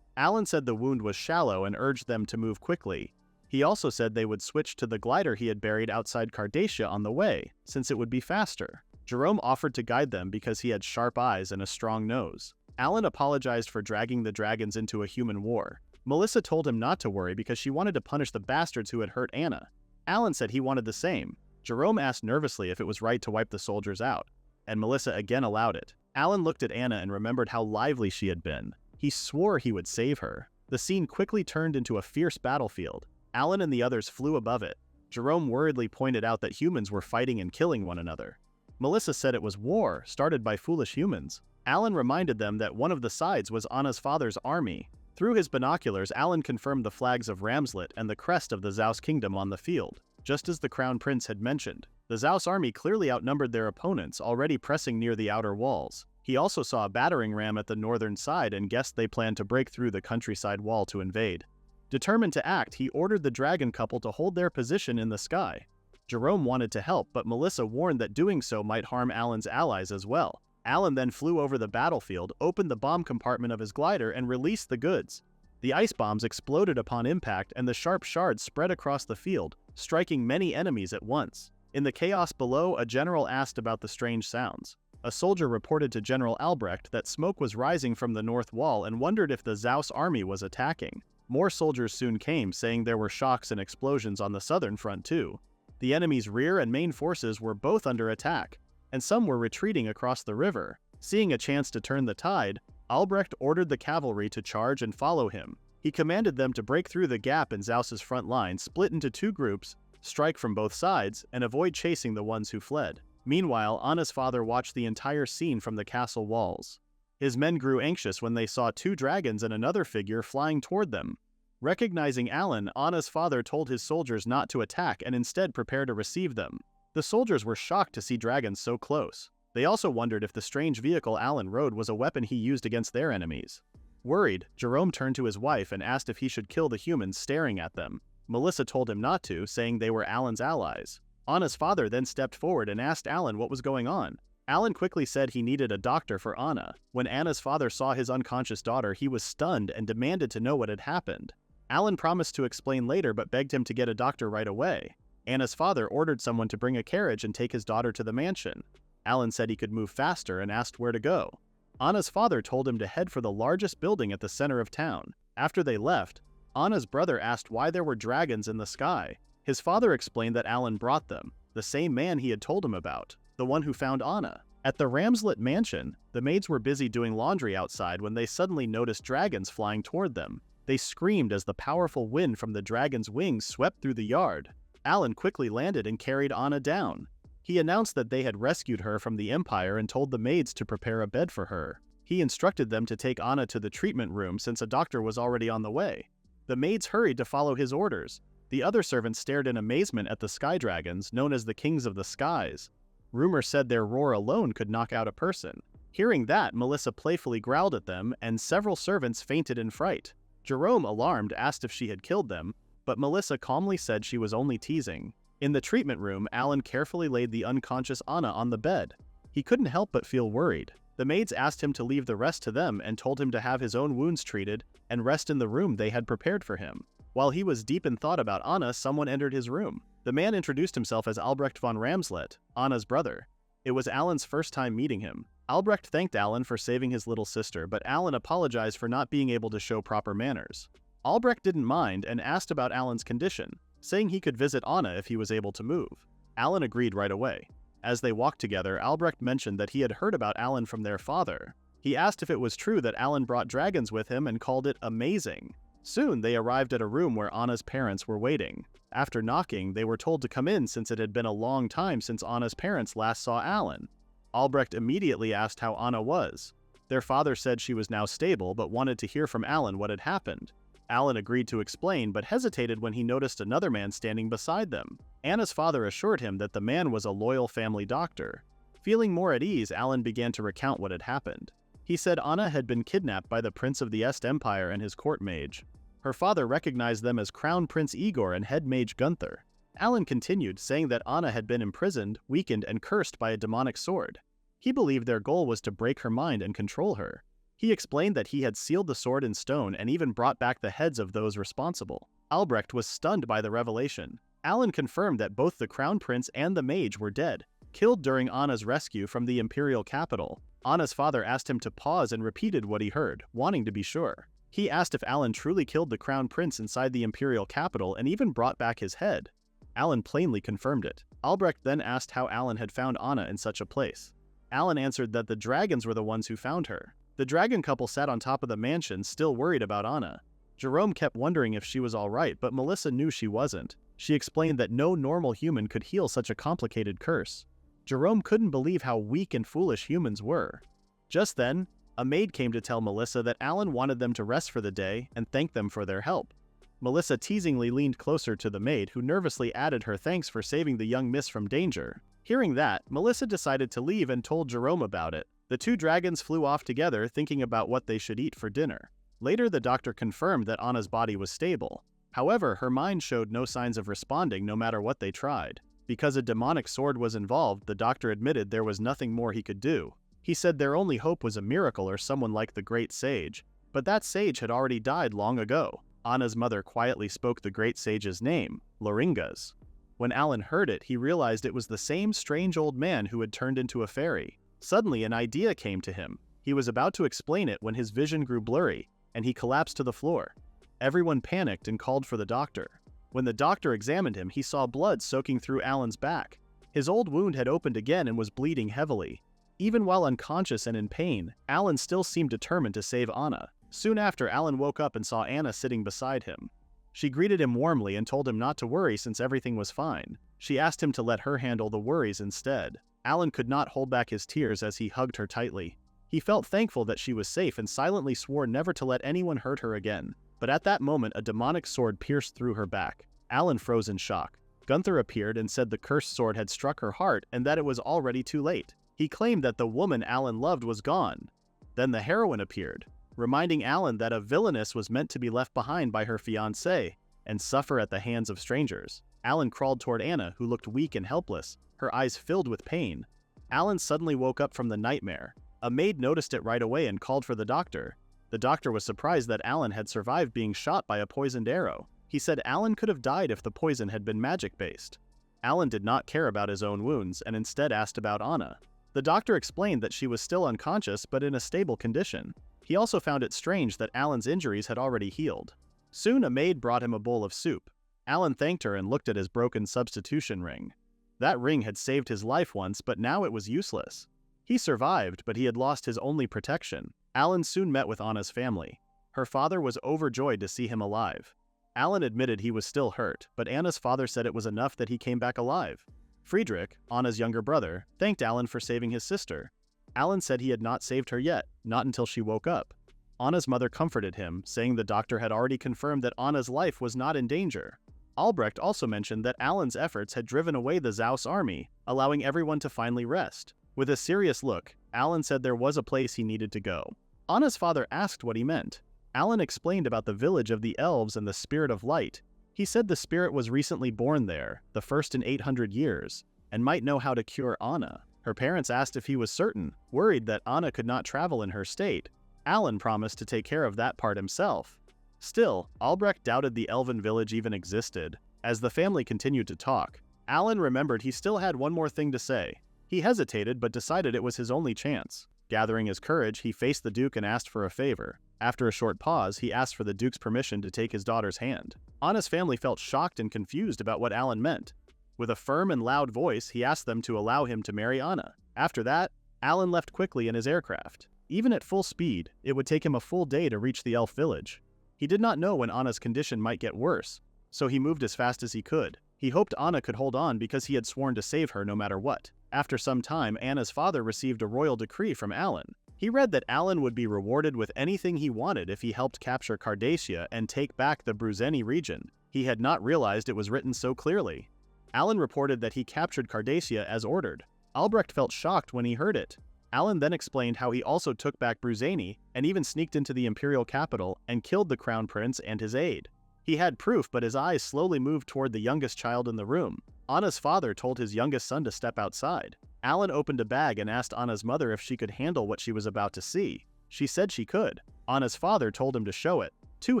Alan said the wound was shallow and urged them to move quickly. He also said they would switch to the glider he had buried outside Cardacia on the way, since it would be faster. Jerome offered to guide them because he had sharp eyes and a strong nose. Alan apologized for dragging the dragons into a human war. Melissa told him not to worry because she wanted to punish the bastards who had hurt Anna. Alan said he wanted the same. Jerome asked nervously if it was right to wipe the soldiers out, and Melissa again allowed it. Alan looked at Anna and remembered how lively she had been. He swore he would save her. The scene quickly turned into a fierce battlefield. Alan and the others flew above it. Jerome worriedly pointed out that humans were fighting and killing one another. Melissa said it was war, started by foolish humans. Alan reminded them that one of the sides was Anna's father's army. Through his binoculars, Alan confirmed the flags of Ramslet and the crest of the Zaus kingdom on the field, just as the Crown Prince had mentioned. The Zaus army clearly outnumbered their opponents, already pressing near the outer walls. He also saw a battering ram at the northern side and guessed they planned to break through the countryside wall to invade. Determined to act, he ordered the dragon couple to hold their position in the sky. Jerome wanted to help, but Melissa warned that doing so might harm Alan's allies as well. Alan then flew over the battlefield, opened the bomb compartment of his glider, and released the goods. The ice bombs exploded upon impact, and the sharp shards spread across the field, striking many enemies at once. In the chaos below, a general asked about the strange sounds. A soldier reported to General Albrecht that smoke was rising from the north wall and wondered if the Zaus army was attacking. More soldiers soon came, saying there were shocks and explosions on the southern front too. The enemy's rear and main forces were both under attack, and some were retreating across the river. Seeing a chance to turn the tide, Albrecht ordered the cavalry to charge and follow him. He commanded them to break through the gap in Zaus's front line, split into two groups, strike from both sides, and avoid chasing the ones who fled. Meanwhile, Anna's father watched the entire scene from the castle walls. His men grew anxious when they saw two dragons and another figure flying toward them. Recognizing Alan, Anna's father told his soldiers not to attack and instead prepare to receive them. The soldiers were shocked to see dragons so close. They also wondered if the strange vehicle Alan rode was a weapon he used against their enemies. Worried, Jerome turned to his wife and asked if he should kill the humans staring at them. Melissa told him not to, saying they were Alan's allies. Anna's father then stepped forward and asked Alan what was going on. Alan quickly said he needed a doctor for Anna. When Anna's father saw his unconscious daughter, he was stunned and demanded to know what had happened. Alan promised to explain later but begged him to get a doctor right away. Anna's father ordered someone to bring a carriage and take his daughter to the mansion. Alan said he could move faster and asked where to go. Anna's father told him to head for the largest building at the center of town. After they left, Anna's brother asked why there were dragons in the sky. His father explained that Alan brought them, the same man he had told him about, the one who found Anna. At the Ramslet mansion, the maids were busy doing laundry outside when they suddenly noticed dragons flying toward them. They screamed as the powerful wind from the dragon's wings swept through the yard. Alan quickly landed and carried Anna down. He announced that they had rescued her from the Empire and told the maids to prepare a bed for her. He instructed them to take Anna to the treatment room since a doctor was already on the way. The maids hurried to follow his orders. The other servants stared in amazement at the sky dragons, known as the Kings of the Skies. Rumor said their roar alone could knock out a person. Hearing that, Melissa playfully growled at them, and several servants fainted in fright. Jerome, alarmed, asked if she had killed them, but Melissa calmly said she was only teasing. In the treatment room, Alan carefully laid the unconscious Anna on the bed. He couldn't help but feel worried. The maids asked him to leave the rest to them and told him to have his own wounds treated and rest in the room they had prepared for him. While he was deep in thought about Anna, someone entered his room. The man introduced himself as Albrecht von Ramslet, Anna's brother. It was Alan's first time meeting him. Albrecht thanked Alan for saving his little sister, but Alan apologized for not being able to show proper manners. Albrecht didn't mind and asked about Alan's condition, saying he could visit Anna if he was able to move. Alan agreed right away. As they walked together, Albrecht mentioned that he had heard about Alan from their father. He asked if it was true that Alan brought dragons with him and called it amazing. Soon they arrived at a room where Anna's parents were waiting. After knocking, they were told to come in since it had been a long time since Anna's parents last saw Alan. Albrecht immediately asked how Anna was. Their father said she was now stable but wanted to hear from Alan what had happened. Alan agreed to explain but hesitated when he noticed another man standing beside them. Anna's father assured him that the man was a loyal family doctor. Feeling more at ease, Alan began to recount what had happened. He said Anna had been kidnapped by the Prince of the Est Empire and his court mage. Her father recognized them as Crown Prince Igor and head mage Gunther. Alan continued, saying that Anna had been imprisoned, weakened, and cursed by a demonic sword. He believed their goal was to break her mind and control her. He explained that he had sealed the sword in stone and even brought back the heads of those responsible. Albrecht was stunned by the revelation. Alan confirmed that both the Crown Prince and the mage were dead, killed during Anna's rescue from the imperial capital. Anna's father asked him to pause and repeated what he heard, wanting to be sure. He asked if Alan truly killed the Crown Prince inside the imperial capital and even brought back his head. Alan plainly confirmed it. Albrecht then asked how Alan had found Anna in such a place. Alan answered that the dragons were the ones who found her. The dragon couple sat on top of the mansion, still worried about Anna. Jerome kept wondering if she was alright, but Melissa knew she wasn't. She explained that no normal human could heal such a complicated curse. Jerome couldn't believe how weak and foolish humans were. Just then, a maid came to tell Melissa that Alan wanted them to rest for the day and thank them for their help. Melissa teasingly leaned closer to the maid, who nervously added her thanks for saving the young miss from danger. Hearing that, Melissa decided to leave and told Jerome about it. The two dragons flew off together, thinking about what they should eat for dinner. Later, the doctor confirmed that Anna's body was stable. However, her mind showed no signs of responding no matter what they tried. Because a demonic sword was involved, the doctor admitted there was nothing more he could do. He said their only hope was a miracle or someone like the great sage. But that sage had already died long ago. Anna's mother quietly spoke the great sage's name, Loringa's. When Alan heard it, he realized it was the same strange old man who had turned into a fairy. Suddenly, an idea came to him. He was about to explain it when his vision grew blurry, and he collapsed to the floor. Everyone panicked and called for the doctor. When the doctor examined him, he saw blood soaking through Alan's back. His old wound had opened again and was bleeding heavily. Even while unconscious and in pain, Alan still seemed determined to save Anna. Soon after, Alan woke up and saw Anna sitting beside him. She greeted him warmly and told him not to worry since everything was fine. She asked him to let her handle the worries instead. Alan could not hold back his tears as he hugged her tightly. He felt thankful that she was safe and silently swore never to let anyone hurt her again. But at that moment, a demonic sword pierced through her back. Alan froze in shock. Gunther appeared and said the cursed sword had struck her heart and that it was already too late. He claimed that the woman Alan loved was gone. Then the heroine appeared, reminding Alan that a villainess was meant to be left behind by her fiancé and suffer at the hands of strangers. Alan crawled toward Anna, who looked weak and helpless, her eyes filled with pain. Alan suddenly woke up from the nightmare. A maid noticed it right away and called for the doctor. The doctor was surprised that Alan had survived being shot by a poisoned arrow. He said Alan could have died if the poison had been magic-based. Alan did not care about his own wounds and instead asked about Anna. The doctor explained that she was still unconscious but in a stable condition. He also found it strange that Alan's injuries had already healed. Soon a maid brought him a bowl of soup. Alan thanked her and looked at his broken substitution ring. That ring had saved his life once, but now it was useless. He survived, but he had lost his only protection. Alan soon met with Anna's family. Her father was overjoyed to see him alive. Alan admitted he was still hurt, but Anna's father said it was enough that he came back alive. Friedrich, Anna's younger brother, thanked Alan for saving his sister. Alan said he had not saved her yet, not until she woke up. Anna's mother comforted him, saying the doctor had already confirmed that Anna's life was not in danger. Albrecht also mentioned that Alan's efforts had driven away the Zaus army, allowing everyone to finally rest. With a serious look, Alan said there was a place he needed to go. Anna's father asked what he meant. Alan explained about the village of the elves and the spirit of light. He said the spirit was recently born there, the first in 800 years, and might know how to cure Anna. Her parents asked if he was certain, worried that Anna could not travel in her state. Alan promised to take care of that part himself. Still, Albrecht doubted the elven village even existed. As the family continued to talk, Alan remembered he still had one more thing to say. He hesitated but decided it was his only chance. Gathering his courage, he faced the Duke and asked for a favor. After a short pause, he asked for the Duke's permission to take his daughter's hand. Anna's family felt shocked and confused about what Alan meant. With a firm and loud voice, he asked them to allow him to marry Anna. After that, Alan left quickly in his aircraft. Even at full speed, it would take him a full day to reach the elf village. He did not know when Anna's condition might get worse, so he moved as fast as he could. He hoped Anna could hold on because he had sworn to save her no matter what. After some time, Anna's father received a royal decree from Alan. He read that Alan would be rewarded with anything he wanted if he helped capture Cardacia and take back the Bruzeni region. He had not realized it was written so clearly. Alan reported that he captured Cardacia as ordered. Albrecht felt shocked when he heard it. Alan then explained how he also took back Bruzeni and even sneaked into the imperial capital and killed the crown prince and his aide. He had proof, but his eyes slowly moved toward the youngest child in the room. Anna's father told his youngest son to step outside. Alan opened a bag and asked Anna's mother if she could handle what she was about to see. She said she could. Anna's father told him to show it. 2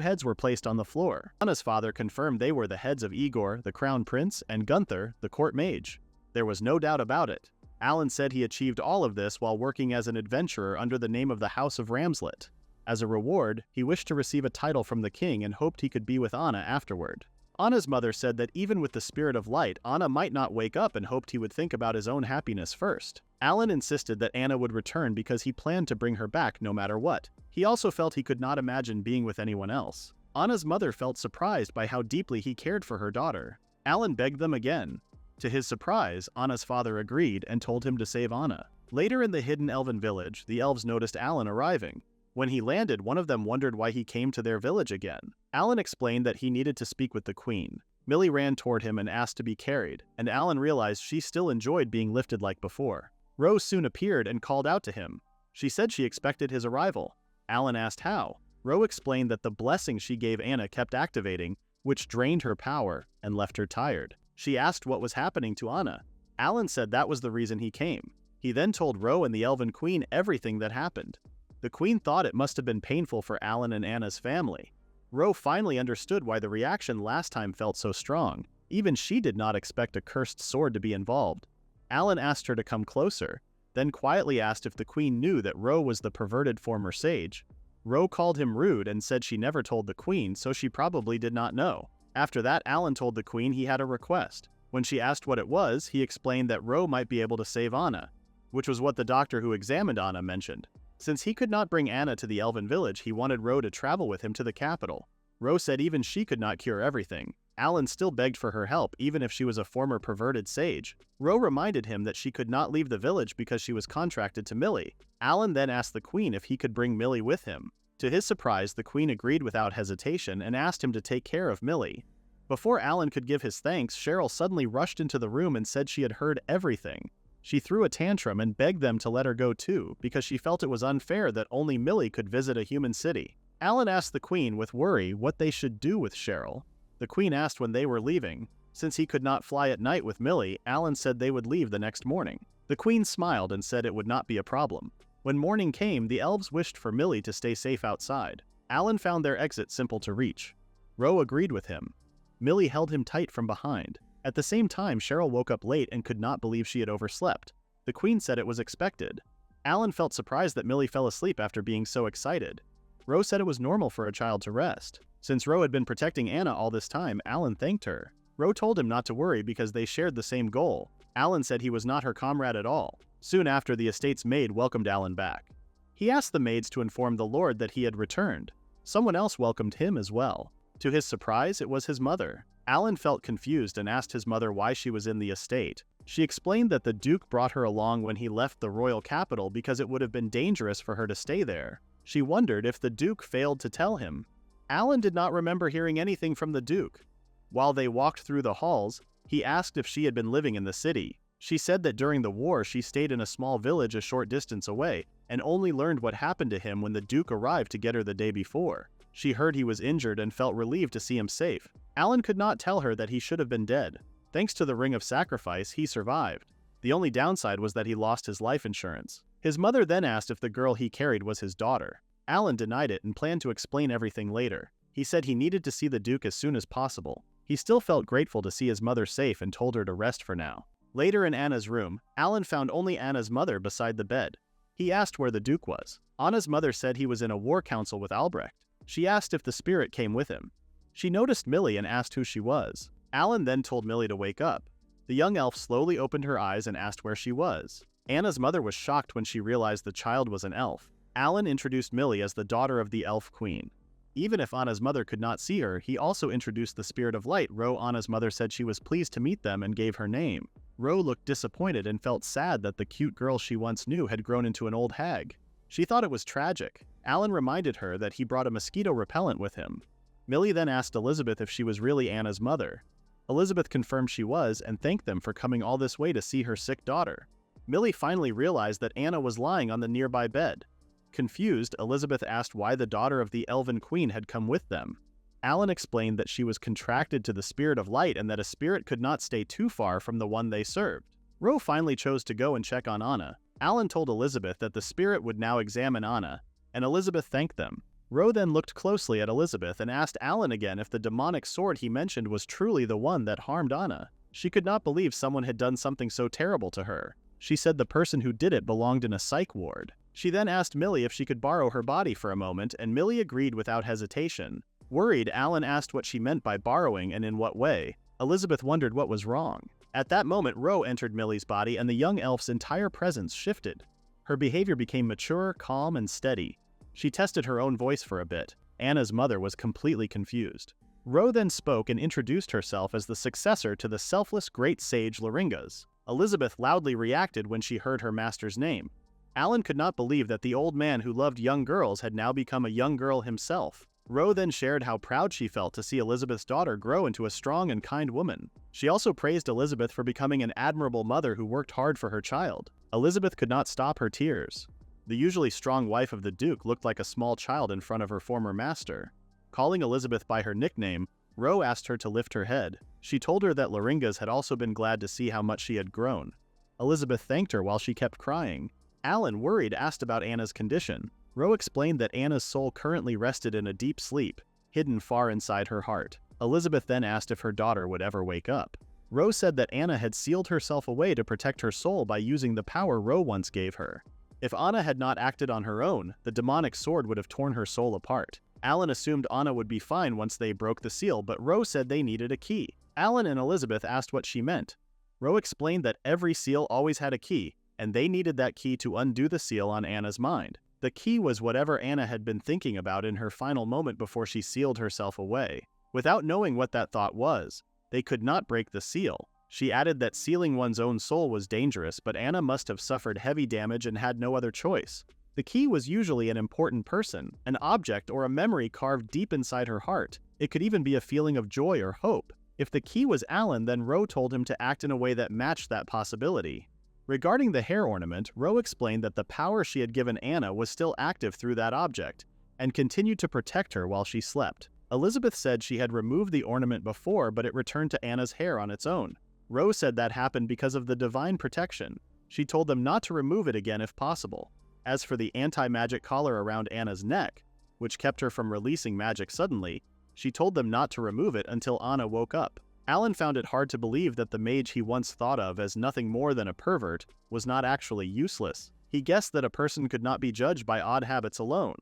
heads were placed on the floor. Anna's father confirmed they were the heads of Igor, the crown prince, and Gunther, the court mage. There was no doubt about it. Alan said he achieved all of this while working as an adventurer under the name of the House of Ramslet. As a reward, he wished to receive a title from the king and hoped he could be with Anna afterward. Anna's mother said that even with the spirit of light, Anna might not wake up and hoped he would think about his own happiness first. Alan insisted that Anna would return because he planned to bring her back no matter what. He also felt he could not imagine being with anyone else. Anna's mother felt surprised by how deeply he cared for her daughter. Alan begged them again. To his surprise, Anna's father agreed and told him to save Anna. Later in the hidden elven village, the elves noticed Alan arriving. When he landed, one of them wondered why he came to their village again. Alan explained that he needed to speak with the queen. Millie ran toward him and asked to be carried, and Alan realized she still enjoyed being lifted like before. Rose soon appeared and called out to him. She said she expected his arrival. Alan asked how. Rose explained that the blessing she gave Anna kept activating, which drained her power and left her tired. She asked what was happening to Anna. Alan said that was the reason he came. He then told Rose and the Elven Queen everything that happened. The Queen thought it must have been painful for Alan and Anna's family. Rose finally understood why the reaction last time felt so strong. Even she did not expect a cursed sword to be involved. Alan asked her to come closer, then quietly asked if the Queen knew that Rose was the perverted former sage. Rose called him rude and said she never told the Queen, so she probably did not know. After that, Alan told the Queen he had a request. When she asked what it was, he explained that Rose might be able to save Anna, which was what the doctor who examined Anna mentioned. Since he could not bring Anna to the Elven village, he wanted Rose to travel with him to the capital. Rose said even she could not cure everything. Alan still begged for her help even if she was a former perverted sage. Rose reminded him that she could not leave the village because she was contracted to Millie. Alan then asked the Queen if he could bring Millie with him. To his surprise, the Queen agreed without hesitation and asked him to take care of Millie. Before Alan could give his thanks, Cheryl suddenly rushed into the room and said she had heard everything. She threw a tantrum and begged them to let her go too, because she felt it was unfair that only Millie could visit a human city. Alan asked the Queen with worry what they should do with Cheryl. The Queen asked when they were leaving. Since he could not fly at night with Millie, Alan said they would leave the next morning. The Queen smiled and said it would not be a problem. When morning came, the elves wished for Millie to stay safe outside. Alan found their exit simple to reach. Rose agreed with him. Millie held him tight from behind. At the same time, Cheryl woke up late and could not believe she had overslept. The Queen said it was expected. Alan felt surprised that Millie fell asleep after being so excited. Rose said it was normal for a child to rest. Since Rose had been protecting Anna all this time, Alan thanked her. Rose told him not to worry because they shared the same goal. Alan said he was not her comrade at all. Soon after, the estate's maid welcomed Alan back. He asked the maids to inform the Lord that he had returned. Someone else welcomed him as well. To his surprise, it was his mother. Alan felt confused and asked his mother why she was in the estate. She explained that the Duke brought her along when he left the royal capital because it would have been dangerous for her to stay there. She wondered if the Duke failed to tell him. Alan did not remember hearing anything from the Duke. While they walked through the halls, he asked if she had been living in the city. She said that during the war she stayed in a small village a short distance away and only learned what happened to him when the Duke arrived to get her the day before. She heard he was injured and felt relieved to see him safe. Alan could not tell her that he should have been dead. Thanks to the Ring of Sacrifice, he survived. The only downside was that he lost his life insurance. His mother then asked if the girl he carried was his daughter. Alan denied it and planned to explain everything later. He said he needed to see the Duke as soon as possible. He still felt grateful to see his mother safe and told her to rest for now. Later in Anna's room, Alan found only Anna's mother beside the bed. He asked where the Duke was. Anna's mother said he was in a war council with Albrecht. She asked if the spirit came with him. She noticed Millie and asked who she was. Alan then told Millie to wake up. The young elf slowly opened her eyes and asked where she was. Anna's mother was shocked when she realized the child was an elf. Alan introduced Millie as the daughter of the Elf Queen. Even if Anna's mother could not see her, he also introduced the Spirit of Light. Anna's mother said she was pleased to meet them and gave her name. Rose looked disappointed and felt sad that the cute girl she once knew had grown into an old hag. She thought it was tragic. Alan reminded her that he brought a mosquito repellent with him. Millie then asked Elizabeth if she was really Anna's mother. Elizabeth confirmed she was and thanked them for coming all this way to see her sick daughter. Millie finally realized that Anna was lying on the nearby bed. Confused, Elizabeth asked why the daughter of the Elven Queen had come with them. Alan explained that she was contracted to the Spirit of Light and that a spirit could not stay too far from the one they served. Rose finally chose to go and check on Anna. Alan told Elizabeth that the spirit would now examine Anna, and Elizabeth thanked them. Rose then looked closely at Elizabeth and asked Alan again if the demonic sword he mentioned was truly the one that harmed Anna. She could not believe someone had done something so terrible to her. She said the person who did it belonged in a psych ward. She then asked Millie if she could borrow her body for a moment, and Millie agreed without hesitation. Worried, Alan asked what she meant by borrowing and in what way. Elizabeth wondered what was wrong. At that moment, Rose entered Millie's body and the young elf's entire presence shifted. Her behavior became mature, calm, and steady. She tested her own voice for a bit. Anna's mother was completely confused. Ro then spoke and introduced herself as the successor to the selfless great sage Laringas. Elizabeth loudly reacted when she heard her master's name. Alan could not believe that the old man who loved young girls had now become a young girl himself. Ro then shared how proud she felt to see Elizabeth's daughter grow into a strong and kind woman. She also praised Elizabeth for becoming an admirable mother who worked hard for her child. Elizabeth could not stop her tears. The usually strong wife of the Duke looked like a small child in front of her former master. Calling Elizabeth by her nickname, Ro asked her to lift her head. She told her that Laringas had also been glad to see how much she had grown. Elizabeth thanked her while she kept crying. Alan, worried, asked about Anna's condition. Ro explained that Anna's soul currently rested in a deep sleep, hidden far inside her heart. Elizabeth then asked if her daughter would ever wake up. Ro said that Anna had sealed herself away to protect her soul by using the power Ro once gave her. If Anna had not acted on her own, the demonic sword would have torn her soul apart. Alan assumed Anna would be fine once they broke the seal, but Ro said they needed a key. Alan and Elizabeth asked what she meant. Ro explained that every seal always had a key, and they needed that key to undo the seal on Anna's mind. The key was whatever Anna had been thinking about in her final moment before she sealed herself away. Without knowing what that thought was, they could not break the seal. She added that sealing one's own soul was dangerous, but Anna must have suffered heavy damage and had no other choice. The key was usually an important person, an object, or a memory carved deep inside her heart. It could even be a feeling of joy or hope. If the key was Alan, then Ro told him to act in a way that matched that possibility. Regarding the hair ornament, Ro explained that the power she had given Anna was still active through that object, and continued to protect her while she slept. Elizabeth said she had removed the ornament before, but it returned to Anna's hair on its own. Ro said that happened because of the divine protection. She told them not to remove it again if possible. As for the anti-magic collar around Anna's neck, which kept her from releasing magic suddenly, she told them not to remove it until Anna woke up. Alan found it hard to believe that the mage he once thought of as nothing more than a pervert was not actually useless. He guessed that a person could not be judged by odd habits alone.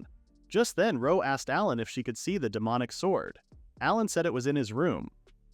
Just then, Ro asked Alan if she could see the demonic sword. Alan said it was in his room.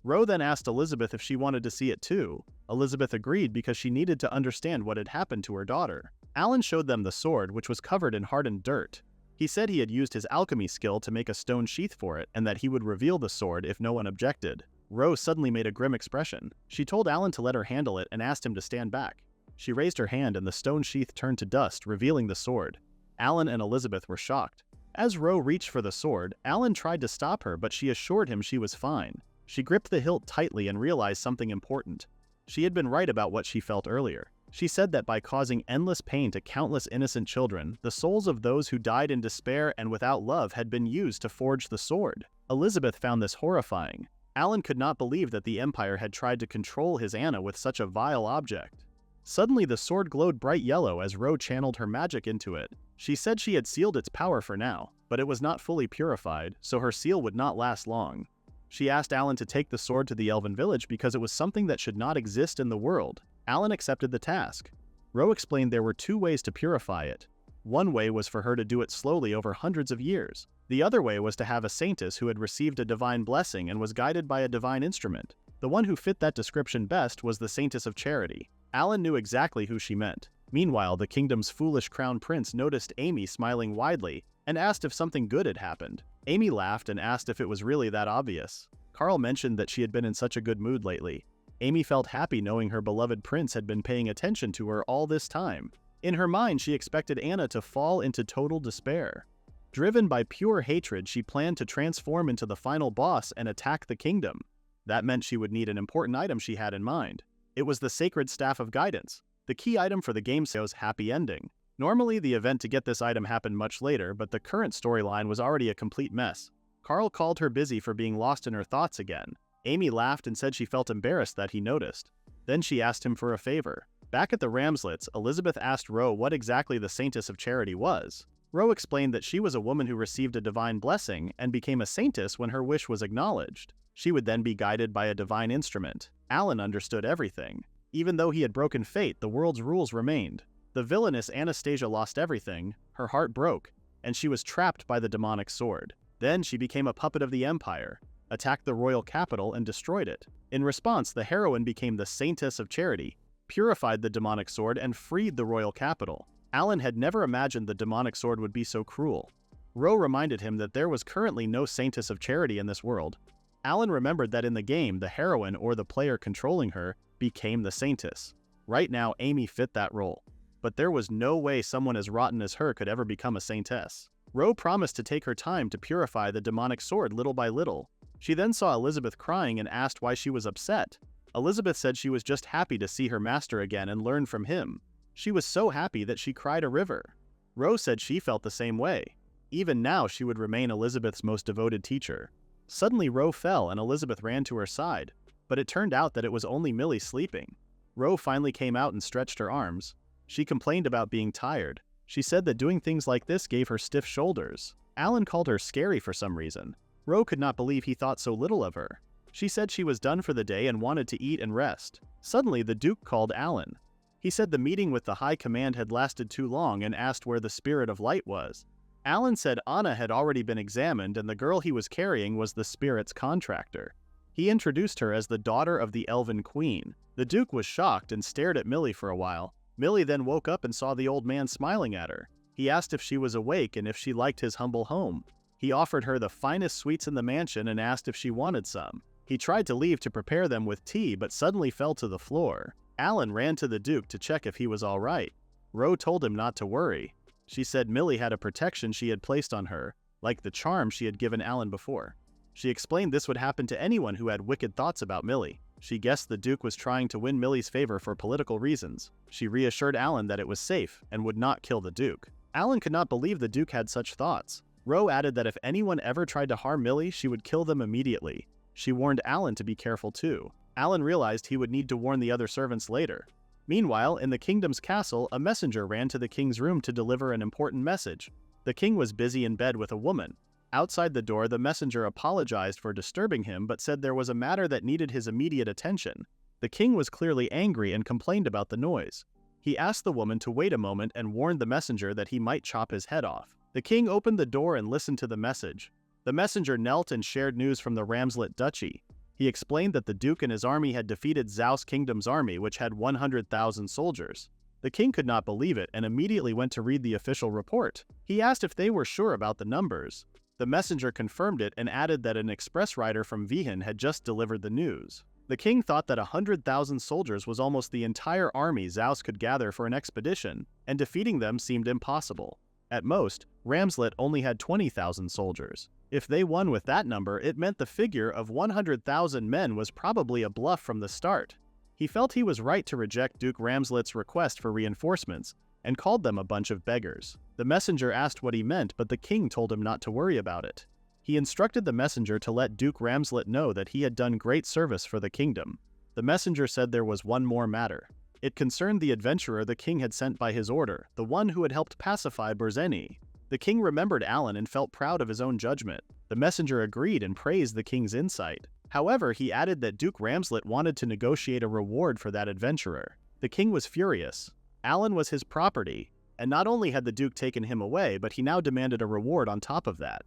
Ro then asked Elizabeth if she wanted to see it too. Elizabeth agreed because she needed to understand what had happened to her daughter. Alan showed them the sword, which was covered in hardened dirt. He said he had used his alchemy skill to make a stone sheath for it, and that he would reveal the sword if no one objected. Ro suddenly made a grim expression. She told Alan to let her handle it and asked him to stand back. She raised her hand and the stone sheath turned to dust, revealing the sword. Alan and Elizabeth were shocked. As Ro reached for the sword, Alan tried to stop her, but she assured him she was fine. She gripped the hilt tightly and realized something important. She had been right about what she felt earlier. She said that by causing endless pain to countless innocent children, the souls of those who died in despair and without love had been used to forge the sword. Elizabeth found this horrifying. Alan could not believe that the Empire had tried to control his Anna with such a vile object. Suddenly, the sword glowed bright yellow as Ro channeled her magic into it. She said she had sealed its power for now, but it was not fully purified, so her seal would not last long. She asked Alan to take the sword to the Elven village because it was something that should not exist in the world. Alan accepted the task. Ro explained there were two ways to purify it. One way was for her to do it slowly over hundreds of years. The other way was to have a saintess who had received a divine blessing and was guided by a divine instrument. The one who fit that description best was the Saintess of Charity. Alan knew exactly who she meant. Meanwhile, the kingdom's foolish crown prince noticed Amy smiling widely and asked if something good had happened. Amy laughed and asked if it was really that obvious. Carl mentioned that she had been in such a good mood lately. Amy felt happy knowing her beloved prince had been paying attention to her all this time. In her mind, she expected Anna to fall into total despair. Driven by pure hatred, she planned to transform into the final boss and attack the kingdom. That meant she would need an important item she had in mind. It was the Sacred Staff of Guidance, the key item for the game show's happy ending. Normally, the event to get this item happened much later, but the current storyline was already a complete mess. Carl called her busy for being lost in her thoughts again. Amy laughed and said she felt embarrassed that he noticed. Then she asked him for a favor. Back at the Ramslets, Elizabeth asked Ro what exactly the Saintess of Charity was. Ro explained that she was a woman who received a divine blessing and became a saintess when her wish was acknowledged. She would then be guided by a divine instrument. Alan understood everything. Even though he had broken fate, the world's rules remained. The villainess Anastasia lost everything, her heart broke, and she was trapped by the demonic sword. Then she became a puppet of the Empire, attacked the royal capital and destroyed it. In response, the heroine became the Saintess of Charity, purified the demonic sword, and freed the royal capital. Alan had never imagined the demonic sword would be so cruel. Ro reminded him that there was currently no saintess of charity in this world. Alan remembered that in the game, the heroine or the player controlling her became the saintess. Right now, Amy fit that role. But there was no way someone as rotten as her could ever become a saintess. Ro promised to take her time to purify the demonic sword little by little. She then saw Elizabeth crying and asked why she was upset. Elizabeth said she was just happy to see her master again and learn from him. She was so happy that she cried a river. Ro said she felt the same way. Even now, she would remain Elizabeth's most devoted teacher. Suddenly, Ro fell and Elizabeth ran to her side, but it turned out that it was only Millie sleeping. Ro finally came out and stretched her arms. She complained about being tired. She said that doing things like this gave her stiff shoulders. Alan called her scary for some reason. Ro could not believe he thought so little of her. She said she was done for the day and wanted to eat and rest. Suddenly, the Duke called Alan. He said the meeting with the High Command had lasted too long and asked where the Spirit of Light was. Alan said Anna had already been examined and the girl he was carrying was the Spirit's contractor. He introduced her as the daughter of the Elven Queen. The Duke was shocked and stared at Millie for a while. Millie then woke up and saw the old man smiling at her. He asked if she was awake and if she liked his humble home. He offered her the finest sweets in the mansion and asked if she wanted some. He tried to leave to prepare them with tea but suddenly fell to the floor. Alan ran to the Duke to check if he was all right. Ro told him not to worry. She said Millie had a protection she had placed on her, like the charm she had given Alan before. She explained this would happen to anyone who had wicked thoughts about Millie. She guessed the Duke was trying to win Millie's favor for political reasons. She reassured Alan that it was safe and would not kill the Duke. Alan could not believe the Duke had such thoughts. Ro added that if anyone ever tried to harm Millie, she would kill them immediately. She warned Alan to be careful too. Alan realized he would need to warn the other servants later. Meanwhile, in the kingdom's castle, a messenger ran to the king's room to deliver an important message. The king was busy in bed with a woman. Outside the door, the messenger apologized for disturbing him but said there was a matter that needed his immediate attention. The king was clearly angry and complained about the noise. He asked the woman to wait a moment and warned the messenger that he might chop his head off. The king opened the door and listened to the message. The messenger knelt and shared news from the Ramslet Duchy. He explained that the Duke and his army had defeated Zaus Kingdom's army, which had 100,000 soldiers. The king could not believe it and immediately went to read the official report. He asked if they were sure about the numbers. The messenger confirmed it and added that an express rider from Vihan had just delivered the news. The king thought that 100,000 soldiers was almost the entire army Zaus could gather for an expedition, and defeating them seemed impossible. At most, Ramslet only had 20,000 soldiers. If they won with that number, it meant the figure of 100,000 men was probably a bluff from the start. He felt he was right to reject Duke Ramslet's request for reinforcements, and called them a bunch of beggars. The messenger asked what he meant, but the king told him not to worry about it. He instructed the messenger to let Duke Ramslet know that he had done great service for the kingdom. The messenger said there was one more matter. It concerned the adventurer the king had sent by his order, the one who had helped pacify Berzeni. The king remembered Alan and felt proud of his own judgment. The messenger agreed and praised the king's insight. However, he added that Duke Ramslet wanted to negotiate a reward for that adventurer. The king was furious. Alan was his property, and not only had the Duke taken him away, but he now demanded a reward on top of that.